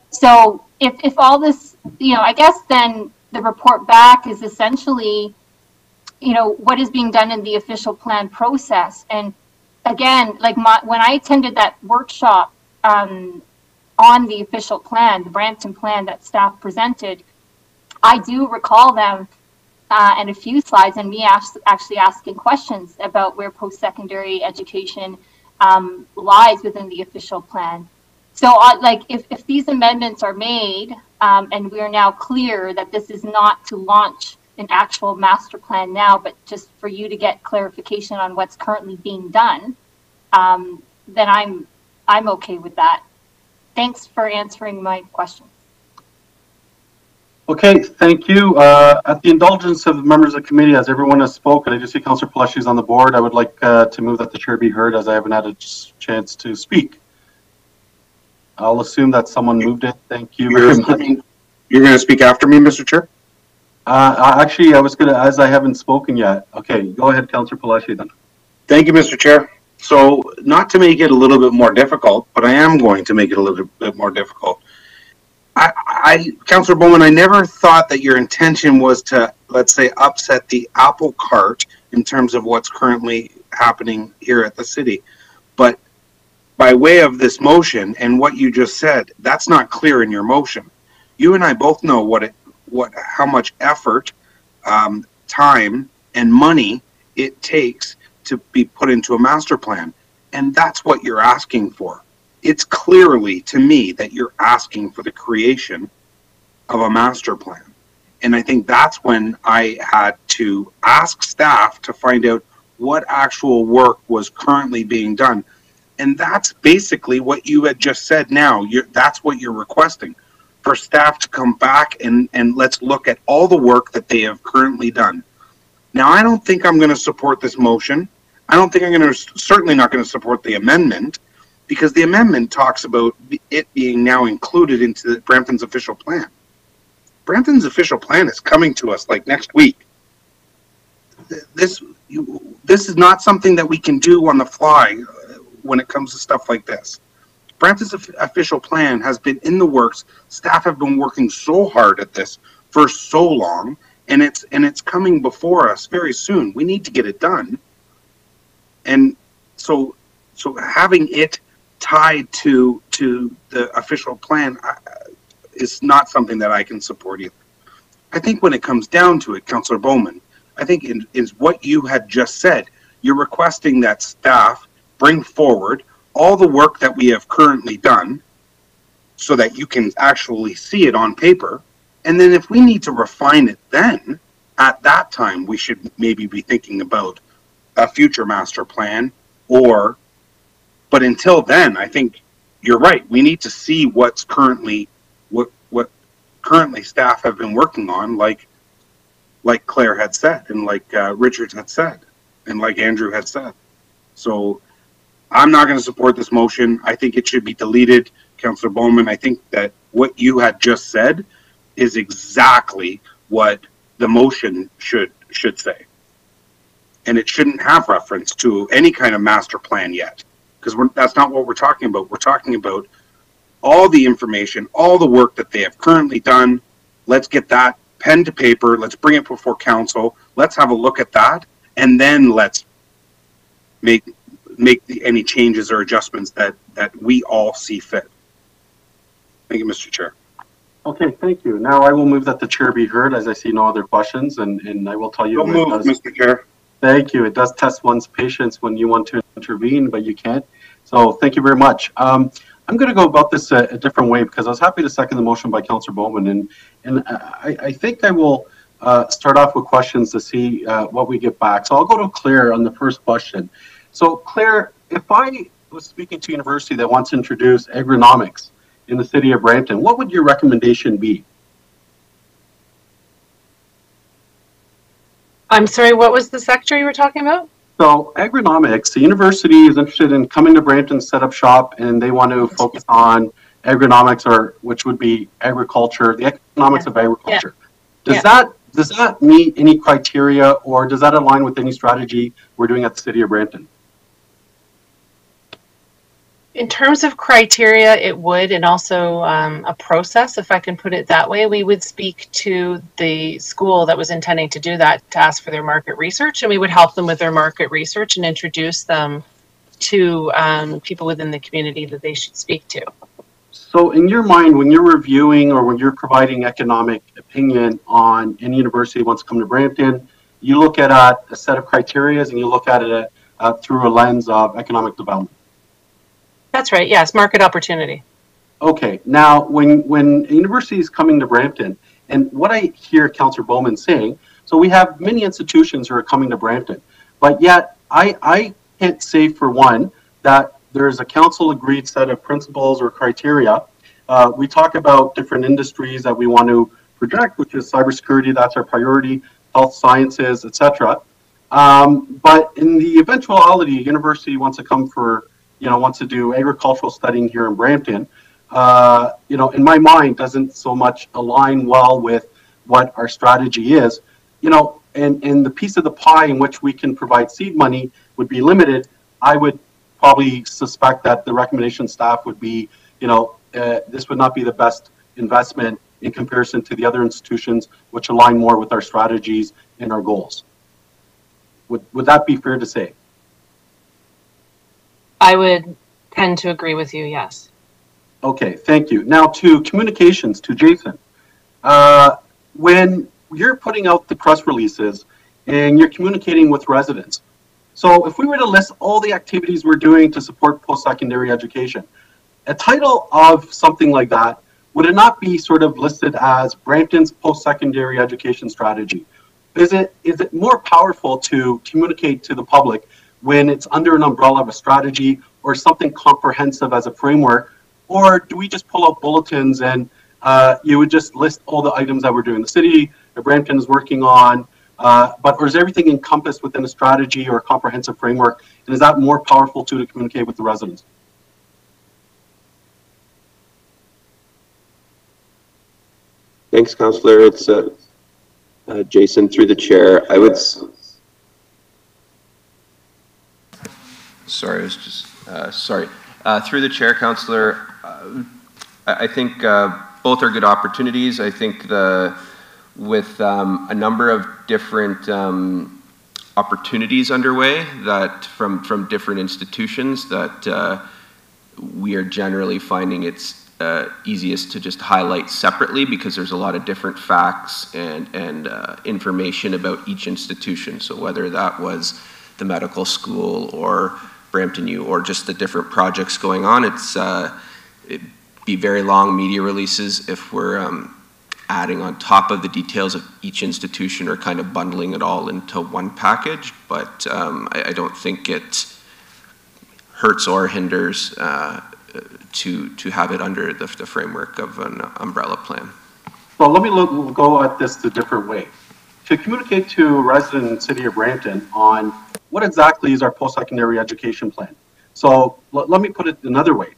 So if all this, you know, I guess then the report back is essentially, you know, what is being done in the official plan process. And again, like when I attended that workshop on the official plan, the Brampton plan that staff presented, I do recall them and a few slides and me actually asking questions about where post-secondary education lies within the official plan. So like if these amendments are made and we are now clear that this is not to launch an actual master plan now, but just for you to get clarification on what's currently being done, then I'm okay with that. Thanks for answering my question. Okay, thank you. At the indulgence of members of the committee, as everyone has spoken, I just see Councillor Peleshi's on the board. I would like to move that the chair be heard, as I haven't had a chance to speak. I'll assume that someone moved it. Thank you very much. You're going to speak after me, Mr. Chair? Actually, I was going to, as I haven't spoken yet. Okay, go ahead, Councillor Peleshi then. Thank you, Mr. Chair. So, not to make it a little bit more difficult, but I am going to make it a little bit more difficult. Councillor Bowman, I never thought that your intention was to, let's say, upset the apple cart in terms of what's currently happening here at the city. But by way of this motion and what you just said, that's not clear in your motion. You and I both know how much effort, time, and money it takes to be put into a master plan. And that's what you're asking for. it's clearly to me that you're asking for the creation of a master plan. And I think that's when I had to ask staff to find out what actual work was currently being done. And that's basically what you had just said now. That's what you're requesting, for staff to come back and let's look at all the work that they have currently done. Now, I don't think I'm going to support this motion. I don't think I'm going to, certainly not going to support the amendment, because the amendment talks about it being now included into Brampton's official plan. Brampton's official plan is coming to us like next week. This is not something that we can do on the fly when it comes to stuff like this. Brampton's official plan has been in the works. Staff have been working so hard at this for so long, and it's coming before us very soon. We need to get it done. And so having it tied to the official plan is not something that I can support either. I think when it comes down to it, Councillor Bowman, I think is what you had just said. You're requesting that staff bring forward all the work that we have currently done so that you can actually see it on paper. And then if we need to refine it then, at that time, we should maybe be thinking about a future master plan but until then, I think you're right. We need to see what's currently, what currently staff have been working on, like Claire had said, and like Richard had said, and like Andrew had said. So I'm not going to support this motion. I think it should be deleted, Councillor Bowman. I think that what you had just said is exactly what the motion should say. And it shouldn't have reference to any kind of master plan yet, because that's not what we're talking about. We're talking about all the information, all the work that they have currently done. Let's get that pen to paper. Let's bring it before council. Let's have a look at that, and then let's make any changes or adjustments that we all see fit. Thank you, Mr. Chair. Okay, thank you. Now I will move that the chair be heard, as I see no other questions, and I will tell you. Don't move, Mr. Chair. Thank you. It does test one's patience when you want to intervene, but you can't. So thank you very much. I'm going to go about this a different way, because I was happy to second the motion by Councillor Bowman, and I think I will start off with questions to see what we get back. So I'll go to Claire on the first question. So Claire, if I was speaking to a university that wants to introduce agronomics in the city of Brampton, what would your recommendation be? I'm sorry, what was the sector you were talking about? So agronomics, the university is interested in coming to Brampton, set up shop, and they want to focus on agronomics, or which would be agriculture, the economics of agriculture. Does that meet any criteria, or does that align with any strategy we're doing at the city of Brampton? In terms of criteria, it would, and also a process, if I can put it that way. We would speak to the school that was intending to do that to ask for their market research, and we would help them with their market research and introduce them to people within the community that they should speak to. So in your mind, when you're reviewing or when you're providing economic opinion on any university that wants to come to Brampton, you look at a set of criteria and you look at it through a lens of economic development. That's right. Yes, market opportunity. Okay. Now, when a university is coming to Brampton, and what I hear Councillor Bowman saying, so we have many institutions who are coming to Brampton, but yet I can't say for one that there's a council agreed set of principles or criteria. We talk about different industries that we want to project, which is cybersecurity, that's our priority, health sciences, etc. But in the eventuality, a university wants to come for, wants to do agricultural studying here in Brampton, in my mind, doesn't so much align well with what our strategy is, and the piece of the pie in which we can provide seed money would be limited. I would probably suspect that the recommendation staff would be, this would not be the best investment in comparison to the other institutions which align more with our strategies and our goals. Would that be fair to say? I would tend to agree with you, yes. Okay, thank you. Now to communications, to Jason. When you're putting out the press releases and you're communicating with residents, so if we were to list all the activities we're doing to support post-secondary education, what would your recommendation be? Would you recommend that we do a title of something like that, would it not be sort of listed as Brampton's post-secondary education strategy? Is it more powerful to communicate to the public when it's under an umbrella of a strategy or something comprehensive as a framework? Or do we just pull out bulletins and you would just list all the items that we're doing? The city that Brampton is working on, or is everything encompassed within a strategy or a comprehensive framework? And is that more powerful to communicate with the residents? Thanks, Councillor. It's Jason through the chair. I would. Sorry, I was just sorry. Through the chair, Councillor, I think both are good opportunities. I think with a number of different opportunities underway that from different institutions that we are generally finding it's easiest to just highlight separately because there's a lot of different facts and information about each institution. So whether that was the medical school or Brampton U or just the different projects going on, it'd be very long media releases if we're adding on top of the details of each institution or kind of bundling it all into one package. But I don't think it hurts or hinders to have it under the framework of an umbrella plan. Well, let me go at this a different way. To communicate to residents in the city of Brampton on what exactly is our post-secondary education plan. So let me put it another way.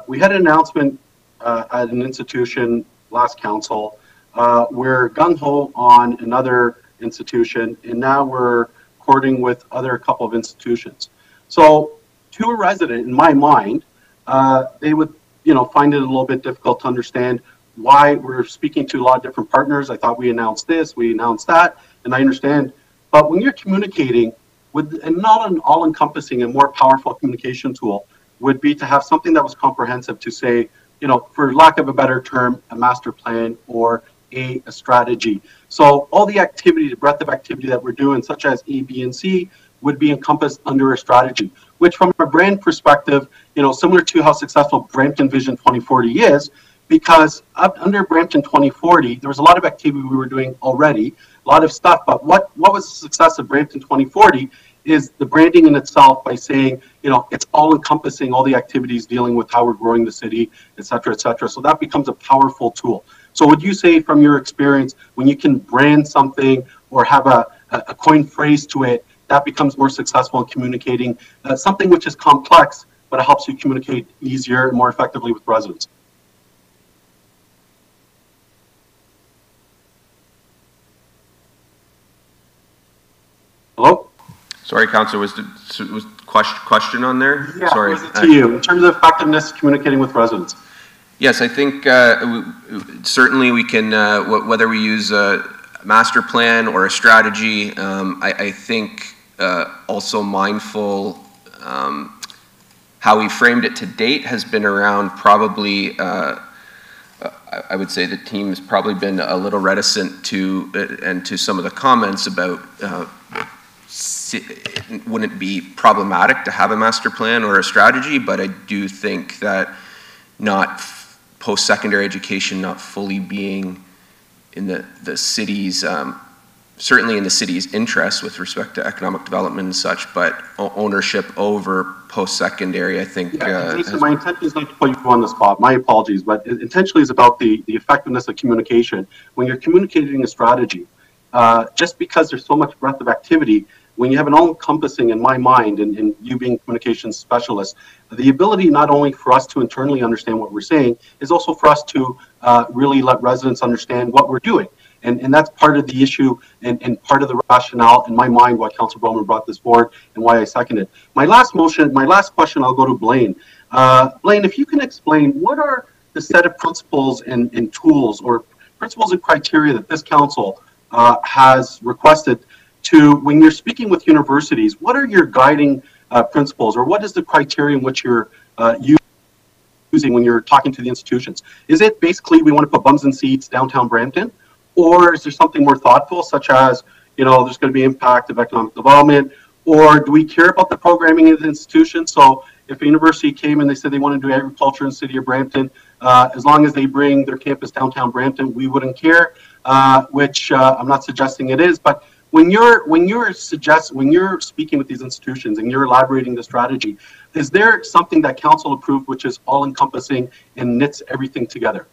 We had an announcement at an institution last council. We're gung-ho on another institution, and now we're courting with a couple of institutions. So to a resident, in my mind, they would, find it a little bit difficult to understand why we're speaking to a lot of different partners. I thought we announced this, we announced that, and I understand. But when you're communicating with, and not an all-encompassing and more powerful communication tool would be to have something that was comprehensive to say, for lack of a better term, a master plan or a strategy. So all the activity, the breadth of activity that we're doing, such as A, B, and C, would be encompassed under a strategy, which from a brand perspective, similar to how successful Brampton Vision 2040 is, because under Brampton 2040, there was a lot of activity we were doing already, a lot of stuff, but what was the success of Brampton 2040 is the branding in itself by saying, it's all encompassing all the activities dealing with how we're growing the city, et cetera, et cetera. So that becomes a powerful tool. So would you say from your experience, when you can brand something or have a coin phrase to it, that becomes more successful in communicating something which is complex, but it helps you communicate easier and more effectively with residents? Hello? Sorry, Councillor, was question on there? Yeah, sorry. Was it to you in terms of effectiveness communicating with residents? Yes, I think certainly we can, whether we use a master plan or a strategy, I think also mindful how we framed it to date has been around probably, I would say the team has probably been a little reticent to, and to some of the comments about wouldn't it be problematic to have a master plan or a strategy, but I do think that not post-secondary education not fully being in the city's, certainly in the city's interest with respect to economic development and such, but ownership over post-secondary, I think. Yeah, Jason, my intention is not to put you on the spot. My apologies, but it intentionally is about the effectiveness of communication. When you're communicating a strategy, just because there's so much breadth of activity, when you have an all-encompassing, in my mind, and you being communications specialist, the ability not only for us to internally understand what we're saying, is also for us to really let residents understand what we're doing. And that's part of the issue and part of the rationale in my mind why Councillor Bowman brought this forward and why I seconded. My last question, I'll go to Blaine. Blaine, if you can explain what are the set of principles and tools or principles and criteria that this council has requested to, when you're speaking with universities, what are your guiding principles, or what is the criteria in which you're using when you're talking to the institutions? Is it basically we want to put bums in seats downtown Brampton, or is there something more thoughtful, such as, there's going to be impact of economic development, or do we care about the programming of the institution? So if a university came and they said they want to do agriculture in the city of Brampton, as long as they bring their campus downtown Brampton, we wouldn't care, which I'm not suggesting it is. But when you're speaking with these institutions and you're elaborating the strategy, is there something that council approved which is all encompassing and knits everything together?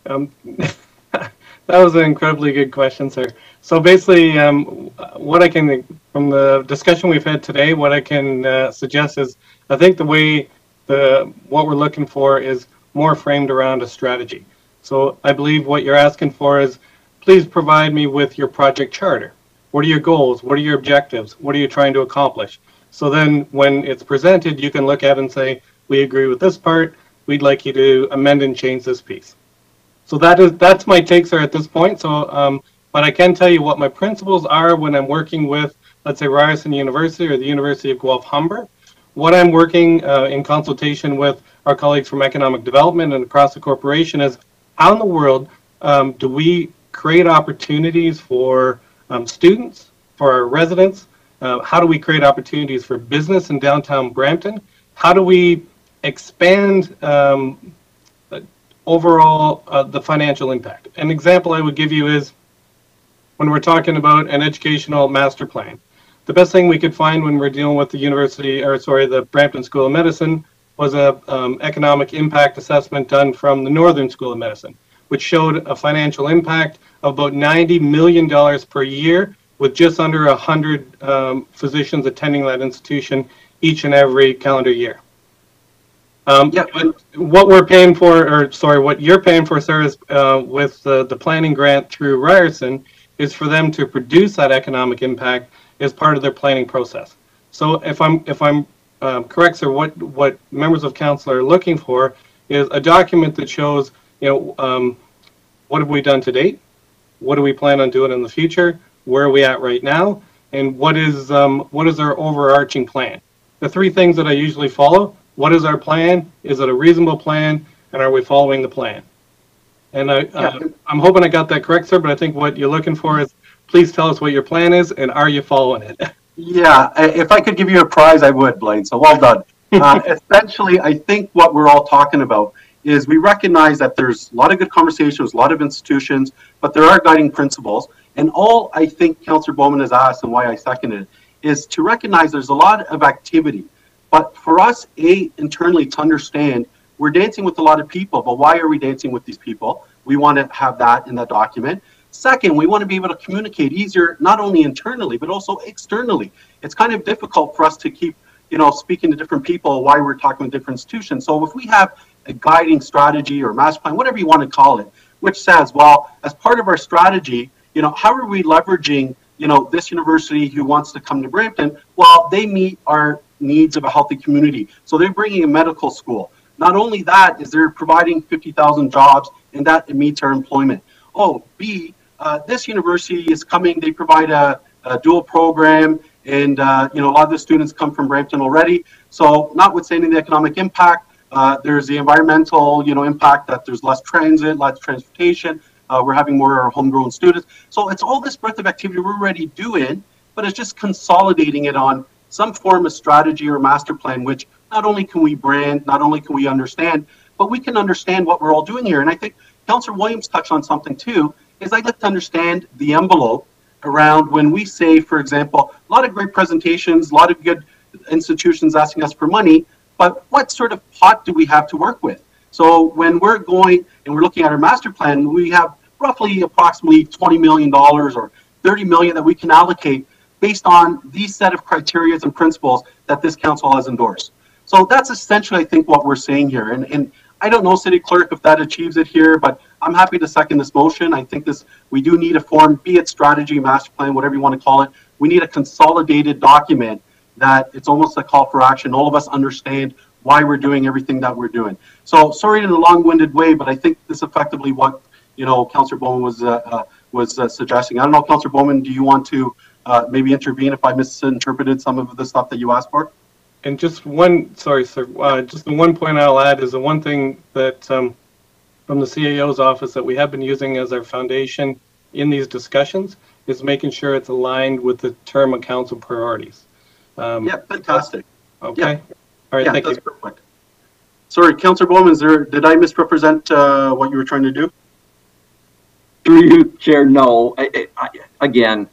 That was an incredibly good question, sir. So basically, what I can, from the discussion we've had today, what I can suggest is, I think the way what we're looking for is more framed around a strategy. So I believe what you're asking for is, please provide me with your project charter. What are your goals? What are your objectives? What are you trying to accomplish? So then when it's presented, you can look at it and say, we agree with this part. We'd like you to amend and change this piece. So that's my take, sir, at this point. So, but I can tell you what my principles are when I'm working with, let's say, Ryerson University or the University of Guelph-Humber. What I'm working in consultation with our colleagues from economic development and across the corporation is, how in the world do we create opportunities for students, for our residents? How do we create opportunities for business in downtown Brampton? How do we expand overall the financial impact? An example I would give you is when we're talking about an educational master plan. The best thing we could find when we're dealing with the Brampton School of Medicine was a economic impact assessment done from the Northern School of Medicine, which showed a financial impact of about $90 million per year, with just under 100 physicians attending that institution each and every calendar year. But what we're paying for, what you're paying for, sir, is with the planning grant through Ryerson, is for them to produce that economic impact as part of their planning process. So if I'm correct, sir, what members of council are looking for is a document that shows, what have we done to date, what do we plan on doing in the future, where are we at right now, and what is our overarching plan. The three things that I usually follow: what is our plan? Is it a reasonable plan? And are we following the plan? And I'm hoping I got that correct, sir, but I think what you're looking for is, please tell us what your plan is and are you following it? Yeah, if I could give you a prize, I would, Blaine, so well done. Essentially, I think what we're all talking about is we recognize that there's a lot of good conversations, a lot of institutions, but there are guiding principles. And all I think Councillor Bowman has asked, and why I seconded it, is to recognize there's a lot of activity. But for us, internally to understand, we're dancing with a lot of people, but why are we dancing with these people? We want to have that in that document. Second, we want to be able to communicate easier, not only internally, but also externally. It's kind of difficult for us to keep, speaking to different people why we're talking with different institutions. So if we have a guiding strategy or master plan, whatever you want to call it, which says, well, as part of our strategy, how are we leveraging, this university who wants to come to Brampton? Well, they meet our needs of a healthy community. So they're bringing a medical school. Not only that, is they're providing 50,000 jobs, and that meets our employment. Oh, B, this university is coming, they provide a dual program, and a lot of the students come from Brampton already. So notwithstanding the economic impact, there's the environmental, impact that there's less transit, less transportation. We're having more homegrown students. So it's all this breadth of activity we're already doing, but it's just consolidating it on some form of strategy or master plan, which not only can we brand, not only can we understand, but we can understand what we're all doing here. And I think Councillor Williams touched on something too, is I'd like to understand the envelope around when we say, for example, a lot of great presentations, a lot of good institutions asking us for money, but what sort of pot do we have to work with? So when we're going and we're looking at our master plan, we have roughly approximately $20 million or $30 million that we can allocate based on these set of criteria and principles that this council has endorsed. So that's essentially, I think, what we're saying here. And I don't know, City Clerk, if that achieves it here, but I'm happy to second this motion. I think we do need a form, be it strategy, master plan, whatever you want to call it. We need a consolidated document that it's almost a call for action. All of us understand why we're doing everything that we're doing. So sorry in a long-winded way, but I think this is effectively what, Councillor Bowman was suggesting. I don't know, Councillor Bowman, do you want to maybe intervene if I misinterpreted some of the stuff that you asked for? And just one, sorry, sir, just the one point I'll add is the one thing that from the CAO's office that we have been using as our foundation in these discussions is making sure it's aligned with the term of council priorities. Yeah, fantastic. Okay. Yeah. All right, Yeah, thank that's you. perfect. Sorry, Councillor Bowman, did I misrepresent what you were trying to do? Through you, Chair, no. Again,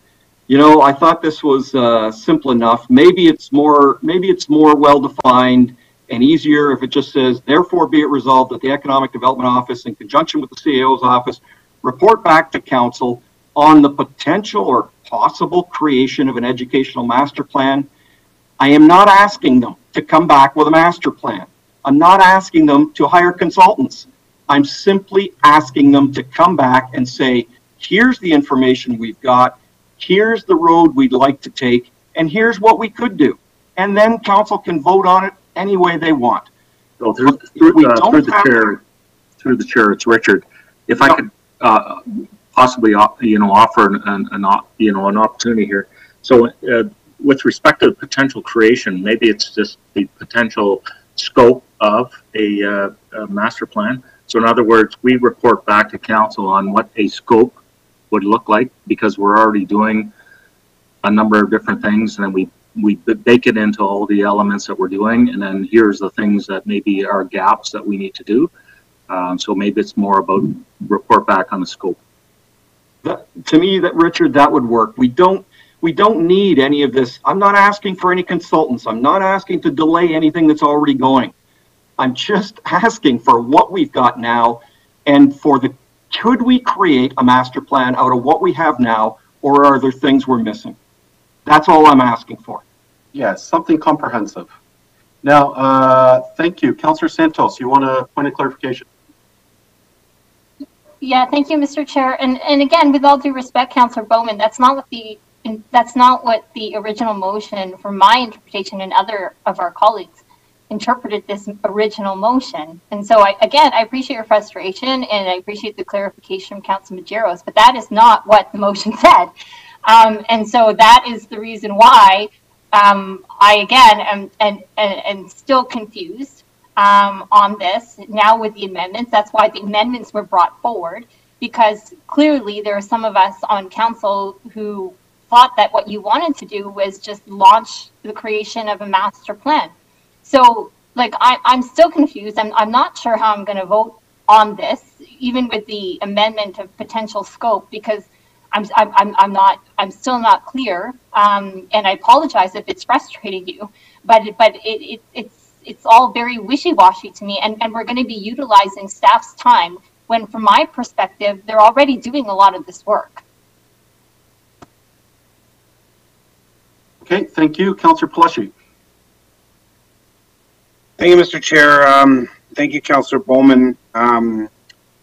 you know, I thought this was simple enough. Maybe it's more well-defined and easier if it just says, therefore be it resolved that the Economic Development Office, in conjunction with the CAO's office, report back to Council on the potential or possible creation of an educational master plan. I am not asking them to come back with a master plan. I'm not asking them to hire consultants. I'm simply asking them to come back and say, here's the information we've got, here's the road we'd like to take, and here's what we could do. And then council can vote on it any way they want. So through the chair, it's Richard. If I could possibly, offer an opportunity here. So with respect to potential creation, maybe it's just the potential scope of a master plan. So in other words, we report back to council on what a scope would look like, because we're already doing a number of different things, and then we bake it into all the elements that we're doing, and then here's the things that maybe are gaps that we need to do. So maybe it's more about report back on the scope. To me, Richard, that would work. We don't need any of this. I'm not asking for any consultants. I'm not asking to delay anything that's already going. I'm just asking for what we've got now, and could we create a master plan out of what we have now, or are there things we're missing? That's all I'm asking for. Yes, something comprehensive. Now, thank you. Councillor Santos, you want a point of clarification? Yeah, thank you, Mr. Chair. And again, with all due respect, Councillor Bowman, that's not what the original motion, from my interpretation and other of our colleagues, interpreted this original motion. And so I appreciate your frustration, and I appreciate the clarification from Councilor Maderos, but that is not what the motion said. And so that is the reason why I again am still confused on this now with the amendments. That's why the amendments were brought forward, because clearly there are some of us on council who thought that what you wanted to do was just launch the creation of a master plan. So, like, I'm still confused. I'm not sure how I'm going to vote on this, even with the amendment of potential scope, because I'm still not clear. And I apologize if it's frustrating you, but it's all very wishy-washy to me, and we're going to be utilizing staff's time when, from my perspective, they're already doing a lot of this work. Okay, thank you. Councillor Pelushi. Thank you, Mr. Chair. Thank you, Councillor Bowman. I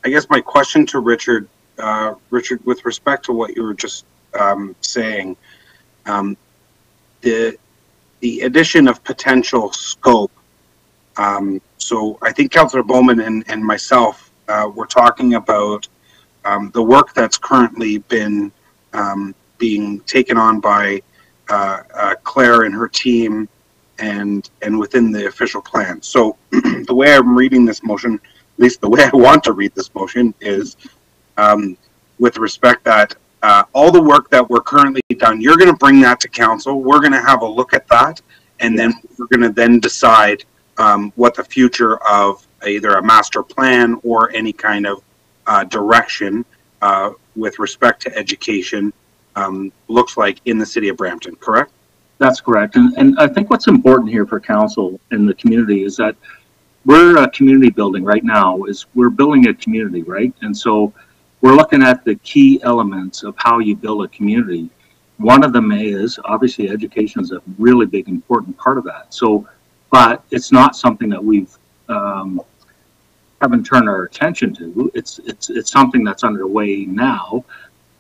guess my question to Richard, with respect to what you were just saying, the addition of potential scope. So I think Councillor Bowman and myself were talking about the work that's currently been being taken on by Claire and her team, and within the official plan. So the way I'm reading this motion, at least the way I want to read this motion, is with respect that all the work that we're currently done, you're going to bring that to council. We're going to have a look at that, and then we're going to then decide what the future of either a master plan or any kind of direction with respect to education looks like in the city of Brampton, correct? That's correct. And I think what's important here for council and the community is that we're community building right now. We're building a community, right? And so we're looking at the key elements of how you build a community. One of them is obviously education is a really big important part of that. So, but it's not something that we've haven't turned our attention to. It's something that's underway now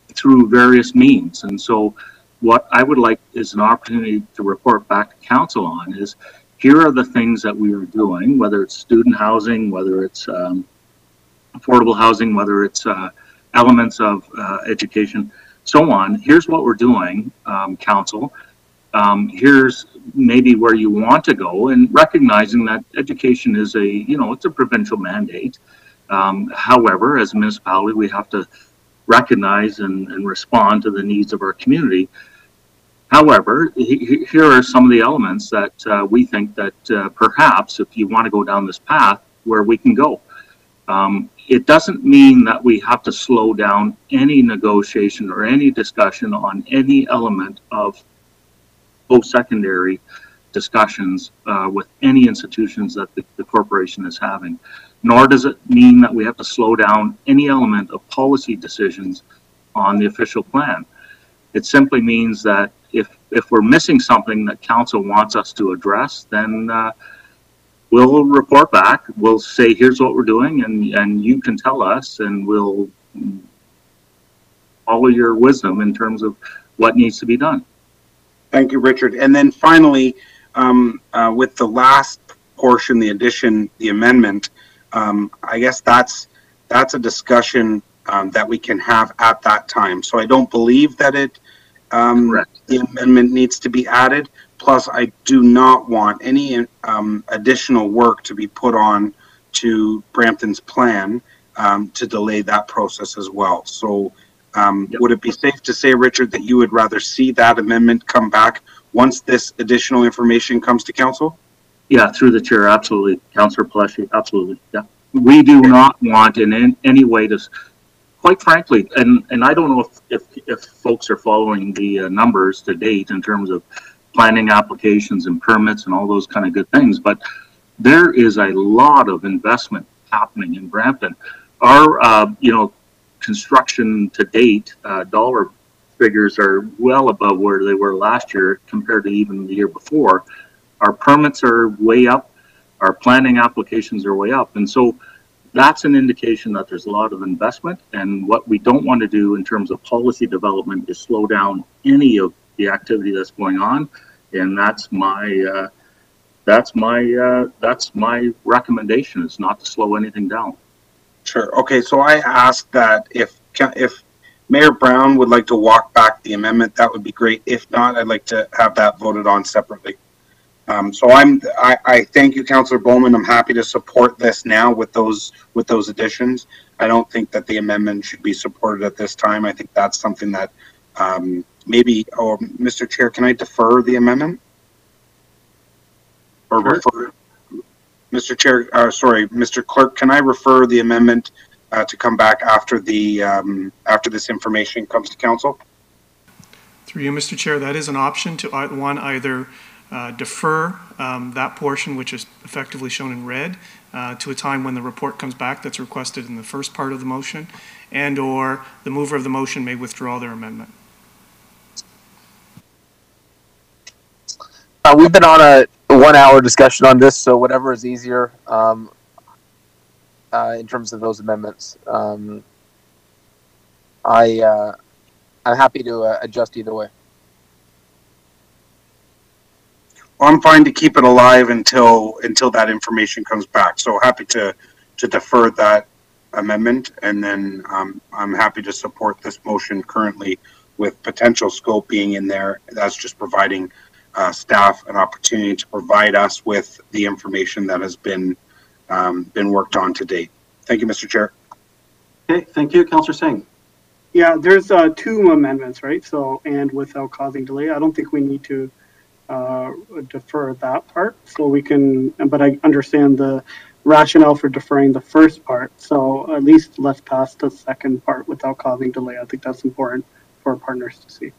through various means. And so what I would like is an opportunity to report back to council on is, here are the things that we are doing, whether it's student housing, whether it's affordable housing, whether it's elements of education, so on. Here's what we're doing, council. Here's maybe where you want to go, and recognizing that education is it's a provincial mandate. However, as a municipality, we have to recognize and respond to the needs of our community. However, here are some of the elements that we think that perhaps if you want to go down this path, where we can go. It doesn't mean that we have to slow down any negotiation or any discussion on any element of post-secondary discussions with any institutions that the corporation is having. Nor does it mean that we have to slow down any element of policy decisions on the official plan. It simply means that if we're missing something that council wants us to address, then we'll report back. We'll say, here's what we're doing, and you can tell us, and we'll follow your wisdom in terms of what needs to be done. Thank you, Richard. And then finally, with the last portion, the addition, the amendment, I guess that's a discussion that we can have at that time. So I don't believe that the amendment needs to be added. Plus, I do not want any additional work to be put on to Brampton's plan to delay that process as well. So would it be safe to say, Richard, that you would rather see that amendment come back once this additional information comes to council? Yeah, through the chair, absolutely. Councillor Pelleshi, absolutely. Yeah. We do not want in any way to, quite frankly, and I don't know if folks are following the numbers to date in terms of planning applications and permits and all those kind of good things, but there is a lot of investment happening in Brampton. Our, construction to date dollar figures are well above where they were last year compared to even the year before. Our permits are way up. Our planning applications are way up. And so that's an indication that there's a lot of investment. And what we don't want to do in terms of policy development is slow down any of the activity that's going on. And that's my recommendation, is not to slow anything down. Sure. Okay. So I asked that if Mayor Brown would like to walk back the amendment, that would be great. If not, I'd like to have that voted on separately. So I thank you, Councillor Bowman. I'm happy to support this now with those additions. I don't think that the amendment should be supported at this time. I think that's something that maybe. Oh, Mr. Chair, can I defer the amendment? Or sure. Refer? Mr. Chair, sorry, Mr. Clerk, can I refer the amendment to come back after the after this information comes to council? Through you, Mr. Chair, that is an option to either defer that portion, which is effectively shown in red, to a time when the report comes back that's requested in the first part of the motion, and or the mover of the motion may withdraw their amendment. We've been on a 1 hour discussion on this, so whatever is easier in terms of those amendments. I'm happy to adjust either way. Well, I'm fine to keep it alive until that information comes back. So happy to defer that amendment, and then I'm happy to support this motion currently with potential scope being in there. That's just providing staff an opportunity to provide us with the information that has been worked on to date. Thank you, Mr. Chair. Okay, thank you, Councillor Singh. Yeah, there's two amendments, right? So, and without causing delay, I don't think we need to defer that part. So we can, but I understand the rationale for deferring the first part. So at least let's pass the second part without causing delay. I think that's important for our partners to see.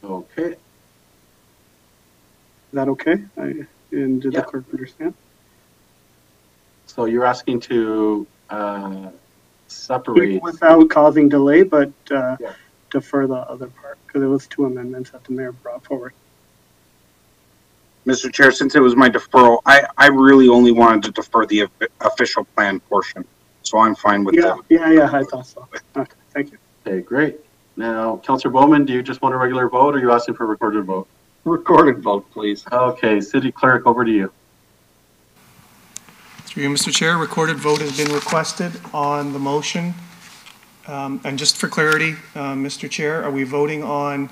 Okay. Is that okay? And did the clerk understand? So you're asking to separate without causing delay, but defer the other part because it was two amendments that the mayor brought forward. Mr. Chair, since it was my deferral, I really only wanted to defer the official plan portion. So I'm fine with that. Yeah, I thought so. Okay, thank you. Okay, great. Now, Councillor Bowman, do you just want a regular vote, or are you asking for a recorded vote? Recorded vote, please. Okay, City Clerk, over to you. Through you, Mr. Chair, recorded vote has been requested on the motion. And just for clarity, Mr. Chair, are we voting on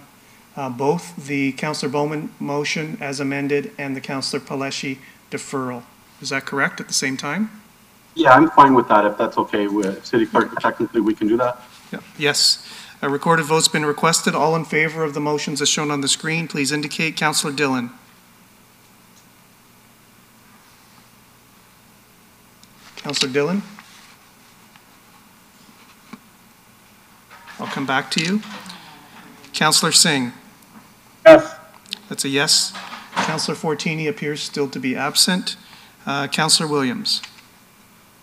both the Councillor Bowman motion as amended and the Councillor Pelleshi deferral? Is that correct at the same time? Yeah, I'm fine with that if that's okay with City Clerk. Technically, we can do that. Yeah. Yes. A recorded vote's been requested. All in favor of the motions as shown on the screen, please indicate. Councillor Dillon. Councillor Dillon? I'll come back to you. Councillor Singh? Yes. That's a yes. Councillor Fortini appears still to be absent. Councillor Williams?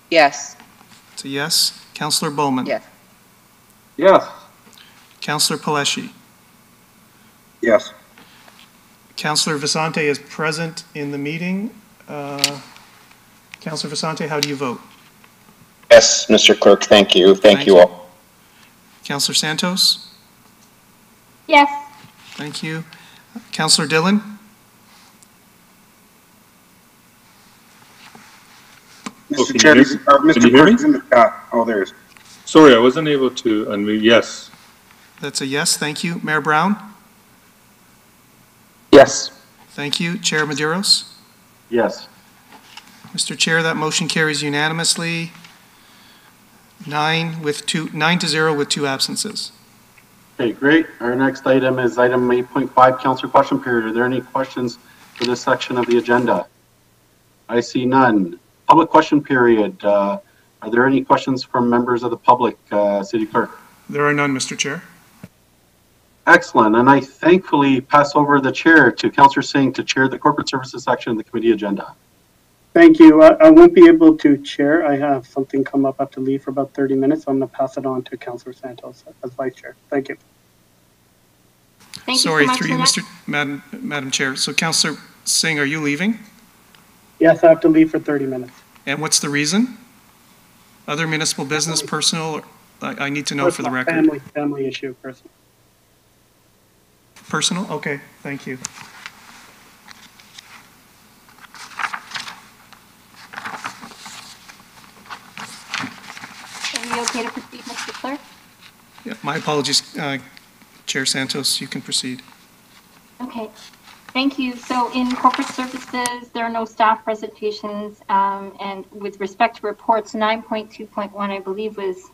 Yes. It's a yes. Councillor Bowman? Yes. Yes. Councillor Paleshi? Yes. Councillor Visante is present in the meeting. Councillor Visante, how do you vote? Yes, Mr. Clerk, thank you. Thank you all. Councillor Santos? Yes. Thank you. Councillor Dillon? Oh, Mr. Chair, Mr. Clerk's in the chat. Oh, there is. Sorry, I wasn't able to unmute. Yes. That's a yes. Thank you. Mayor Brown? Yes. Thank you. Chair Medeiros? Yes. Mr. Chair, that motion carries unanimously, 9 to 0 with 2 absences. Okay, great. Our next item is item 8.5, Councillor Question Period. Are there any questions for this section of the agenda? I see none. Public question period. Are there any questions from members of the public, City Clerk? There are none, Mr. Chair. Excellent. And I thankfully pass over the chair to Councillor Singh to chair the corporate services section of the committee agenda. Thank you. I won't be able to chair. I have something come up. I have to leave for about 30 minutes. So I'm going to pass it on to Councillor Santos as vice chair. Thank you. Sorry, through you, Madam Chair. So Councillor Singh, are you leaving? Yes, I have to leave for 30 minutes. And what's the reason? Other municipal business, personal? I need to know for the record. Family issue, personal. Personal? Okay, thank you. Are we okay to proceed, Mr. Clerk? Yeah, my apologies, Chair Santos, you can proceed. Okay, thank you. So in corporate services, there are no staff presentations, and with respect to reports, 9.2.1, I believe, was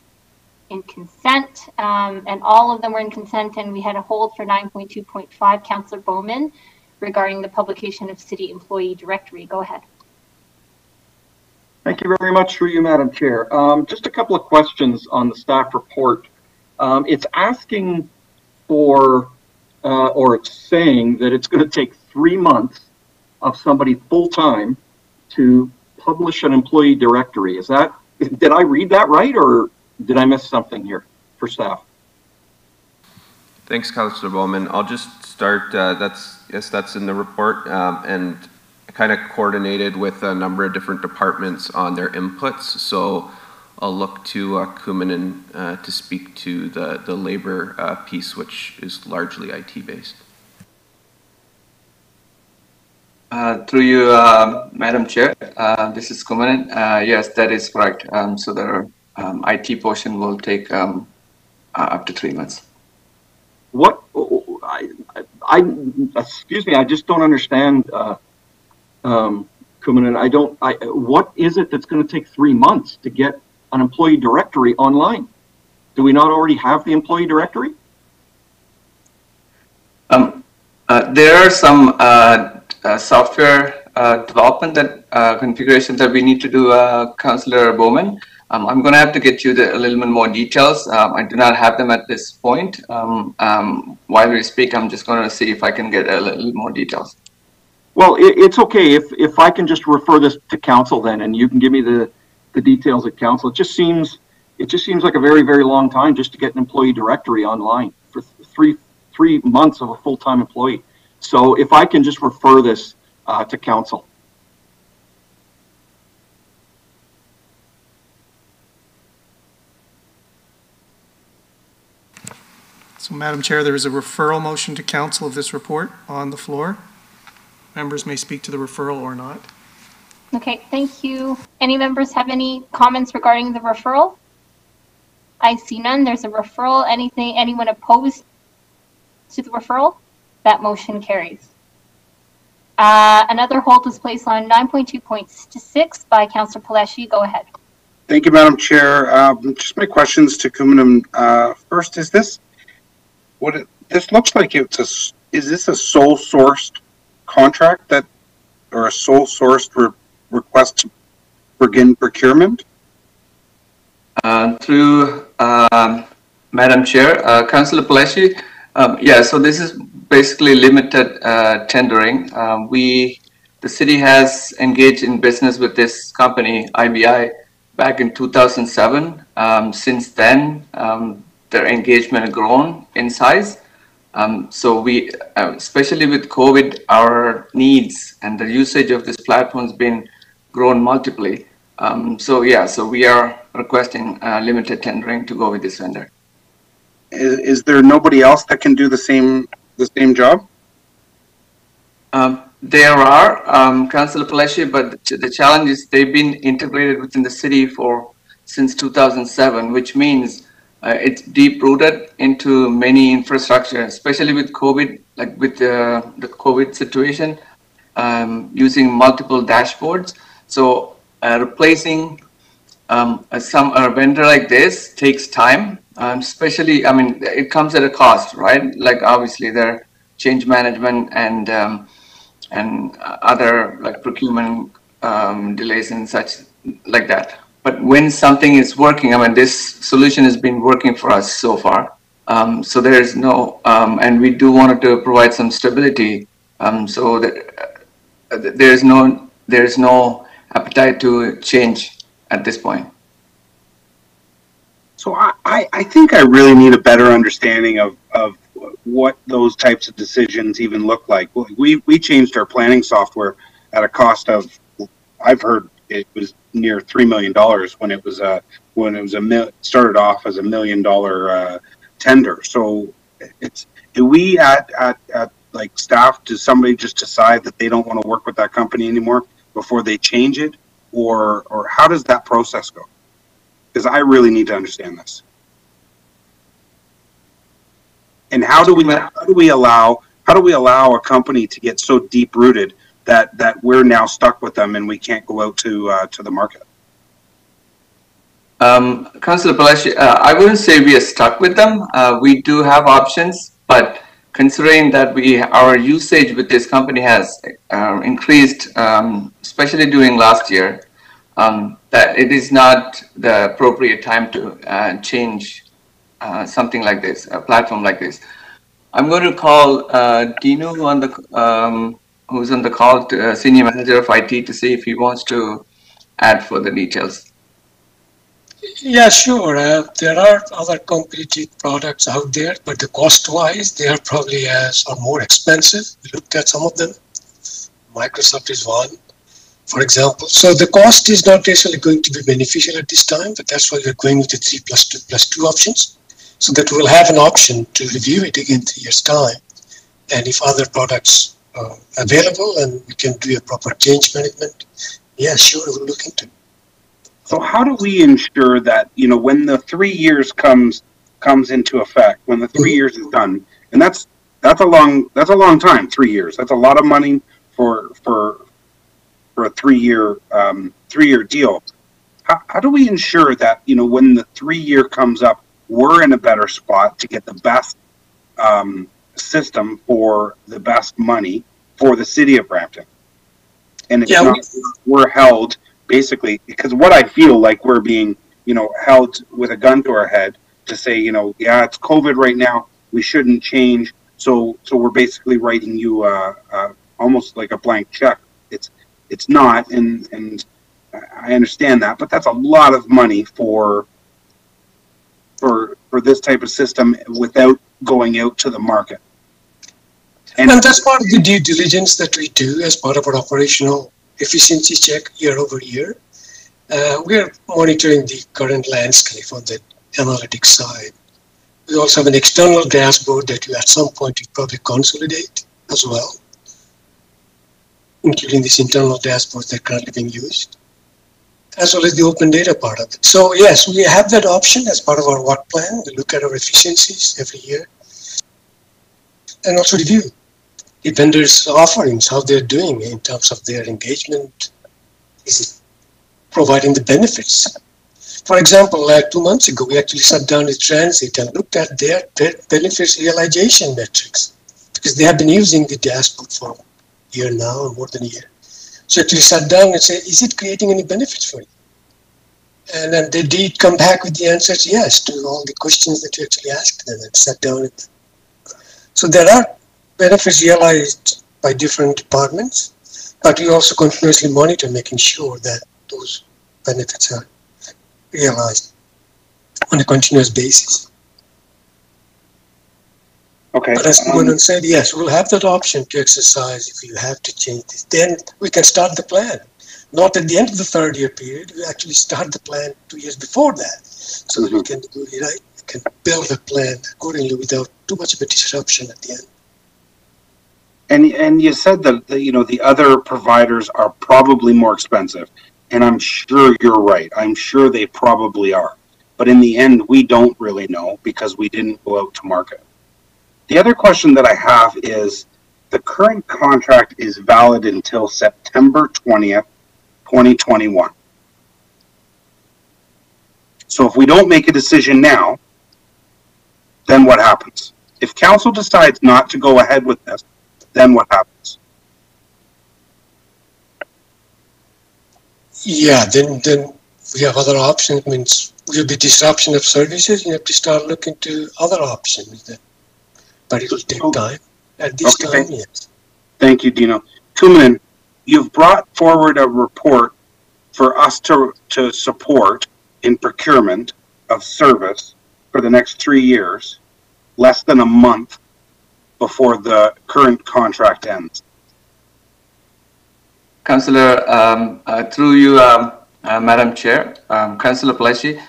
in consent, and all of them were in consent, and we had a hold for 9.2.5. Councillor Bowman, regarding the publication of city employee directory. Go ahead. Thank you very much through you, Madam Chair. Just a couple of questions on the staff report. It's asking for, or it's saying that it's going to take 3 months of somebody full-time to publish an employee directory. Is that, did I read that right, or did I miss something here for staff? Thanks, Councillor Bowman. I'll just start. That's in the report, and kind of coordinated with a number of different departments on their inputs. So I'll look to Kumanen to speak to the labor piece, which is largely IT based. Through you, Madam Chair, this is Kumanen. Yes, that is correct. So the IT portion will take up to 3 months. What, excuse me, I just don't understand, Kumanen. What is it that's going to take 3 months to get an employee directory online? Do we not already have the employee directory? There are some software development that configurations that we need to do, Councillor Bowman. I'm going to have to get you a little bit more details. I do not have them at this point. While we speak, I'm just going to see if I can get a little more details. Well, it's okay if I can just refer this to council then, and you can give me the details at council. It just seems like a very, very long time just to get an employee directory online for three months of a full-time employee. So if I can just refer this to council. So, Madam Chair, there is a referral motion to council of this report on the floor. Members may speak to the referral or not. Okay, thank you. Any members have any comments regarding the referral? I see none. There's a referral. Anyone opposed to the referral? That motion carries. Another hold was placed on 9.2.6 by Councillor Paleshi. Go ahead. Thank you, Madam Chair. Just my questions to Kumanum. First, is this this looks like is this a sole sourced contract or a sole sourced request to begin procurement? Through Madam Chair, Councillor Palashi, yeah, so this is basically limited tendering. The city has engaged in business with this company, IBI, back in 2007. Since then, their engagement has grown in size. So we, especially with COVID, our needs and the usage of this platform has been grown multiply. So yeah, so we are requesting limited tendering to go with this vendor. Is there nobody else that can do the same job? There are, Councillor Palashi, but the challenge is they've been integrated within the city since 2007, which means it's deep rooted into many infrastructure, especially with COVID, like with the COVID situation, using multiple dashboards. So replacing a vendor like this takes time, especially, I mean, it comes at a cost, right? Like obviously their change management and other like procurement delays and such like that. But when something is working, I mean, this solution has been working for us so far. So there is no, and we do want to provide some stability. So that there's no appetite to change at this point. So I think I really need a better understanding of what those types of decisions even look like. We changed our planning software at a cost of, I've heard it was near $3 million when it was started off as $1 million tender. So do we at like staff, does somebody just decide that they don't want to work with that company anymore before they change it, or how does that process go? Because I really need to understand this. And how do we allow a company to get so deep rooted that we're now stuck with them and we can't go out to the market? Councillor Palashi, I wouldn't say we are stuck with them. We do have options, but considering that our usage with this company has increased, especially during last year, that it is not the appropriate time to change something like this, a platform like this. I'm going to call Dino who's on the call, to Senior Manager of IT, to see if he wants to add further details. Yeah, sure. There are other competitive products out there, but the cost-wise, they are probably or more expensive. We looked at some of them. Microsoft is one, for example. So the cost is not necessarily going to be beneficial at this time, but that's why we're going with the 3+2+2 options, so that we'll have an option to review it again 3 years' time. And if other products are available and we can do a proper change management, yeah, sure, we'll look into it. So how do we ensure that, when the 3 years comes into effect, when the 3 years is done, and that's a long time, 3 years. That's a lot of money for a 3 year deal. How do we ensure that, when the 3 year comes up, we're in a better spot to get the best system for the best money for the city of Brampton? And it's not, we're held basically, because what I feel like we're being, held with a gun to our head to say, yeah, it's COVID right now, we shouldn't change. So we're basically writing you almost like a blank check. It's not, and I understand that, but that's a lot of money for this type of system without going out to the market. And that's part of the due diligence that we do as part of our operational efficiency check year over year. We are monitoring the current landscape on the analytics side. We also have an external dashboard that you at some point you probably consolidate as well, including this internal dashboard that currently being used, as well as the open data part of it. So yes, we have that option as part of our work plan. We look at our efficiencies every year and also review the vendors' offerings, how they're doing in terms of their engagement. Is it providing the benefits For example, 2 months ago, we actually sat down with Transit and looked at their benefits realization metrics because they have been using the dashboard for a year now, or more than a year. So actually sat down and said, is it creating any benefits for you? And then they did come back with the answers yes to all the questions that you actually asked them and sat down with. So there are benefits realized by different departments, but we also continuously monitor making sure that those benefits are realized on a continuous basis. Okay. But as Gunan said, yes, we'll have that option to exercise if you have to change this. Then we can start the plan. Not at the end of the 3rd-year period. We actually start the plan 2 years before that, so that we can do it right. We can build a plan accordingly without too much of a disruption at the end. And you said that the other providers are probably more expensive, and I'm sure you're right. I'm sure they probably are. But in the end, we don't really know because we didn't go out to market. The other question that I have is the current contract is valid until September 20th, 2021. So if we don't make a decision now, then what happens? If council decides not to go ahead with this, then what happens? Yeah, then we have other options. It means will be disruption of services. You have to start looking to other options then. But it will take time. At this time, yes. Thank you, Dino. Kumanen, you've brought forward a report for us to support in procurement of service for the next 3 years, less than a month before the current contract ends. Councillor, through you, Madam Chair, Councillor Palashi,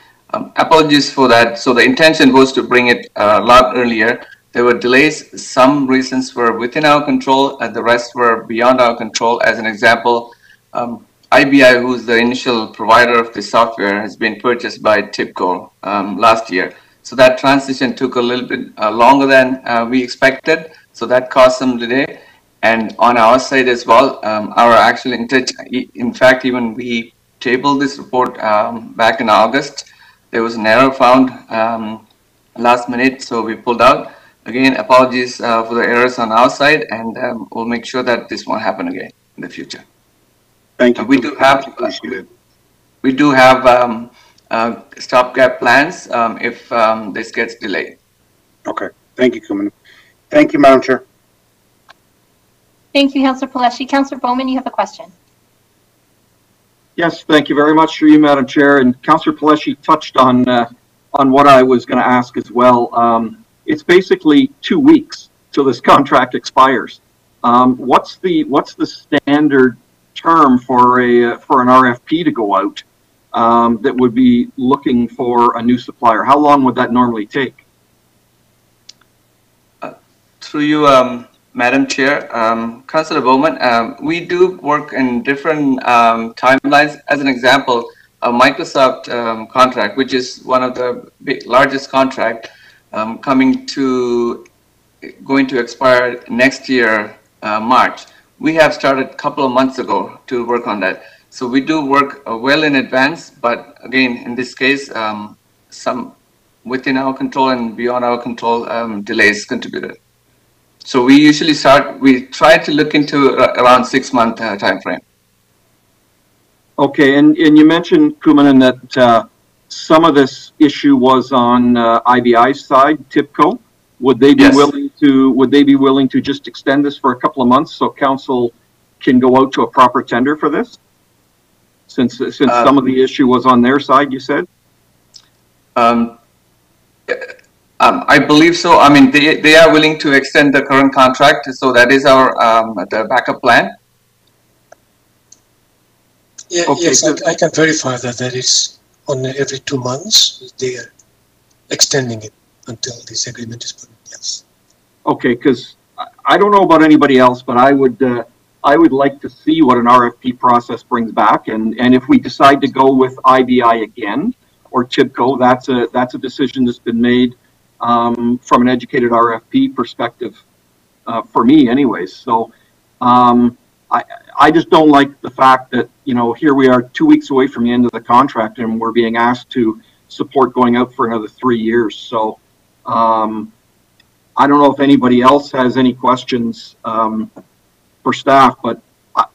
apologies for that. So the intention was to bring it a lot earlier. There were delays. Some reasons were within our control, and the rest were beyond our control. As an example, IBI, who's the initial provider of the software, has been purchased by TIPCO last year. So that transition took a little bit longer than we expected. So that caused some delay. And on our side as well, our actual in fact, even we tabled this report back in August. There was an error found last minute, so we pulled out. Again, apologies for the errors on our side, and we'll make sure that this won't happen again in the future. Thank you. We do have stopgap plans if this gets delayed. Okay. Thank you, Kumanen. Thank you, Madam Chair. Thank you, Councillor Palashi. Councillor Bowman, you have a question. Yes, thank you very much through you, Madam Chair. And Councillor Palashi touched on what I was going to ask as well. It's basically 2 weeks till this contract expires. What's the standard term for an RFP to go out that would be looking for a new supplier? How long would that normally take? Through you, Madam Chair, Councillor Bowman, we do work in different timelines. As an example, a Microsoft contract, which is one of the largest contract, going to expire next year, March. We have started a couple of months ago to work on that. So we do work well in advance, but again, in this case, some within our control and beyond our control delays contributed. So we usually try to look into around 6-month time frame. Okay, and you mentioned, Kumanen, that some of this issue was on IBI's side, TIPCO. Would they be willing to just extend this for a couple of months so council can go out to a proper tender for this? Since some of the issue was on their side, you said? I believe so. I mean, they are willing to extend the current contract, so that is our the backup plan. Yeah, okay, yes, I can verify that is on every 2 months. They are extending it until this agreement is put in place. Okay, because I don't know about anybody else, but I would like to see what an RFP process brings back, and if we decide to go with IBI again or TIPCO, that's a decision that's been made from an educated RFP perspective, for me anyways. So I just don't like the fact that, you know, here we are 2 weeks away from the end of the contract and we're being asked to support going out for another 3 years. So I don't know if anybody else has any questions for staff, but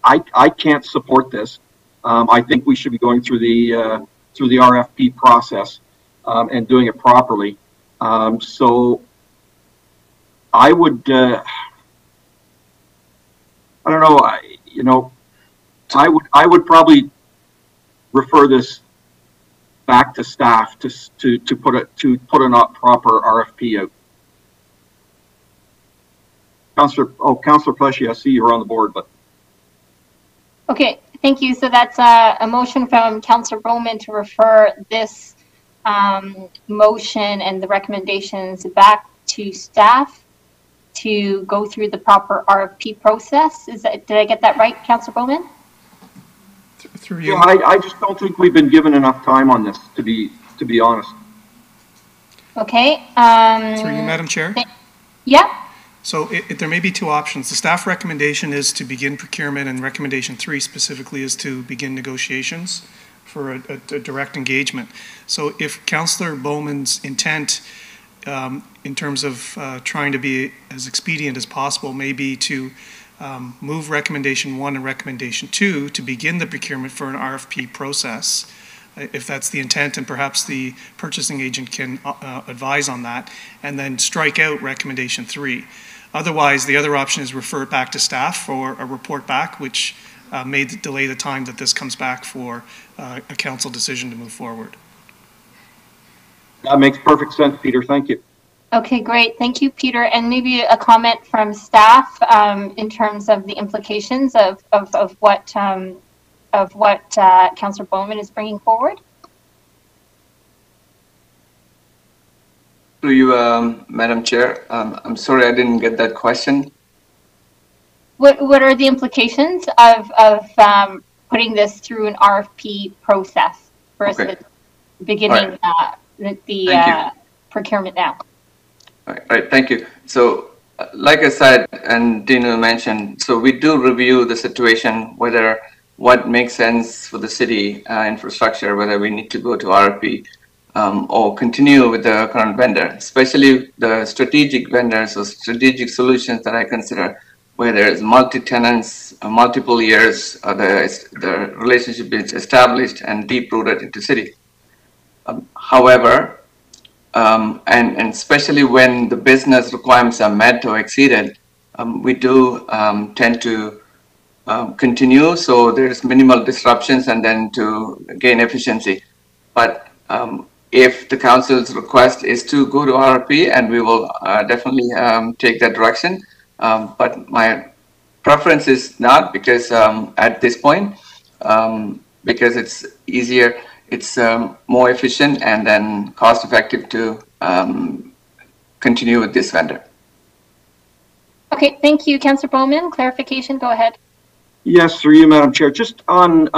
I can't support this. I think we should be going through the RFP process and doing it properly. So I would, I don't know, I would probably refer this back to staff to put a not proper RFP out. Councillor Pleshy, I see you're on the board, but. Okay, thank you. So that's a motion from Councillor Bowman to refer this motion and the recommendations back to staff to go through the proper RFP process. Did I get that right, Councillor Bowman? Through you. Yeah, I just don't think we've been given enough time on this, to be honest. Okay. Through you, Madam Chair. Yeah. So there may be two options. The staff recommendation is to begin procurement, and recommendation 3 specifically is to begin negotiations for a direct engagement. So if Councillor Bowman's intent in terms of trying to be as expedient as possible may be to move recommendation 1 and recommendation 2 to begin the procurement for an RFP process, if that's the intent, and perhaps the purchasing agent can advise on that, and then strike out recommendation 3. Otherwise, the other option is refer it back to staff for a report back, which may delay the time that this comes back for a council decision to move forward. That makes perfect sense, Peter. Thank you. Okay, great. Thank you, Peter. And maybe a comment from staff in terms of the implications of what Councillor Bowman is bringing forward. To you, Madam Chair. I'm sorry I didn't get that question. What are the implications of putting this through an RFP process versus beginning the procurement now? All right, thank you. So, like I said, and Dino mentioned, so we do review the situation, whether what makes sense for the city infrastructure, whether we need to go to RFP or continue with the current vendor, especially the strategic vendors or strategic solutions that I consider, where there is multi-tenants, multiple years, the relationship is established and deep-rooted into city. However, and especially when the business requirements are met or exceeded, we do tend to continue, so there's minimal disruptions and then to gain efficiency. But if the council's request is to go to RFP, and we will definitely take that direction, but my preference is not, because at this point, because it's easier, it's more efficient and then cost effective to continue with this vendor. Okay, thank you. Councillor Bowman, clarification, go ahead. Yes, through you, Madam Chair. Just on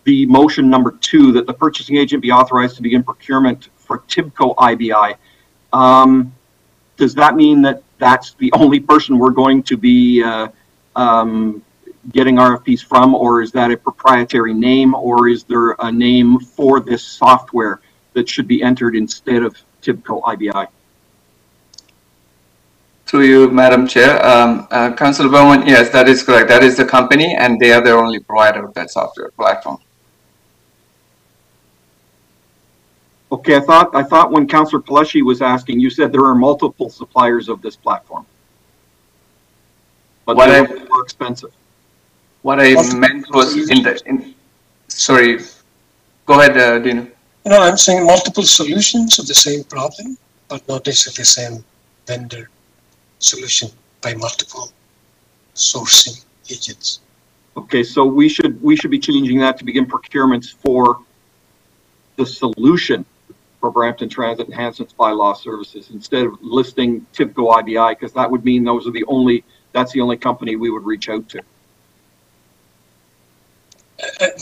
the motion number 2, that the purchasing agent be authorized to begin procurement for TIBCO IBI. Does that mean that that's the only person we're going to be getting RFPs from, or is that a proprietary name, or is there a name for this software that should be entered instead of TIBCO IBI? Through you, Madam Chair. Councillor Bowman, yes, that is correct. That is the company, and they are the only provider of that software platform. Okay, I thought when Councillor Pleshy was asking, you said there are multiple suppliers of this platform, but they're more expensive. What I meant was sorry, go ahead, Dino. No, I'm saying multiple solutions of the same problem, but not necessarily the same vendor solution by multiple sourcing agents. Okay, so we should be changing that to begin procurements for the solution for Brampton Transit Enhancements Bylaw Services instead of listing TIBCO IBI, because that would mean that's the only company we would reach out to.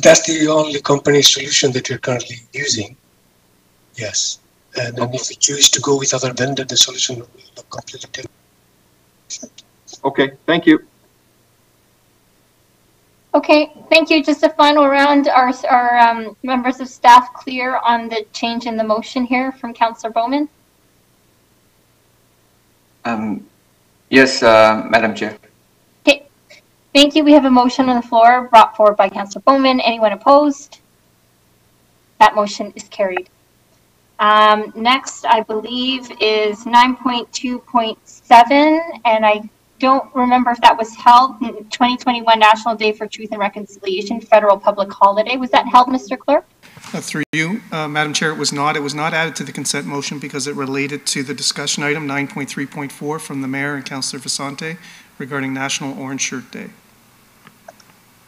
That's the only company solution that you're currently using. Yes. And then if you choose to go with other vendor, the solution will look completely different. Okay, thank you. Okay, thank you. Just a final round. Are members of staff clear on the change in the motion here from Councillor Bowman? Yes, Madam Chair. Okay, thank you. We have a motion on the floor brought forward by Councillor Bowman. Anyone opposed? That motion is carried. Next, I believe, is 9.2.7, and I don't remember if that was held. 2021 National Day for Truth and Reconciliation, federal public holiday. Was that held, Mr. Clerk? Through you, Madam Chair, it was not. It was not added to the consent motion because it related to the discussion item 9.3.4 from the Mayor and Councillor Vicente regarding National Orange Shirt Day.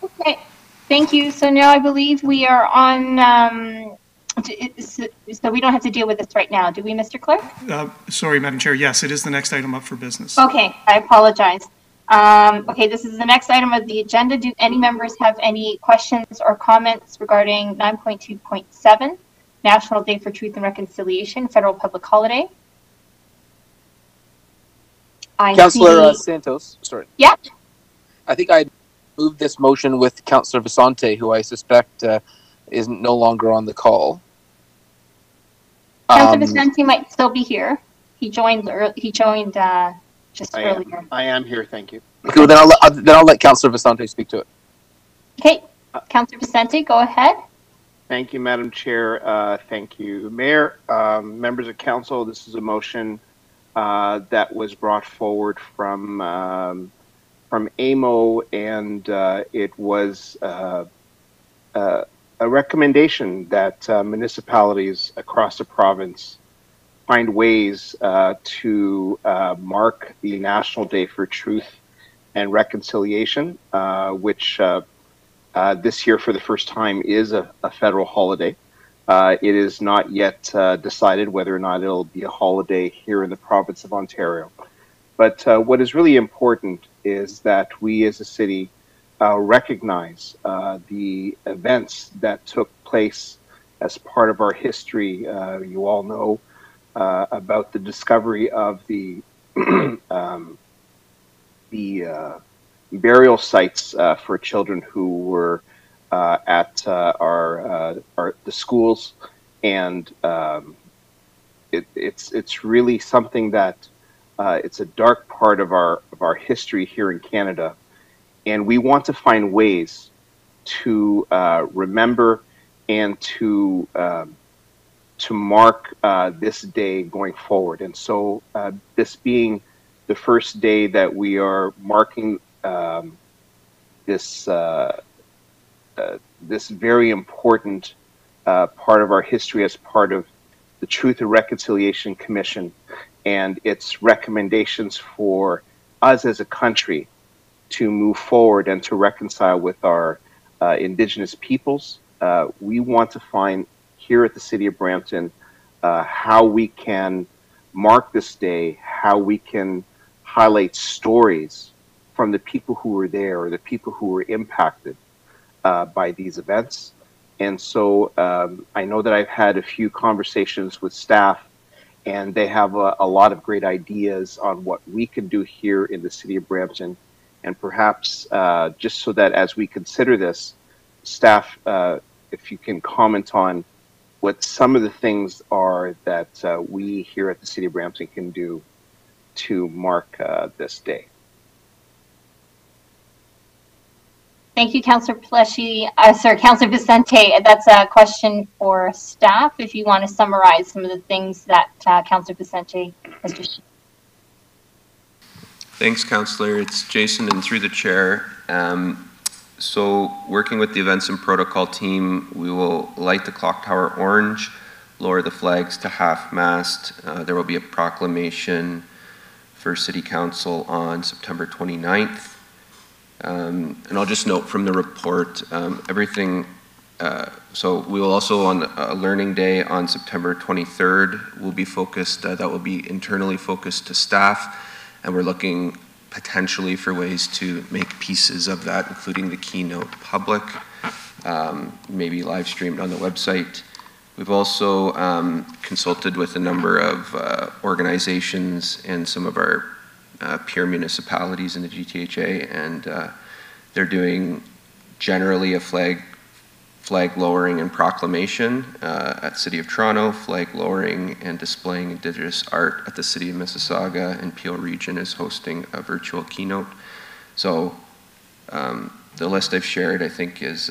Okay, thank you. So now I believe we are on, so we don't have to deal with this right now, do we, Mr. Clerk? Sorry, Madam Chair. Yes, it is the next item up for business. Okay, I apologize. Okay, this is the next item of the agenda. Do any members have any questions or comments regarding 9.2.7, National Day for Truth and Reconciliation, federal public holiday? Councillor Santos, sorry. Yeah. I think I moved this motion with Councillor Vicente, who I suspect is no longer on the call. Councillor Vicente might still be here. He joined just earlier. I am here, thank you. Okay, well, then I'll let Councillor Vicente speak to it. Okay, Councillor Vicente, go ahead. Thank you, Madam Chair. Thank you, Mayor, members of council. This is a motion that was brought forward from AMO, and it was a recommendation that municipalities across the province find ways to mark the National Day for Truth and Reconciliation, which this year for the first time is a federal holiday. It is not yet decided whether or not it'll be a holiday here in the province of Ontario. But what is really important is that we as a city recognize the events that took place as part of our history. You all know about the discovery of the burial sites for children who were at the schools, and it's really something that it's a dark part of our history here in Canada, and we want to find ways to remember and to mark this day going forward. And so this being the first day that we are marking this very important part of our history as part of the Truth and Reconciliation Commission and its recommendations for us as a country to move forward and to reconcile with our Indigenous peoples. We want to find here at the City of Brampton how we can mark this day, how we can highlight stories from the people who were there or the people who were impacted by these events. And so I know that I've had a few conversations with staff, and they have a lot of great ideas on what we can do here in the City of Brampton. And perhaps just so that as we consider this, staff, if you can comment on what some of the things are that we here at the City of Brampton can do to mark this day. Thank you, Councillor Pleshy. Councillor Vicente, that's a question for staff. If you want to summarize some of the things that Councillor Vicente has just. Thanks, Councillor. It's Jason, and through the chair. So working with the events and protocol team, we will light the clock tower orange, lower the flags to half-mast. There will be a proclamation for City Council on September 29th. And I'll just note from the report, everything, so we will also on a learning day on September 23rd will be focused, that will be internally focused to staff, and we're looking potentially for ways to make pieces of that, including the keynote public, maybe live streamed on the website. We've also consulted with a number of organizations and some of our peer municipalities in the GTHA, and they're doing generally a flag lowering and proclamation at City of Toronto, flag lowering and displaying Indigenous art at the City of Mississauga, and Peel Region is hosting a virtual keynote. So the list I've shared, I think, is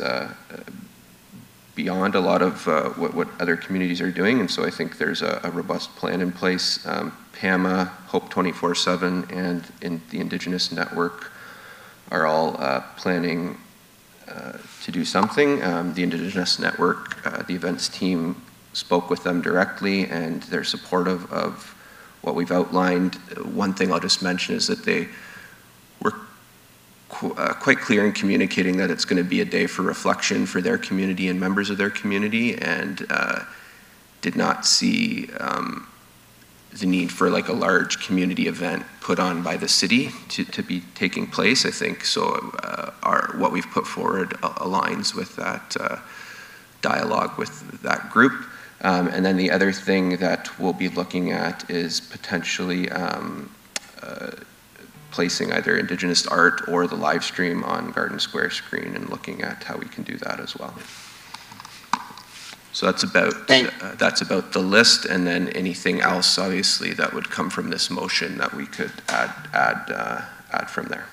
beyond a lot of what other communities are doing, and so I think there's a robust plan in place. PAMA, Hope 24/7, and the Indigenous Network are all planning to do something. The Indigenous Network, the events team spoke with them directly, and they're supportive of what we've outlined. One thing I'll just mention is that they were quite clear in communicating that it's going to be a day for reflection for their community and members of their community, and did not see the need for like a large community event put on by the city to be taking place. I think so. What we've put forward aligns with that dialogue with that group. And then the other thing that we'll be looking at is potentially placing either Indigenous art or the live stream on Garden Square screen, and looking at how we can do that as well. So that's about the list, and then anything else, obviously, that would come from this motion that we could add from there.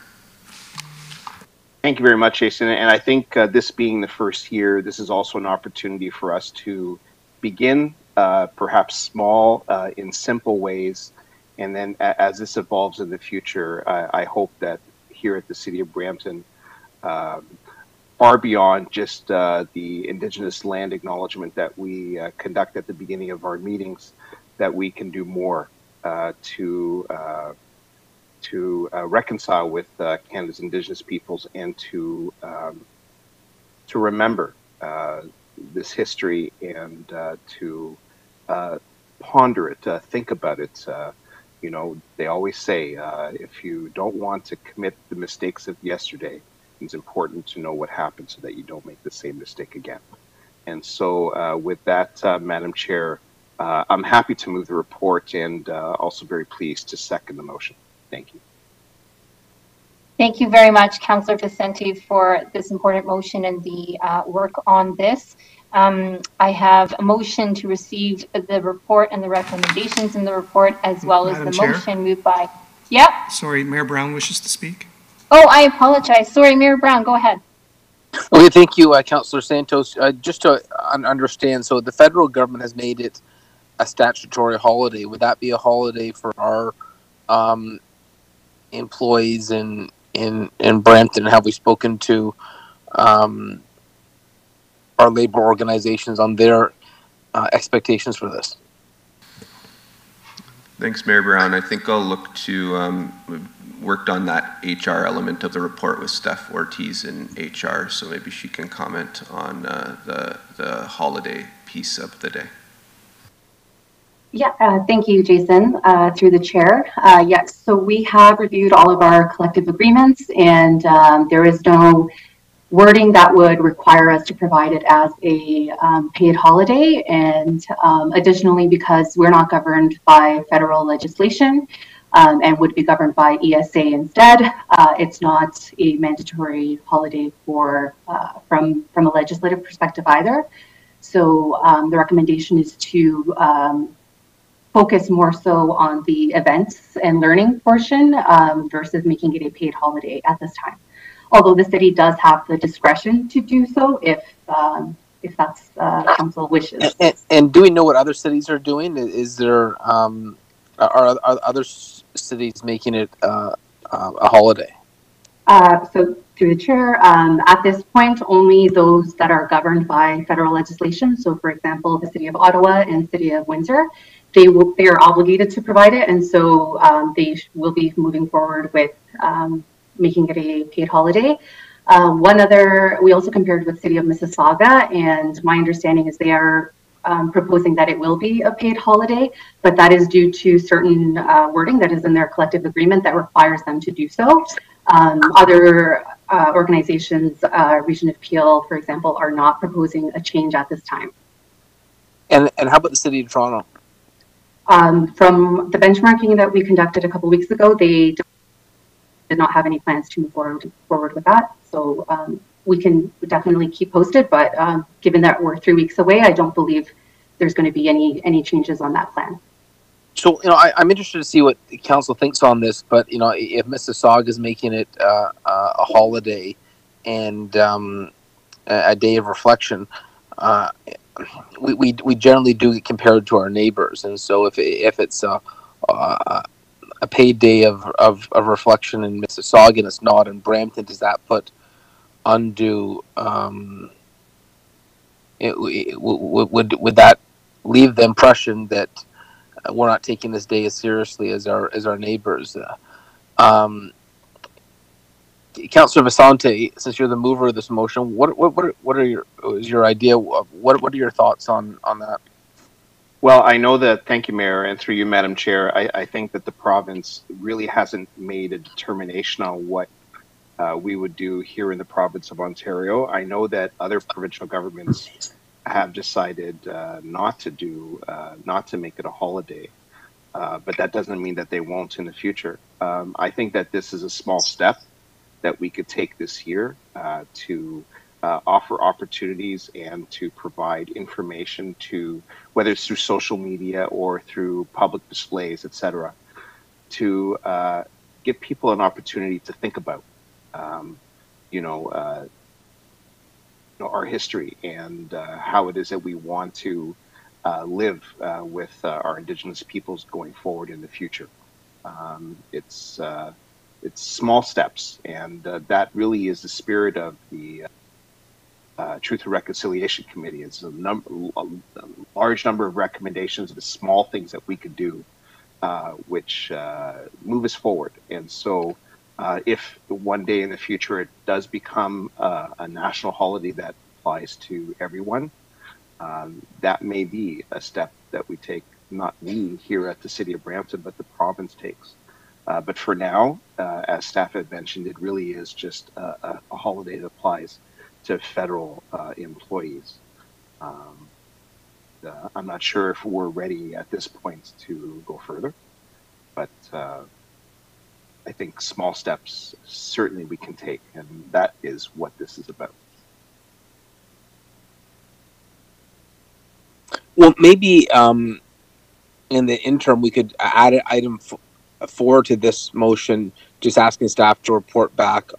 Thank you very much, Jason. And I think this being the first year, this is also an opportunity for us to begin, perhaps small, in simple ways. And then as this evolves in the future, I hope that here at the City of Brampton, far beyond just the Indigenous land acknowledgement that we conduct at the beginning of our meetings, that we can do more to reconcile with Canada's Indigenous peoples, and to remember this history, and to ponder it, think about it. You know, they always say, if you don't want to commit the mistakes of yesterday, it's important to know what happened so that you don't make the same mistake again. And so with that, Madam Chair, I'm happy to move the report, and also very pleased to second the motion. Thank you. Thank you very much, Councillor Vicente, for this important motion and the work on this. I have a motion to receive the report and the recommendations in the report, as well as the motion moved by. Yep. Sorry, Mayor Brown wishes to speak. Oh, I apologize. Sorry, Mayor Brown, go ahead. Okay, thank you, Councillor Santos. Just to understand, so the federal government has made it a statutory holiday. Would that be a holiday for our employees in Brampton? Have we spoken to our labor organizations on their expectations for this? Thanks, Mayor Brown. I think I'll look to, we've worked on that HR element of the report with Steph Ortiz in HR, so maybe she can comment on the holiday piece of the day. Yeah, thank you, Jason, through the chair. Yes, so we have reviewed all of our collective agreements, and there is no wording that would require us to provide it as a paid holiday. And additionally, because we're not governed by federal legislation and would be governed by ESA instead, it's not a mandatory holiday for from a legislative perspective either. So the recommendation is to focus more so on the events and learning portion versus making it a paid holiday at this time. Although the city does have the discretion to do so if that's council wishes. And do we know what other cities are doing? Is there are other cities making it a holiday? So through the chair, at this point, only those that are governed by federal legislation. So, for example, the city of Ottawa and city of Windsor, they are obligated to provide it, and so they will be moving forward with making it a paid holiday. We also compared with city of Mississauga, and my understanding is they are proposing that it will be a paid holiday, but that is due to certain wording that is in their collective agreement that requires them to do so. Other organizations, Region of Peel, for example, are not proposing a change at this time. And how about the city of Toronto? From the benchmarking that we conducted a couple weeks ago, they did not have any plans to move forward with that. So we can definitely keep posted, but given that we're 3 weeks away, I don't believe there's going to be any changes on that plan. So, I'm interested to see what the council thinks on this, but, if Mississauga is making it a holiday and a day of reflection, we generally do get compared to our neighbors. And so if it's a paid day of reflection in Mississauga and it's not in Brampton, does that put undue, would that leave the impression that we're not taking this day as seriously as our neighbors? Councillor Vicente, since you're the mover of this motion, what are your idea? What are your thoughts on that? Well, I know that, thank you, Mayor, and through you, Madam Chair, I think that the province really hasn't made a determination on what we would do here in the province of Ontario. I know that other provincial governments have decided not to make it a holiday, but that doesn't mean that they won't in the future. I think that this is a small step that we could take this year to offer opportunities and to provide information to, whether it's through social media or through public displays, etc., to give people an opportunity to think about, our history and how it is that we want to live with our Indigenous peoples going forward in the future. It's small steps, and that really is the spirit of the Truth and Reconciliation Committee. It's a large number of recommendations of the small things that we could do, which move us forward. And so if one day in the future it does become a national holiday that applies to everyone, that may be a step that we take, not we here at the City of Brampton, but the province takes. But for now, as staff had mentioned, it really is just a holiday that applies to federal employees. I'm not sure if we're ready at this point to go further, but I think small steps certainly we can take, and that is what this is about. Well, maybe in the interim, we could add an item 4 to this motion, just asking staff to report back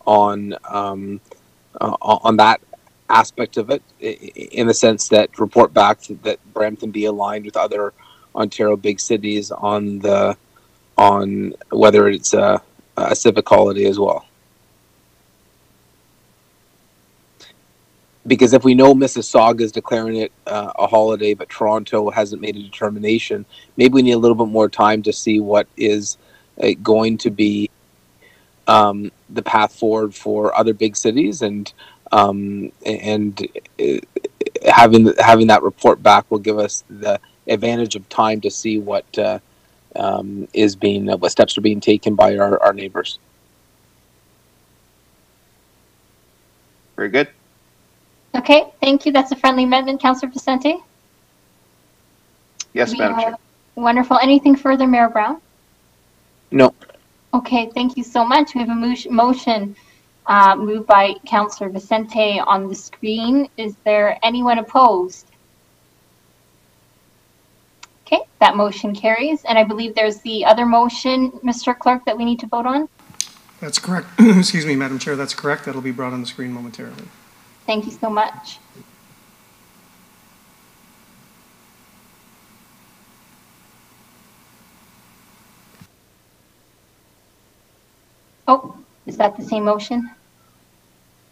on that aspect of it, in the sense that report back that Brampton be aligned with other Ontario big cities on whether it's a civic holiday as well. Because if we know Mississauga is declaring it a holiday, but Toronto hasn't made a determination, maybe we need a little bit more time to see what is going to be the path forward for other big cities, and having that report back will give us the advantage of time to see what what steps are being taken by our neighbors. Very good. Okay, thank you. That's a friendly amendment, Councillor Vicente. Yes, Madam Chair. Wonderful. Anything further, Mayor Brown? No. Okay, thank you so much. We have a motion moved by Councillor Vicente on the screen. Is there anyone opposed? Okay, that motion carries. And I believe there's the other motion, Mr. Clerk, that we need to vote on. That's correct. Excuse me, Madam Chair, that's correct. That'll be brought on the screen momentarily. Thank you so much. Oh, is that the same motion?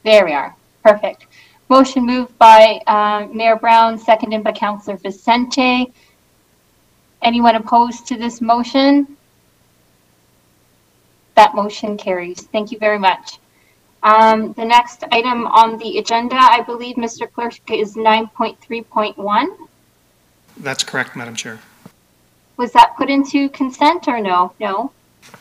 There we are. Perfect. Motion moved by Mayor Brown, seconded by Councillor Vicente. Anyone opposed to this motion? That motion carries. Thank you very much. The next item on the agenda, I believe, Mr. Clerk, is 9.3.1. That's correct, Madam Chair. Was that put into consent or no? No.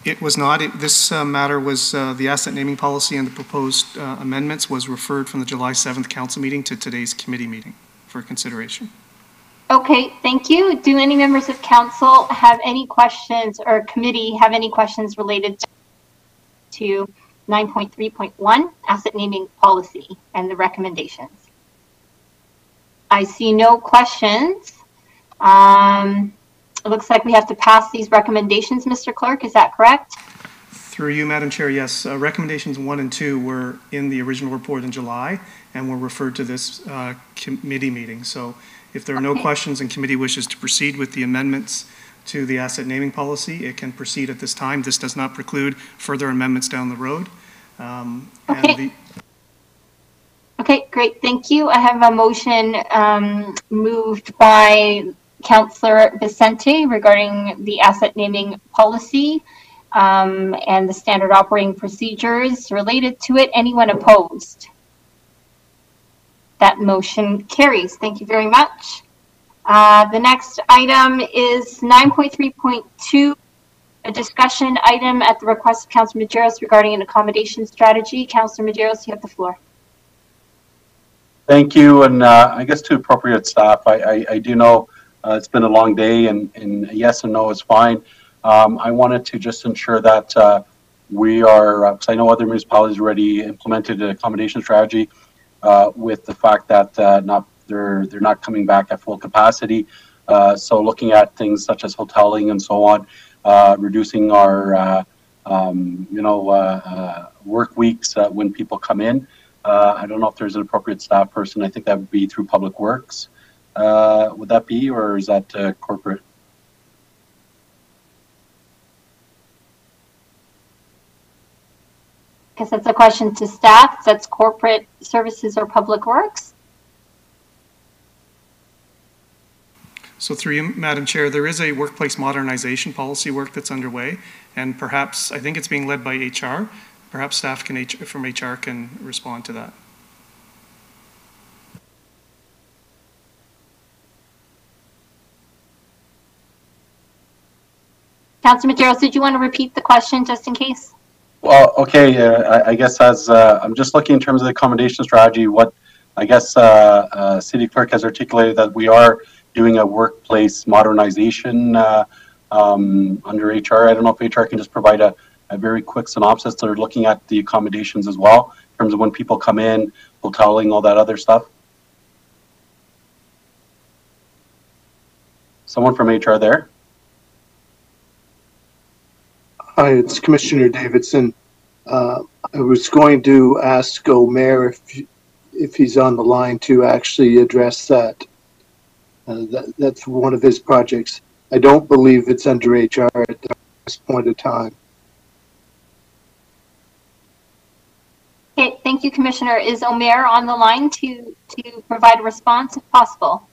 It was not. This matter was the asset naming policy, and the proposed amendments was referred from the July 7th council meeting to today's committee meeting for consideration. Okay, thank you. Do any members of council have any questions, or committee have any questions related to 9.3.1, asset naming policy and the recommendations. I see no questions. It looks like we have to pass these recommendations, Mr. Clerk, is that correct? Through you, Madam Chair, yes. Recommendations 1 and 2 were in the original report in July and were referred to this committee meeting. So if there are no questions and committee wishes to proceed with the amendments to the asset naming policy, it can proceed at this time. This does not preclude further amendments down the road. Okay, great, thank you. I have a motion moved by Councillor Vicente regarding the asset naming policy and the standard operating procedures related to it. Anyone opposed? That motion carries. Thank you very much. The next item is 9.3.2, a discussion item at the request of Councillor Medeiros regarding an accommodation strategy. Councillor Medeiros, you have the floor. Thank you, and I guess to appropriate staff, I do know it's been a long day, and yes and no is fine. I wanted to just ensure that we are, because I know other municipalities already implemented an accommodation strategy with the fact that they're not coming back at full capacity. So looking at things such as hoteling and so on, reducing our work weeks when people come in. I don't know if there's an appropriate staff person. I think that would be through Public Works. Would that be, or is that corporate? I guess that's a question to staff. That's corporate services or Public Works. So through you, Madam Chair, there is a workplace modernization policy work that's underway, and perhaps, I think it's being led by HR. Perhaps staff from HR can respond to that. Councillor Medeiros, did you want to repeat the question just in case? Well, okay, I guess as I'm just looking in terms of the accommodation strategy, what I guess City Clerk has articulated that we are doing a workplace modernization under HR. I don't know if HR can just provide a very quick synopsis. They're looking at the accommodations as well, in terms of when people come in, hoteling, all that other stuff. Someone from HR there? Hi, it's Commissioner Davidson. I was going to ask Omer if he's on the line to actually address that. That's one of his projects. I don't believe it's under HR at this point of time. Okay, thank you, Commissioner. Is Omer on the line to provide a response if possible?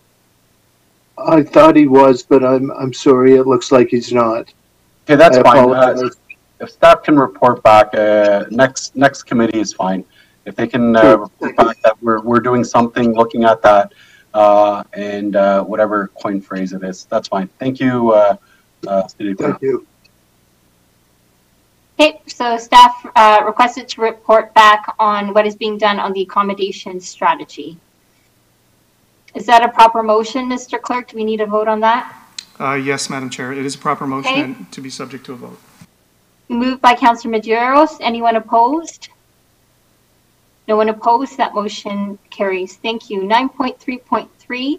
I thought he was, but I'm sorry. It looks like he's not. Okay, that's fine. If staff can report back, next committee is fine. If they can report back that we're doing something, looking at that, and whatever coin phrase it is, that's fine. Thank you, City Clerk. Thank you. Okay, so staff requested to report back on what is being done on the accommodation strategy. Is that a proper motion, Mr. Clerk? Do we need a vote on that? Yes, Madam Chair. It is a proper motion and to be subject to a vote. Moved by Councillor Medeiros. Anyone opposed? No one opposed. That motion carries. Thank you. 9.3.3,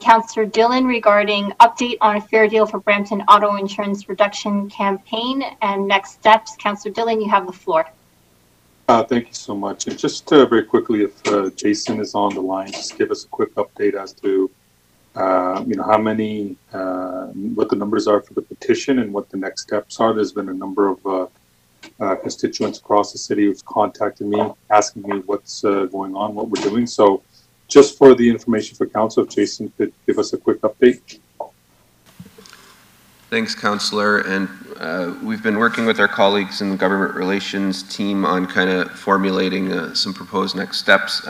Councillor Dillon regarding update on a fair deal for Brampton auto insurance reduction campaign and next steps. Councillor Dillon, you have the floor. Thank you so much. And just very quickly, if Jason is on the line, just give us a quick update as to how many, what the numbers are for the petition and what the next steps are. There's been a number of constituents across the city who've contacted me, asking me what's going on, what we're doing. So just for the information for council, if Jason could give us a quick update. Thanks, Councillor. And we've been working with our colleagues in the government relations team on kind of formulating some proposed next steps.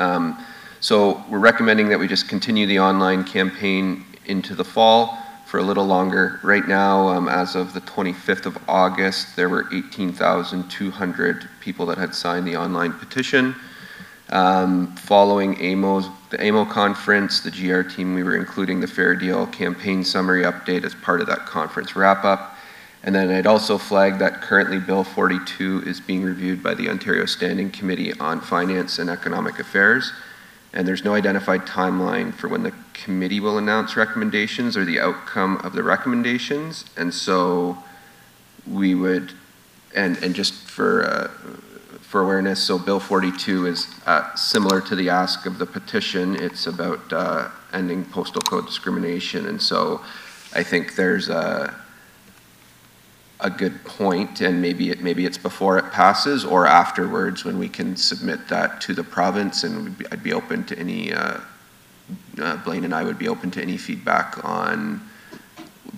So we're recommending that we just continue the online campaign into the fall for a little longer. Right now, as of the 25th of August, there were 18,200 people that had signed the online petition. Following the AMO conference, the GR team, we were including the Fair Deal campaign summary update as part of that conference wrap-up. And then I'd also flag that currently Bill 42 is being reviewed by the Ontario Standing Committee on Finance and Economic Affairs, and there's no identified timeline for when the committee will announce recommendations or the outcome of the recommendations. And so we would, and just for awareness, so Bill 42 is similar to the ask of the petition. It's about ending postal code discrimination, and so I think there's a good point, and maybe it's before it passes or afterwards when we can submit that to the province, and I'd be open to any, Blaine and I would be open to any feedback on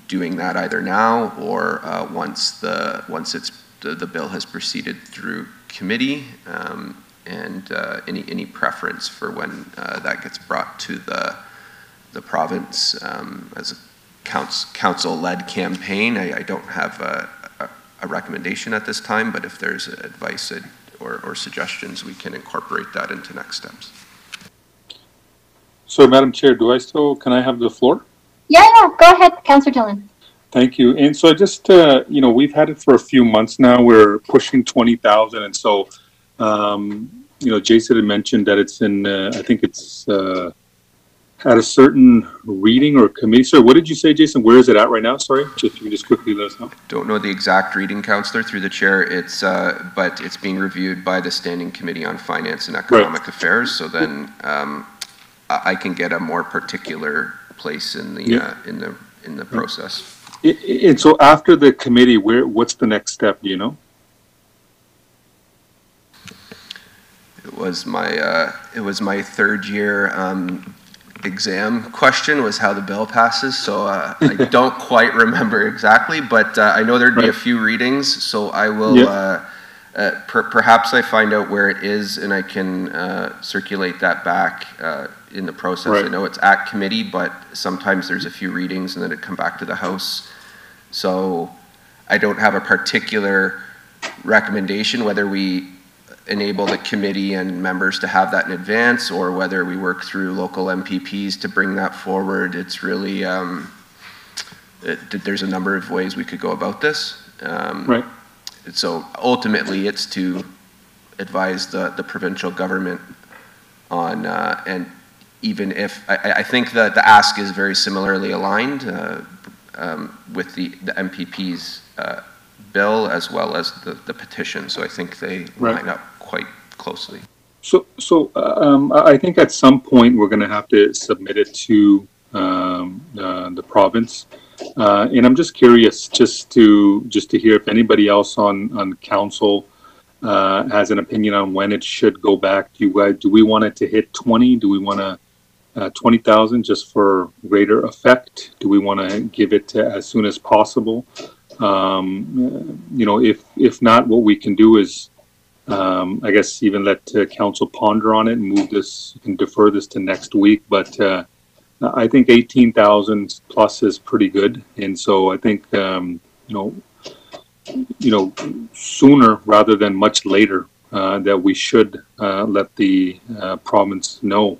doing that either now or once the bill has proceeded through committee, and any preference for when that gets brought to the province as a council-led campaign. I don't have a recommendation at this time, but if there's advice or suggestions, we can incorporate that into next steps. So, Madam Chair, can I have the floor? Yeah, go ahead, Councillor Dillon. Thank you. And so I just, we've had it for a few months now. We're pushing 20,000. And so, Jason had mentioned that it's in, I think it's at a certain reading or committee. So what did you say, Jason? Where is it at right now? Sorry, if you can just quickly let us know. Don't know the exact reading, Councillor, through the chair. It's, but it's being reviewed by the Standing Committee on Finance and Economic Affairs. So then I can get a more particular place in the in the process. And so after the committee, what's the next step? Do you know? It was my third year exam question was how the bill passes. So I don't quite remember exactly, but I know there'd be a few readings. So I will perhaps I find out where it is and I can circulate that back in the process. I know it's at committee, but sometimes there's a few readings and then it come back to the House. So I don't have a particular recommendation whether we enable the committee and members to have that in advance or whether we work through local MPPs to bring that forward. It's really, there's a number of ways we could go about this. So ultimately it's to advise the provincial government on, and even if, I think that the ask is very similarly aligned with the MPP's bill as well as the petition. So I think they line up quite closely. So I think at some point we're going to have to submit it to the province, and I'm just curious, just to hear if anybody else on council has an opinion on when it should go back. Do we want it to hit 20? Do we want to 20,000 just for greater effect? Do we want to give it to as soon as possible? If not, what we can do is, I guess, even let council ponder on it and move this and defer this to next week. But I think 18,000 plus is pretty good, and so I think sooner rather than much later that we should let the province know.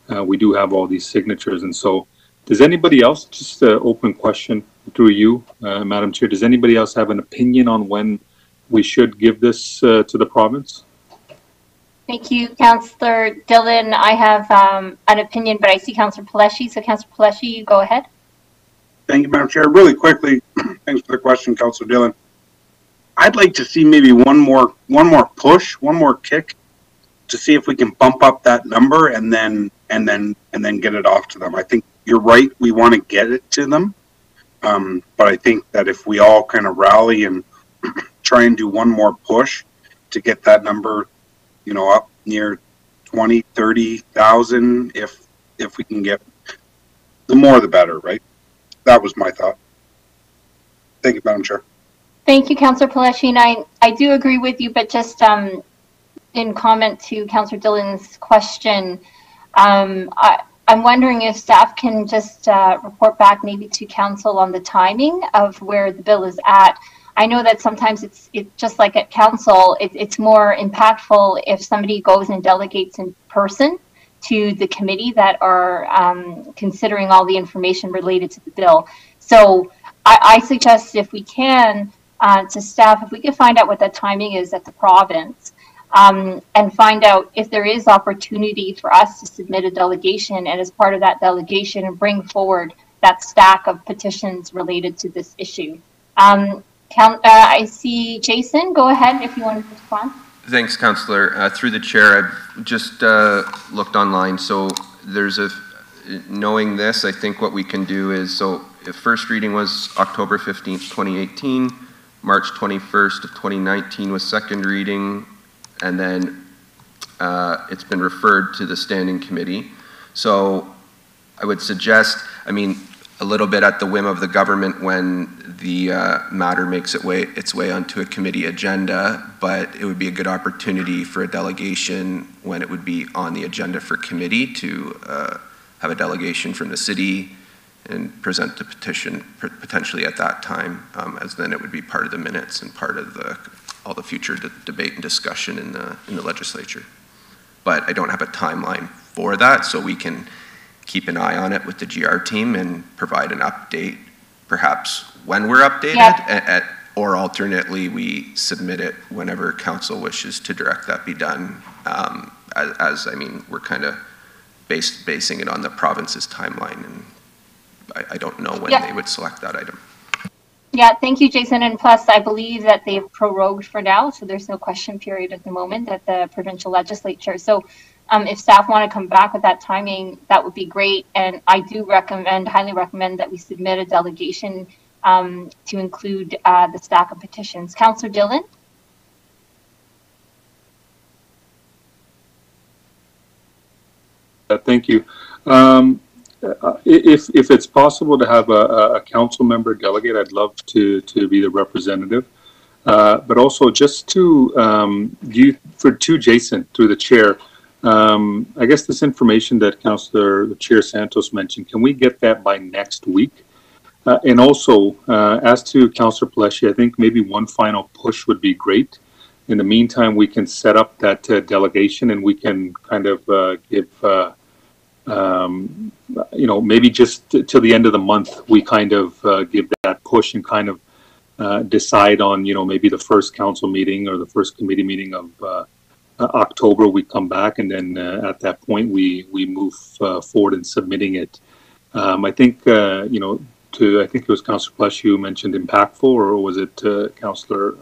We do have all these signatures, and so does anybody else, just an open question through you, Madam Chair, does anybody else have an opinion on when we should give this to the province? Thank you, Councillor Dillon. I have an opinion, but I see Councillor Paleshi. So Councillor Paleshi, you go ahead. Thank you, Madam Chair. Really quickly, thanks for the question, Councillor Dillon. I'd like to see maybe one more push, one more kick to see if we can bump up that number and then get it off to them. I think you're right. We want to get it to them. But I think that if we all kind of rally and try and do one more push to get that number, up near 20, 30,000, if we can get, the more the better, right? That was my thought. Thank you, Madam Chair. Thank you, Councillor Paleshi. And I do agree with you, but just in comment to Councillor Dillon's question, I'm wondering if staff can just report back maybe to council on the timing of where the bill is at. I know that sometimes it's just like at council, it's more impactful if somebody goes and delegates in person to the committee that are considering all the information related to the bill. So I suggest if we can to staff, if we could find out what that timing is at the province, and find out if there is opportunity for us to submit a delegation, and as part of that delegation, and bring forward that stack of petitions related to this issue. I see Jason, go ahead if you want to respond. Thanks, Councillor. Through the chair, I've just looked online. So there's knowing this, I think what we can do is, so the first reading was October 15th, 2018. March 21st of 2019 was second reading, and then it's been referred to the standing committee. So I would suggest, I mean, a little bit at the whim of the government when the matter makes its way onto a committee agenda, but it would be a good opportunity for a delegation when it would be on the agenda for committee to have a delegation from the city and present the petition potentially at that time, as then it would be part of the minutes and part of all the future debate and discussion in the legislature. But I don't have a timeline for that, so we can keep an eye on it with the GR team and provide an update, perhaps when we're updated, or alternately we submit it whenever council wishes to direct that be done. As I mean, we're kind of basing it on the province's timeline, and I don't know when they would select that item. Yeah, thank you, Jason. And plus, I believe that they've prorogued for now, so there's no question period at the moment at the provincial legislature. So if staff want to come back with that timing, that would be great. And I do highly recommend that we submit a delegation to include the stack of petitions. Councillor Dillon? Thank you. If it's possible to have a council member delegate, I'd love to be the representative. But also just to Jason through the chair, I guess this information that the Chair Santos mentioned, can we get that by next week? And also, as to Councillor Pelletier, I think maybe one final push would be great. In the meantime, we can set up that delegation, and we can kind of give maybe just till the end of the month, we kind of give that push and kind of decide on, maybe the first council meeting or the first committee meeting of October, we come back, and then at that point, we move forward in submitting it. I think, I think it was Councillor Plush who mentioned impactful, or was it Councillor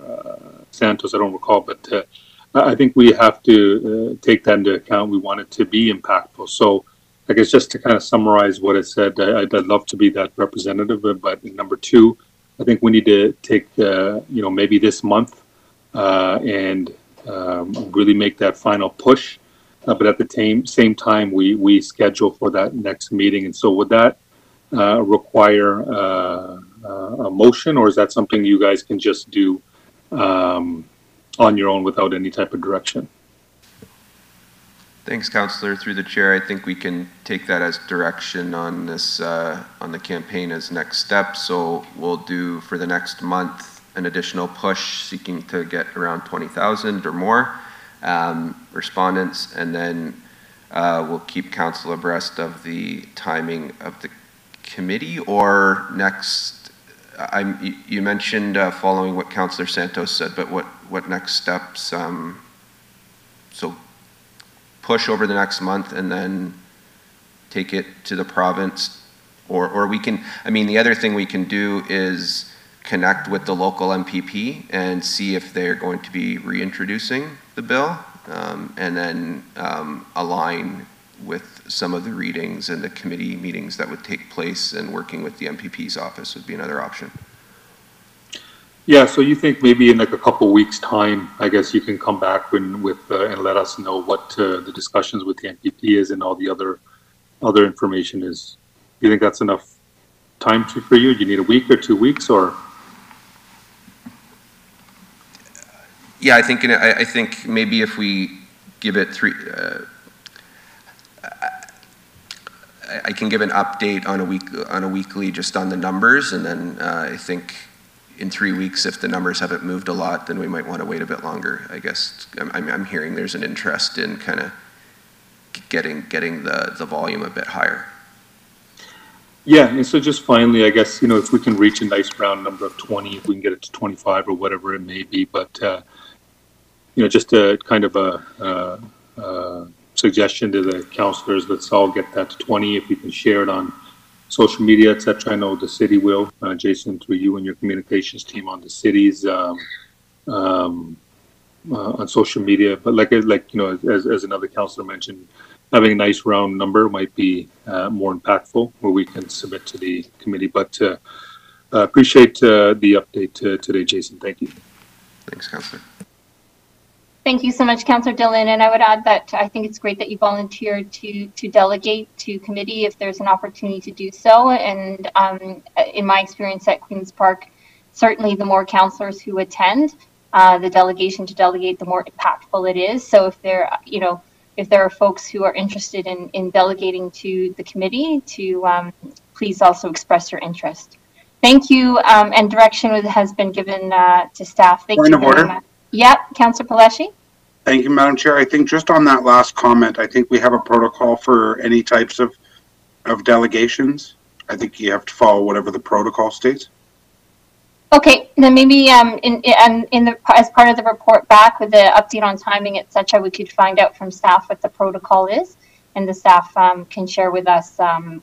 Santos? I don't recall, but I think we have to take that into account. We want it to be impactful. So I guess just to kind of summarize what I said, I'd love to be that representative, but number two, I think we need to take, maybe this month and really make that final push. But at the same time, we schedule for that next meeting. And so would that require a motion, or is that something you guys can just do on your own without any type of direction? Thanks, Councillor. Through the chair, I think we can take that as direction on this, on the campaign as next step. So we'll do for the next month an additional push seeking to get around 20,000 or more respondents, and then we'll keep council abreast of the timing of the committee. Or next, you mentioned following what Councillor Santos said, but what next steps? So push over the next month and then take it to the province, or we can, I mean, the other thing we can do is connect with the local MPP and see if they're going to be reintroducing the bill, and then align with some of the readings and the committee meetings that would take place, and working with the MPP's office would be another option. Yeah, so you think maybe in like a couple of weeks' time, I guess you can come back and let us know what the discussions with the MPP is and all the other information is. You think that's enough time for you? Do you need a week or 2 weeks, or? Yeah, I think maybe if we give it I can give an update on a weekly just on the numbers, and then I think in 3 weeks, if the numbers haven't moved a lot, then we might want to wait a bit longer. I guess I'm hearing there's an interest in kind of getting the volume a bit higher. Yeah, and so just finally, I guess, if we can reach a nice round number of 20, if we can get it to 25 or whatever it may be, but, just a kind of a suggestion to the councillors, let's all get that to 20. If you can share it on social media, etc. I know the city will, Jason, through you and your communications team on the city's, on social media, but as another councillor mentioned, having a nice round number might be more impactful, where we can submit to the committee. But appreciate the update today, Jason. Thank you. Thanks, Councillor. Thank you so much, Councillor Dillon. And I would add that I think it's great that you volunteered to delegate to committee if there's an opportunity to do so. And in my experience at Queen's Park, certainly the more councillors who attend, the delegation to delegate, the more impactful it is. So if there are folks who are interested in delegating to the committee, to please also express your interest. Thank you, and direction has been given to staff. Thank you very much. Yep, Councillor Palashi. Thank you, Madam Chair. I think just on that last comment, I think we have a protocol for any types of delegations. I think you have to follow whatever the protocol states. Okay, then maybe as part of the report back with the update on timing, etc., we could find out from staff what the protocol is, and the staff can share with us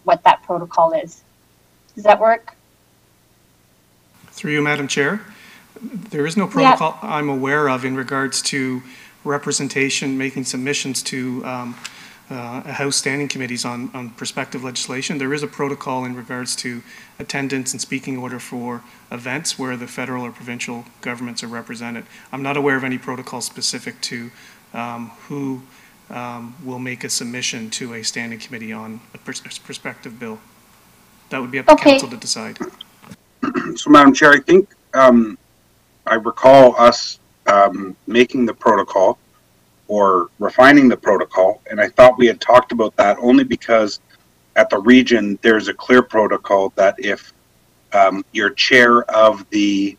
what that protocol is. Does that work? Through you, Madam Chair. There is no protocol I'm aware of in regards to representation, making submissions to House standing committees on prospective legislation. There is a protocol in regards to attendance and speaking order for events where the federal or provincial governments are represented. I'm not aware of any protocol specific to who will make a submission to a standing committee on a prospective bill. That would be up to council to decide. So, Madam Chair, I think I recall us making the protocol or refining the protocol, and I thought we had talked about that only because at the region there's a clear protocol that if you're chair of the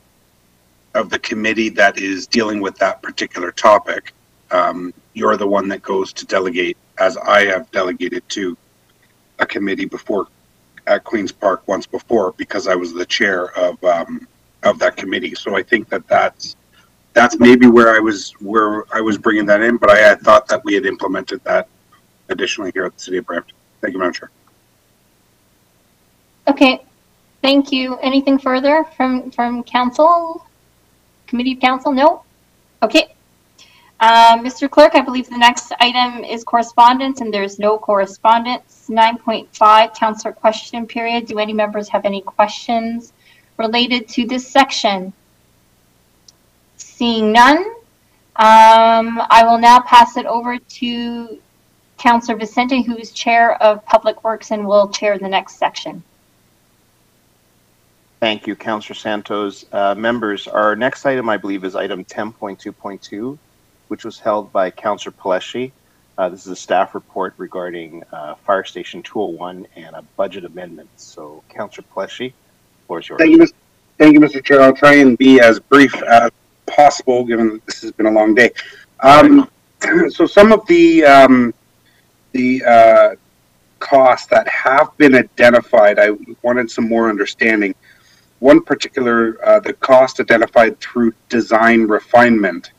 committee that is dealing with that particular topic, you're the one that goes to delegate, as I have delegated to a committee before at Queen's Park once before, because I was the chair of that committee. So I think that's maybe where I was bringing that in, but I had thought that we had implemented that additionally here at the City of Brampton. Thank you, Madam Chair. Okay, thank you. Anything further from council? Committee of Council? No? Okay. Mr. Clerk, I believe the next item is correspondence, and there's no correspondence. 9.5, councillor question period. Do any members have any questions related to this section? Seeing none, I will now pass it over to Councillor Vicente, who is Chair of Public Works and will chair the next section. Thank you, Councillor Santos. Members, our next item, I believe, is item 10.2.2, which was held by Councillor Palashi. This is a staff report regarding Fire Station 201 and a budget amendment. So, Councillor Palashi, the floor is yours. Thank you, Mr. Chair. I'll try and be as brief as possible, given that this has been a long day. So some of the costs that have been identified, I wanted some more understanding. One particular, the cost identified through design refinement.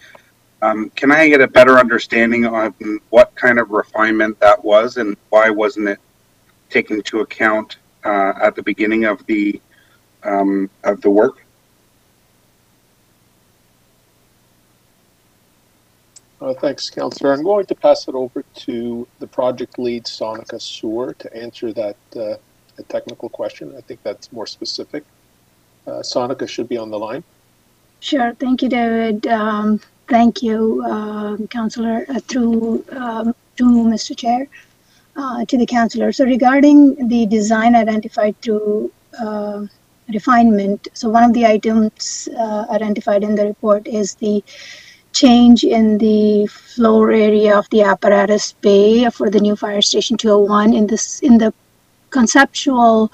Can I get a better understanding on what kind of refinement that was and why wasn't it taken into account at the beginning of the work? Thanks, Councillor. I'm going to pass it over to the project lead, Sonica Sewer, to answer that a technical question. I think that's more specific. Sonica should be on the line. Sure. Thank you, David. Thank you, Councillor, to Mr. Chair, to the Councillor. So regarding the design identified through refinement, so one of the items identified in the report is the change in the floor area of the apparatus bay for the new Fire Station 201. In the conceptual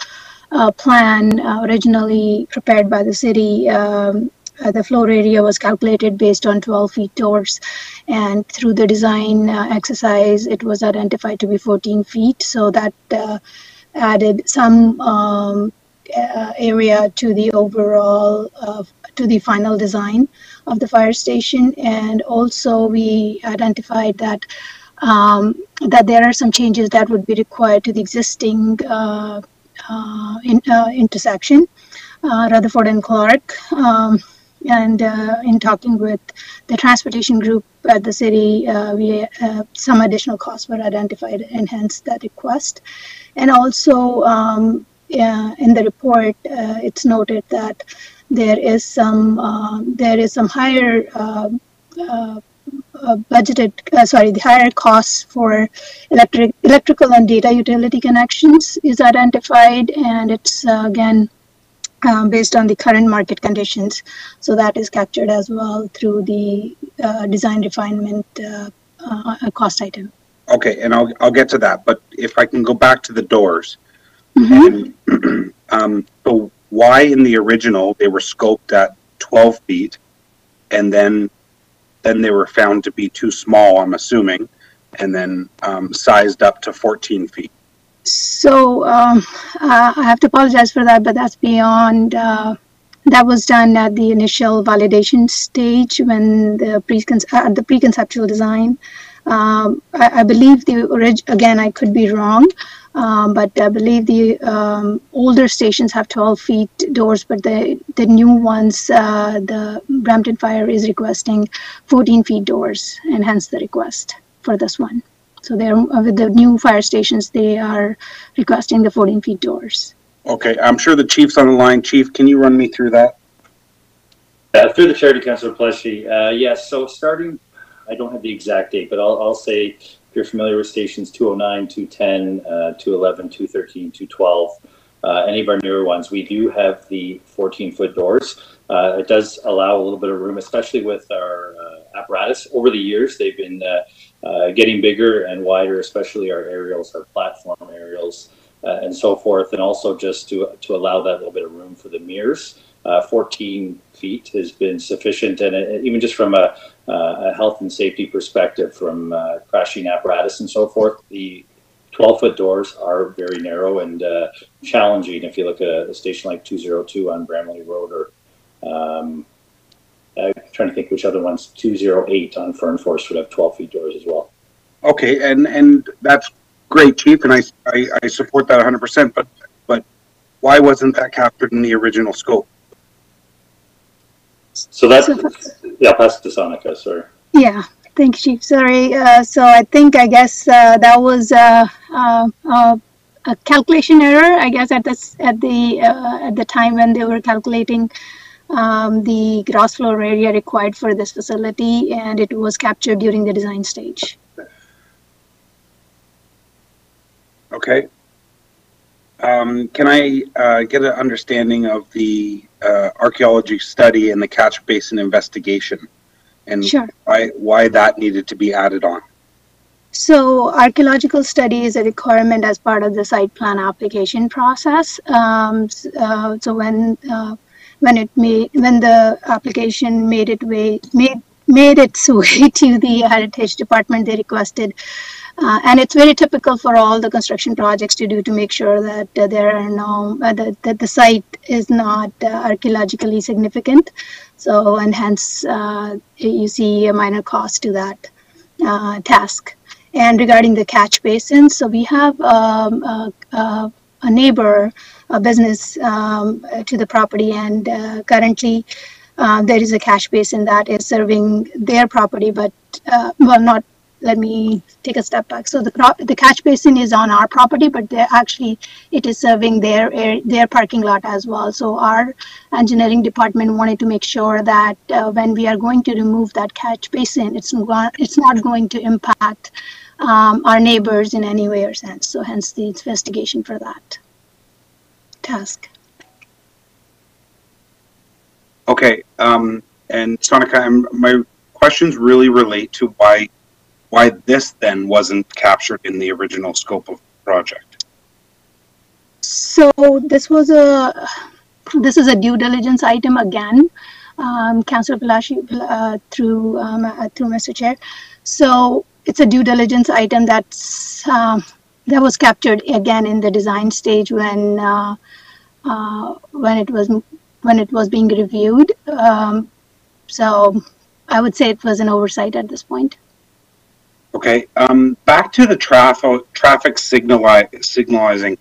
plan originally prepared by the city, the floor area was calculated based on 12 feet doors, and through the design exercise, it was identified to be 14 feet. So that added some area to the overall, to the final design of the fire station. And also we identified that that there are some changes that would be required to the existing intersection, Rutherford and Clark. And in talking with the transportation group at the city, some additional costs were identified and hence that request. And also in the report, it's noted that there is some higher budgeted, the higher costs for electrical and data utility connections is identified, and it's again based on the current market conditions. So that is captured as well through the design refinement cost item. Okay, and I'll get to that, but if I can go back to the doors. Mm-hmm. And, so why in the original they were scoped at 12 feet and then they were found to be too small, I'm assuming, and then sized up to 14 feet? So I have to apologize for that, but that's beyond, that was done at the initial validation stage when the preconceptual design. I believe again, I could be wrong, but I believe the older stations have 12 feet doors, but the new ones, the Brampton Fire is requesting 14 feet doors, and hence the request for this one. So they're with the new fire stations, they are requesting the 14 feet doors. Okay, I'm sure the chief's on the line. Chief, can you run me through that? Through the chair to Councillor Pleshy. Yes, so starting, I don't have the exact date, but I'll say if you're familiar with stations 209, 210, 211, 213, 212, any of our newer ones, we do have the 14-foot doors. It does allow a little bit of room, especially with our apparatus. Over the years, they've been getting bigger and wider, especially our aerials, our platform aerials, and so forth, and also just to allow that little bit of room for the mirrors. 14 feet has been sufficient, and even just from a health and safety perspective, from crashing apparatus and so forth, the 12-foot doors are very narrow and challenging. If you look at a station like 202 on Bramley Road, or I'm trying to think which other ones, 208 on Fern Forest would have 12 feet doors as well. Okay, and that's great, Chief, and I support that 100%, but why wasn't that captured in the original scope? So that's, yeah, pass it to Sonika, sorry. Yeah, thanks, Chief. Sorry. So I guess that was a calculation error, I guess, at the time when they were calculating the gross floor area required for this facility, and it was captured during the design stage. Okay. Can I get an understanding of the archaeology study and the catch basin investigation, and sure, why that needed to be added on? So archaeological study is a requirement as part of the site plan application process. So when the application made its way to the Heritage Department, they requested, and it's very typical for all the construction projects to do, to make sure that there are no that the site is not archaeologically significant. So, and hence you see a minor cost to that task. And regarding the catch basins, so we have a neighbor, a business to the property, and currently there is a catch basin that is serving their property, but well, not. Let me take a step back. So the catch basin is on our property, but it is serving their parking lot as well. So our engineering department wanted to make sure that when we are going to remove that catch basin, it's not going to impact our neighbors in any way or sense. So hence the investigation for that task. Okay, and Sonika, my questions really relate to why this then wasn't captured in the original scope of the project. So this is a due diligence item again, Councillor Palashi, through Mr. Chair. So it's a due diligence item that's that was captured again in the design stage when it was being reviewed. So I would say it was an oversight at this point. Okay. Back to the traffic signalizing.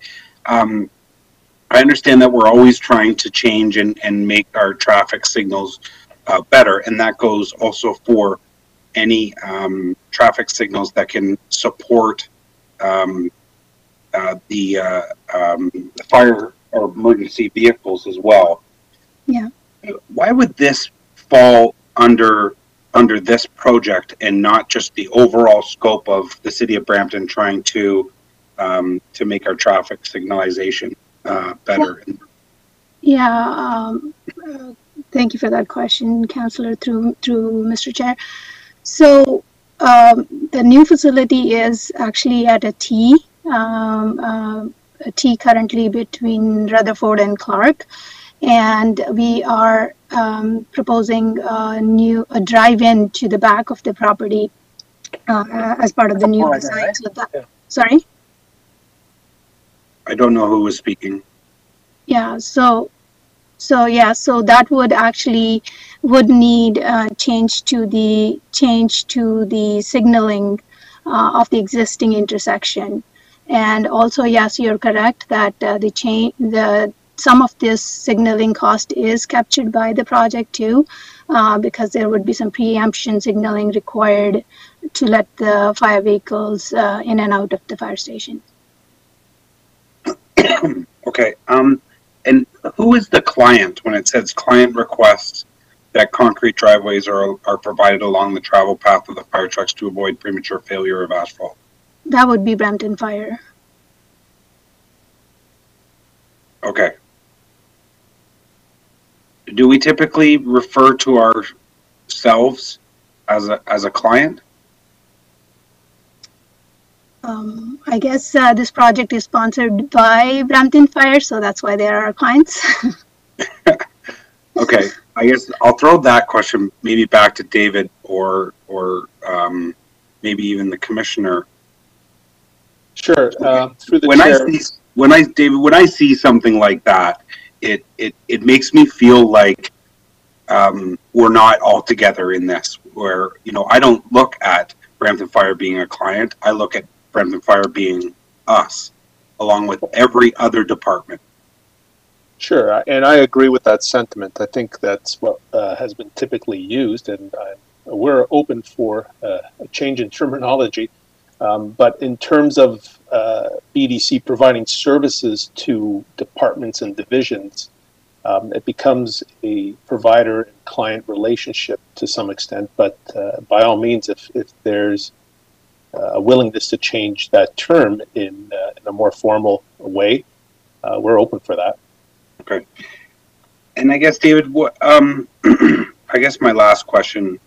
I understand that we're always trying to change and make our traffic signals better, and that goes also for any traffic signals that can support the fire or emergency vehicles as well. Yeah. Why would this fall under this project and not just the overall scope of the city of Brampton trying to make our traffic signalization better? Yeah. Thank you for that question, Councillor, through Mr. Chair. So the new facility is actually at a T currently between Rutherford and Clark, and we are proposing a drive-in to the back of the property as part of the new design. So that, sorry? I don't know who was speaking. Yeah, so that would actually need change to the signaling of the existing intersection. And also, yes, you're correct that some of this signaling cost is captured by the project too, because there would be some preemption signaling required to let the fire vehicles in and out of the fire station. Okay. And who is the client when it says client requests that concrete driveways are provided along the travel path of the fire trucks to avoid premature failure of asphalt? That would be Brampton Fire. Okay. Do we typically refer to ourselves as a client? I guess this project is sponsored by Brampton Fire, so that's why they are our clients. Okay, I guess I'll throw that question maybe back to David or maybe even the commissioner. Sure. Through the when chair. When I see something like that, it makes me feel like we're not all together in this. Where I don't look at Brampton Fire being a client. I look at Brampton Fire being us, along with every other department. Sure, and I agree with that sentiment. I think that's what has been typically used, and we're open for a change in terminology. But in terms of BDC providing services to departments and divisions, it becomes a provider and client relationship to some extent. But by all means, if there's a willingness to change that term in a more formal way, we're open for that. Okay. And I guess, David, what I guess my last question,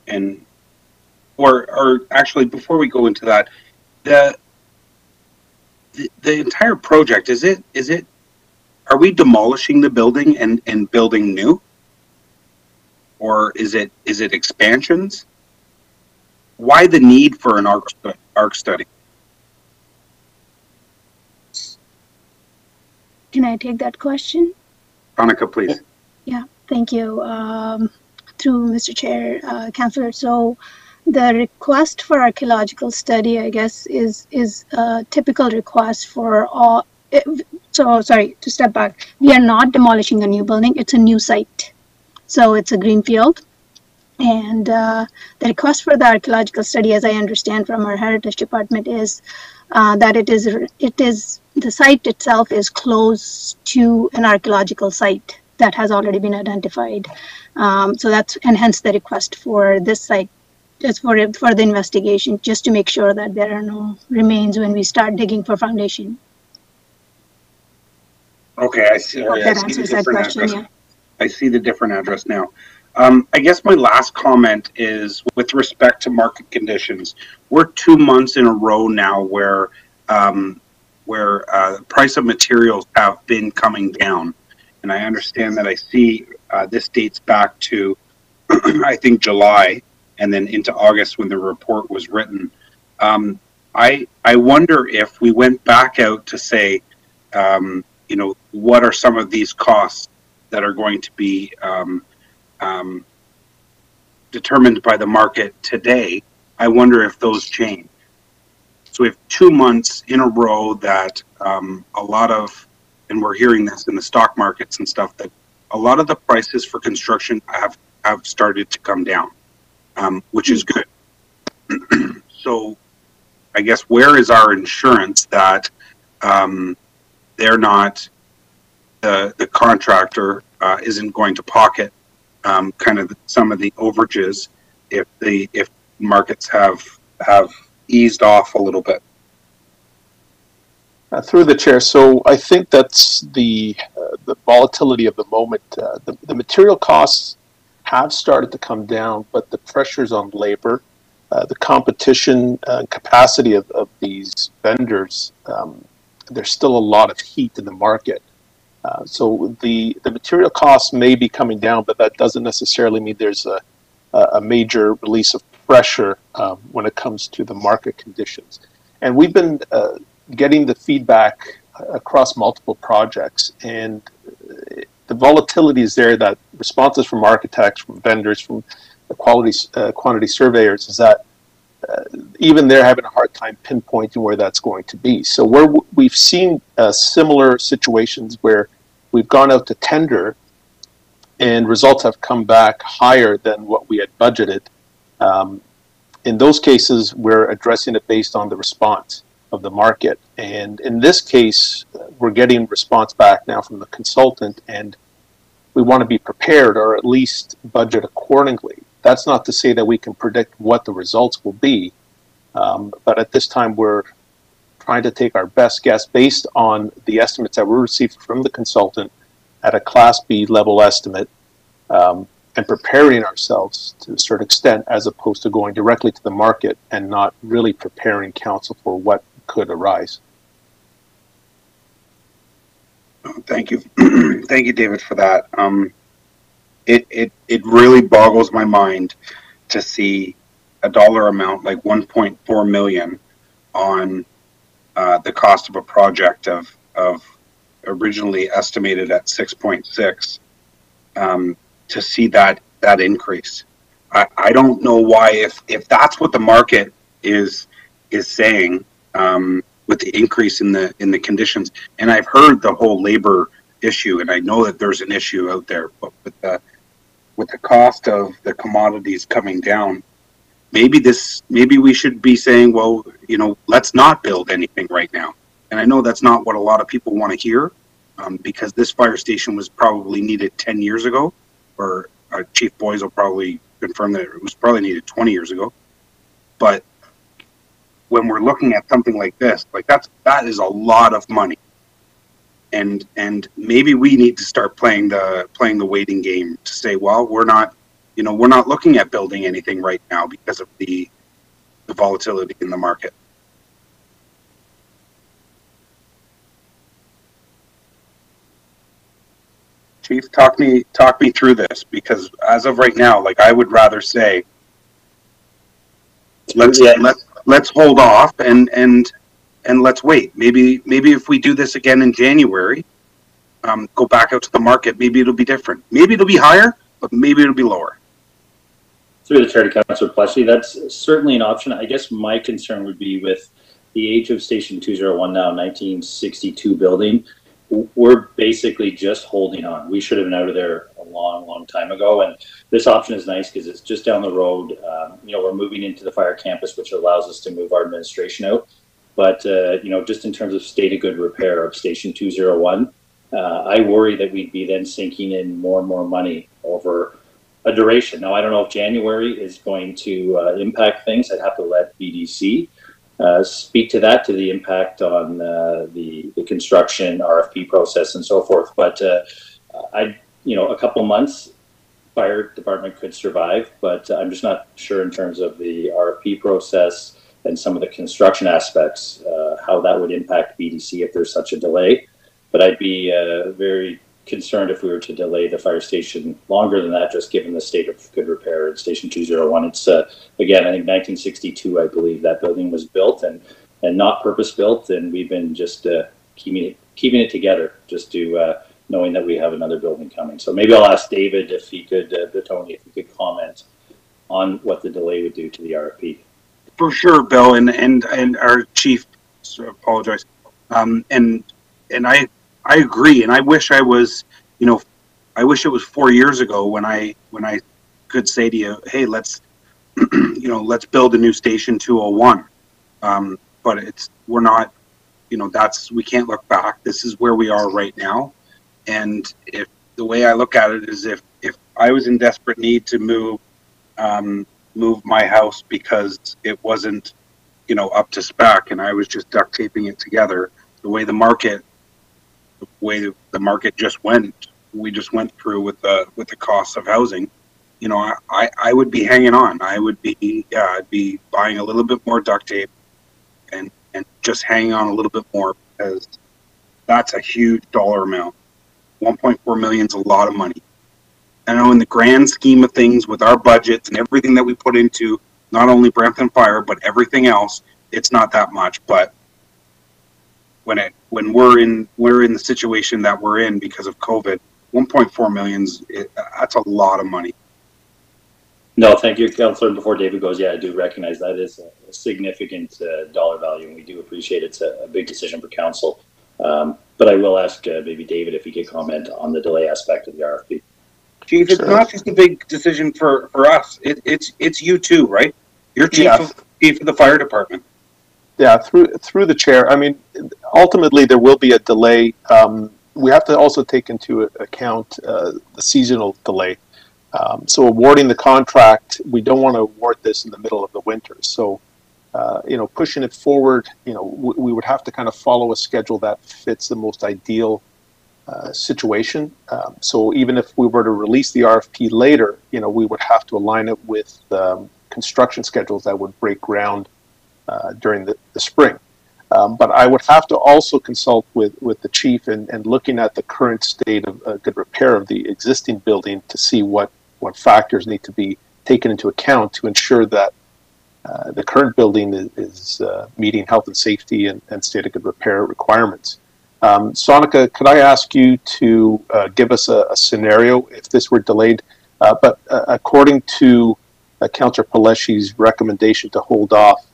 or actually before we go into that, the entire project, are we demolishing the building and building new? Or is it expansions? Why the need for an ARC study? Can I take that question? Annika, please. Yeah, thank you. Through Mr. Chair, Councillor. So the request for archaeological study, I guess, is a typical request for all. So sorry, to step back. We are not demolishing a new building. It's a new site. So it's a greenfield. And the request for the archaeological study, as I understand from our heritage department, is that it is the site itself is close to an archaeological site that has already been identified. So that's, and hence the request for this site, just for the investigation, just to make sure that there are no remains when we start digging for foundation. Okay, I see. That answers that question, yeah. I see the different address now. I guess my last comment is with respect to market conditions. We're 2 months in a row now where the price of materials have been coming down, and I understand that I see this dates back to I think July and then into August when the report was written. I wonder if we went back out to say, you know, what are some of these costs that are going to be determined by the market today? I wonder if those change. So we have 2 months in a row that a lot of, and we're hearing this in the stock markets and stuff, that a lot of the prices for construction have started to come down, which is good. So I guess where is our insurance that they're not, the contractor isn't going to pocket kind of some of the overages if markets have eased off a little bit? Through the chair, so I think that's the volatility of the moment. The material costs have started to come down, but the pressures on labor, the competition capacity of these vendors, there's still a lot of heat in the market. So the material costs may be coming down, but that doesn't necessarily mean there's a major release of pressure when it comes to the market conditions. And we've been getting the feedback across multiple projects, and the volatility is there, that responses from architects, from vendors, from the quantity surveyors, is that even they're having a hard time pinpointing where that's going to be. So where we've seen similar situations where we've gone out to tender and results have come back higher than what we had budgeted. In those cases, we're addressing it based on the response of the market. And in this case, we're getting response back now from the consultant, and we want to be prepared, or at least budget accordingly. That's not to say that we can predict what the results will be, but at this time we're trying to take our best guess based on the estimates that were received from the consultant at a Class B level estimate, and preparing ourselves to a certain extent, as opposed to going directly to the market and not really preparing council for what could arise. Thank you. Thank you, David, for that. It really boggles my mind to see a dollar amount like 1.4 million on the cost of a project of originally estimated at 6.6, to see that increase. I don't know why, if that's what the market is saying, with the increase in the conditions. And I've heard the whole labor issue, and I know that there's an issue out there, but with the cost of the commodities coming down, maybe we should be saying, well, you know, let's not build anything right now. And I know that's not what a lot of people want to hear, because this fire station was probably needed 10 years ago, or Chief Boys will probably confirm that it was probably needed 20 years ago. But when we're looking at something like this, like that is a lot of money, and maybe we need to start playing the waiting game to say, well, we're not looking at building anything right now because of the volatility in the market. Chief, talk me through this, because as of right now, like, I would rather say, let's hold off and let's wait. Maybe if we do this again in January, go back out to the market, maybe it'll be different. Maybe it'll be higher, but maybe it'll be lower. Through the chair to Councillor Pleshy, that's certainly an option. I guess my concern would be with the age of Station 201 now, 1962 building. We're basically just holding on. We should have been out of there a long time ago. And this option is nice because it's just down the road. You know, we're moving into the fire campus, which allows us to move our administration out. But, you know, just in terms of state of good repair of Station 201, I worry that we'd be then sinking in more and more money over a duration. Now, I don't know if January is going to impact things. I'd have to let BDC speak to that, to the impact on the construction RFP process and so forth. But you know, a couple months, fire department could survive, but I'm just not sure in terms of the RFP process and some of the construction aspects, how that would impact BDC if there's such a delay. But I'd be very concerned if we were to delay the fire station longer than that, just given the state of good repair in Station 201. It's, again, I think 1962, I believe that building was built and not purpose-built, and we've been just keeping it together, just to knowing that we have another building coming. So maybe I'll ask David if he could, Tony, if he could comment on what the delay would do to the RFP. For sure, Bill, and our chief, apologize, and I agree, and I wish I was, I wish it was 4 years ago when I could say to you, hey, let's let's build a new Station 201. But we're not, we can't look back. This is where we are right now. And if the way I look at it is if I was in desperate need to move my house because it wasn't, up to spec, and I was just duct taping it together, the way the market just went, we just went through with the cost of housing, I would be hanging on. I'd be buying a little bit more duct tape and just hanging on a little bit more, because that's a huge dollar amount. 1.4 million is a lot of money. I know in the grand scheme of things, with our budgets and everything that we put into not only Brampton Fire but everything else, it's not that much. But when we're in the situation that we're in because of COVID, 1.4 million, that's a lot of money. No, thank you, Councillor. Before David goes, yeah, I do recognize that is a significant dollar value, and we do appreciate it's a big decision for council. But I will ask maybe David if he could comment on the delay aspect of the RFP. Chief, it's not just a big decision for us. It's you too, right? You're chief of the fire department. Yeah, through the chair. I mean, ultimately there will be a delay. We have to also take into account the seasonal delay. So awarding the contract, we don't want to award this in the middle of the winter. So, pushing it forward, we would have to kind of follow a schedule that fits the most ideal situation. So even if we were to release the RFP later, we would have to align it with construction schedules that would break ground during the spring. But I would have to also consult with the chief and looking at the current state of good repair of the existing building to see what factors need to be taken into account to ensure that the current building is meeting health and safety and state of good repair requirements. Sonika, could I ask you to give us a scenario if this were delayed? But according to Councillor Peleshi's recommendation to hold off,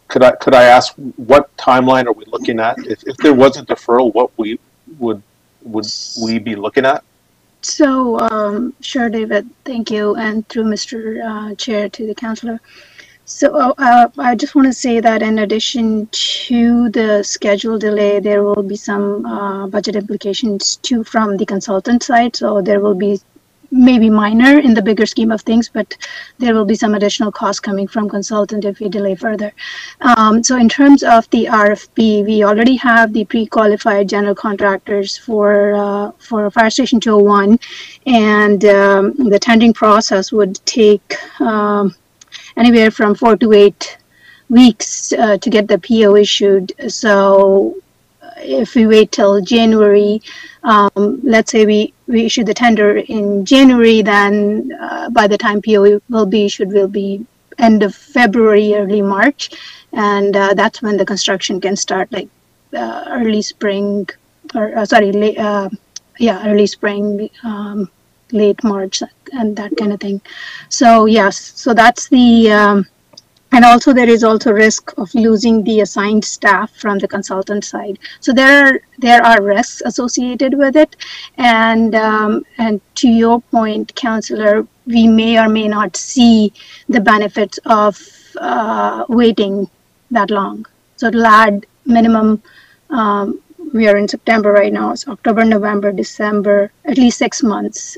could I ask what timeline are we looking at? If there was a deferral, what would we be looking at? So, sure, David, thank you, and through Mr. Chair to the councillor. So I just want to say that in addition to the schedule delay, there will be some budget implications too from the consultant side. So there will be maybe minor in the bigger scheme of things, but there will be some additional costs coming from consultant if we delay further. So in terms of the RFP, we already have the pre-qualified general contractors for Fire Station 201, and the tendering process would take anywhere from 4 to 8 weeks to get the PO issued. So if we wait till January, let's say we issue the tender in January, then by the time PO will be issued will be end of February, early March. And that's when the construction can start, like early spring, or early spring, late March, and that kind of thing. So yes, so that's the and also there is also risk of losing the assigned staff from the consultant side. So there are risks associated with it, and to your point, Councillor, we may or may not see the benefits of waiting that long. So it'll add minimum. We are in September right now. It's October, November, December, at least 6 months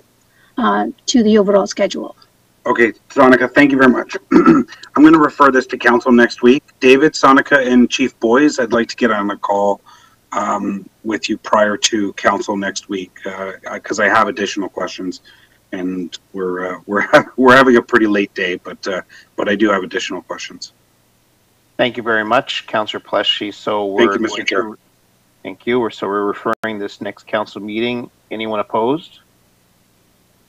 to the overall schedule. Okay, Sonika, thank you very much. I'm going to refer this to council next week. David, Sonika, and Chief Boys, I'd like to get on a call with you prior to council next week because I have additional questions, and we're having a pretty late day, but I do have additional questions. Thank you very much, Councillor Pleshi. So thank you, Mr. Chair. Thank you. So we're referring this next council meeting Anyone opposed?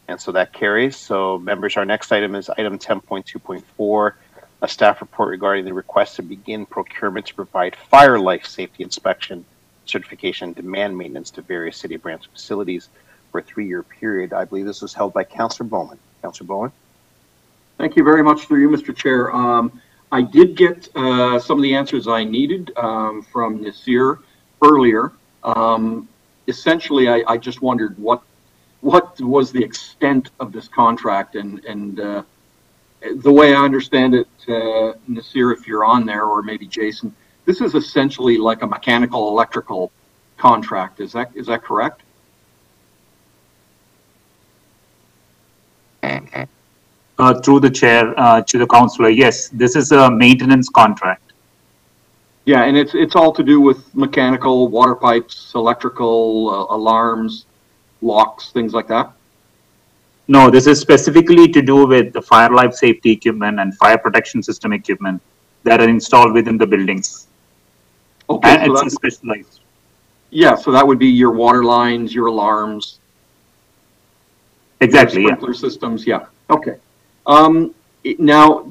And so that carries. So members, our next item is item 10.2.4, a staff report regarding the request to begin procurement to provide fire life safety inspection, certification, and demand maintenance to various City of Brampton facilities for a 3-year period. I believe this was held by Councillor Bowman. Councillor Bowman. Thank you very much through you, Mr. Chair. I did get some of the answers I needed from Nasir earlier. Essentially, I just wondered what was the extent of this contract, and the way I understand it, Nasir, if you're on there, or maybe Jason, this is essentially like a mechanical electrical contract. Is that correct? Through the chair to the councillor, yes, this is a maintenance contract. Yeah, and it's all to do with mechanical, water pipes, electrical, alarms, locks, things like that? No, this is specifically to do with the fire life safety equipment and fire protection system equipment that are installed within the buildings. Okay, and so it's specialized. Yeah, so that would be your water lines, your alarms. Exactly, your sprinkler systems, yeah. Okay. Now,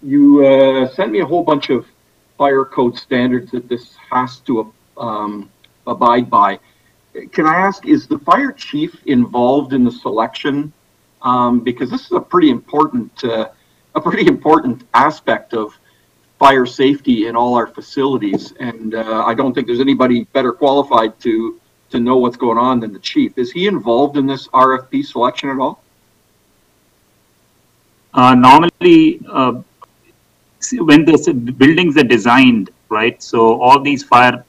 you sent me a whole bunch of fire code standards that this has to abide by. Can I ask, is the fire chief involved in the selection? Because this is a pretty important aspect of fire safety in all our facilities, and I don't think there's anybody better qualified to know what's going on than the chief. Is he involved in this RFP selection at all? Normally, when the buildings are designed, right? So all these fire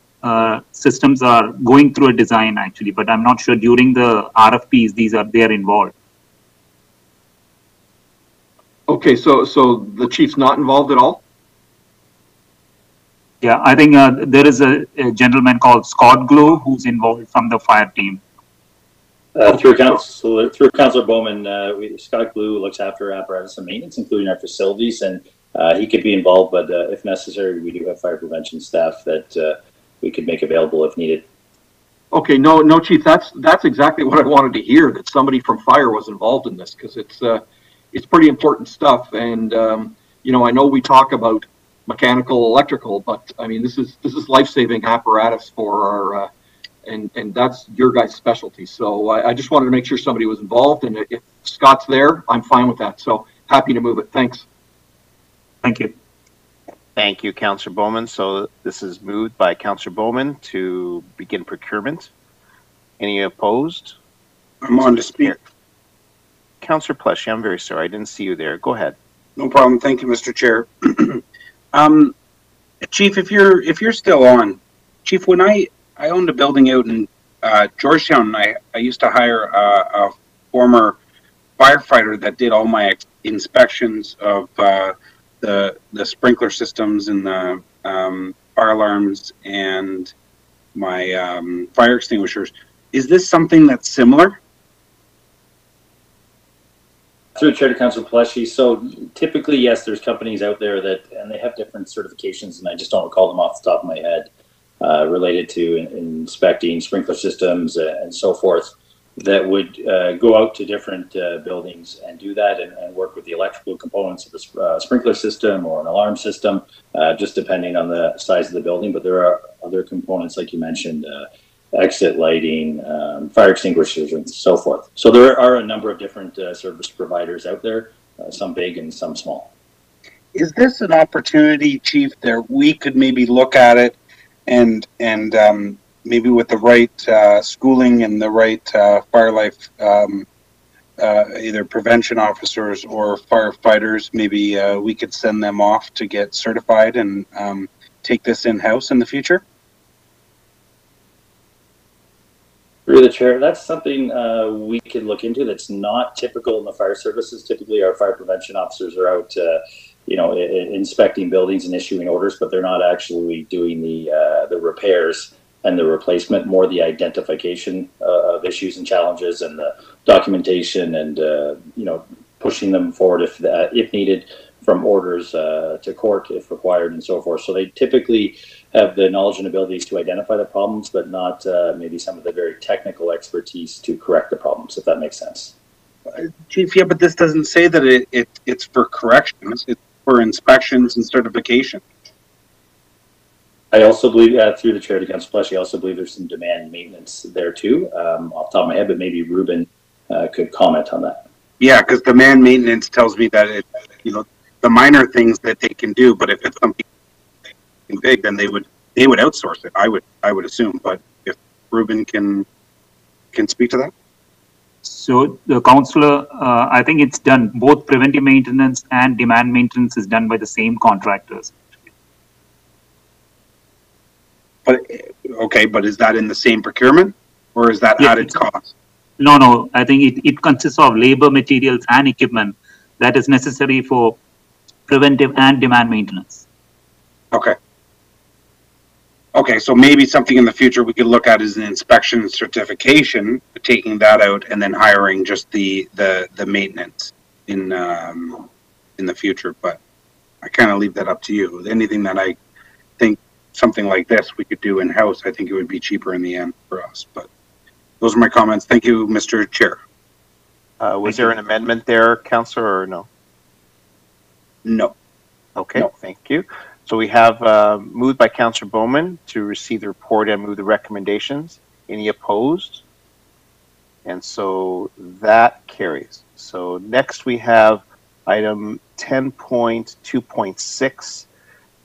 systems are going through a design actually, but I'm not sure during the RFPs they are involved. Okay, so the chief's not involved at all? Yeah, I think there is a gentleman called Scott Glow who's involved from the fire team. Through Councillor Bowman, Scott Glue looks after apparatus and maintenance, including our facilities, and he could be involved, but if necessary, we do have fire prevention staff that we could make available if needed. Okay, no, Chief, that's exactly what I wanted to hear, that somebody from fire was involved in this, because it's pretty important stuff, and you know, I know we talk about mechanical, electrical, but I mean, this is life-saving apparatus for our and that's your guys' specialty. So I just wanted to make sure somebody was involved, and if Scott's there, I'm fine with that. So happy to move it. Thanks. Thank you. Thank you, Councillor Bowman. So this is moved by Councillor Bowman to begin procurement. Any opposed? I'm on to speak. Councillor Pleshy, I'm very sorry. I didn't see you there. Go ahead. No problem. Thank you, Mr. Chair. Chief, if you're still on, Chief, when I owned a building out in Georgetown, and I used to hire a former firefighter that did all my inspections of the sprinkler systems and the fire alarms and my fire extinguishers. Is this something that's similar? Through the chair to Councillor Pleshy. So typically, yes, there's companies out there that, and they have different certifications, and I just don't recall them off the top of my head, related to inspecting sprinkler systems and so forth, that would go out to different buildings and do that and work with the electrical components of the sprinkler system or an alarm system, just depending on the size of the building. But there are other components, like you mentioned, exit lighting, fire extinguishers, and so forth. So there are a number of different service providers out there, some big and some small. Is this an opportunity, Chief, that we could maybe look at it and maybe with the right schooling and the right fire life, either prevention officers or firefighters, maybe we could send them off to get certified and take this in-house in the future? Through the chair, that's something we could look into. That's not typical in the fire services. Typically, our fire prevention officers are out, inspecting buildings and issuing orders, but they're not actually doing the repairs and the replacement, more the identification of issues and challenges and the documentation and pushing them forward if needed. orders to court if required and so forth. So they typically have the knowledge and abilities to identify the problems, but not maybe some of the very technical expertise to correct the problems, if that makes sense. Chief, yeah, but this doesn't say that it's for corrections. It's for inspections and certification. I also believe, through the chair to Councilor Pleshy, I also believe there's some demand maintenance there too, off the top of my head, but maybe Ruben could comment on that. Yeah, because demand maintenance tells me that the minor things that they can do, but if it's something big, then they would outsource it. I would assume, but if Ruben can speak to that. So the councillor, I think it's done, both preventive maintenance and demand maintenance is done by the same contractors. But okay, but is that in the same procurement, or is that added cost? No, I think it consists of labor, materials, and equipment that is necessary for preventive and demand maintenance. Okay. Okay, so maybe something in the future we could look at is an inspection and certification, taking that out and then hiring just the maintenance in the future. But I kind of leave that up to you. Anything that I think something like this we could do in-house, I think it would be cheaper in the end for us. But those are my comments. Thank you, Mr. Chair. Was there an amendment there, Councillor, or no? No. Okay, thank you. So we have moved by Councillor Bowman to receive the report and move the recommendations. Any opposed? And so that carries. So next we have item 10.2.6,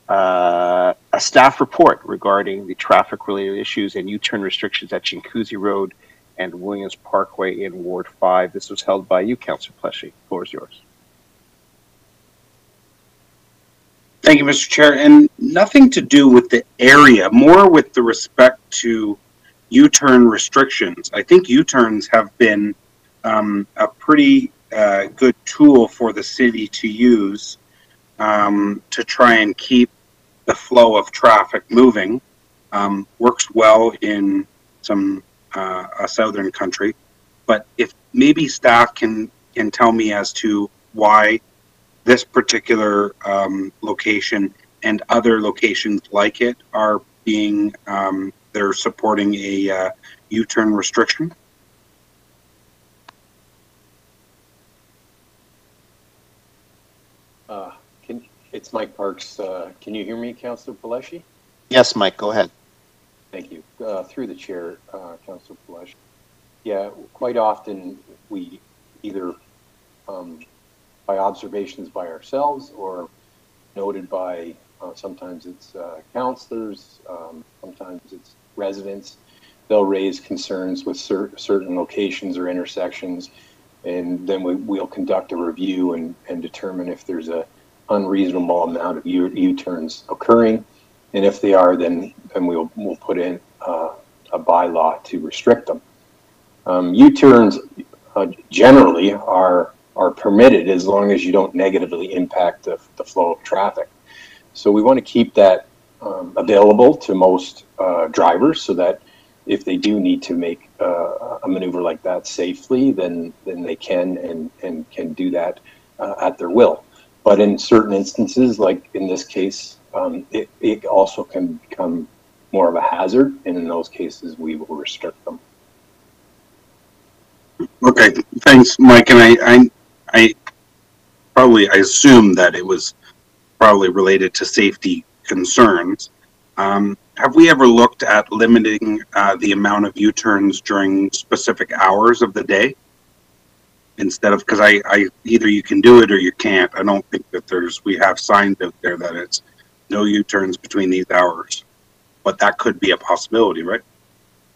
a staff report regarding the traffic-related issues and U-turn restrictions at Chinguacousy Road and Williams Parkway in Ward 5. This was held by you, Councillor Pleshy. The floor is yours. Thank you, Mr. Chair. And nothing to do with the area, more with the respect to U-turn restrictions. I think U-turns have been a pretty good tool for the city to use to try and keep the flow of traffic moving. Works well in some a southern country. But if maybe staff can tell me as to why this particular location and other locations like it are being, they're supporting a U-turn restriction. It's Mike Parks. Can you hear me, Councillor Paleshi? Yes, Mike, go ahead. Thank you. Through the chair, Councillor Paleshi. Yeah, quite often we either by observations by ourselves or noted by sometimes it's councillors, sometimes it's residents. They'll raise concerns with certain locations or intersections, and then we'll conduct a review and determine if there's a unreasonable amount of U-turns occurring, and if they are, then we'll put in a bylaw to restrict them. U-turns generally are permitted as long as you don't negatively impact the flow of traffic. So we want to keep that available to most drivers so that if they do need to make a maneuver like that safely, then they can and can do that at their will. But in certain instances, like in this case, it also can become more of a hazard, and in those cases, we will restrict them. Okay, thanks, Mike. And I assume that it was probably related to safety concerns. Have we ever looked at limiting the amount of U-turns during specific hours of the day? Instead of, because I either you can do it or you can't. I don't think that we have signs out there that it's no U-turns between these hours, but that could be a possibility, right?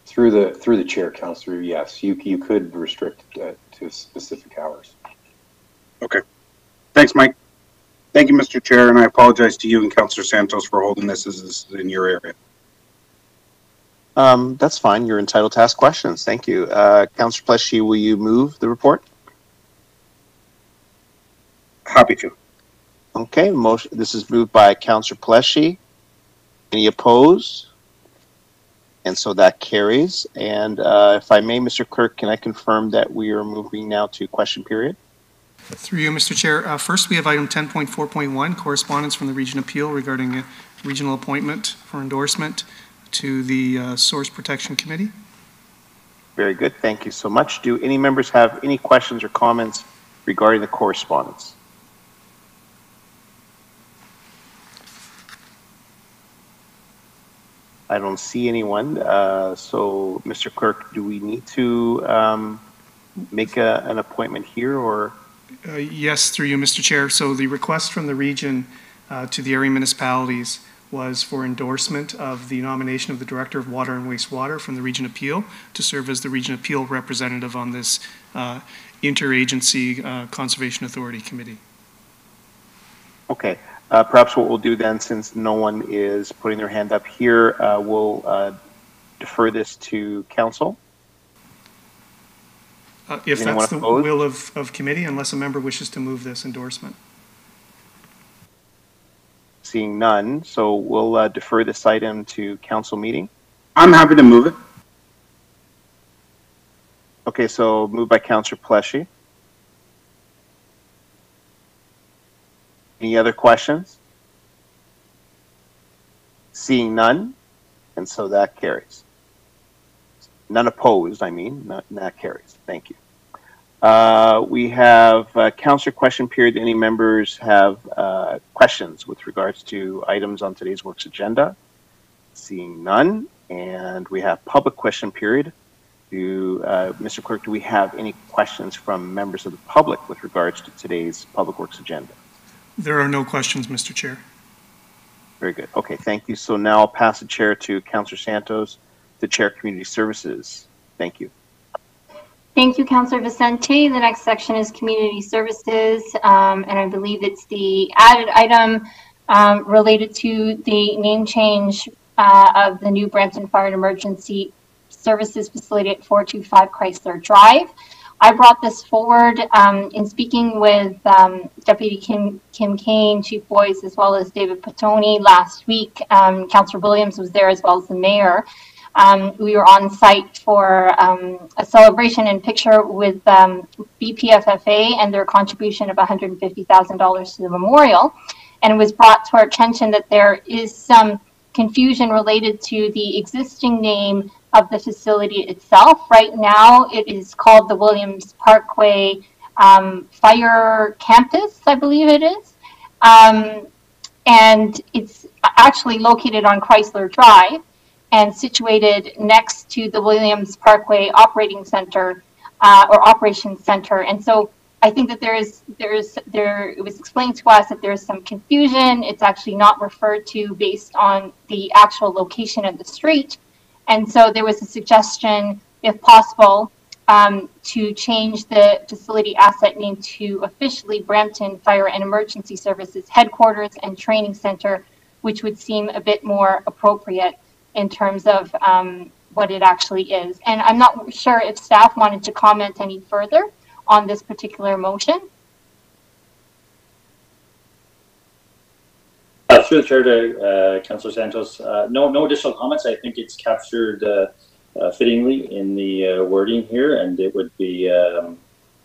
Through the chair, Councillor, yes, you could restrict it to specific hours. Okay, thanks, Mike. Thank you, Mr. Chair, and I apologize to you and Councillor Santos for holding this as this is in your area. That's fine. You're entitled to ask questions. Thank you. Councillor Pleshy, will you move the report? Happy to. Okay, this is moved by Councillor Pleshy. Any opposed? And so that carries. And if I may, Mr. Clerk, can I confirm that we are moving now to question period? Through you, Mr. Chair. First, we have item 10.4.1, correspondence from the Region Appeal regarding a regional appointment for endorsement to the Source Protection Committee. Very good. Thank you so much. Do any members have any questions or comments regarding the correspondence? I don't see anyone. So, Mr. Clerk, do we need to make an appointment here, or? Yes, through you, Mr. Chair. So the request from the region to the area municipalities was for endorsement of the nomination of the Director of Water and Wastewater from the Region Appeal to serve as the Region Appeal representative on this Interagency Conservation Authority Committee. Okay. Perhaps what we'll do then, since no one is putting their hand up here, we'll defer this to council. If that's the will of committee, unless a member wishes to move this endorsement. Seeing none, so we'll defer this item to council meeting. I'm happy to move it. Okay, so moved by Councillor Pleshy. Any other questions? Seeing none, and so that carries. None opposed, I mean, that carries. Thank you. We have councillor question period. Any members have questions with regards to items on today's works agenda? Seeing none, and we have public question period. Mr. Clerk, do we have any questions from members of the public with regards to today's public works agenda? There are no questions, Mr. Chair. Very good. Okay, thank you. So now I'll pass the chair to Councillor Santos, the Chair of Community Services. Thank you. Thank you, Councillor Vicente. The next section is Community Services, and I believe it's the added item related to the name change of the new Brampton Fire and Emergency Services facility at 425 Chrysler Drive. I brought this forward in speaking with Deputy Kim Kane, Chief Boyce, as well as David Petoni last week. Councillor Williams was there as well as the mayor. We were on site for a celebration and picture with BPFFA and their contribution of $150,000 to the memorial. And it was brought to our attention that there is some confusion related to the existing name of the facility itself. Right now, it is called the Williams Parkway Fire Campus, I believe it is. And it's actually located on Chrysler Drive and situated next to the Williams Parkway Operating Center or Operations Center. And so I think that it was explained to us that there's some confusion. It's actually not referred to based on the actual location of the street. And so there was a suggestion, if possible, to change the facility asset name to officially Brampton Fire and Emergency Services Headquarters and Training Center, which would seem a bit more appropriate in terms of what it actually is. And I'm not sure if staff wanted to comment any further on this particular motion. Through the chair to Councillor Santos, no additional comments. I think it's captured fittingly in the wording here, and it would be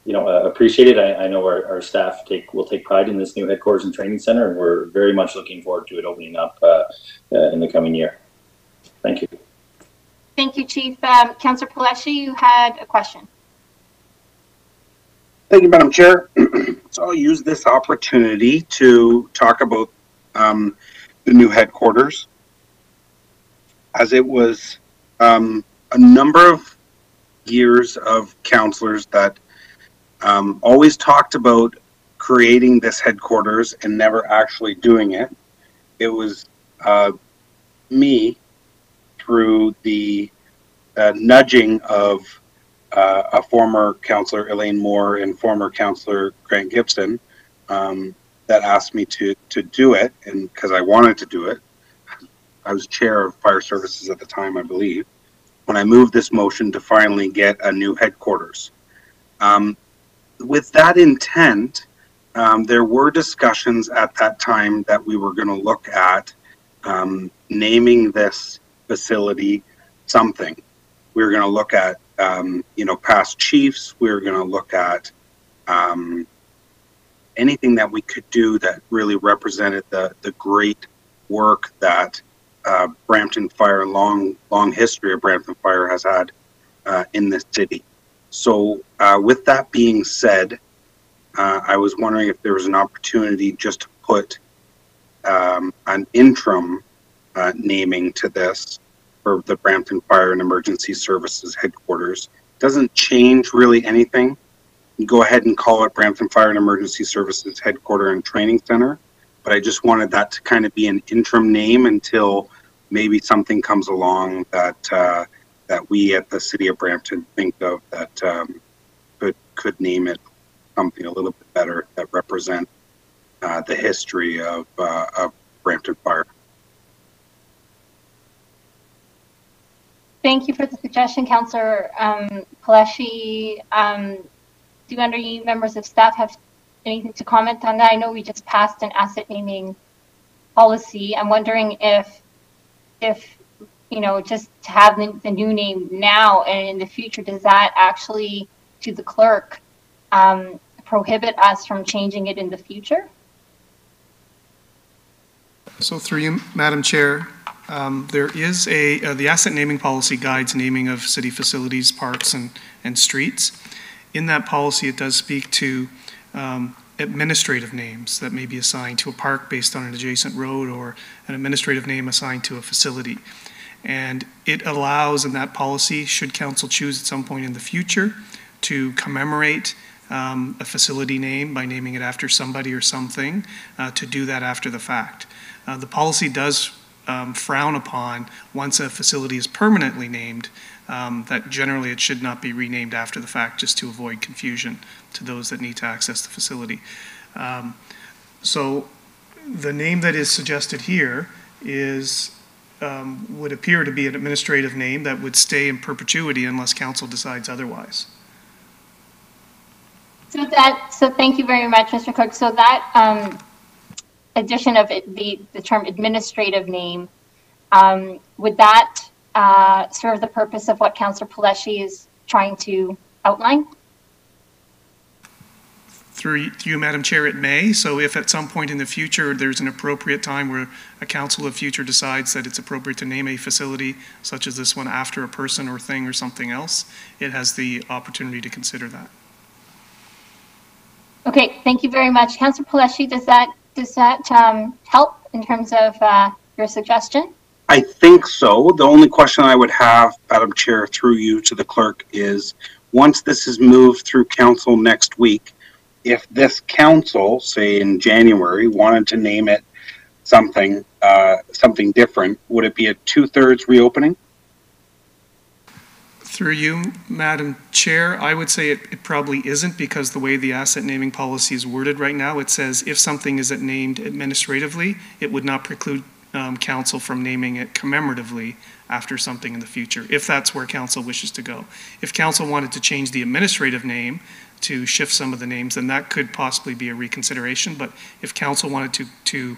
appreciated. I know our staff will take pride in this new headquarters and training center, and we're very much looking forward to it opening up in the coming year. Thank you. Thank you, Chief. Councillor Paleshi, you had a question. Thank you, Madam Chair. So I'll use this opportunity to talk about the new headquarters, as it was a number of years of councillors that always talked about creating this headquarters and never actually doing it. It was me, through the nudging of a former councillor, Elaine Moore, and former councillor, Grant Gibson, that asked me to do it, and because I wanted to do it. I was chair of fire services at the time, I believe, when I moved this motion to finally get a new headquarters. With that intent, there were discussions at that time that we were going to look at naming this facility something. We were going to look at past chiefs. We were going to look at anything that we could do that really represented the great work that Brampton Fire and long history of Brampton Fire has had in this city. So with that being said, I was wondering if there was an opportunity just to put an interim naming to this for the Brampton Fire and Emergency Services headquarters. Doesn't change really anything. You go ahead and call it Brampton Fire and Emergency Services Headquarter and Training Center, but I just wanted that to kind of be an interim name until maybe something comes along that that we at the City of Brampton think of that could name it something a little bit better that represent the history of Brampton Fire. Thank you for the suggestion, Councillor Paleshi. Do any members of staff have anything to comment on that? I know we just passed an asset naming policy. I'm wondering if you know, just to have the new name now and in the future, does that actually, to the clerk, prohibit us from changing it in the future? So through you, Madam Chair, there is the asset naming policy guides naming of city facilities, parks, and streets. In that policy, it does speak to administrative names that may be assigned to a park based on an adjacent road or an administrative name assigned to a facility. And it allows in that policy, should council choose at some point in the future, to commemorate a facility name by naming it after somebody or something, to do that after the fact. The policy does frown upon, once a facility is permanently named, that generally it should not be renamed after the fact, just to avoid confusion to those that need to access the facility. So the name that is suggested here is would appear to be an administrative name that would stay in perpetuity unless council decides otherwise. So thank you very much, Mr. Clerk. So that addition of the term administrative name, would that serve the purpose of what Councillor Paleshi is trying to outline? Through you, Madam Chair, it may. So if at some point in the future there's an appropriate time where a council of future decides that it's appropriate to name a facility such as this one after a person or thing or something else, it has the opportunity to consider that. Okay, thank you very much. Councillor Paleshi, does that help in terms of your suggestion? I think so. The only question I would have, Madam Chair, through you to the clerk is, once this is moved through council next week, if this council, say in January, wanted to name it something different, would it be a 2/3 reopening? Through you, Madam Chair, I would say it probably isn't, because the way the asset naming policy is worded right now, it says if something is named administratively, it would not preclude council from naming it commemoratively after something in the future, if that's where council wishes to go. If council wanted to change the administrative name to shift some of the names, then that could possibly be a reconsideration. But if council wanted to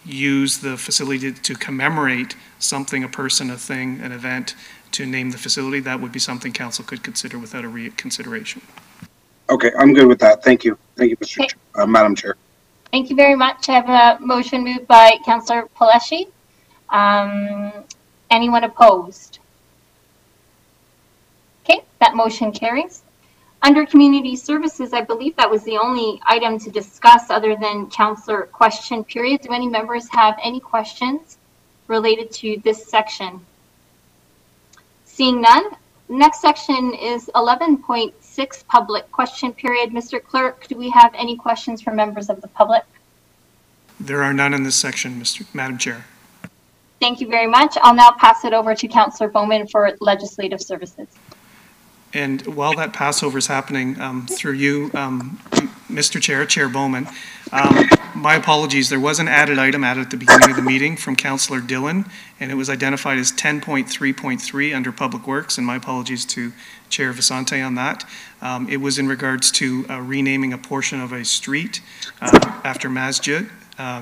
use the facility to commemorate something, a person, a thing, an event, to name the facility, that would be something council could consider without a reconsideration. Okay, I'm good with that. Thank you. Thank you, Madam Chair. Thank you very much. I have a motion moved by Councillor Paleshi. Anyone opposed? Okay, that motion carries. Under Community Services, I believe that was the only item to discuss other than Councillor question period. Do any members have any questions related to this section? Seeing none, next section is 11.6 public question period. Mr. Clerk, do we have any questions from members of the public? There are none in this section, Madam Chair. Thank you very much. I'll now pass it over to Councillor Bowman for Legislative Services. And while that passover is happening, through you, Mr. Chair, Chair Bowman, my apologies, there was an added item added at the beginning of the meeting from Councillor Dillon, and it was identified as 10.3.3 under Public Works, and my apologies to Chair Vicente on that. It was in regards to renaming a portion of a street after Masjid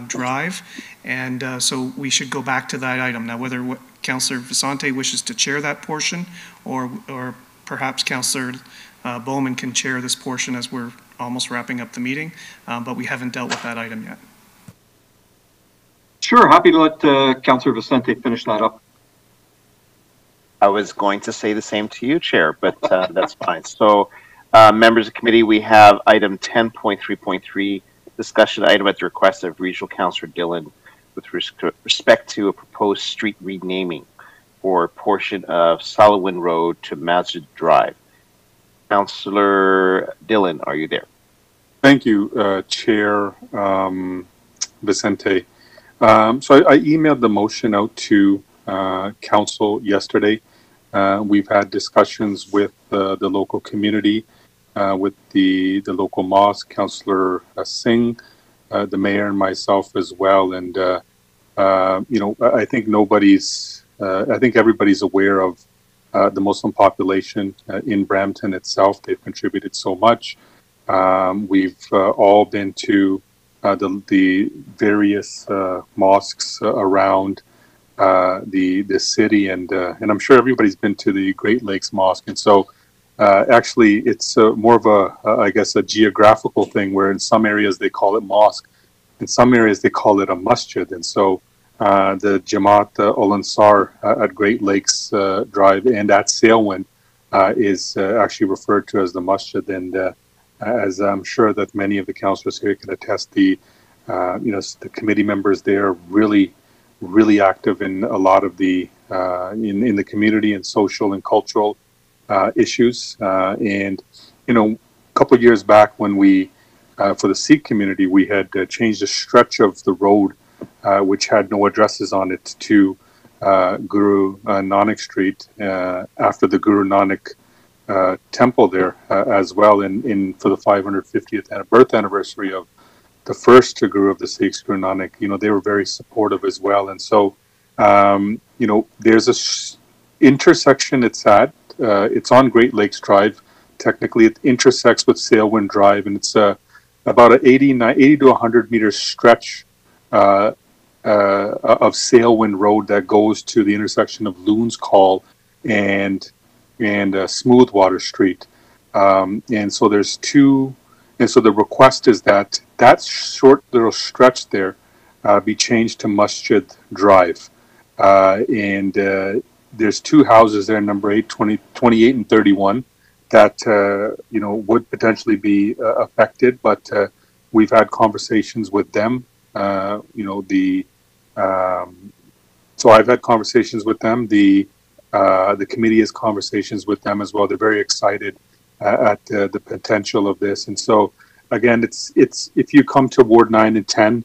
Drive, and so we should go back to that item. Now, whether Councillor Vicente wishes to chair that portion or perhaps Councillor Bowman can chair this portion as we're almost wrapping up the meeting, but we haven't dealt with that item yet. Sure, happy to let Councillor Vicente finish that up. I was going to say the same to you, Chair, but that's fine. So, members of the committee, we have item 10.3.3, discussion item at the request of Regional Councillor Dillon with respect to a proposed street renaming for a portion of Salawin Road to Masjid Drive. Councillor Dillon, are you there? Thank you, Chair Vicente. So I emailed the motion out to council yesterday. We've had discussions with the local community, with the local mosque, Councillor Singh, the mayor, and myself as well. And you know, I think I think everybody's aware of the Muslim population in Brampton itself. They've contributed so much. We've all been to the various mosques around the city, and I'm sure everybody's been to the Great Lakes Mosque. And so actually it's more of I guess a geographical thing, where in some areas they call it mosque, in some areas they call it a masjid. And so the Jamaat Ul Ansar at Great Lakes Drive and at Salewin is actually referred to as the masjid. And as I'm sure that many of the councillors here can attest, the you know, the committee members there are really active in a lot of the in the community and social and cultural issues. And you know, a couple of years back when we for the Sikh community, we had changed a stretch of the road which had no addresses on it to Guru Nanak Street after the Guru Nanak temple there as well, in for the 550th birth anniversary of the first Guru of the Sikhs, Guru Nanak. You know, they were very supportive as well. And so you know, there's a intersection it's at. It's on Great Lakes Drive. Technically, it intersects with Salewin Drive, and it's about an 80 to 100 meter stretch of Salewin Road that goes to the intersection of Loons Call and Smoothwater Street. And so there's two, and so the request is that that short little stretch there be changed to Masjid Drive. And there's two houses there, number 28 and 31, that you know, would potentially be affected, but we've had conversations with them. You know, so I've had conversations with them. The committee has conversations with them as well. They're very excited at the potential of this. And so again, it's if you come to Ward 9 and 10,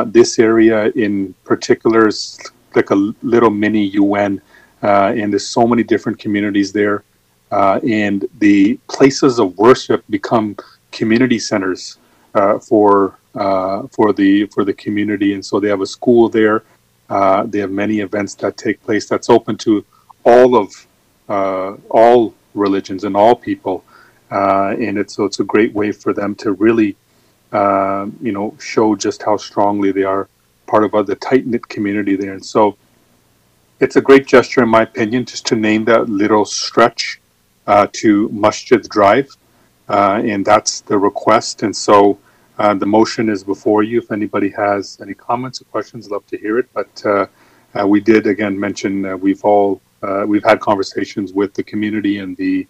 this area in particular is like a little mini UN, and there's so many different communities there, and the places of worship become community centers for the community. And so they have a school there. They have many events that take place that's open to all religions and all people, and it's a great way for them to really you know, show just how strongly they are part of the tight-knit community there. And so it's a great gesture, in my opinion, just to name that little stretch to Masjid Drive, and that's the request. And so the motion is before you. If anybody has any comments or questions, I'd love to hear it. But we did again mention we've had conversations with the community and the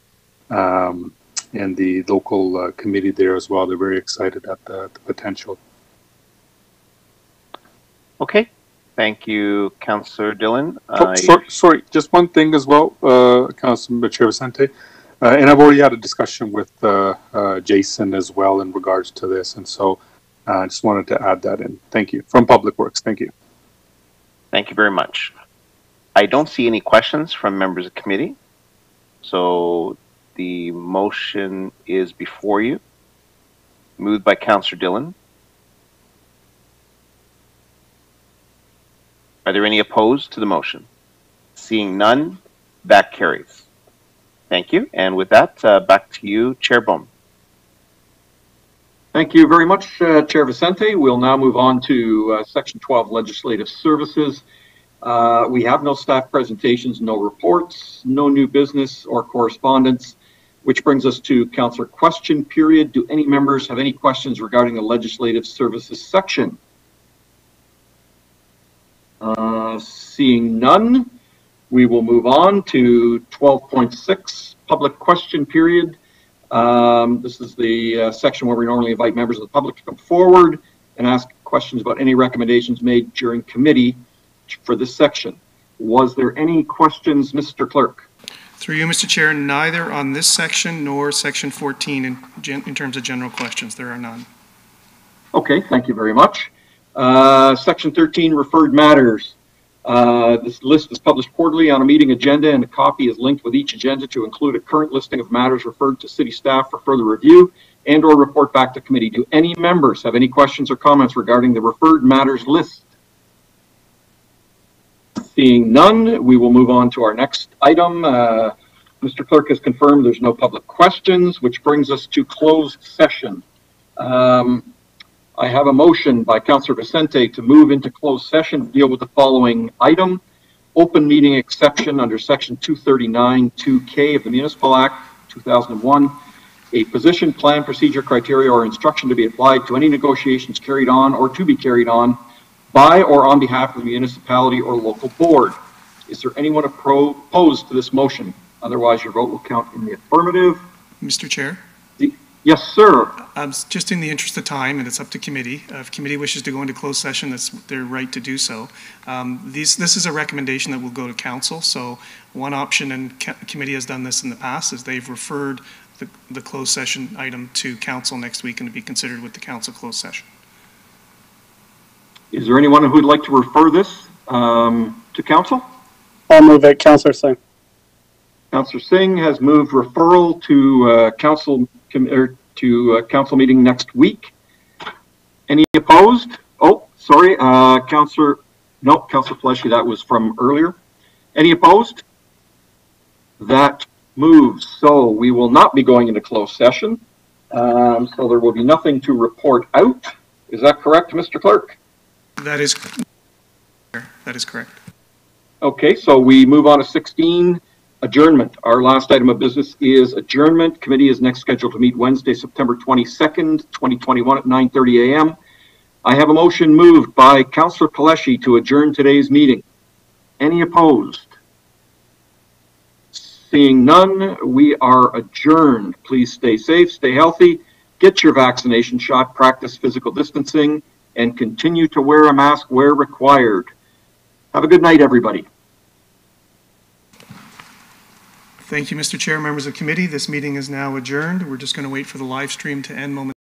local committee there as well. They're very excited at the potential. Okay, thank you, Councillor Dillon. Sorry, just one thing as well, Councillor Chair Vicente, and I've already had a discussion with Jason as well in regards to this, and so I just wanted to add that in. Thank you. From Public Works, thank you. Thank you very much. I don't see any questions from members of the committee, so the motion is before you. Moved by Councillor Dillon. Are there any opposed to the motion? Seeing none, that carries. Thank you. And with that, back to you, Chair Bowman. Thank you very much, Chair Vicente. We'll now move on to Section 12, Legislative Services. We have no staff presentations, no reports, no new business or correspondence. which brings us to Councillor question period. Do any members have any questions regarding the Legislative Services section? Seeing none, we will move on to 12.6, public question period. This is the section where we normally invite members of the public to come forward and ask questions about any recommendations made during committee for this section. Was there any questions, Mr. Clerk? Through you, Mr. Chair, neither on this section nor section 14 in terms of general questions. There are none. Okay, thank you very much. Section 13, referred matters. This list is published quarterly on a meeting agenda, and a copy is linked with each agenda to include a current listing of matters referred to city staff for further review and or report back to committee. Do any members have any questions or comments regarding the referred matters list? Seeing none, we will move on to our next item. Mr. Clerk has confirmed there's no public questions, which brings us to closed session. I have a motion by Councillor Vicente to move into closed session to deal with the following item. Open meeting exception under section 239(2)K of the Municipal Act 2001. A position, plan, procedure, criteria, or instruction to be applied to any negotiations carried on or to be carried on by or on behalf of the municipality or local board. Is there anyone opposed to this motion? Otherwise, your vote will count in the affirmative. Mr. Chair? Yes, sir. Just in the interest of time, and it's up to committee. If committee wishes to go into closed session, that's their right to do so. This is a recommendation that will go to council. So one option, and committee has done this in the past, is they've referred the closed session item to council next week and to be considered with the council closed session. Is there anyone who would like to refer this to council? I'll move it, Councillor Singh. Councillor Singh has moved referral to council meeting next week. Any opposed? Oh, sorry, Councillor Pleshy, that was from earlier. Any opposed? That moves. So we will not be going into closed session. So there will be nothing to report out. Is that correct, Mr. Clerk? That is correct. Okay, so we move on to 16, adjournment. Our last item of business is adjournment. Committee is next scheduled to meet Wednesday, September 22nd, 2021 at 9:30 a.m. I have a motion moved by Councillor Paleshi to adjourn today's meeting. Any opposed? Seeing none, we are adjourned. Please stay safe, stay healthy, get your vaccination shot, practice physical distancing, and continue to wear a mask where required. Have a good night, everybody. Thank you, Mr. Chair, members of committee. This meeting is now adjourned. We're just going to wait for the live stream to end momentarily.